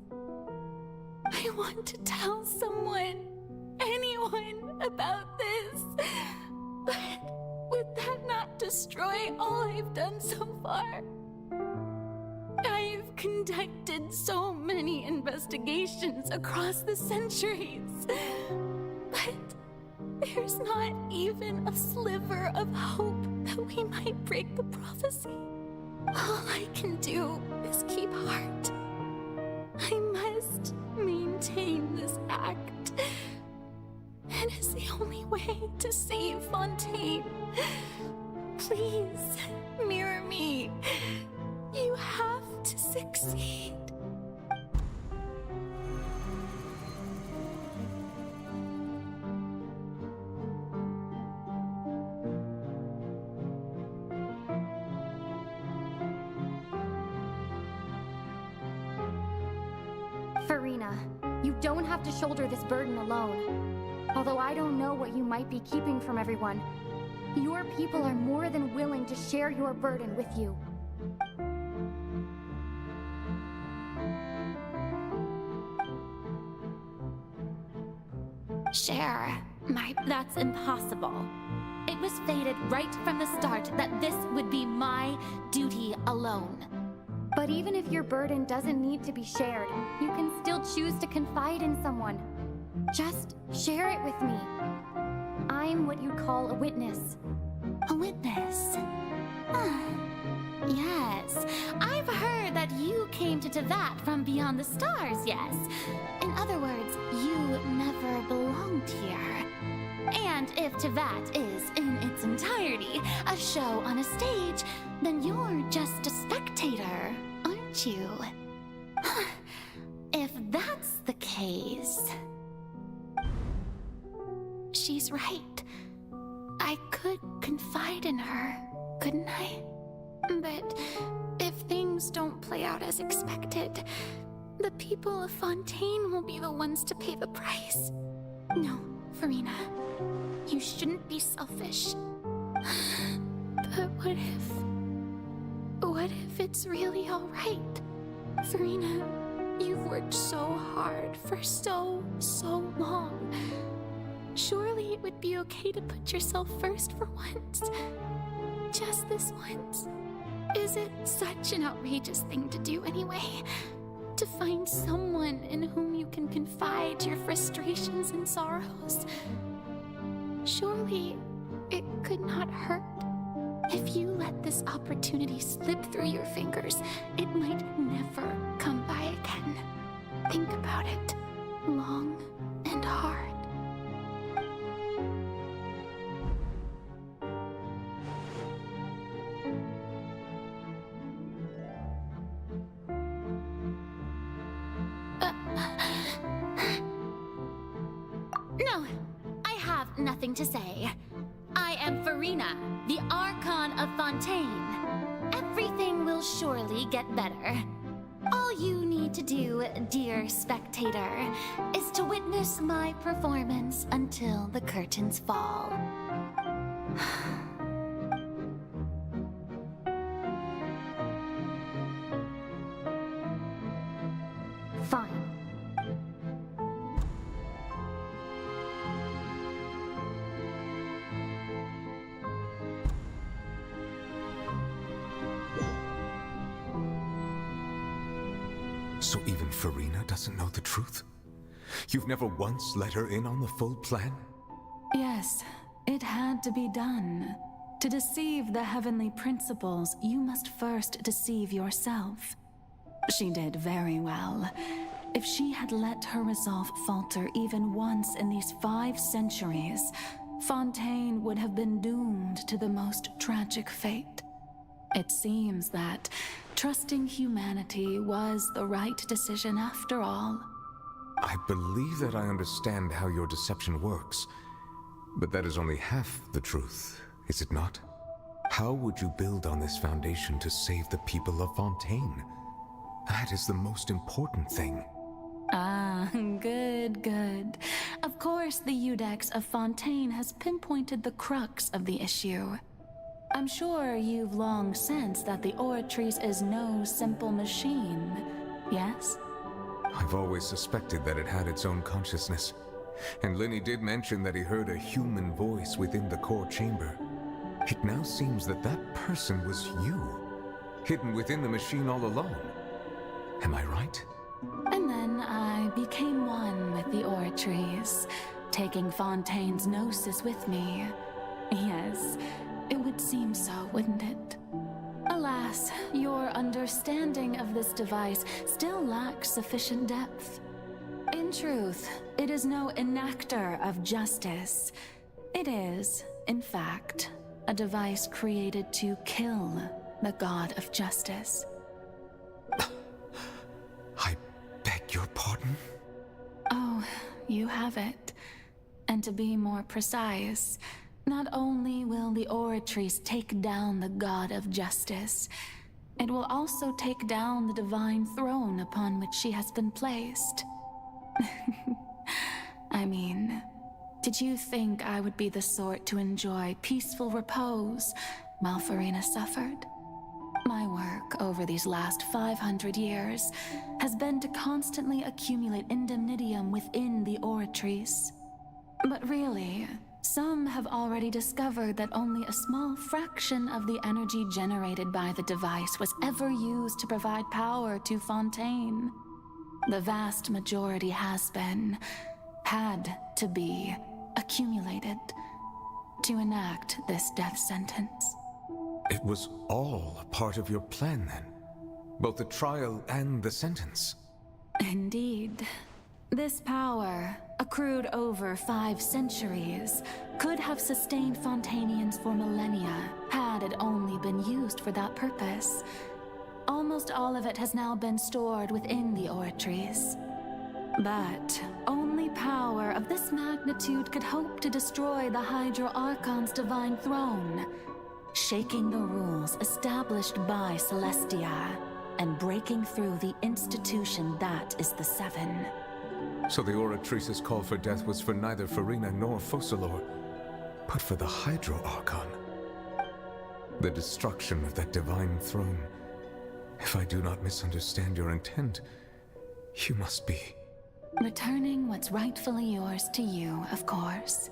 I want to tell someone, anyone, about this. But would that not destroy all I've done so far? I've conducted so many investigations across the centuries. But there's not even a sliver of hope that we might break the prophecy. All I can do is keep heart. I must maintain this act. It is the only way to save Fontaine. Please, mirror me. You have to succeed. Farina, you don't have to shoulder this burden alone. Although I don't know what you might be keeping from everyone, your people are more than willing to share your burden with you. Share? That's impossible. It was fated right from the start that this would be my duty alone. But even if your burden doesn't need to be shared, you can still choose to confide in someone. Just share it with me. I'm what you'd call a witness. A witness? Yes. I've heard that you came to Tevat from beyond the stars, yes. In other words, you never belonged here. And if Tevat is, in its entirety, a show on a stage, then you're just a spectator, aren't you? If that's the case... She's right. I could confide in her, couldn't I? But if things don't play out as expected, the people of Fontaine will be the ones to pay the price. No, Farina, you shouldn't be selfish. But what if it's really all right? Farina, you've worked so hard for so long. Surely it would be okay to put yourself first for once. Just this once. Is it such an outrageous thing to do anyway? To find someone in whom you can confide your frustrations and sorrows? Surely it could not hurt. If you let this opportunity slip through your fingers, it might never come by again. Think about it long and hard. No, I have nothing to say. I am Farina, the Archon of Fontaine. Everything will surely get better. All you need to do, dear spectator, is to witness my performance until the curtains fall. Fine. So even Farina doesn't know the truth? You've never once let her in on the full plan? Yes, it had to be done. To deceive the heavenly principles, you must first deceive yourself. She did very well. If she had let her resolve falter even once in these 5 centuries, Fontaine would have been doomed to the most tragic fate. It seems that trusting humanity was the right decision after all. I believe that I understand how your deception works, but that is only half the truth, is it not? How would you build on this foundation to save the people of Fontaine? That is the most important thing. Ah, good. Of course, the Iudex of Fontaine has pinpointed the crux of the issue. I'm sure you've long sensed that the Oratrice is no simple machine, yes? I've always suspected that it had its own consciousness. And Lenny did mention that he heard a human voice within the core chamber. It now seems that that person was you, hidden within the machine all along. Am I right? And then I became one with the Oratrice, taking Fontaine's gnosis with me. Yes, it would seem so, wouldn't it? Alas, your understanding of this device still lacks sufficient depth. In truth, it is no enactor of justice. It is, in fact, a device created to kill the god of justice. I beg your pardon? Oh, you have it. And to be more precise, not only will the Oratrice take down the god of justice, it will also take down the divine throne upon which she has been placed. I mean, did you think I would be the sort to enjoy peaceful repose while Farina suffered? My work over these last 500 years has been to constantly accumulate indemnitium within the Oratrice. But really, some have already discovered that only a small fraction of the energy generated by the device was ever used to provide power to Fontaine. The vast majority had to be accumulated to enact this death sentence. It was all a part of your plan then? Both the trial and the sentence? Indeed. This power, accrued over 5 centuries, could have sustained Fontainians for millennia had it only been used for that purpose. Almost all of it has now been stored within the Oratrice. But only power of this magnitude could hope to destroy the Hydro Archon's divine throne, shaking the rules established by Celestia and breaking through the institution that is the Seven. So the Oratrice's call for death was for neither Farina nor Focalor, but for the Hydro Archon. The destruction of that divine throne. If I do not misunderstand your intent, you must be... returning what's rightfully yours to you, of course.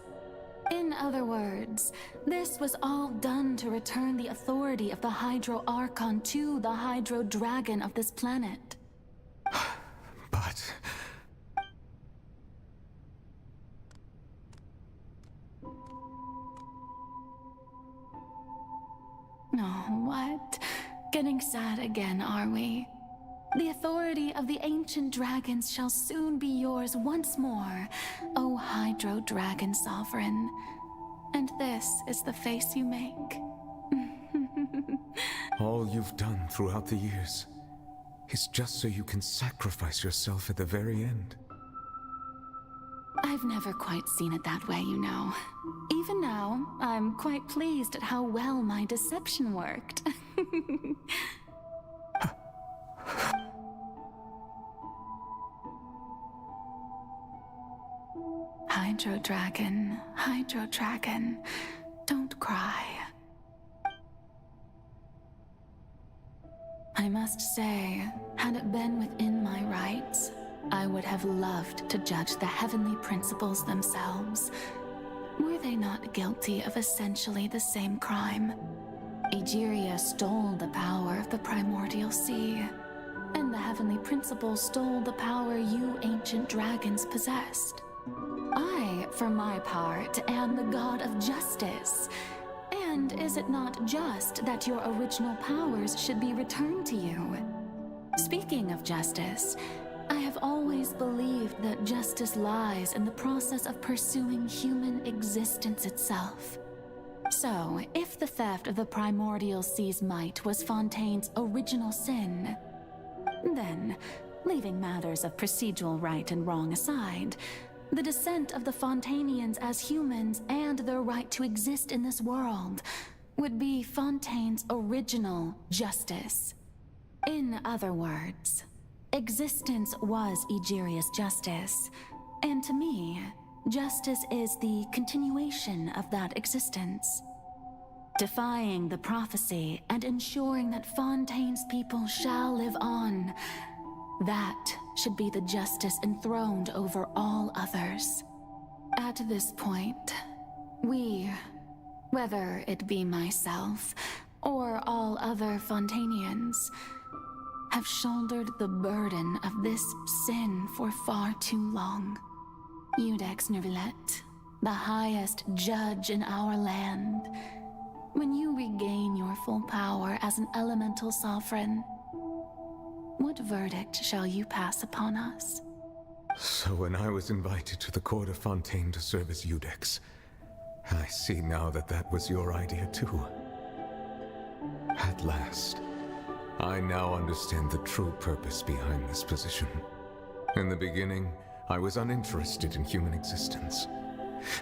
In other words, this was all done to return the authority of the Hydro Archon to the Hydro Dragon of this planet. But... Oh, what? Getting sad again, are we? The authority of the ancient dragons shall soon be yours once more, O Hydro Dragon Sovereign. And this is the face you make. all you've done throughout the years is just so you can sacrifice yourself at the very end. I've never quite seen it that way, you know. Even now, I'm quite pleased at how well my deception worked. Hydro Dragon, don't cry. I must say, had it been within my rights, I would have loved to judge the heavenly principles themselves. Were they not guilty of essentially the same crime? Egeria stole the power of the primordial sea, and the heavenly principles stole the power you ancient dragons possessed. I, for my part, am the god of justice. And is it not just that your original powers should be returned to you? Speaking of justice, I have always believed that justice lies in the process of pursuing human existence itself. So, if the theft of the primordial sea's might was Fontaine's original sin, then, leaving matters of procedural right and wrong aside, the descent of the Fontainians as humans and their right to exist in this world would be Fontaine's original justice. In other words, existence was Egeria's justice, and to me, justice is the continuation of that existence. Defying the prophecy and ensuring that Fontaine's people shall live on, that should be the justice enthroned over all others. At this point, we, whether it be myself or all other Fontainians, have shouldered the burden of this sin for far too long. Iudex Nervillet, the highest judge in our land, when you regain your full power as an elemental sovereign, what verdict shall you pass upon us? So when I was invited to the court of Fontaine to serve as Iudex, I see now that that was your idea too. At last, I now understand the true purpose behind this position. In the beginning, I was uninterested in human existence.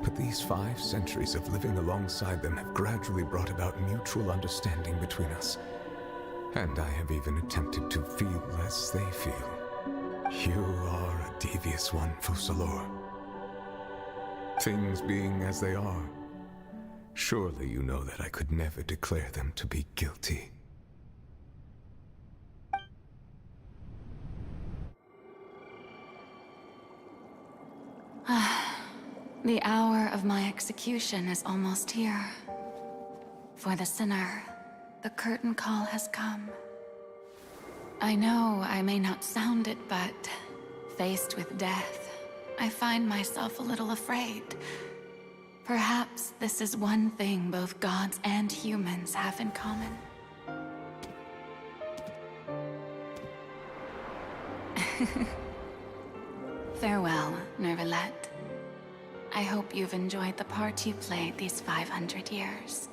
But these 5 centuries of living alongside them have gradually brought about mutual understanding between us. And I have even attempted to feel as they feel. You are a devious one, Fussalor. Things being as they are, surely you know that I could never declare them to be guilty. The hour of my execution is almost here. For the sinner, the curtain call has come. I know I may not sound it, but faced with death, I find myself a little afraid. Perhaps this is one thing both gods and humans have in common. Farewell, Nervillet. I hope you've enjoyed the part you played these 500 years.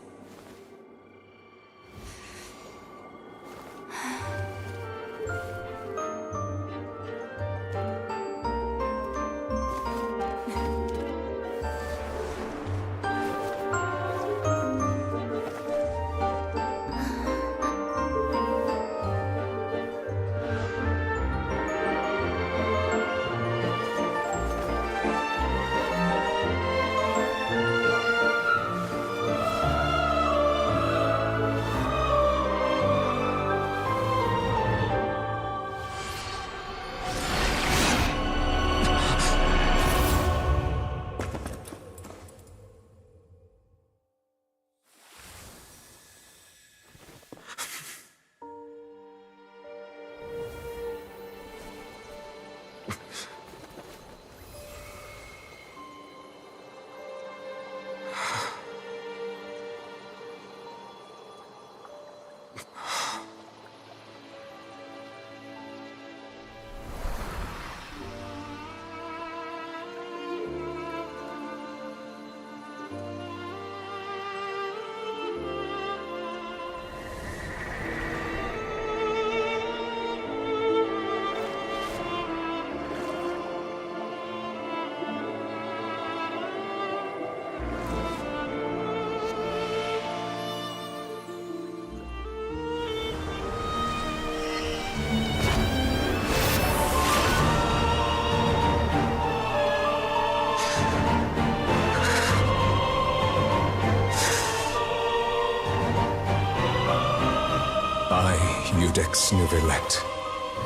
I, Iudex Nervillet,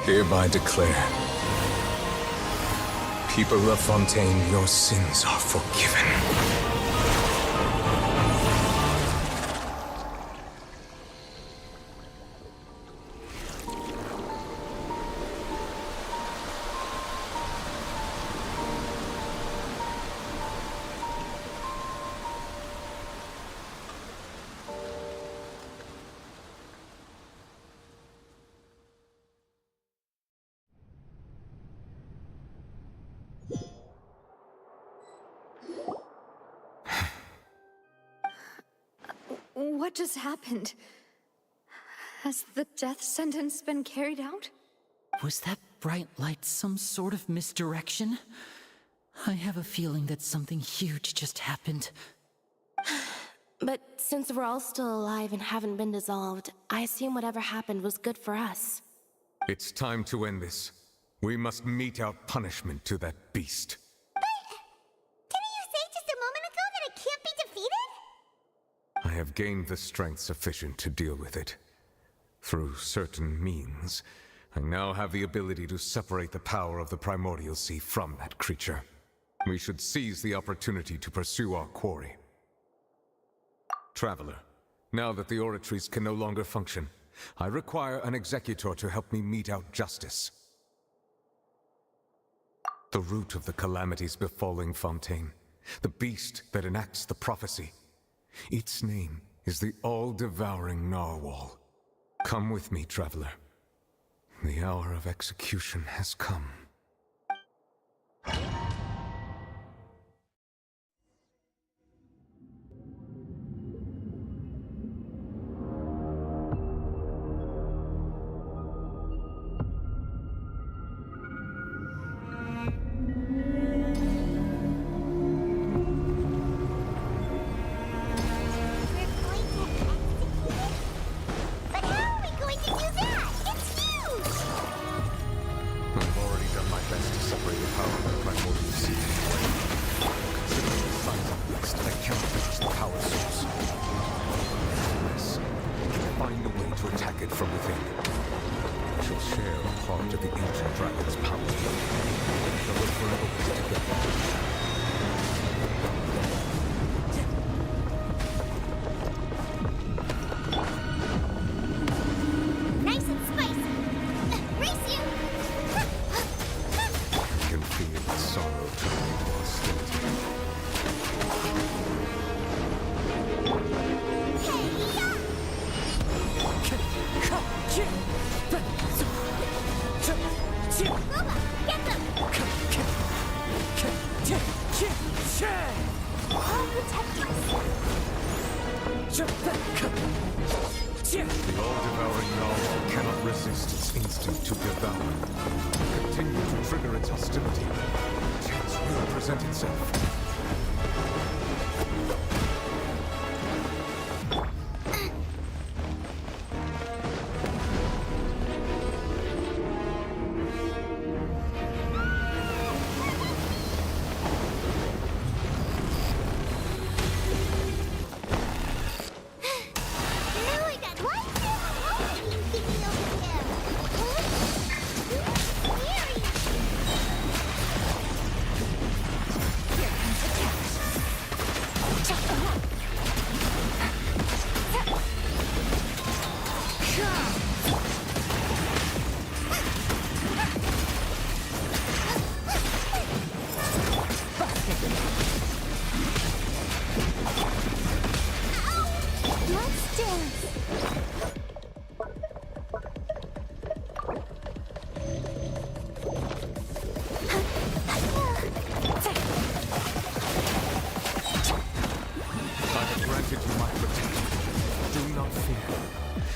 hereby declare, people of Fontaine, your sins are forgiven. What just happened? Has the death sentence been carried out? Was that bright light some sort of misdirection? I have a feeling that something huge just happened. But since we're all still alive and haven't been dissolved, I assume whatever happened was good for us. It's time to end this. We must mete out punishment to that beast. Didn't you say just a moment ago that it can't be defeated? I have gained the strength sufficient to deal with it. Through certain means, I now have the ability to separate the power of the Primordial Sea from that creature. We should seize the opportunity to pursue our quarry. Traveler, now that the oratories can no longer function, I require an executor to help me mete out justice. The root of the calamities befalling Fontaine, the beast that enacts the prophecy. Its name is the all-devouring Narwhal. Come with me, traveler. The hour of execution has come. The all-devouring Narwhal cannot resist its instinct to devour. Continue to trigger its hostility. Chance will present itself.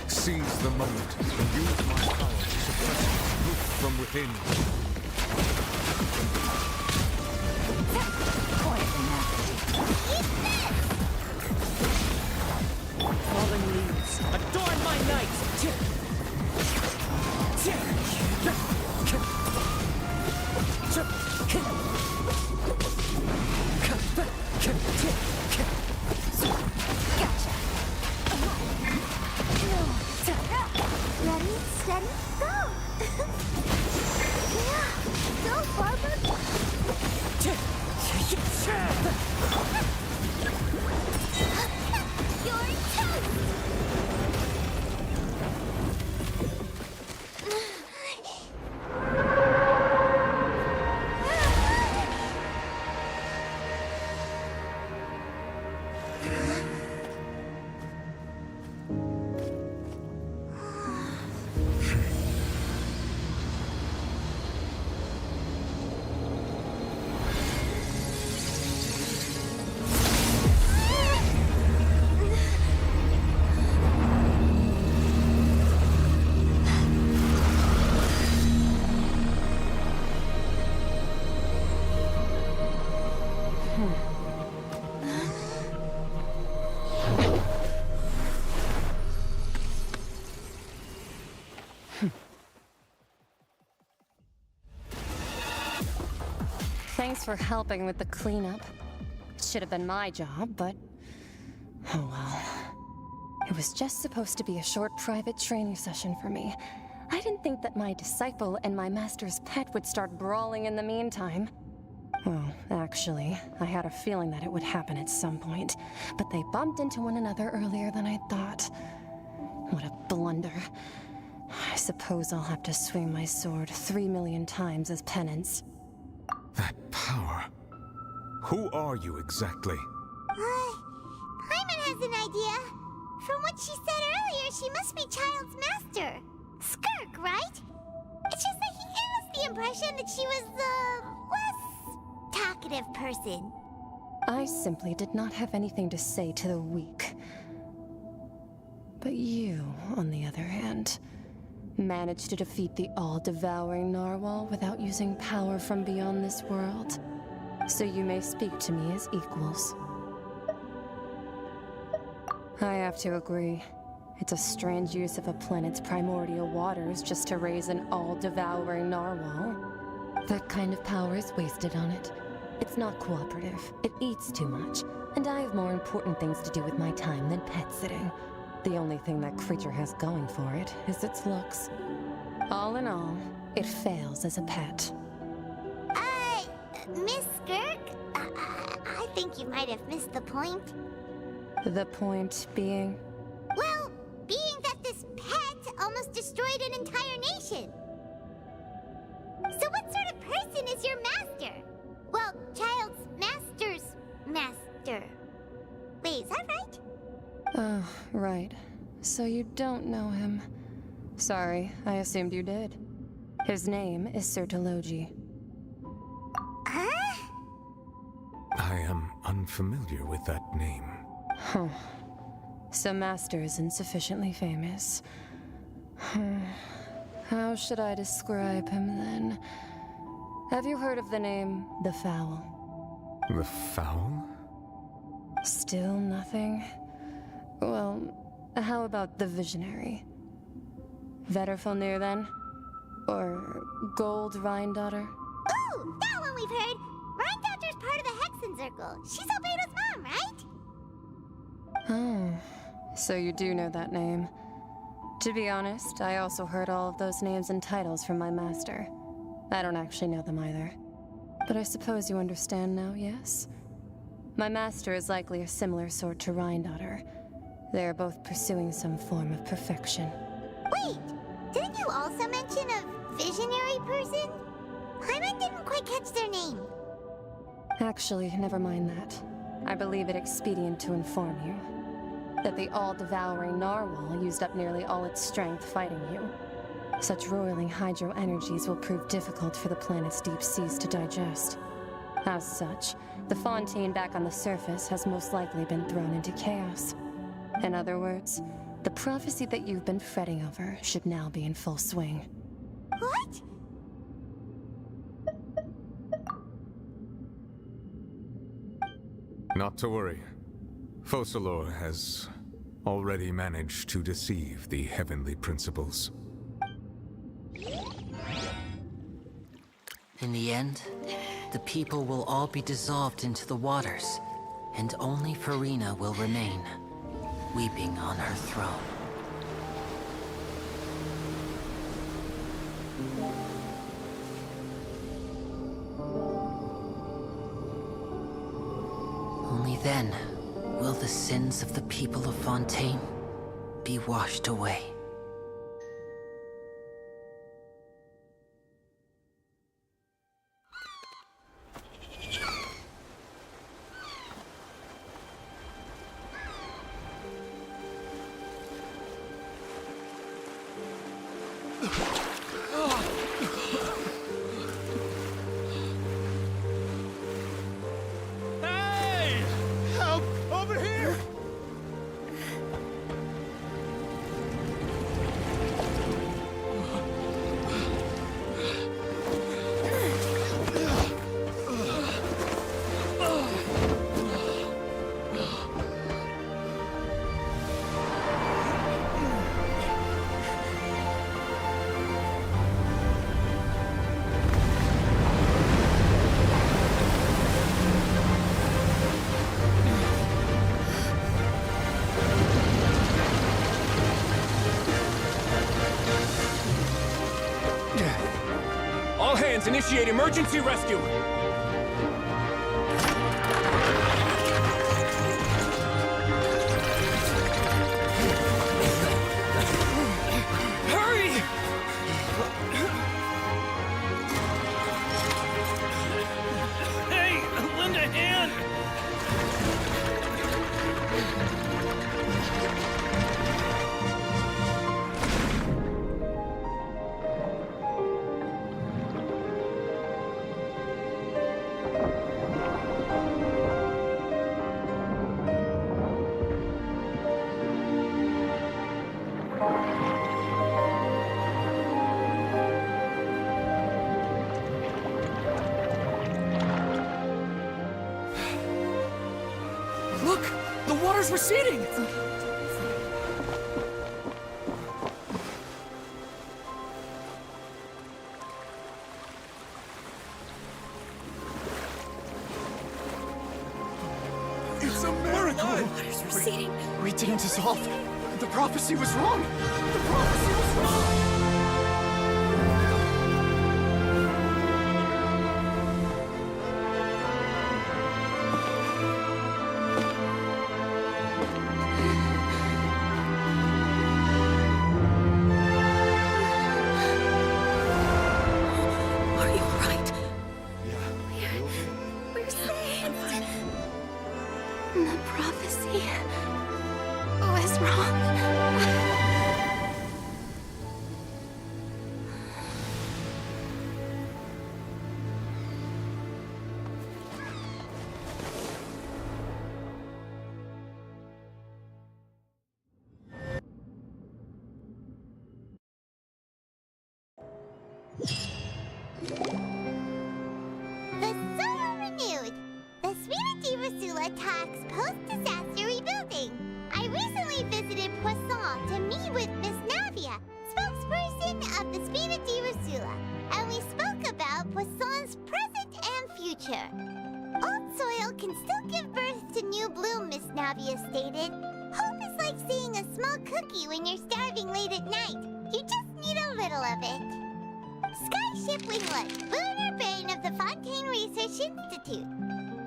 Seize the moment and use my power to suppress its root from within. Fallen leaves, adorn my night! Ready, steady, go! Yeah, go, Barbara! Your turn! Thanks for helping with the cleanup. It should have been my job, but... oh well. It was just supposed to be a short private training session for me. I didn't think that my disciple and my master's pet would start brawling in the meantime. Well, actually, I had a feeling that it would happen at some point, but they bumped into one another earlier than I thought. What a blunder. I suppose I'll have to swing my sword 3 million times as penance. That power. Who are you exactly? Paimon has an idea. From what she said earlier, she must be Child's master. Skirk, right? It's just that he gave us the impression that she was the less talkative person. I simply did not have anything to say to the weak. But you, on the other hand, managed to defeat the all-devouring narwhal without using power from beyond this world. So you may speak to me as equals. I have to agree. It's a strange use of a planet's primordial waters just to raise an all-devouring narwhal. That kind of power is wasted on it. It's not cooperative. It eats too much. And I have more important things to do with my time than pet sitting. The only thing that creature has going for it is its looks. All in all, it fails as a pet. Miss Skirk? I think you might have missed the point. The point being? Well, being that this pet almost destroyed an entire nation. So what sort of person is your master? Well, Child's master's master. Wait, is that right? Oh, right. So you don't know him. Sorry, I assumed you did. His name is Sir Telogi. Huh? I am unfamiliar with that name. Huh. So Master isn't sufficiently famous. How should I describe him then? Have you heard of the name The Fowl? The Fowl? Still nothing? Well, how about the Visionary? Vetterfulnir then? Or Gold Rhindaughter? Ooh, that one we've heard! Rhindaughter's part of the Hexen Circle. She's Albedo's mom, right? Oh, so you do know that name. To be honest, I also heard all of those names and titles from my master. I don't actually know them either. But I suppose you understand now, yes? My master is likely a similar sort to Rhindaughter. They are both pursuing some form of perfection. Wait, didn't you also mention a visionary person? Paimon didn't quite catch their name. Actually, never mind that. I believe it expedient to inform you that the all-devouring narwhal used up nearly all its strength fighting you. Such roiling hydro energies will prove difficult for the planet's deep seas to digest. As such, the fontaine back on the surface has most likely been thrown into chaos. In other words, the prophecy that you've been fretting over should now be in full swing. What? Not to worry. Focalor has already managed to deceive the heavenly principles. In the end, the people will all be dissolved into the waters, and only Farina will remain, weeping on her throne. Only then will the sins of the people of Fontaine be washed away. Hey! Help! Over here! Aliens initiate emergency rescue! Hurry! Hey, lend a hand! Look! The water's receding! It's a miracle! Water's receding. We didn't dissolve. The prophecy was wrong. The prophecy was wrong. Are you alright? We're saved. The prophecy was wrong. The Soul Renewed! The Spiritiva Sula talks post-disaster rebuilding. I recently visited Poisson to meet with Miss Navia, spokesperson of the Spiritiva Sula, and we spoke about Poisson's present and future. Old soil can still give birth to new bloom, Miss Navia stated. Hope is like seeing a small cookie when you're starving late at night. You just need a little of it. Skyship Winglet, lunar brain of the Fontaine Research Institute.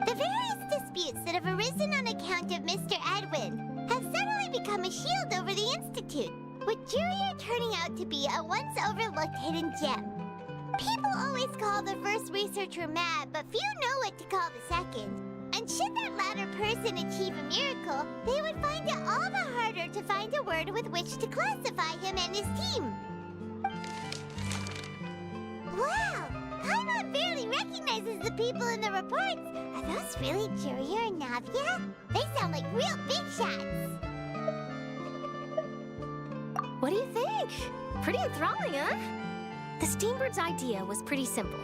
The various disputes that have arisen on account of Mr. Edwin have suddenly become a shield over the Institute, with Jurier turning out to be a once overlooked hidden gem. People always call the first researcher mad, but few know what to call the second. And should that latter person achieve a miracle, they would find it all the harder to find a word with which to classify him and his team. Wow! Paimon barely recognizes the people in the reports. Are those really Jurier and Navia? They sound like real big shots. What do you think? Pretty enthralling, huh? The Steambird's idea was pretty simple.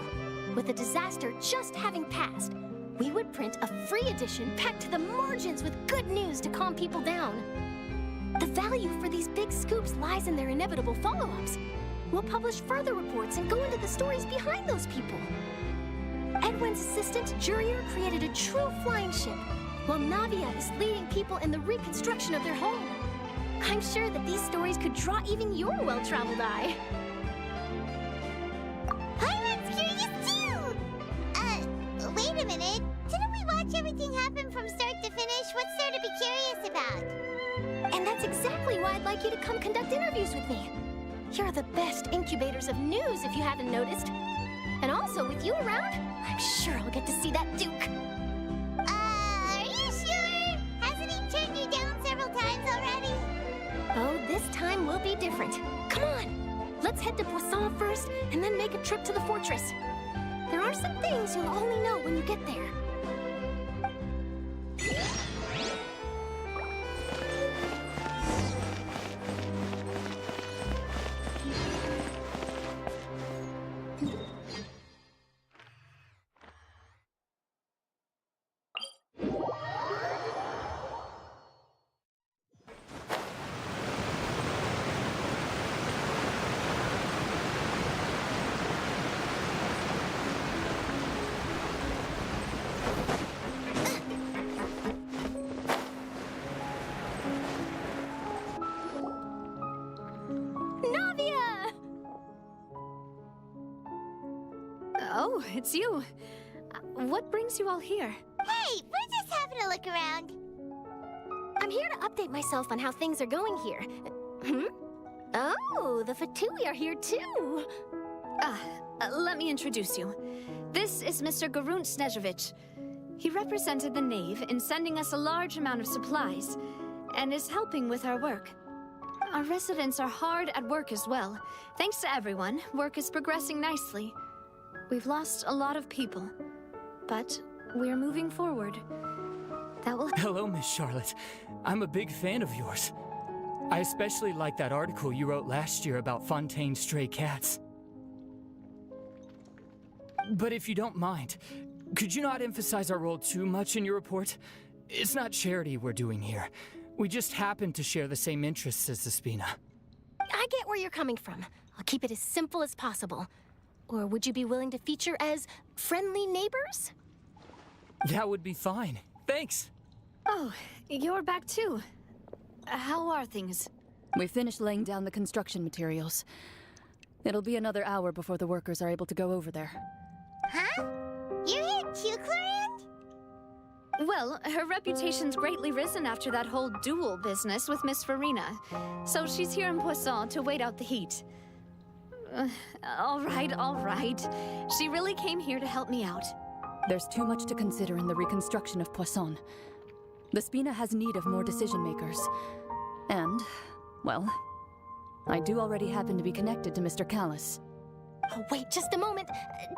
With the disaster just having passed, we would print a free edition packed to the margins with good news to calm people down. The value for these big scoops lies in their inevitable follow-ups. We'll publish further reports and go into the stories behind those people. Edwin's assistant, Jurier, created a true flying ship, while Navia is leading people in the reconstruction of their home. I'm sure that these stories could draw even your well-traveled eye. Paimon's curious too! Wait a minute. Didn't we watch everything happen from start to finish? What's there to be curious about? And that's exactly why I'd like you to come conduct interviews with me. You're the best incubators of news, if you haven't noticed. And also, with you around, I'm sure I'll get to see that Duke. Are you sure? Hasn't he turned you down several times already? Oh, this time will be different. Come on! Let's head to Poisson first, and then make a trip to the fortress. There are some things you'll only know when you get there. Oh, it's you. What brings you all here? Hey, we're just having a look around. I'm here to update myself on how things are going here. Oh, the Fatui are here too. Let me introduce you. This is Mr. Garunt Snezhevich. He represented the Knave in sending us a large amount of supplies, and is helping with our work. Our residents are hard at work as well. Thanks to everyone, work is progressing nicely. We've lost a lot of people, but we're moving forward. That will— Hello, Miss Charlotte. I'm a big fan of yours. I especially like that article you wrote last year about Fontaine's stray cats. But if you don't mind, could you not emphasize our role too much in your report? It's not charity we're doing here. We just happen to share the same interests as the Spina. I get where you're coming from. I'll keep it as simple as possible. Or would you be willing to feature as friendly neighbors? That would be fine. Thanks. Oh, you're back too. How are things? We finished laying down the construction materials. It'll be another hour before the workers are able to go over there. Huh? You're here too, Clorian? Well, her reputation's greatly risen after that whole duel business with Miss Farina. So she's here in Poisson to wait out the heat. All right. She really came here to help me out. There's too much to consider in the reconstruction of Poisson. The Spina has need of more decision-makers. And, well, I do already happen to be connected to Mr. Callis. Oh, wait just a moment.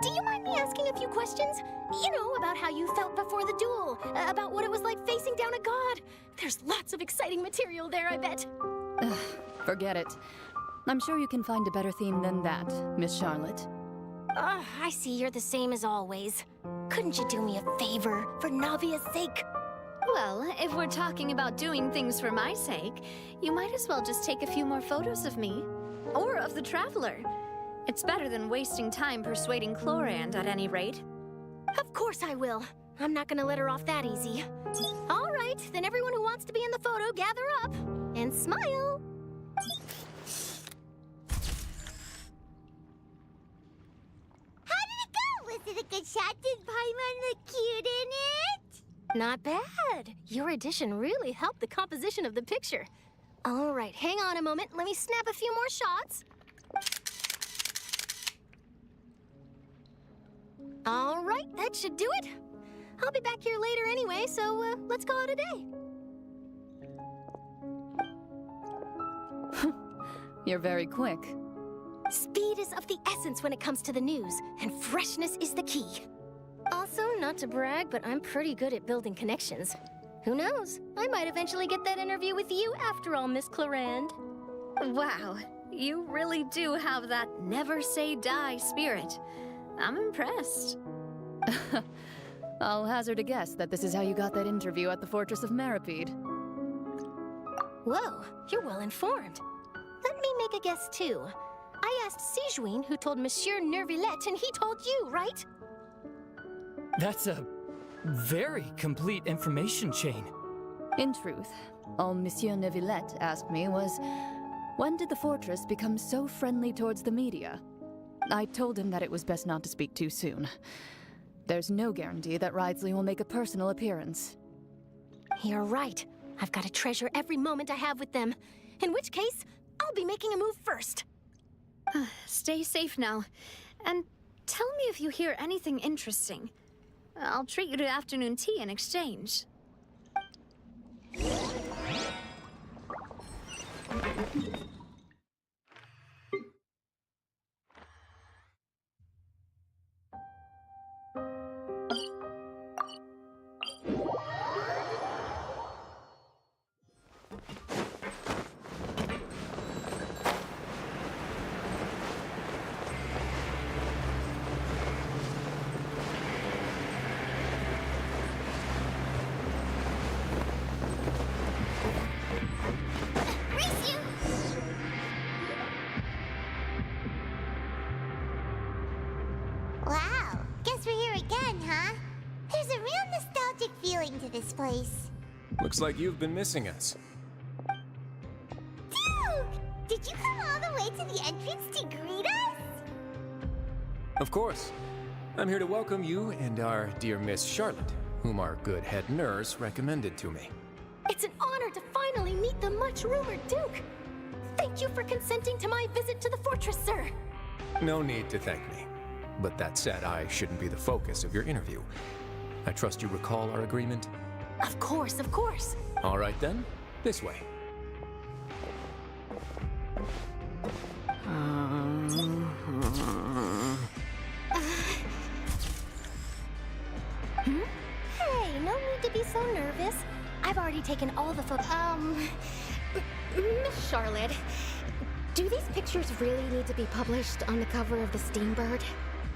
Do you mind me asking a few questions? You know, about how you felt before the duel, about what it was like facing down a god. There's lots of exciting material there, I bet. Forget it. I'm sure you can find a better theme than that, Miss Charlotte. I see you're the same as always. Couldn't you do me a favor, for Navia's sake? Well, if we're talking about doing things for my sake, you might as well just take a few more photos of me. Or of the Traveler. It's better than wasting time persuading Chlorand at any rate. Of course I will. I'm not gonna let her off that easy. All right, then everyone who wants to be in the photo, gather up. And smile. How did it go? Was it a good shot? Did Paimon look cute in it? Not bad. Your addition really helped the composition of the picture. All right, hang on a moment. Let me snap a few more shots. All right, that should do it. I'll be back here later anyway, so let's call it a day. You're very quick. Speed is of the essence when it comes to the news, and freshness is the key. Also, not to brag, but I'm pretty good at building connections. Who knows? I might eventually get that interview with you after all, Miss Clorand. Wow, you really do have that never say die spirit. I'm impressed. I'll hazard a guess that this is how you got that interview at the Fortress of Meripede. Whoa, you're well informed. Let me make a guess too. I asked Jeokjone, who told Monsieur Neuvillette, and he told you, right? That's a very complete information chain. In truth, all Monsieur Neuvillette asked me was, when did the fortress become so friendly towards the media? I told him that it was best not to speak too soon. There's no guarantee that Ridesley will make a personal appearance. You're right. I've got to treasure every moment I have with them. In which case, I'll be making a move first. Stay safe now. And tell me if you hear anything interesting. I'll treat you to afternoon tea in exchange. Wow, guess we're here again, huh? There's a real nostalgic feeling to this place. Looks like you've been missing us. Duke! Did you come all the way to the entrance to greet us? Of course. I'm here to welcome you and our dear Miss Charlotte, whom our good head nurse recommended to me. It's an honor to finally meet the much-rumored Duke. Thank you for consenting to my visit to the fortress, sir. No need to thank me. But that said, I shouldn't be the focus of your interview. I trust you recall our agreement? Of course, of course. All right then, this way. Hey, no need to be so nervous. I've already taken all the photos. Miss Charlotte, do these pictures really need to be published on the cover of the Steambird?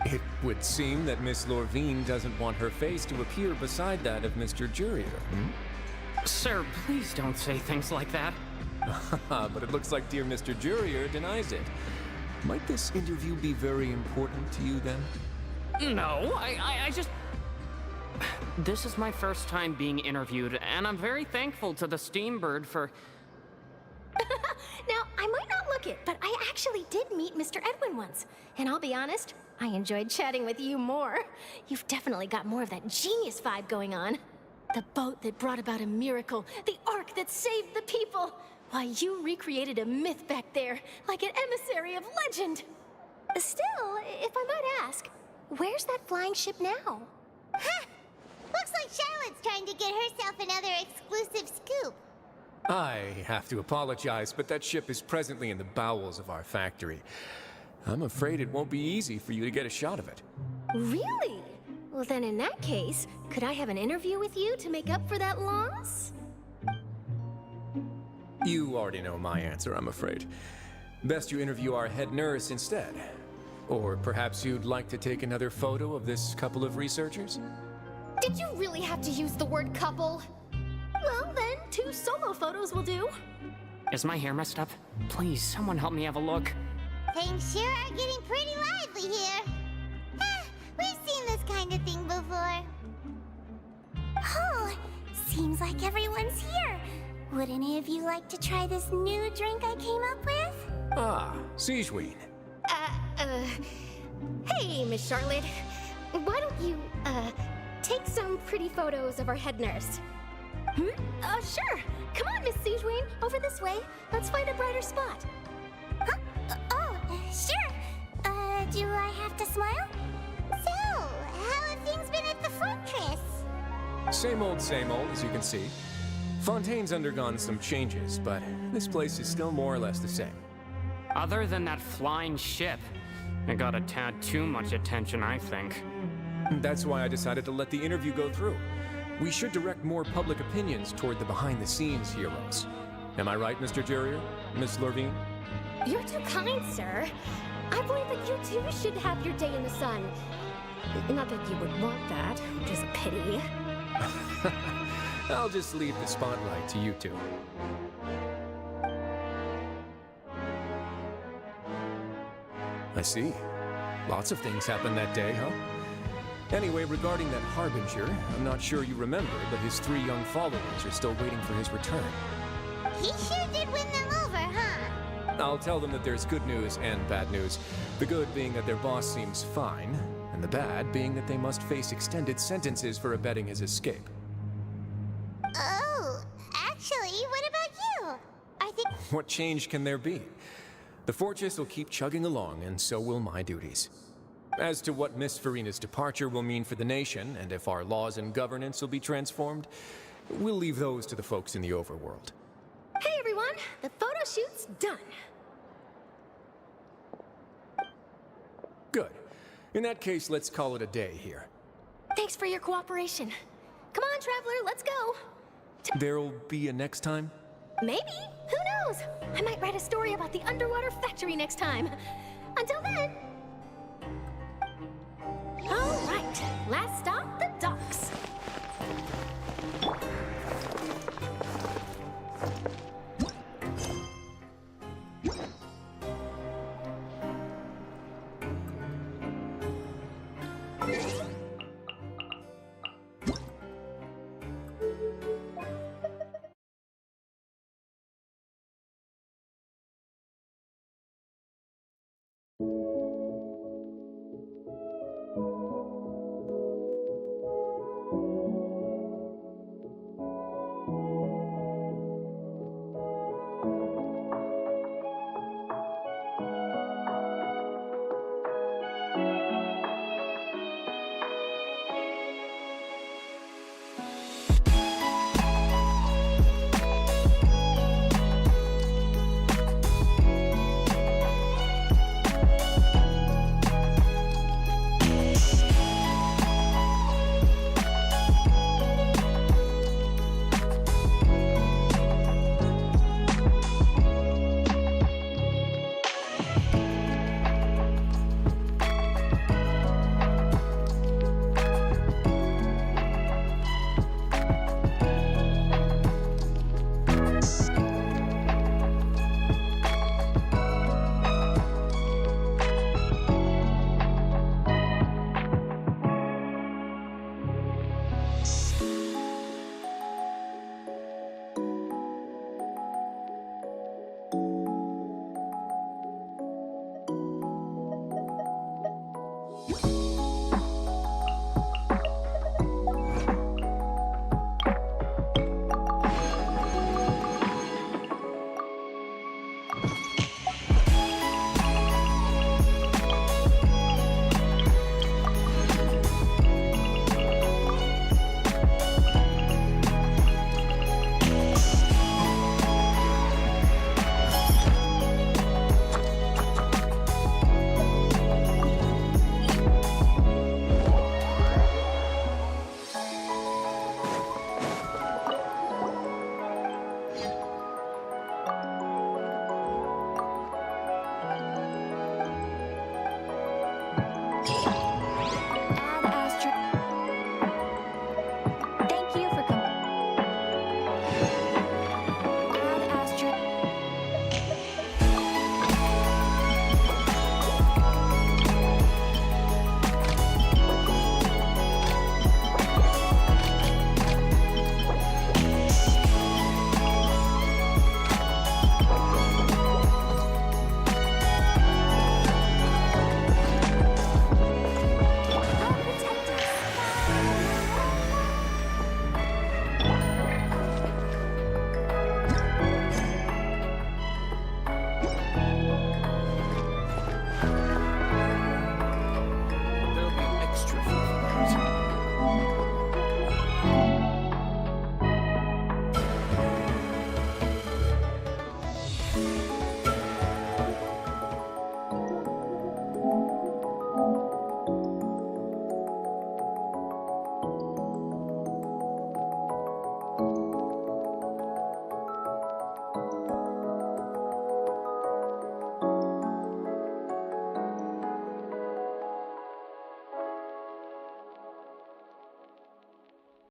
It would seem that Miss Lorvine doesn't want her face to appear beside that of Mr. Jurier, Sir, please don't say things like that. But it looks like dear Mr. Jurier denies it. Might this interview be very important to you then? No, I just... This is my first time being interviewed, and I'm very thankful to the Steambird for... Now, I might not look it, but I actually did meet Mr. Edwin once. And I'll be honest, I enjoyed chatting with you more. You've definitely got more of that genius vibe going on. The boat that brought about a miracle, the ark that saved the people. Why, you recreated a myth back there, like an emissary of legend. Still, if I might ask, where's that flying ship now? Ha! Looks like Charlotte's trying to get herself another exclusive scoop. I have to apologize, but that ship is presently in the bowels of our factory. I'm afraid it won't be easy for you to get a shot of it. Really? Well, then in that case, could I have an interview with you to make up for that loss? You already know my answer, I'm afraid. Best you interview our head nurse instead. Or perhaps you'd like to take another photo of this couple of researchers? Did you really have to use the word couple? Well, then, 2 solo photos will do. Is my hair messed up? Please, someone help me have a look. Things sure are getting pretty lively here. We've seen this kind of thing before. Oh, seems like everyone's here. Would any of you like to try this new drink I came up with? Ah, Jeokjone. Hey, Miss Charlotte. Why don't you, take some pretty photos of our head nurse? Sure. Come on, Miss Jeokjone. Over this way. Let's find a brighter spot. Huh? Sure. Do I have to smile? So, how have things been at the fortress? Same old, as you can see. Fontaine's undergone some changes, but this place is still more or less the same. Other than that flying ship, it got a tad too much attention, I think. That's why I decided to let the interview go through. We should direct more public opinions toward the behind-the-scenes heroes. Am I right, Mr. Jurier? Miss Lorvine? You're too kind, sir. I believe that you too should have your day in the sun. Not that you would want that, which is a pity. I'll just leave the spotlight to you two. I see. Lots of things happened that day, huh? Anyway, regarding that Harbinger, I'm not sure you remember, but his 3 young followers are still waiting for his return. He sure did win them over, huh? I'll tell them that there's good news and bad news. The good being that their boss seems fine, and the bad being that they must face extended sentences for abetting his escape. Oh, actually, what about you? I think... What change can there be? The fortress will keep chugging along, and so will my duties. As to what Miss Farina's departure will mean for the nation, and if our laws and governance will be transformed, we'll leave those to the folks in the overworld. Hey everyone, the photo shoot's done. Good. In that case, let's call it a day here. Thanks for your cooperation. Come on, Traveler, let's go. There'll be a next time? Maybe. Who knows? I might write a story about the underwater factory next time. Until then. All right, last stop,